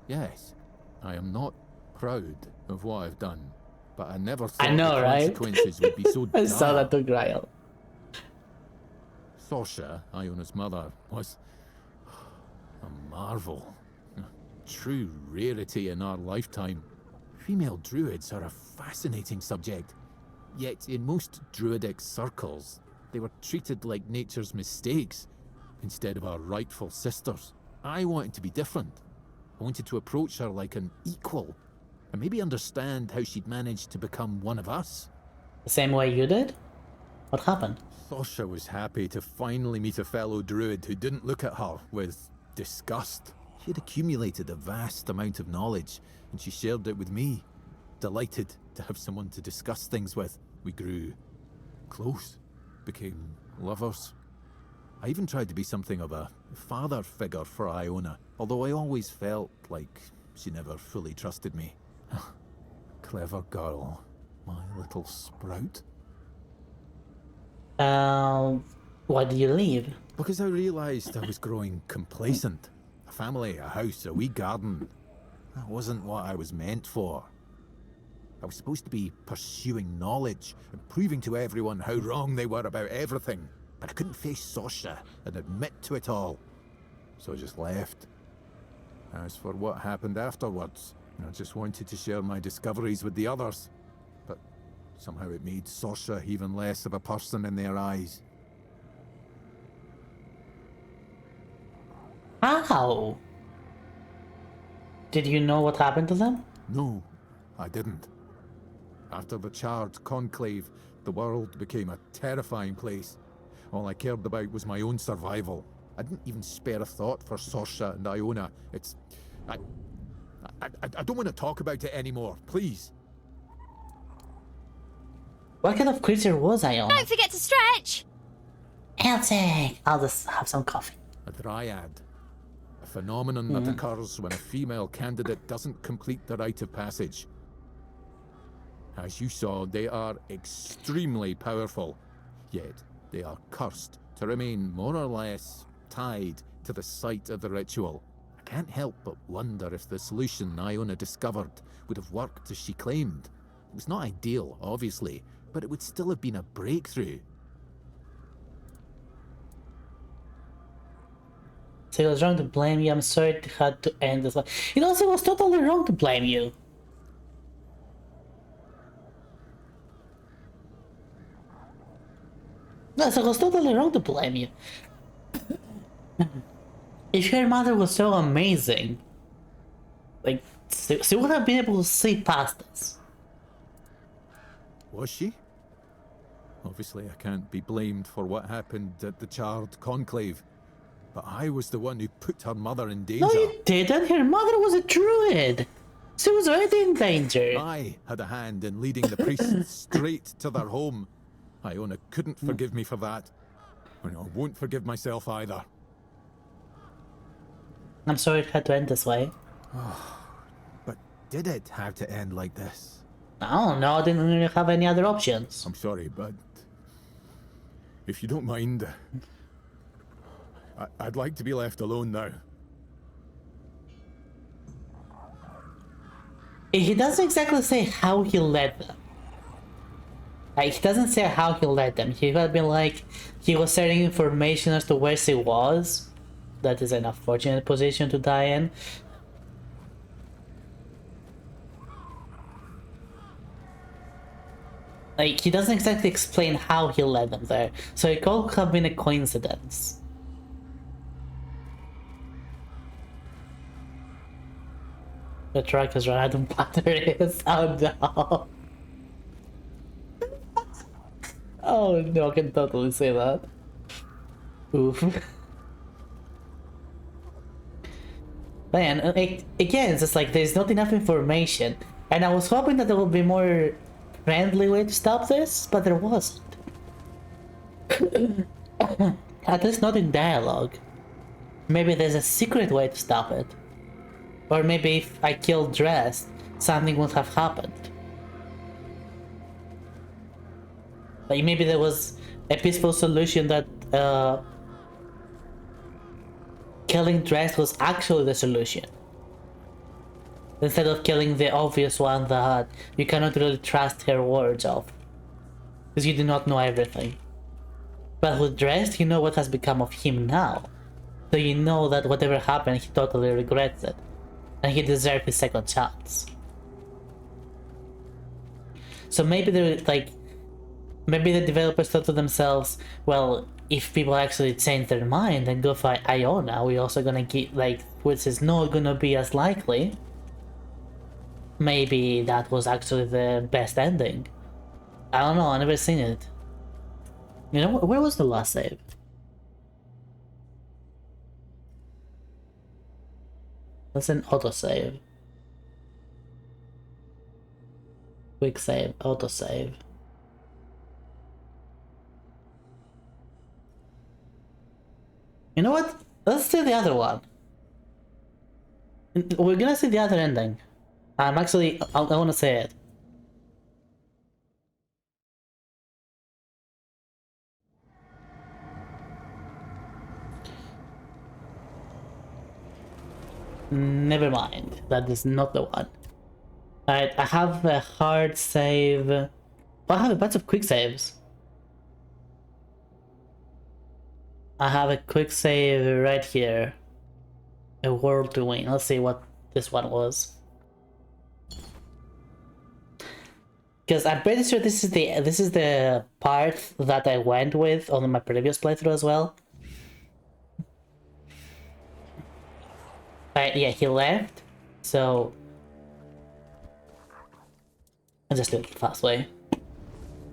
yes. I am not proud of what I've done, but I never thought the consequences would be so dire.
I saw that to Grail.
Sorsha, Iona's mother, was a marvel. A true rarity in our lifetime. Female druids are a fascinating subject. Yet in most druidic circles, they were treated like nature's mistakes instead of our rightful sisters. I wanted to be different. I wanted to approach her like an equal and maybe understand how she'd managed to become one of us.
The same way you did? What happened?
Sorsha was happy to finally meet a fellow druid who didn't look at her with disgust. She had accumulated a vast amount of knowledge and she shared it with me. Delighted to have someone to discuss things with. We grew close. Became lovers. I even tried to be something of a father figure for Iona, although I always felt like she never fully trusted me. Clever girl. My little sprout.
Why did you leave?
Because I realized I was growing complacent. A family, a house, a wee garden. That wasn't what I was meant for. I was supposed to be pursuing knowledge and proving to everyone how wrong they were about everything. But I couldn't face Sorsha and admit to it all. So I just left. As for what happened afterwards, I just wanted to share my discoveries with the others. But somehow it made Sorsha even less of a person in their eyes.
How? Did you know what happened to them?
No, I didn't. After the Charred Conclave, the world became a terrifying place. All I cared about was my own survival. I didn't even spare a thought for Sorsha and Iona. I don't want to talk about it anymore, please.
What kind of creature was Iona?
Don't forget to stretch!
Elsie! I'll just have some coffee.
A dryad. A phenomenon that occurs when a female candidate doesn't complete the rite of passage. As you saw, they are extremely powerful, yet they are cursed to remain more or less tied to the site of the ritual. I can't help but wonder if the solution Iona discovered would have worked as she claimed. It was not ideal, obviously, but it would still have been a breakthrough.
So it was wrong to blame you. I'm sorry it had to end this way. It also was totally wrong to blame you. No, so it was totally wrong to blame you. If your mother was so amazing, like, she would have been able to see past this.
Was she? Obviously, I can't be blamed for what happened at the Charred Conclave, but I was the one who put her mother in danger.
No, you didn't. Her mother was a druid. She was already in danger.
I had a hand in leading the priests straight to their home. Iona couldn't forgive me for that. And I won't forgive myself either.
I'm sorry it had to end this way.
But did it have to end like this?
I don't know. I didn't really have any other options.
I'm sorry, but if you don't mind, I'd like to be left alone now.
He doesn't exactly say how he led them. Like, he doesn't say how he led them. He could have been like, he was sharing information as to where she was. That is an unfortunate position to die in. Like, he doesn't exactly explain how he led them there. So it could have been a coincidence. The truck is random batteries. Oh no. Oh no, I can totally say that. Oof. Man, again, it's just like there's not enough information. And I was hoping that there would be more friendly way to stop this, but there wasn't. At least not in dialogue. Maybe there's a secret way to stop it. Or maybe if I killed Drest, something would have happened. Like maybe there was a peaceful solution that killing Drest was actually the solution. Instead of killing the obvious one that you cannot really trust her words of. Because you do not know everything. But with Drest, you know what has become of him now. So you know that whatever happened, he totally regrets it. And he deserved his second chance. So maybe they're like... Maybe the developers thought to themselves, well, if people actually change their mind and go for Iona, we're also gonna get, like, which is not gonna be as likely. Maybe that was actually the best ending. I don't know, I've never seen it. You know, where was the last save? That's an autosave. Quick save, autosave. You know what? Let's do the other one. We're gonna see the other ending. I wanna say it. Never mind. That is not the one. Alright, I have a hard save. Oh, I have a bunch of quick saves. I have a quick save right here. A world to win. Let's see what this one was. Because I'm pretty sure this is the part that I went with on my previous playthrough as well. Yeah, he left. So I'll just do it the fast way.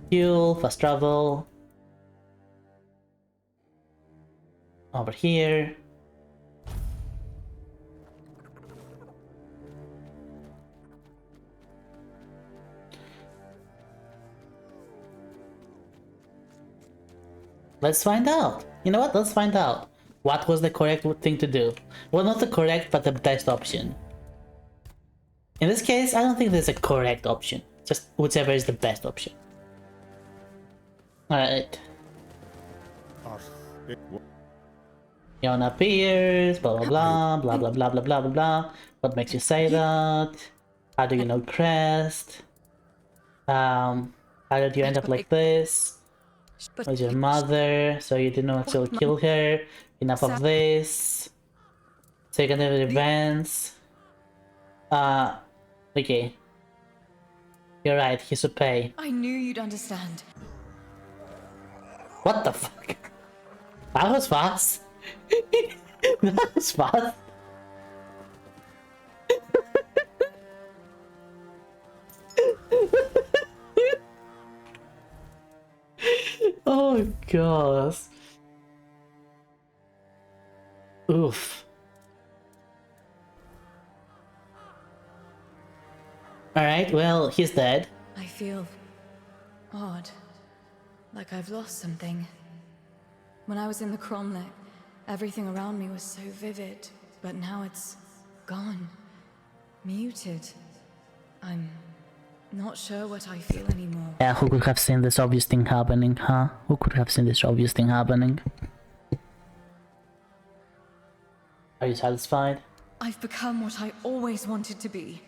Fuel, fast travel. Over here. Let's find out. You know what? Let's find out. what was the correct thing to do. Well, not the correct, but the best option. In this case, I don't think there's a correct option. Just whichever is the best option. Alright. Fiona appears, blah blah blah, blah blah blah blah blah blah blah. What makes you say that? How do you know Crest? How did you end up like this? Was your mother, so you didn't know until you killed her. Enough of this. Secondary events. Okay. You're right, he should pay.
I knew you'd understand.
What the fuck? That was fast. That was fast. Oh gosh. Oof. Alright, well, he's dead.
I feel odd. Like I've lost something. When I was in the Cromlech, everything around me was so vivid, but now it's gone. Muted. I'm not sure what I feel anymore.
Yeah, who could have seen this obvious thing happening, huh? Who could have seen this obvious thing happening? Are you satisfied?
I've become what I always wanted to be.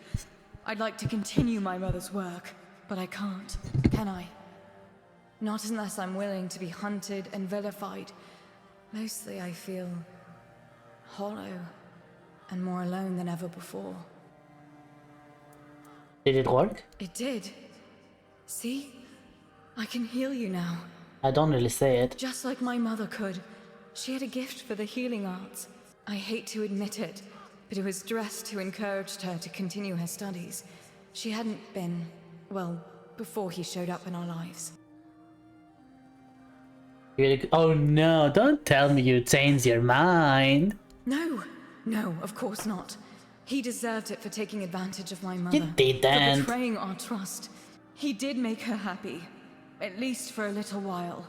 I'd like to continue my mother's work, but I can't, can I? Not unless I'm willing to be hunted and vilified. Mostly I feel hollow and more alone than ever before.
Did it work?
It did. See? I can heal you now.
I don't really say it.
Just like my mother could. She had a gift for the healing arts. I hate to admit it, but it was Drest who encouraged her to continue her studies. She hadn't been, well, before he showed up in our lives.
Oh no, don't tell me you changed your mind.
No, of course not. He deserved it for taking advantage of my mother.
You didn't.
For betraying our trust. He did make her happy, at least for a little while.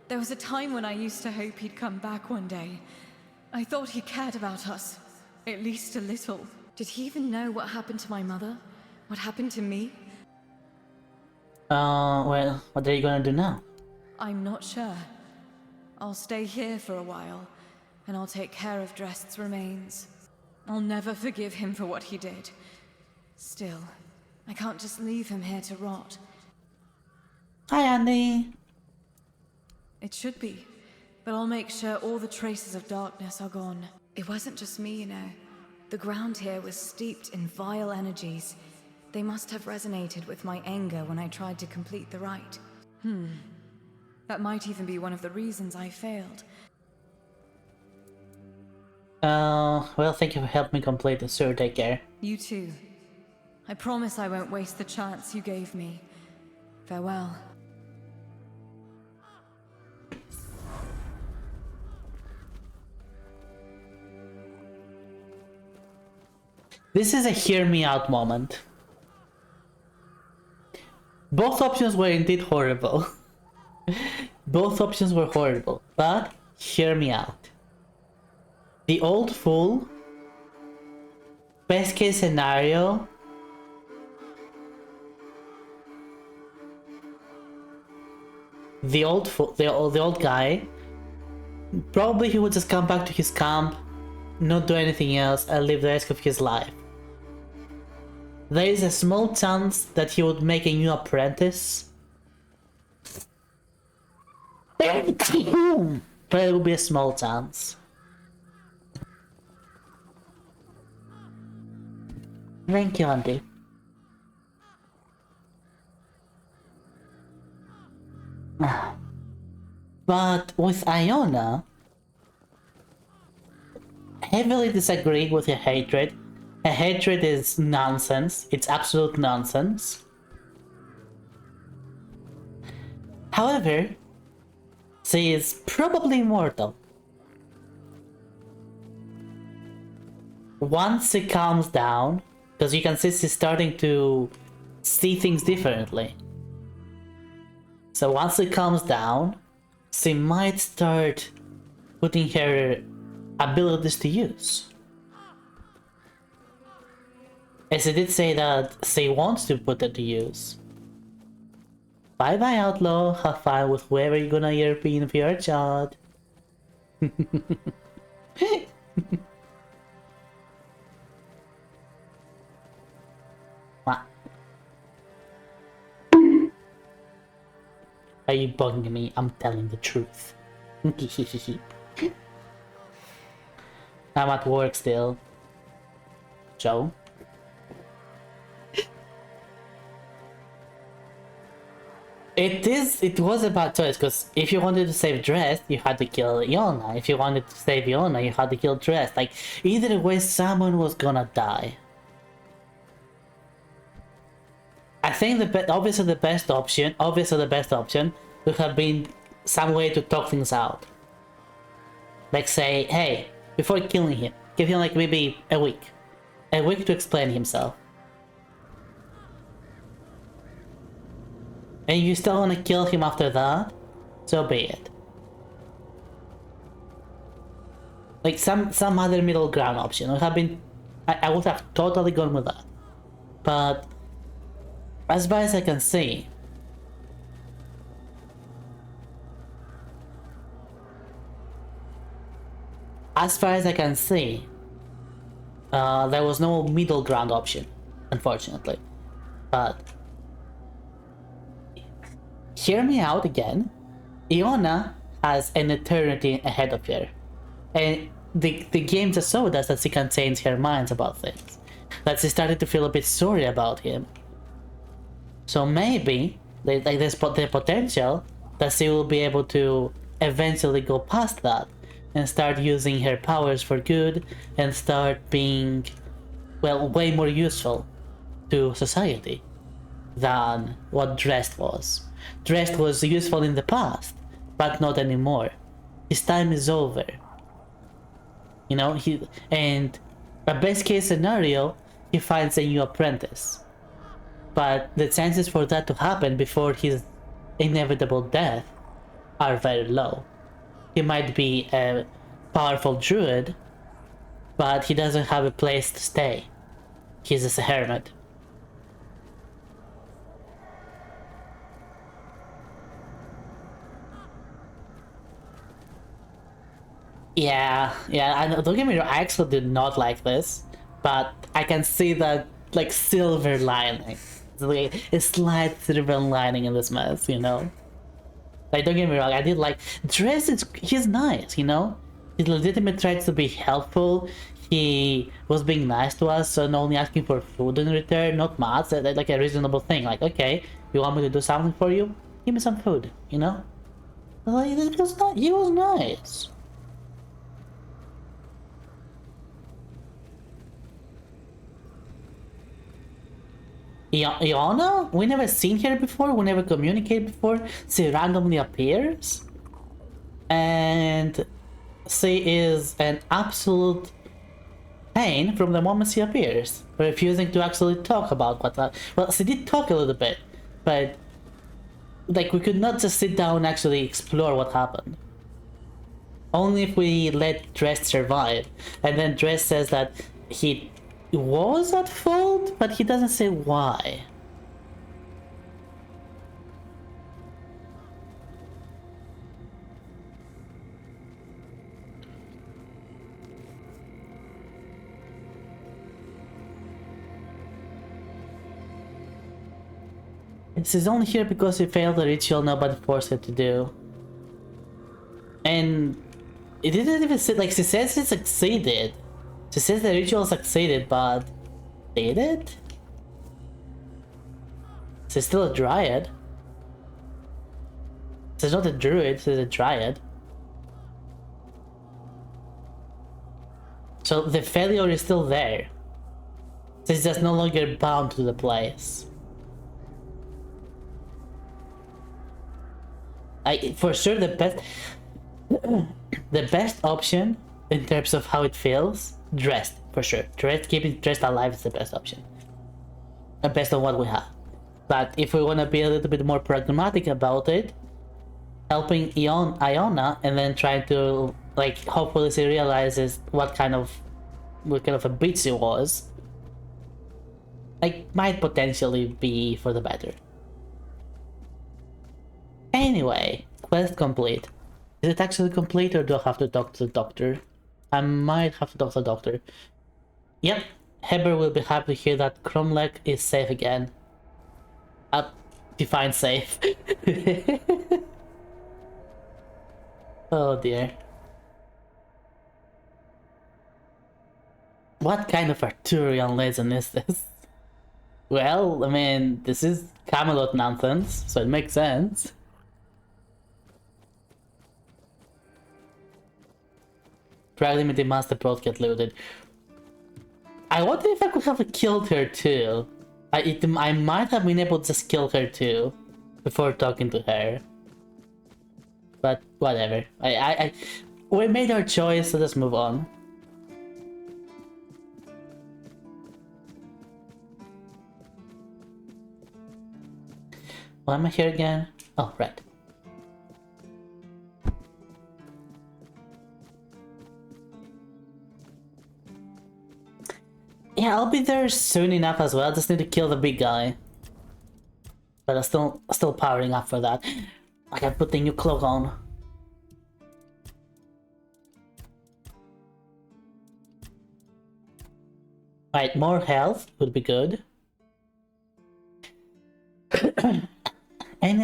There was a time when I used to hope he'd come back one day. I thought he cared about us, at least a little. Did he even know what happened to my mother? What happened to me?
Well, what are you gonna do now?
I'm not sure. I'll stay here for a while, and I'll take care of Drest's remains. I'll never forgive him for what he did. Still, I can't just leave him here to rot.
Hi, Andy.
It should be, but I'll make sure all the traces of darkness are gone. It wasn't just me, you know. The ground here was steeped in vile energies. They must have resonated with my anger when I tried to complete the rite. That might even be one of the reasons I failed.
Well, thank you for helping me complete the sewer. Take care.
You too. I promise I won't waste the chance you gave me. Farewell.
This is a hear me out moment. Both options were indeed horrible. Both options were horrible, but hear me out. The old fool, best case scenario, the old guy, probably he would just come back to his camp, not do anything else, and live the rest of his life. There is a small chance that he would make a new apprentice. But it will be a small chance. Thank you, Andy. But with Iona, heavily disagreeing with her hatred. Her hatred is nonsense. It's absolute nonsense. However, she is probably immortal. Once she calms down, because you can see she's starting to see things differently. So once she calms down, she might start putting her abilities to use. As he did say that she wants to put it to use. Bye bye, Outlaw. Have fun with whoever you're gonna European for your child. What? Are you bugging me? I'm telling the truth. I'm at work still. Joe? It was a bad choice, because if you wanted to save Dress, you had to kill Iona. If you wanted to save Iona, you had to kill Dress. Like, either way, someone was gonna die. I think obviously the best option would have been some way to talk things out. Like say, hey, before killing him, give him like maybe a week to explain himself. And you still want to kill him after that? So be it. Like some other middle ground option would have been, I would have totally gone with that. But as far as I can see, there was no middle ground option, unfortunately. But hear me out again. Iona has an eternity ahead of her, and the game just showed us that she can change her minds about things. That she started to feel a bit sorry about him. So maybe there's the potential that she will be able to eventually go past that and start using her powers for good and start being, well, way more useful to society than what Drest was. Drest was useful in the past, but not anymore. His time is over. You know, and a best case scenario, he finds a new apprentice. But the chances for that to happen before his inevitable death are very low. He might be a powerful druid, but he doesn't have a place to stay. He's just a hermit. Yeah, I know, don't get me wrong, I actually did not like this, but I can see that, like, silver lining. Like, a slight silver lining in this mess, you know? Like, don't get me wrong, I did like... he's nice, you know? He legitimately tried to be helpful, he was being nice to us, and only asking for food in return, not much, like a reasonable thing. Like, okay, you want me to do something for you? Give me some food, you know? Like, he was nice. Iona? We never seen her before, we never communicated before. She randomly appears. And she is an absolute pain from the moment she appears, refusing to actually talk about what that... Well, she did talk a little bit, but like we could not just sit down and actually explore what happened. Only if we let Dress survive. And then Dress says that he was at fault, but he doesn't say why. She's only here because she failed the ritual nobody forced her to do. And it didn't even say, like, she says she succeeded. She says the ritual succeeded, but did it? She's still a dryad. She's not a druid, she's a dryad. So the failure is still there. She's just no longer bound to the place. For sure the best option in terms of how it feels, Dressed, for sure. Keeping Dressed alive is the best option. The best of what we have. But if we want to be a little bit more pragmatic about it, helping Iona and then trying to like, hopefully she realizes what kind of a bitch she was. Like, might potentially be for the better. Anyway, quest complete. Is it actually complete, or do I have to talk to the doctor? I might have to talk to the doctor. Yep, Heber will be happy to hear that Cromlech is safe again. Define safe. Oh dear. What kind of Arthurian legend is this? Well, I mean, this is Camelot nonsense, so it makes sense. Proximity Master Prot get looted. I wonder if I could have killed her too. I might have been able to just kill her too before talking to her. But whatever. We made our choice, so let's move on. Why am I here again? Oh, right. Yeah, I'll be there soon enough as well. I just need to kill the big guy. But I'm still powering up for that. I can put the new cloak on. Right, more health would be good. And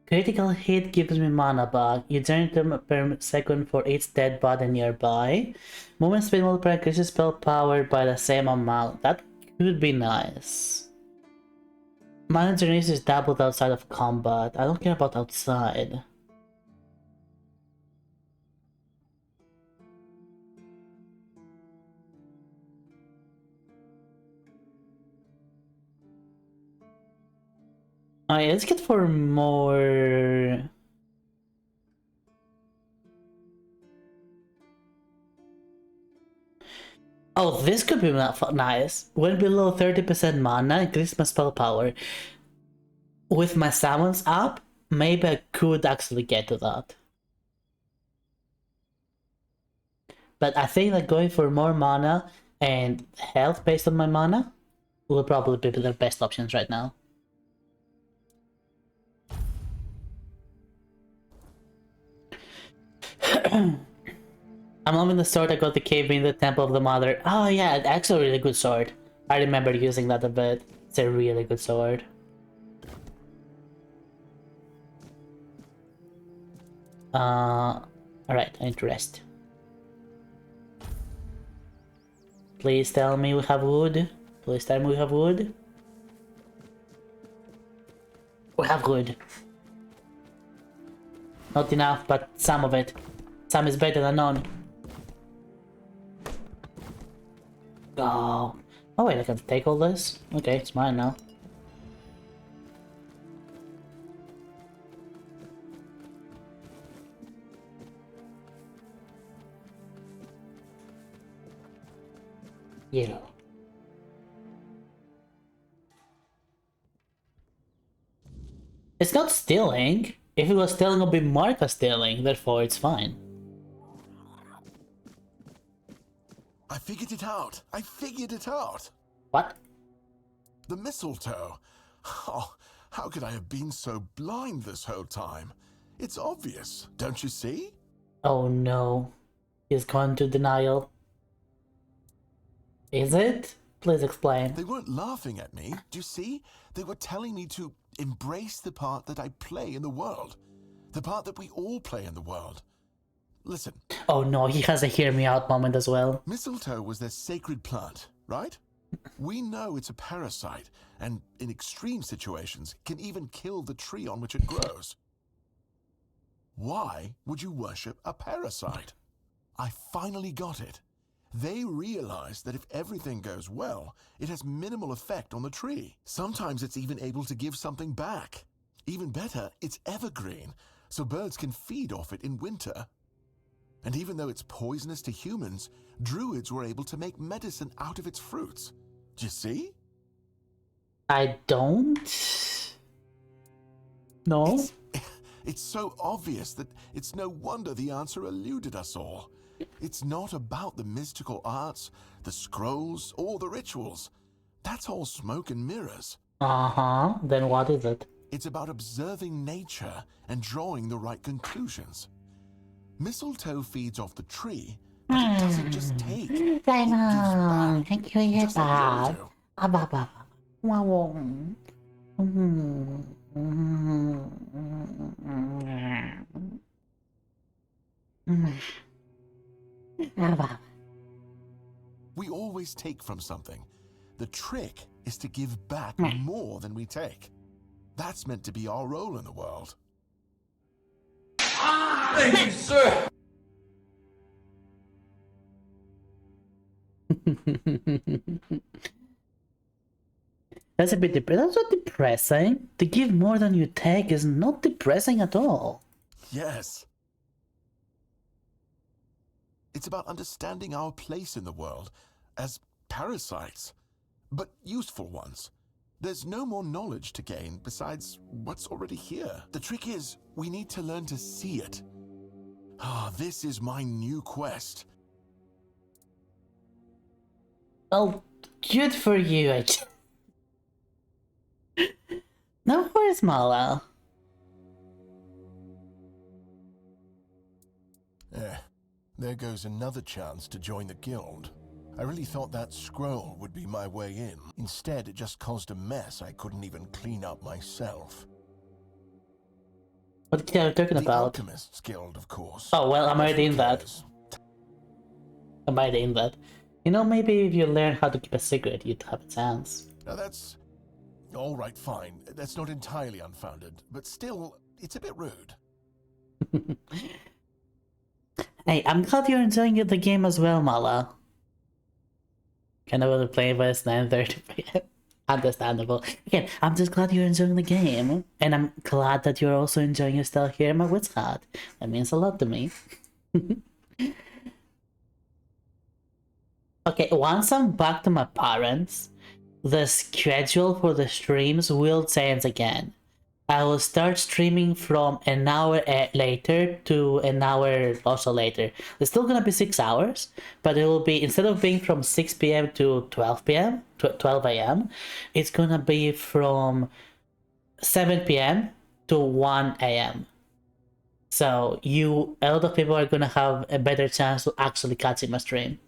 critical hit gives me mana back. You generate per second for each dead body nearby. Movement speed multiplier increases spell power by the same amount. That could be nice. Mana generation is doubled outside of combat. I don't care about outside. Alright, let's get for more... Oh, this could be nice. When below 30% mana, increase my spell power. With my summons up, maybe I could actually get to that. But I think that going for more mana and health based on my mana will probably be the best options right now. I'm loving the sword I got the cave in the Temple of the Mother. Oh yeah, actually a really good sword. I remember using that a bit. It's a really good sword. Alright, I need to rest. Please tell me we have wood. Please tell me we have wood. We have wood. Not enough, but some of it. Some is better than none. Oh. Oh wait, I can take all this? Okay, it's mine now. Yellow. It's not stealing. If it was stealing, it would be marked as stealing, therefore it's fine.
I figured it out. I figured it out.
What?
The mistletoe. Oh, how could I have been so blind this whole time? It's obvious, don't you see?
Oh no. He's gone to denial. Is it? Please explain.
They weren't laughing at me, do you see? They were telling me to embrace the part that I play in the world. The part that we all play in the world. Listen.
Oh no, he has a hear me out moment as well.
Mistletoe was their sacred plant, right? We know it's a parasite, and in extreme situations, can even kill the tree on which it grows. Why would you worship a parasite? I finally got it. They realize that if everything goes well, it has minimal effect on the tree. Sometimes it's even able to give something back. Even better, it's evergreen, so birds can feed off it in winter. And even though it's poisonous to humans, druids were able to make medicine out of its fruits. Do you see?
I don't... No?
It's so obvious that it's no wonder the answer eluded us all. It's not about the mystical arts, the scrolls, or the rituals. That's all smoke and mirrors.
Uh-huh. Then what is it?
It's about observing nature and drawing the right conclusions. Mistletoe feeds off the tree, but it doesn't just take.
I know. Thank you,
Just like we always take from something. The trick is to give back more than we take. That's meant to be our role in the world.
Thank you, sir.
That's a bit that's not depressing. To give more than you take is not depressing at all.
Yes. It's about understanding our place in the world as parasites, but useful ones. There's no more knowledge to gain besides what's already here. The trick is, we need to learn to see it. This is my new quest.
Oh, good for you, I guess. Now where's Mala?
There goes another chance to join the guild. I really thought that scroll would be my way in. Instead, it just caused a mess I couldn't even clean up myself.
What are you talking about?
The Alchemist's Guild, of course.
Oh, well, I'm already in that. I'm already in that. You know, maybe if you learn how to keep a secret, you'd have a chance.
Now that's... Alright, fine. That's not entirely unfounded, but still, it's a bit rude.
Hey, I'm glad you're enjoying the game as well, Mala. Kind of want to play by 9:30 p.m. Understandable. Again, I'm just glad you're enjoying the game, and I'm glad that you're also enjoying your style here in my Witch Hat. That means a lot to me. Okay, once I'm back to my parents, the schedule for the streams will change again. I will start streaming from an hour later to an hour also later. It's still gonna be 6 hours, but it will be, instead of being from 6 p.m. to 12 p.m., 12 a.m., it's gonna be from 7 p.m. to 1 a.m. So a lot of people are gonna have a better chance to actually catching my stream.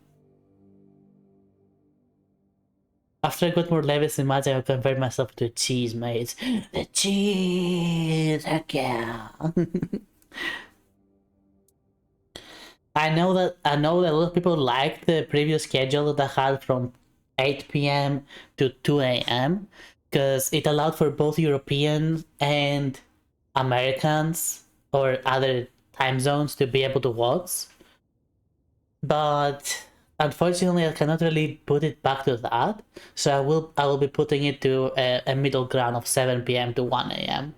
After I got more levels in Magic, I convert myself to a cheese mage. The cheese again. I know that a lot of people like the previous schedule that I had from 8 p.m. to 2 a.m. because it allowed for both Europeans and Americans or other time zones to be able to watch. But unfortunately, I cannot really put it back to that, so I will be putting it to a middle ground of 7 p.m. to 1 a.m.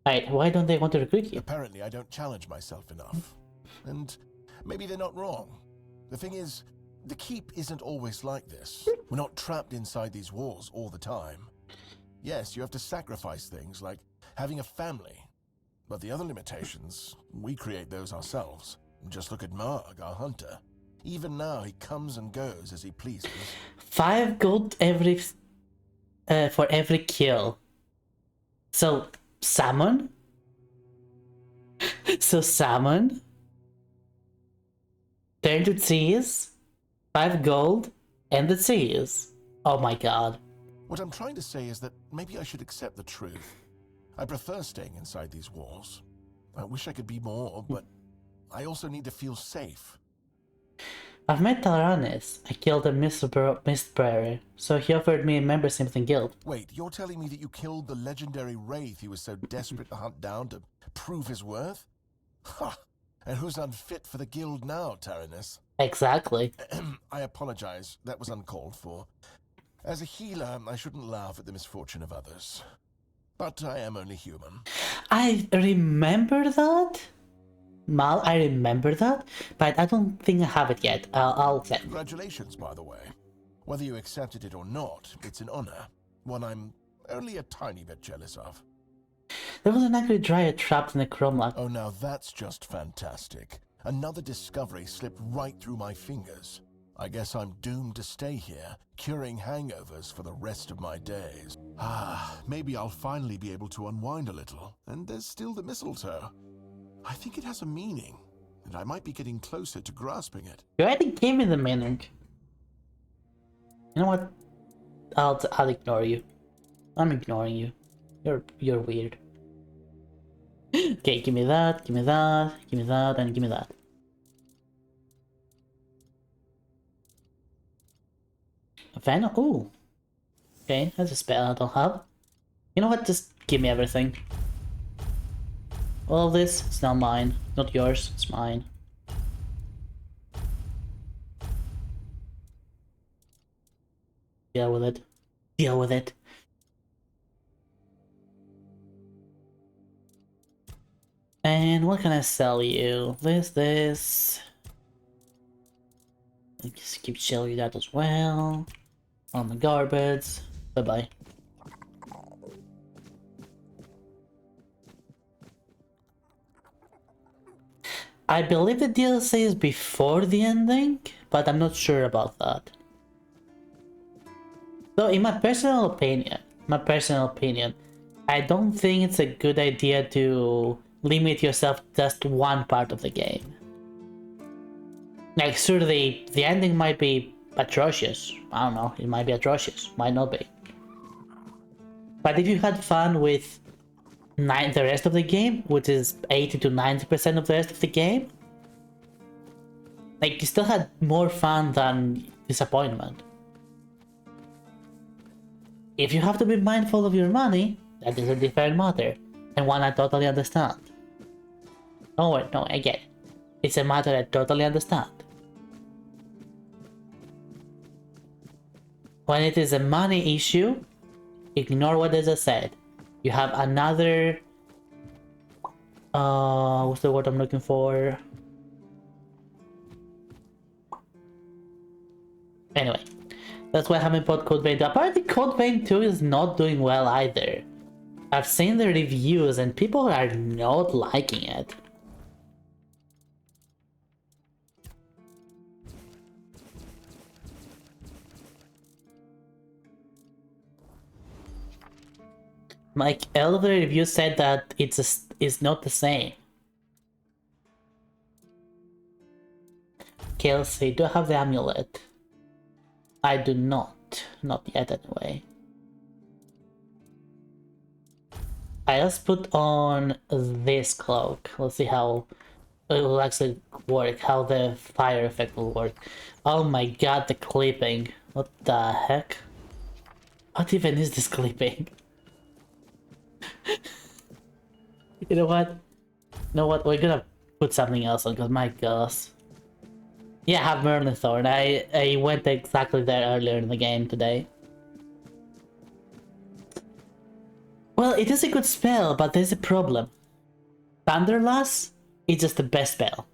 Right, why don't they want to recruit you?
Apparently, I don't challenge myself enough. And maybe they're not wrong. The thing is, the keep isn't always like this. We're not trapped inside these walls all the time. Yes, you have to sacrifice things like having a family. But the other limitations, we create those ourselves. Just look at Marg, our hunter. Even now, he comes and goes as he pleases.
5 gold for every kill. So, salmon? Salmon? Turn to cheese? 5 gold? And the cheese? Oh my god.
What I'm trying to say is that maybe I should accept the truth. I prefer staying inside these walls. I wish I could be more, but I also need to feel safe.
I've met Talranis. I killed a Mistbearer, so he offered me a membership in guild.
Wait, you're telling me that you killed the legendary wraith he was so desperate to hunt down to prove his worth? Ha! And who's unfit for the guild now, Taranis?
Exactly.
I apologize. That was uncalled for. As a healer, I shouldn't laugh at the misfortune of others. But I am only human.
I remember that? Mal, I remember that, but I don't think I have it yet. I'll accept.
Congratulations, by the way. Whether you accepted it or not, it's an honor. One I'm only a tiny bit jealous of.
There was an angry dryad trapped in a chrome lock.
Oh, now that's just fantastic. Another discovery slipped right through my fingers. I guess I'm doomed to stay here, curing hangovers for the rest of my days. Maybe I'll finally be able to unwind a little. And there's still the mistletoe. I think it has a meaning, and I might be getting closer to grasping it.
You already gave me the meaning. You know what? I'll ignore you. I'm ignoring you. You're weird. Okay, give me that, give me that, give me that, and give me that. A Venom? Ooh. Okay, that's a spell I don't have. You know what? Just give me everything. All of this, it's not mine. Not yours, it's mine. Deal with it. Deal with it. And what can I sell you? This. I just keep selling you that as well. On the garbage. Bye-bye. I believe the DLC is before the ending, but I'm not sure about that. So in my personal opinion, I don't think it's a good idea to limit yourself to just one part of the game. Like, sure, the ending might be atrocious. I don't know, it might be atrocious, might not be. But if you had fun with the rest of the game, which is 80 to 90% of the rest of the game, like, you still had more fun than disappointment. If you have to be mindful of your money, that is a different matter, and one I totally understand. Don't worry, no, I get it. It's a matter I totally understand. When it is a money issue, ignore what I just said. You have another... what's the word I'm looking for? Anyway, that's why I haven't bought Code Vein 2. Apparently Code Vein 2 is not doing well either. I've seen the reviews and people are not liking it. Like, all of the reviews said that it's not the same. Kelsey, do I have the amulet? I do not. Not yet, anyway. I just put on this cloak. Let's see how it will actually work, how the fire effect will work. Oh my god, the clipping. What the heck? What even is this clipping? You know what? We're gonna put something else on, because my gosh. Yeah, I have Merlin Thorn. I went exactly there earlier in the game today. Well, it is a good spell, but there's a problem. Thunderlass is just the best spell.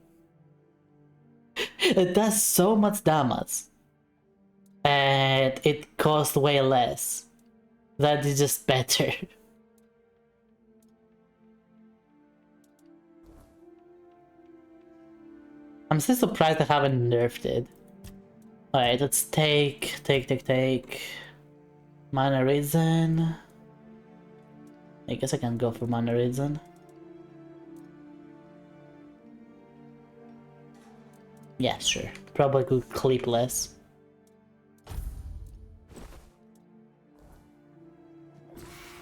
It does so much damage. And it costs way less. That is just better. I'm still surprised I haven't nerfed it. Alright, let's take. Mana Reason. I guess I can go for Mana Reason. Yeah, sure. Probably could clip less.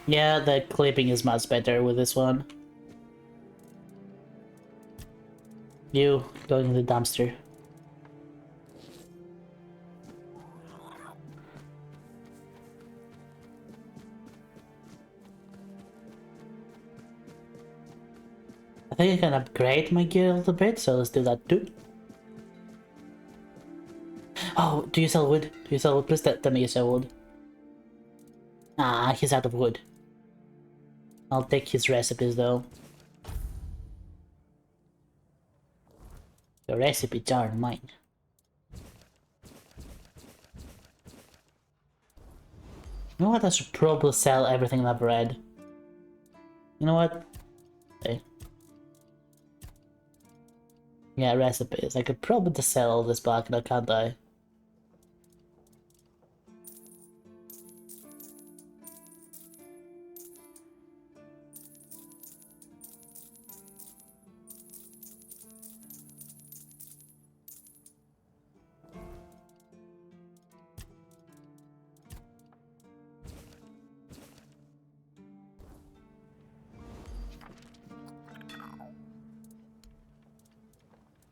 Yeah, the clipping is much better with this one. You, go in the dumpster. I think I can upgrade my gear a little bit, so let's do that too. Oh, do you sell wood? Do you sell wood? Please tell me you sell wood. Ah, he's out of wood. I'll take his recipes though. The recipes aren't mine. You know what? I should probably sell everything I've read. You know what? Okay. Yeah, recipes. I could probably just sell all this back now, can't I?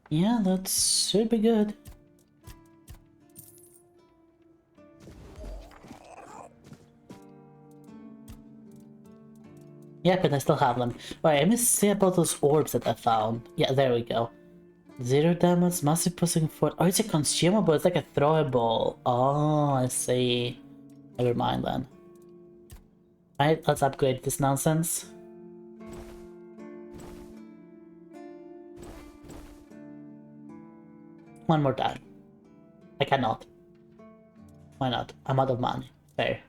Yeah, that should be good. Yeah, but I still have them. Alright, let me see about those orbs that I found. Yeah, there we go. 0 damage, massive pushing force. Oh, it's a consumable, it's like a throwable. Oh, I see. Never mind then. Alright, let's upgrade this nonsense. One more time. I cannot. Why not? I'm out of money. Fair.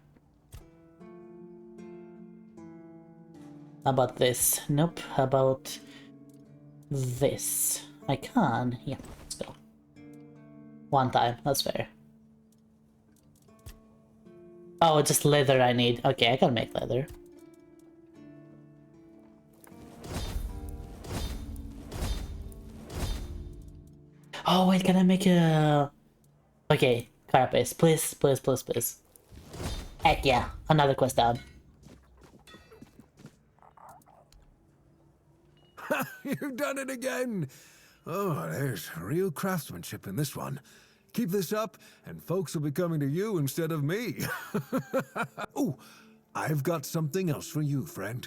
How about this? Nope. How about this? I can. Yeah, let's go. One time. That's fair. Oh, just leather I need. Okay, I can make leather. Oh, wait, can I make a... Okay, carapace. Please, please, please, please. Heck yeah. Another quest down.
You've done it again! Oh, there's real craftsmanship in this one. Keep this up, and folks will be coming to you instead of me. Oh, I've got something else for you, friend.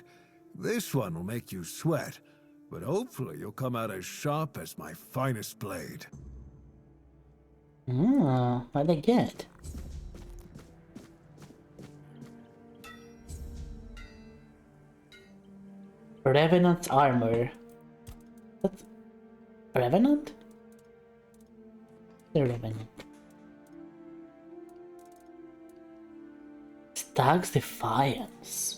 This one will make you sweat, but hopefully you'll come out as sharp as my finest blade.
Oh, what'd I get? Revenant's armor. What's... Revenant? The Revenant. Stag's Defiance.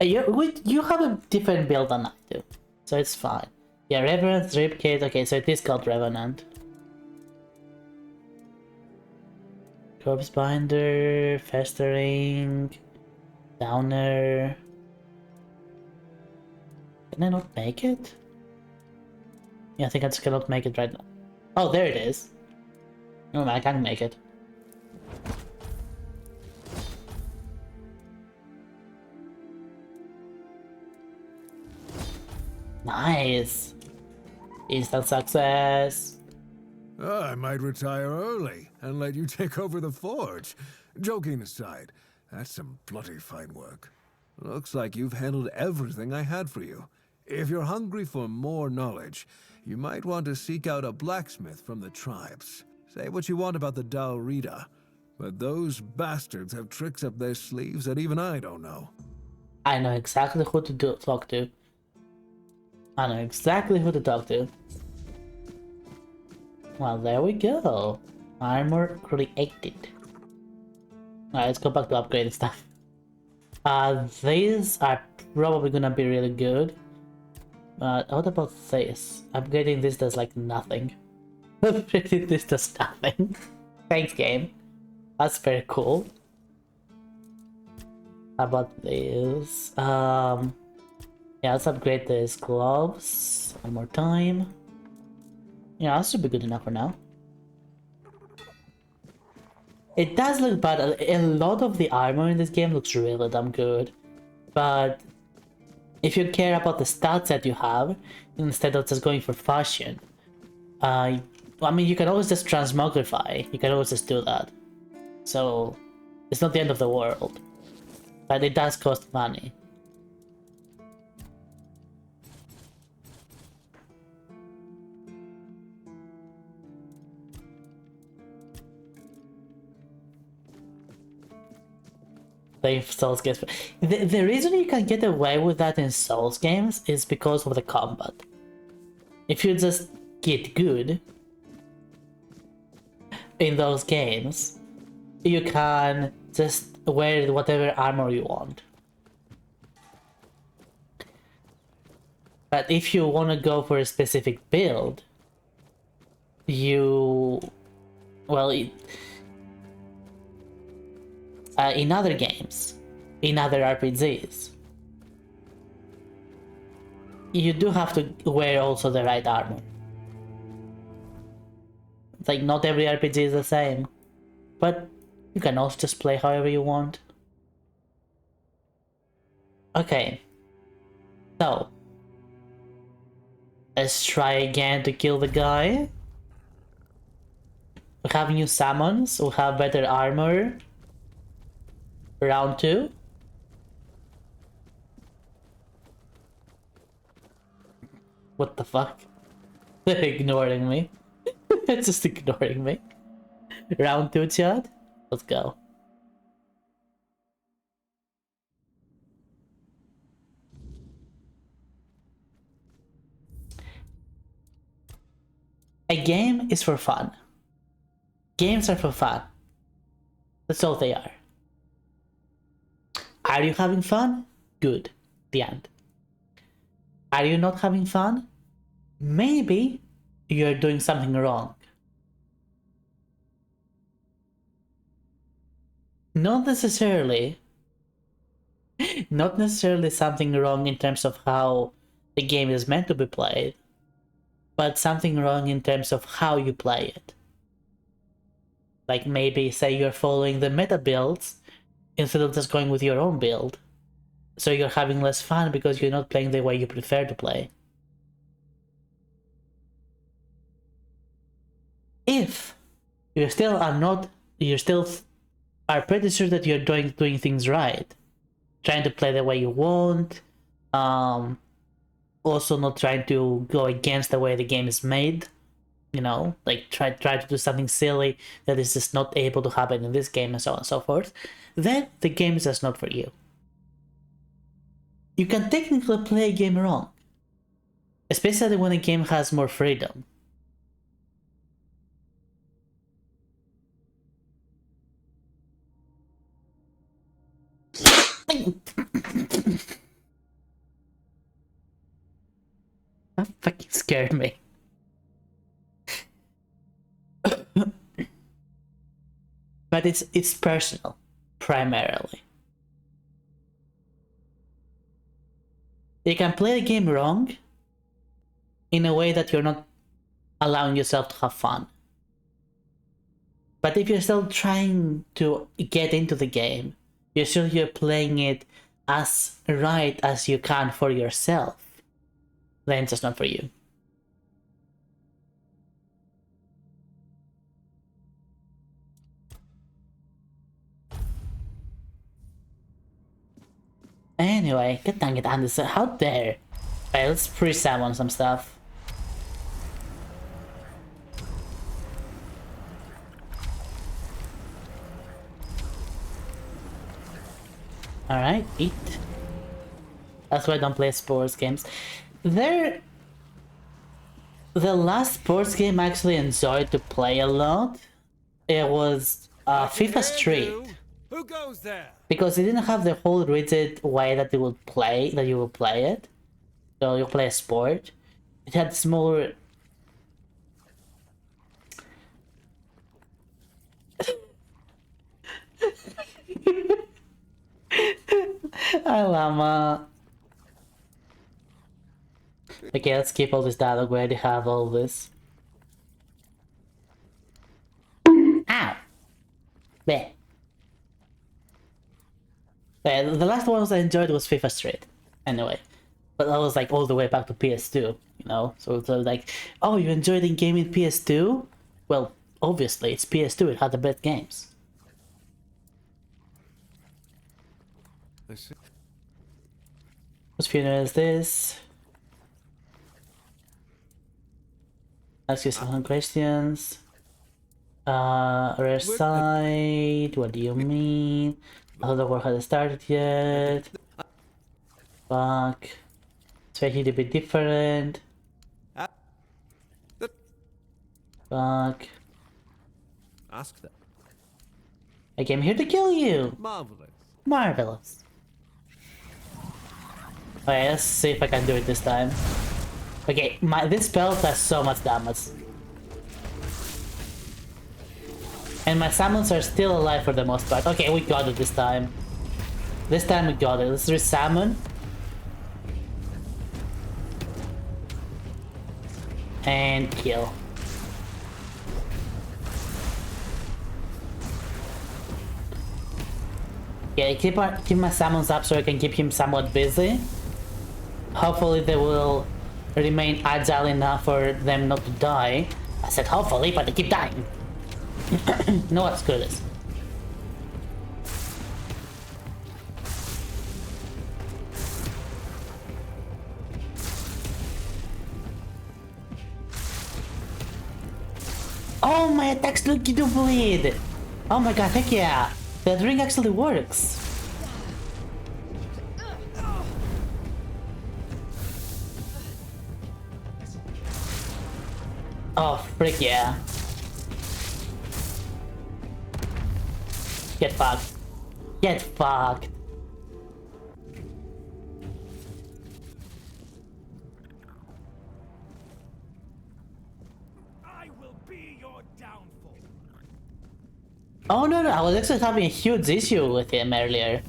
You have a different build than I do, so it's fine. Yeah, Revenant, Ribcage, okay, so it is called Revenant. Corpse Binder, Festering, Downer. Can I not make it? Yeah, I think I just cannot make it right now. Oh, there it is. No, I can't make it. Nice. Instant success.
I might retire early and let you take over the forge. Joking aside, that's some bloody fine work. Looks like you've handled everything I had for you. If you're hungry for more knowledge, you might want to seek out a blacksmith from the tribes. Say what you want about the Dalrida, but those bastards have tricks up their sleeves that even I don't know.
I know exactly who to talk to. I know exactly who to talk to. Well, there we go. Armor created. Alright, let's go back to upgrading stuff. These are probably gonna be really good. But what about this? Upgrading this does like nothing. Upgrading this does nothing. Thanks, game. That's very cool. How about this? Yeah, let's upgrade these gloves one more time. Yeah, that should be good enough for now. It does look bad. A lot of the armor in this game looks really damn good. But if you care about the stats that you have, instead of just going for fashion, I mean, you can always just transmogrify. You can always just do that. So, it's not the end of the world. But it does cost money. playing Souls games. The reason you can get away with that in Souls games is because of the combat. If you just get good in those games, you can just wear whatever armor you want. But if you want to go for a specific build, you... well, in other games, in other RPGs, you do have to wear also the right armor. It's like not every RPG is the same, but you can also just play however you want. Okay, so let's try again to kill the guy. We have new summons, we have better armor. Round 2. What the fuck? They're ignoring me. It's just ignoring me. Round 2, chat. Let's go. A game is for fun. Games are for fun. That's all they are. Are you having fun? Good. The end. Are you not having fun? Maybe you're doing something wrong. Not necessarily something wrong in terms of how the game is meant to be played, but something wrong in terms of how you play it. Like maybe say you're following the meta builds instead of just going with your own build. So you're having less fun because you're not playing the way you prefer to play. If you still are pretty sure that you're doing things right, trying to play the way you want, also not trying to go against the way the game is made, you know, like try to do something silly that is just not able to happen in this game and so on and so forth, then the game is just not for you. You can technically play a game wrong, especially when a game has more freedom. That fucking scared me. But it's personal, primarily. You can play the game wrong in a way that you're not allowing yourself to have fun. But if you're still trying to get into the game, you're playing it as right as you can for yourself, then it's just not for you. Anyway, god dang it, Anderson, how dare? Alright, let's pre-summon some stuff. Alright, eat. That's why I don't play sports games. The last sports game I actually enjoyed to play a lot, it was FIFA Street.
Who goes there?
Because it didn't have the whole rigid way that you would play it. So you play a sport. It had smaller... Hi, Llama. Okay, let's keep all this dialogue. We already have all this. Ow! There. Yeah, the last ones I enjoyed was FIFA Street. Anyway. But that was like all the way back to PS2, you know? So it's like, oh, you enjoyed the game in PS2? Well, obviously, it's PS2, it had the best games. Whose funeral is this? Ask you some questions. Rare side, what do you mean? The war hasn't started yet. Fuck. Expecting to be different. Fuck.
Ask them.
I came here to kill you!
Marvelous.
Marvelous. Okay, let's see if I can do it this time. Okay, this spell does so much damage. And my summons are still alive for the most part. Okay, we got it this time. This time we got it. Let's re-summon. And kill. Yeah, keep my summons up so I can keep him somewhat busy. Hopefully they will remain agile enough for them not to die. I said hopefully, but they keep dying. No excuses. Oh, my attacks look to bleed! Oh my god, heck yeah! That ring actually works! Oh, frick yeah. Get fucked. Get fucked.
I will be your downfall.
Oh no, I was actually having a huge issue with him earlier.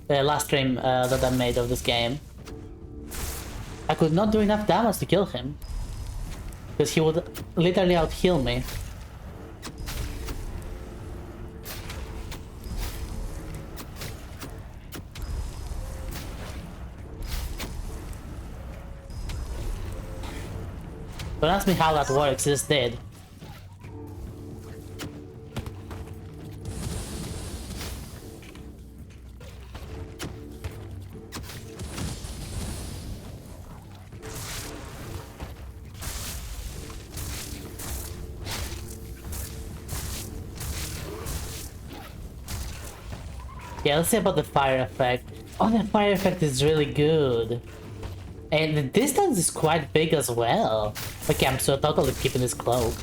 The last stream that I made of this game. I could not do enough damage to kill him. Because he would literally out-heal me. Don't ask me how that works, it's dead. Yeah, let's see about the fire effect. Oh, the fire effect is really good. And the distance is quite big as well. Okay, I'm so totally keeping this cloak.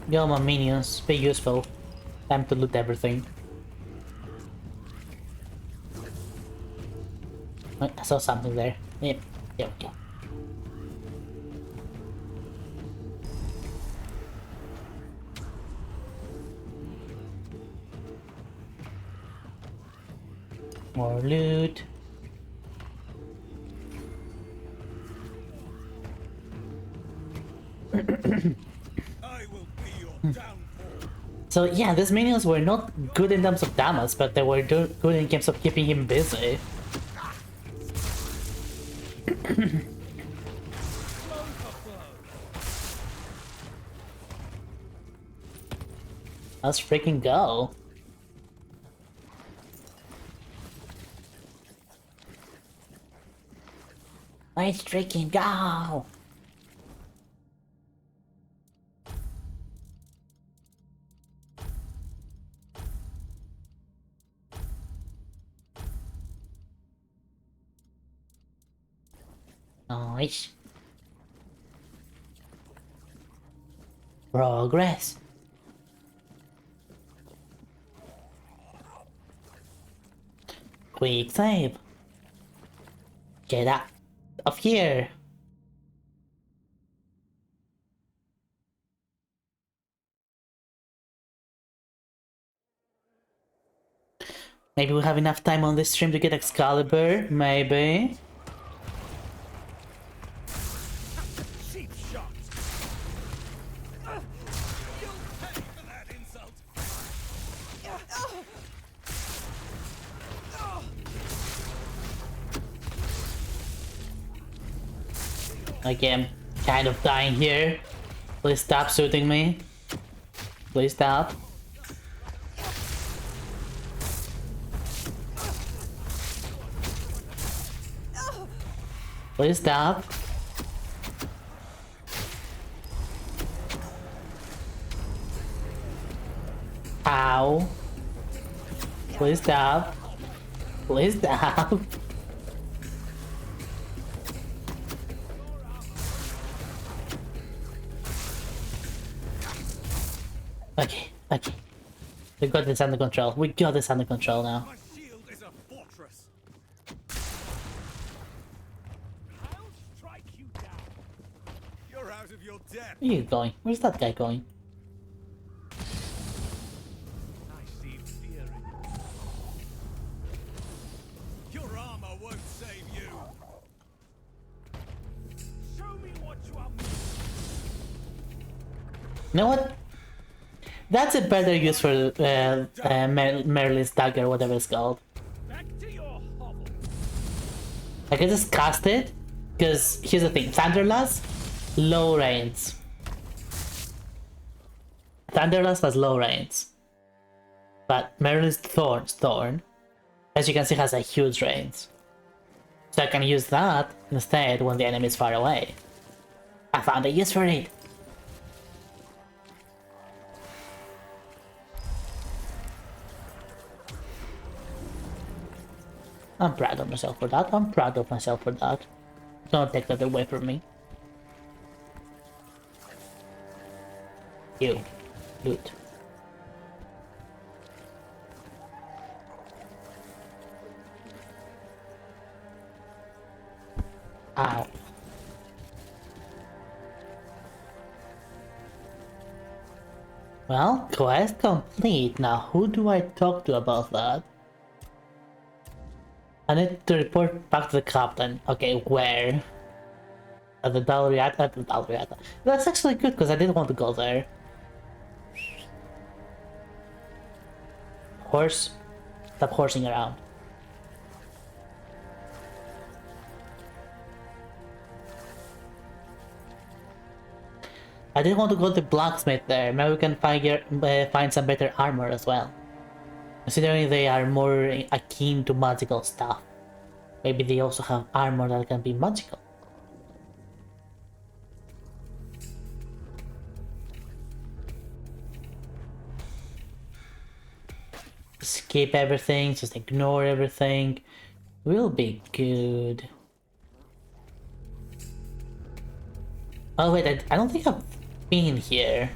Yo, my minions, be useful. Time to loot everything. Oh, I saw something there. Yep, there we go. More loot. So yeah, these minions were not good in terms of damage, but they were good in terms of keeping him busy. Let's freaking go. Let's freaking go. Nice. Progress. Quick save. Get out of here. Maybe we'll have enough time on this stream to get Excalibur. Maybe.
Cheap shot. You'll pay for that insult.
Okay, I'm kind of dying here. Please stop shooting me. Please stop. Please stop. Ow. Please stop. Please stop. Okay, okay. We got this under control. We got this under control now.
My shield is a fortress. I'll strike you down. You're out of your depth.
Where are you going? Where's that guy going?
I see fear in you. Your armor won't save you. Show me what you are.
You know what? That's a better use for Merlin's dagger, whatever it's called.
Back to your hovel.
I can just cast it, because here's the thing: Thunderlust, low range. Thunderlust has low range, but Merlin's Thorn, as you can see, has a huge range. So I can use that instead when the enemy is far away. I found a use for it. I'm proud of myself for that. I'm proud of myself for that. Don't take that away from me. You. Loot. Ow. Well, quest complete. Now, who do I talk to about that? I need to report back to the captain. Okay, where? At the Dalriata? At the Dalriata. That's actually good, because I didn't want to go there. Horse? Stop horsing around. I didn't want to go to blacksmith there. Maybe we can find some better armor as well. Considering they are more akin to magical stuff. Maybe they also have armor that can be magical. Skip everything, just ignore everything. We'll be good. Oh wait, I don't think I've been here.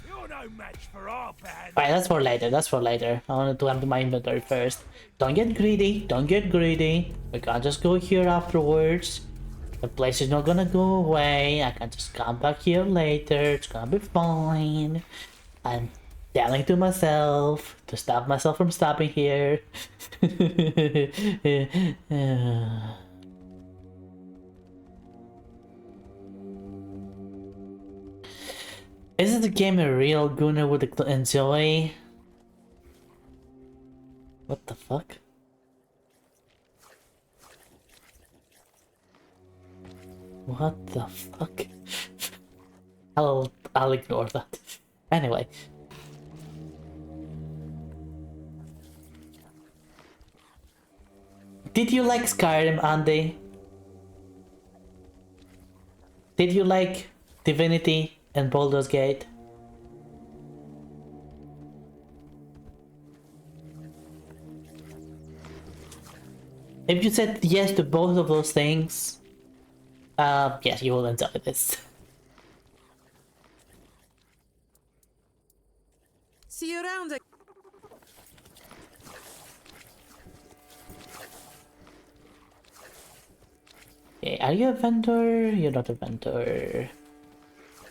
You're no match for our band.
Alright, that's for later, that's for later. I want to empty my inventory first. Don't get greedy, don't get greedy. We can't just go here afterwards. The place is not gonna go away. I can just come back here later. It's gonna be fine. I'm telling to myself to stop myself from stopping here. Is the game a real Gunnar would enjoy? What the fuck? What the fuck? I'll ignore that. Anyway. Did you like Skyrim, Andy? Did you like Divinity and Baldur's Gate? If you said yes to both of those things, yes, you will enjoy this.
See you around.
Okay, are you a vendor? You're not a vendor.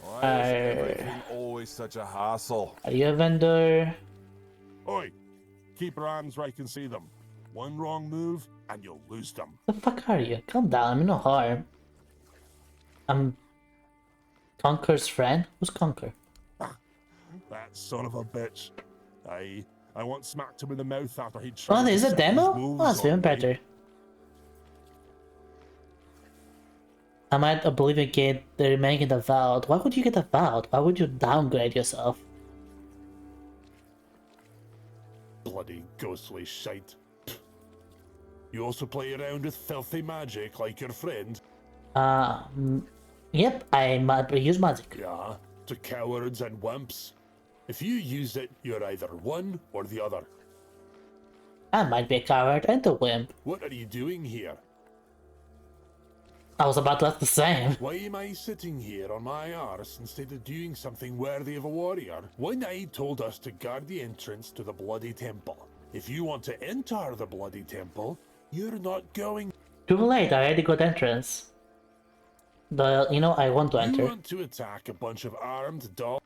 Why is everything always such a hassle?
Are you a vendor?
Oi! Keep your hands where I can see them. One wrong move, and you'll lose them.
The fuck are you? Calm down, I'm no harm. I'm Conker's friend? Who's Conker?
That son of a bitch. I once smacked him in the mouth after he'd tried
Oh, there's
to
a
set
demo?
his moves
Oh, that's even
on me.
better. I might Oblivion get the remaking Avowed. Why would you get Avowed? Why would you downgrade yourself?
Bloody ghostly shite. You also play around with filthy magic like your friend?
Yep, I might use magic.
Yeah, to cowards and wimps. If you use it, you're either one or the other.
I might be a coward and a wimp.
What are you doing here?
I was about to ask the same.
Why am I sitting here on my arse instead of doing something worthy of a warrior? One Eye told us to guard the entrance to the Bloody Temple. If you want to enter the Bloody Temple, you're not going.
Too late, I already got entrance. I want to enter.
You want to attack a bunch of armed dogs?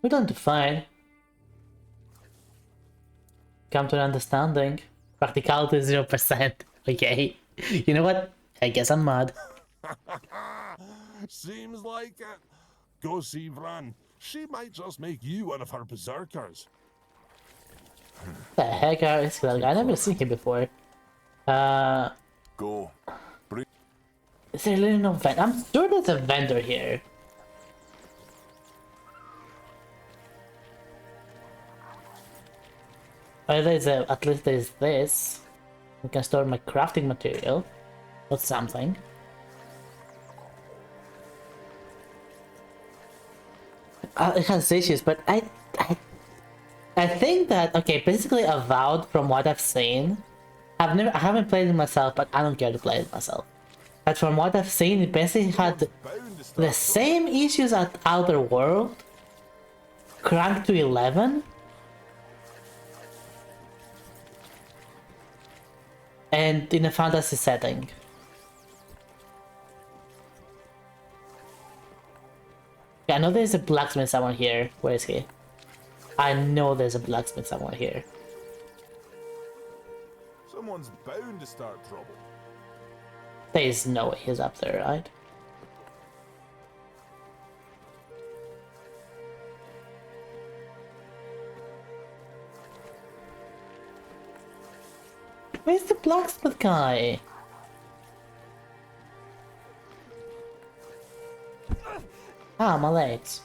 We don't define. Come to an understanding. Practicality 0%. Okay. You know what? I guess I'm mad.
Seems like it. Go see Vran. She might just make you one of her berserkers.
The heck is that guy? I've never seen him before.
Go.
Is there really no vendor? I'm sure there's a vendor here. Well, at least there's this. I can store my crafting material. That's something. It has issues, but I think that, okay, basically Avowed, from what I've seen, I haven't played it myself, but I don't care to play it myself. But from what I've seen, it basically had the same issues as Outer World, cranked to 11, and in a fantasy setting. Yeah, I know there's a blacksmith somewhere here. Where is he? I know there's a blacksmith somewhere here.
Someone's bound to start trouble.
There's no way he's up there, right? Where's the blacksmith guy? Ah, my legs.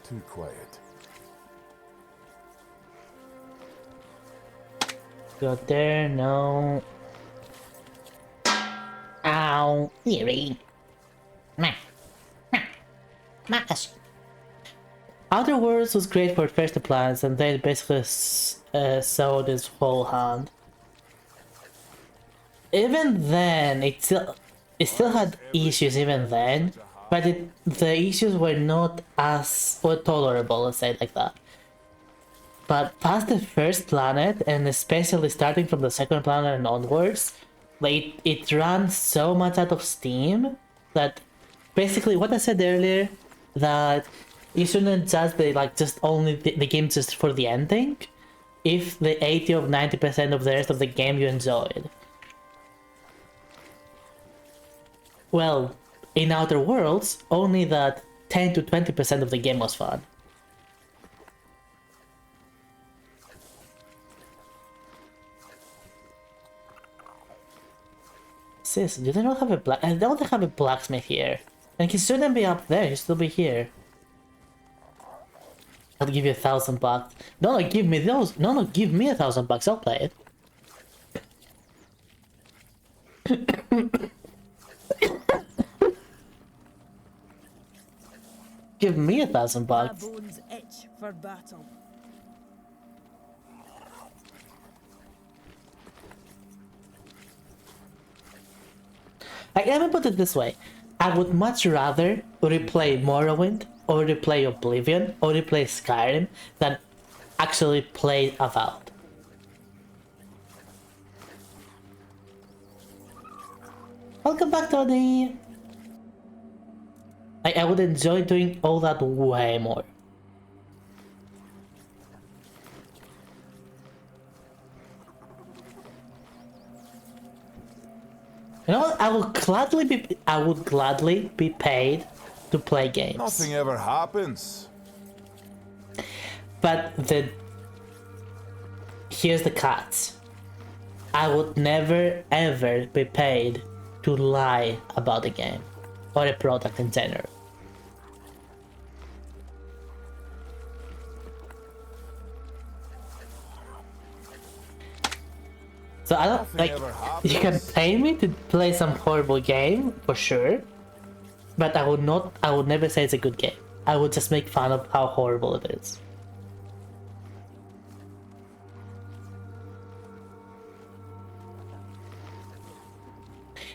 Too quiet.
Go there, no. Ow, eerie. Outer Worlds was great for first appliance, and they basically sewed his whole hand. Even then, it still had issues even then, but the issues were not as tolerable, let's say it like that. But past the first planet, and especially starting from the second planet and onwards, like it ran so much out of steam that basically what I said earlier, that you shouldn't judge just only the game just for the ending, if the 80 or 90% of the rest of the game you enjoyed. Well, in Outer Worlds, only that 10 to 20% of the game was fun. Sis, do they not have a I don't have a blacksmith here. And he shouldn't be up there, he should still be here. I'll give you $1,000. No, give me those. No, give me $1,000. I'll play it. Give me $1,000.
My bones itch for battle.
Let me put it this way. I would much rather replay Morrowind, or replay Oblivion, or replay Skyrim, than actually play Avowed. Welcome back, Tony! I would enjoy doing all that way more. You know what? I would gladly be paid to play games.
Nothing ever happens.
But here's the catch. I would never ever be paid to lie about a game or a product in general. So I don't like. You can pay me to play some horrible game for sure, but I would not. I would never say it's a good game. I would just make fun of how horrible it is.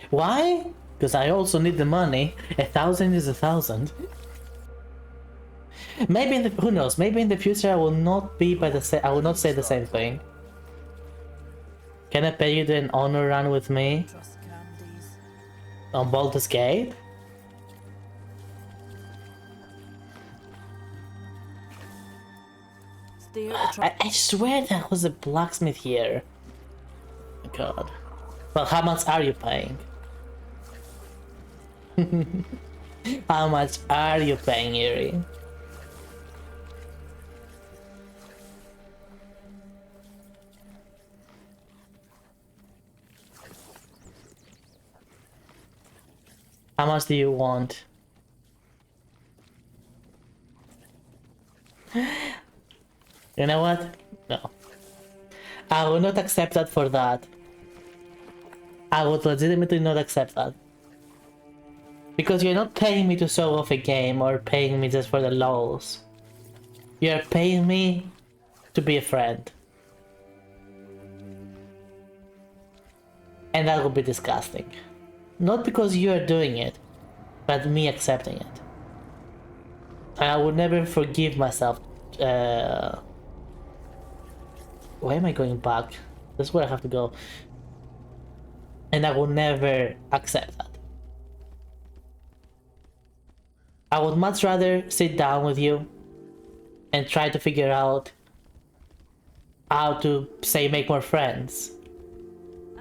Why? Because I also need the money. 1,000 is 1,000. Maybe in the who knows? Maybe in the future I will not be by the same. I will not say the same thing. Can I pay you to an honor run with me on Baldur's Gate? I swear there was a blacksmith here. Oh God. Well, how much are you paying? How much are you paying, Yuri? How much do you want? You know what? No. I will not accept that for that. I would legitimately not accept that. Because you're not paying me to show off a game or paying me just for the lols. You're paying me to be a friend. And that would be disgusting. Not because you are doing it, but me accepting it. I would never forgive myself. Why am I going back? That's where I have to go. And I will never accept that. I would much rather sit down with you and try to figure out how to, say, make more friends.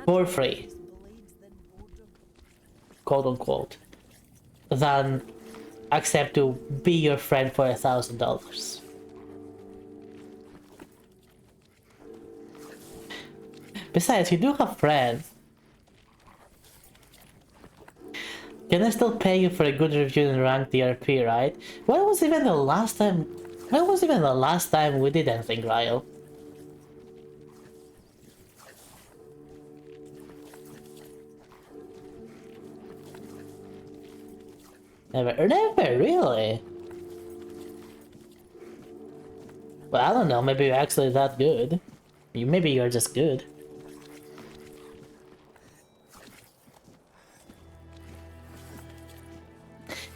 For free. Quote unquote. Than accept to be your friend for $1,000. Besides, you do have friends. Can I still pay you for a good review in ranked DRP, right? When was even the last time we did anything, Ryle? Never, really. Well, I don't know, maybe you're actually that good. Maybe you're just good.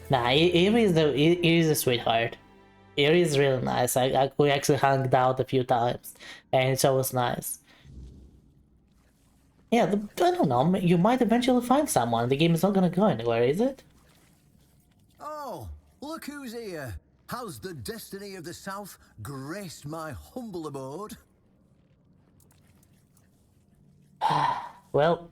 Nah, Eerie is a sweetheart. Eerie is really nice. We actually hung out a few times, and so was nice. Yeah, I don't know. You might eventually find someone. The game is not gonna go anywhere, is it?
Oh, look who's here. Has the destiny of the South graced my humble abode?
Well,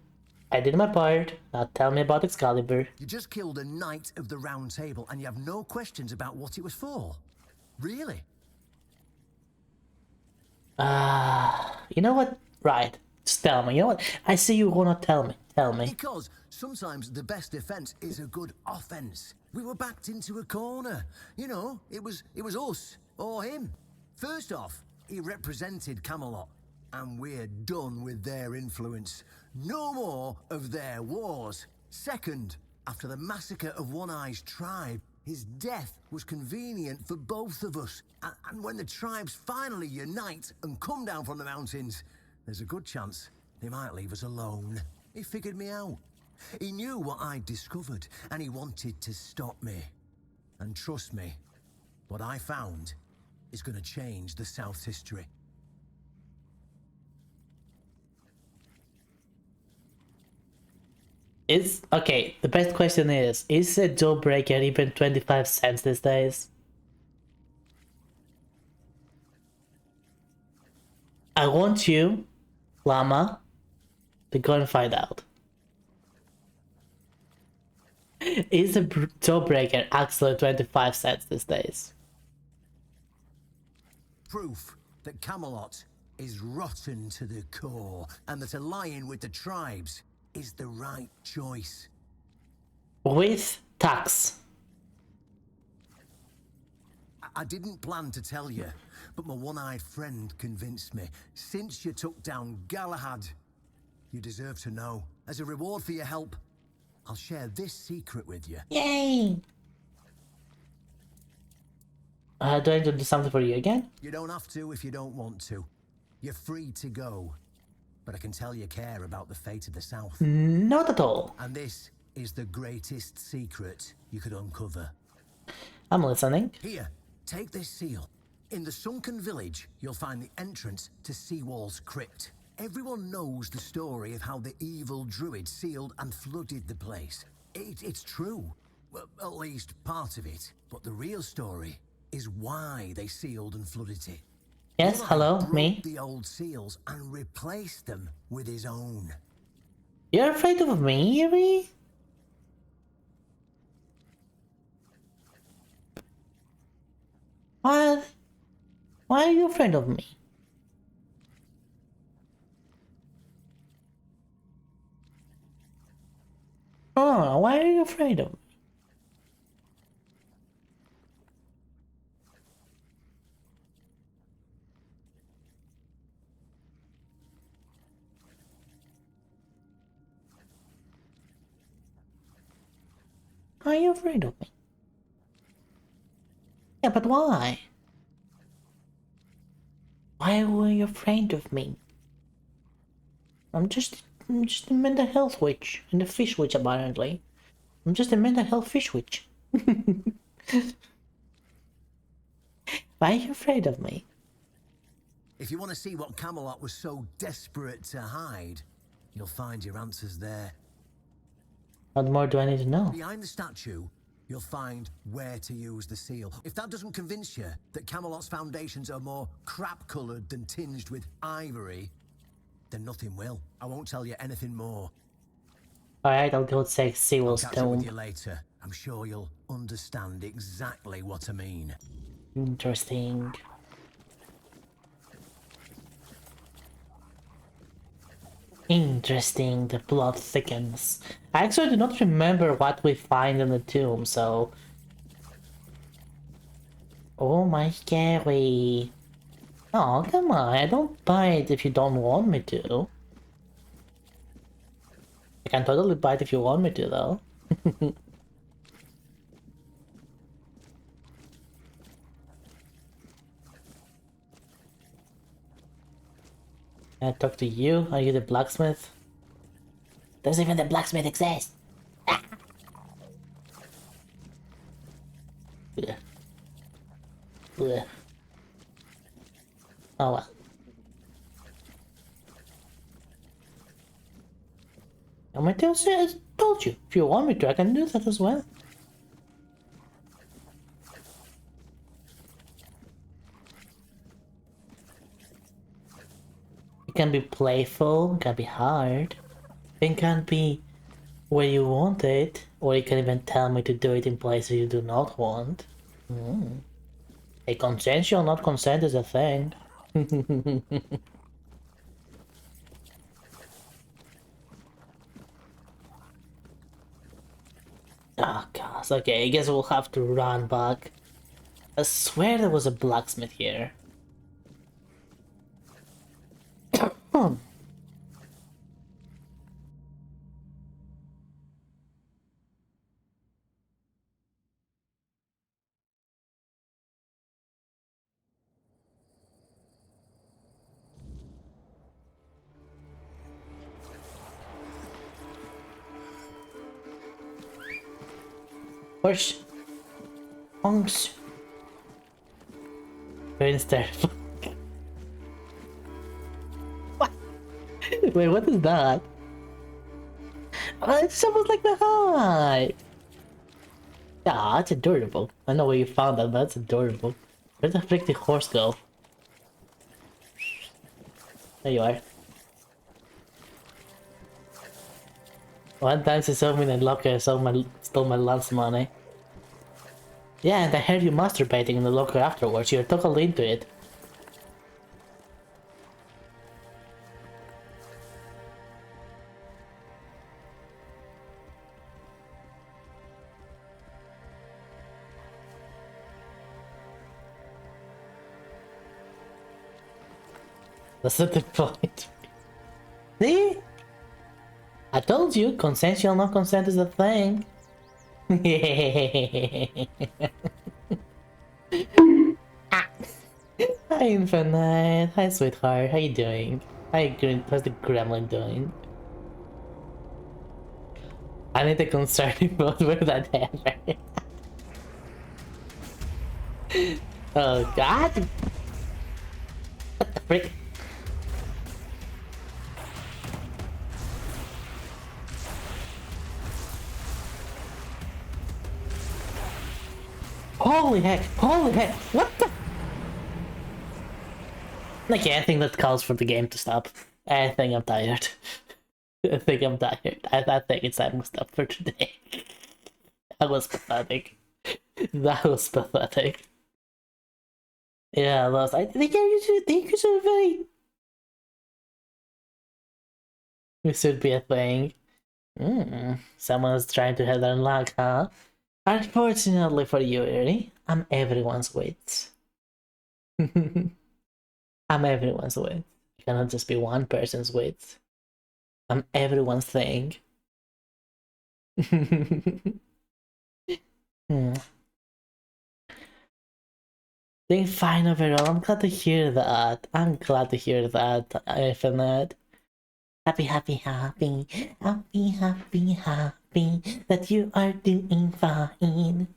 I did my part. Now tell me about Excalibur.
You just killed a knight of the Round Table and you have no questions about what it was for. Really?
You know what? Right. Just tell me. You know what? I see you wanna tell me. Tell me.
Because sometimes the best defense is a good offense. We were backed into a corner. You know, it was us or him. First off, he represented Camelot, and we're done with their influence. No more of their wars. Second, after the massacre of One Eye's tribe, his death was convenient for both of us. And when the tribes finally unite and come down from the mountains, there's a good chance they might leave us alone. He figured me out. He knew what I'd discovered, and he wanted to stop me. And trust me, what I found is going to change the South's history.
Okay, the best question is a Jawbreaker even 25 cents these days? I want you, Llama, to go and find out. Is a Jawbreaker actually 25 cents these days?
Proof that Camelot is rotten to the core, and that aligning with the tribes is the right choice.
With tax.
I didn't plan to tell you, but my one-eyed friend convinced me. Since you took down Galahad, You deserve to know. As a reward for your help, I'll share this secret with you.
Yay! Do I need to do something for you again?
You don't have to if you don't want to. You're free to go. But I can tell you care about the fate of the South.
Not at all.
And this is the greatest secret you could uncover.
I'm listening.
Here, take this seal. In the sunken village, you'll find the entrance to Seawall's crypt. Everyone knows the story of how the evil druid sealed and flooded the place. It's true. Well, at least part of it. But the real story is why they sealed and flooded it.
Yes, hello, me.
The old seals and replaced them with his own.
You're afraid of me, Yuri? What? Why are you afraid of me? Oh, why are you afraid of me? Are you afraid of me? Yeah, but why? Why were you afraid of me? I'm just a mental health witch and a fish witch apparently. I'm just a mental health fish witch. Why are you afraid of me?
If you want to see what Camelot was so desperate to hide, you'll find your answers there.
What more do I need to know?
Behind the statue, you'll find where to use the seal. If that doesn't convince you that Camelot's foundations are more crap-coloured than tinged with ivory, then nothing will. I won't tell you anything more.
Alright, I'll go take Sewell's
I'll catch up with
tomb.
you later. I'm sure you'll understand exactly what I mean.
Interesting. Interesting, the plot thickens. I actually do not remember what we find in the tomb, so... Oh my scary. Oh, come on, I don't buy it if you don't want me to. I can totally buy it if you want me to, though. Can I talk to you? Are you the blacksmith? Does even the blacksmith exist? Ah. Blech. Blech. Oh well. I told you, if you want me to, I can do that as well. It can be playful, it can be hard. It can be where you want it, or you can even tell me to do it in places you do not want. A consensual not consent is a thing. Oh gosh, okay, I guess we'll have to run back. I swear there was a blacksmith here. Where's Monks? Instead. What? Wait, what is that? Oh, it's almost like the hive. Yeah, that's adorable. I know where you found that, but that's adorable. Where the frick did the horse go? There you are. One time she saw me in the locker, stole my lunch money. Yeah, and I heard you masturbating in the locker afterwards. You're totally into it. That's not the point. See? I told you, consensual non-consent is a thing. Hi Infinite, hi sweetheart, how you doing? How's the gremlin doing? I need to concern both with that hammer. Oh god! What the frick? Holy heck! Holy heck! What the? Okay, I think that calls for the game to stop. I think I'm tired. I think I'm tired. I think it's time to stop for today. That was pathetic. That was pathetic. Yeah, lost. I think you should very. This should be a thing. Someone's trying to head unlock, huh? Unfortunately for you, Eri, I'm everyone's wits. I'm everyone's wits. You cannot just be one person's wits. I'm everyone's thing. Doing fine overall. I'm glad to hear that. I'm glad to hear that, Infinite. Happy, happy, happy, happy, happy, happy that you are doing fine.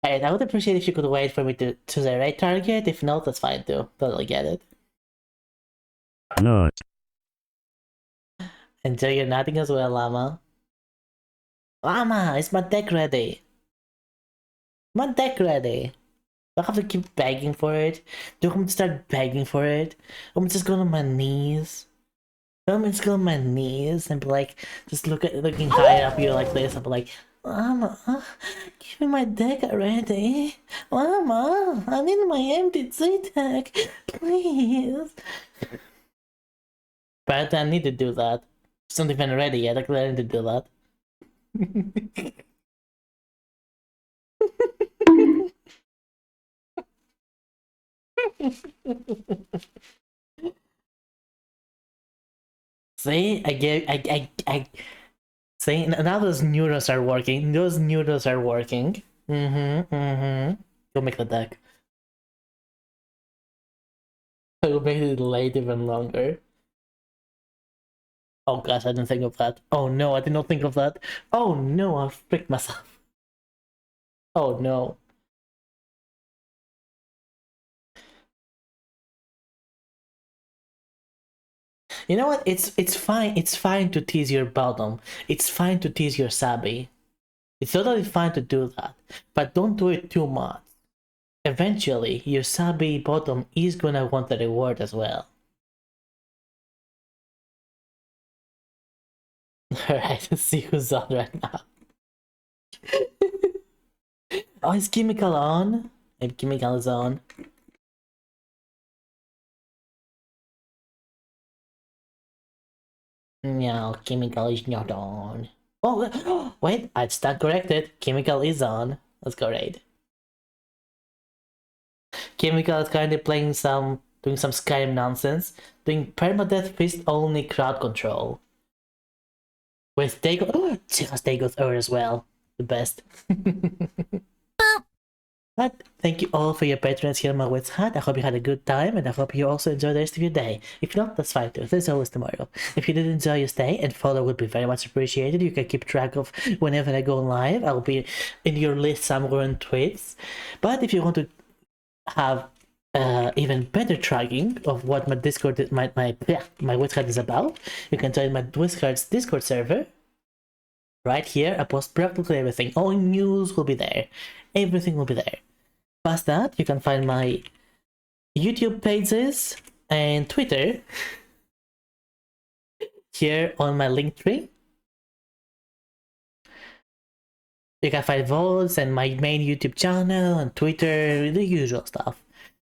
Alright, I would appreciate if you could wait for me to choose the right target. If not, that's fine too. Totally get it.
No.
Enjoy your nothing as well, Llama. Llama, is my deck ready? My deck ready. Do I have to keep begging for it? Do I have to start begging for it? I'm just going on my knees. I'm just going on my knees and be like, just looking high up here like this. I'm like, Mama, give me my deck already. Mama, I need my empty deck, please. But I need to do that. It's not even ready yet. I need to do that. See, see, now those neurons are working. Those neurons are working. Go make the deck. I will make it late even longer. Oh gosh, I didn't think of that. Oh no, I did not think of that. Oh no, I freaked myself. Oh no. You know what? It's fine. It's fine to tease your bottom. It's fine to tease your Sabi. It's totally fine to do that, but don't do it too much. Eventually, your Sabi bottom is gonna want the reward as well. Alright, let's see who's on right now. Oh, is Chemical on? If Chemical is on. No, Chemical is not on. Oh, wait, I stand corrected. Chemical is on. Let's go raid. Chemical is currently doing some Skyrim nonsense, doing permadeath fist only crowd control. With Dago, she has Dago's Ur as well. The best. But thank you all for your patrons here on my Wits Hut. I hope you had a good time, and I hope you also enjoy the rest of your day. If not, that's fine too. There's always tomorrow. If you did enjoy your stay, and follow would be very much appreciated. You can keep track of whenever I go live. I'll be in your list somewhere on tweets. But if you want to have even better tracking of what my Discord, my Wits Hut is about, you can join my Wits Hut's Discord server. Right here, I post practically everything. All news will be there. Everything will be there. Past that, you can find my YouTube pages and Twitter here on my link tree. You can find VODs and my main YouTube channel and Twitter, the usual stuff.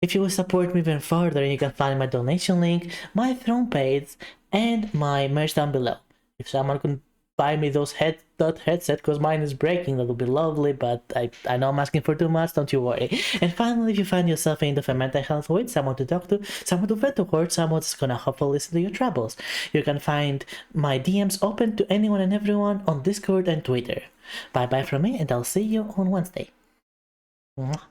If you will support me even further, you can find my donation link, my throne page, and my merch down below. If someone buy me that headset because mine is breaking. That would be lovely, but I know I'm asking for too much, don't you worry. And finally, if you find yourself in the mental health with someone to talk to, someone to vent toward, someone that's gonna hopefully listen to your troubles, you can find my DMs open to anyone and everyone on Discord and Twitter. Bye bye from me, and I'll see you on Wednesday. Mwah.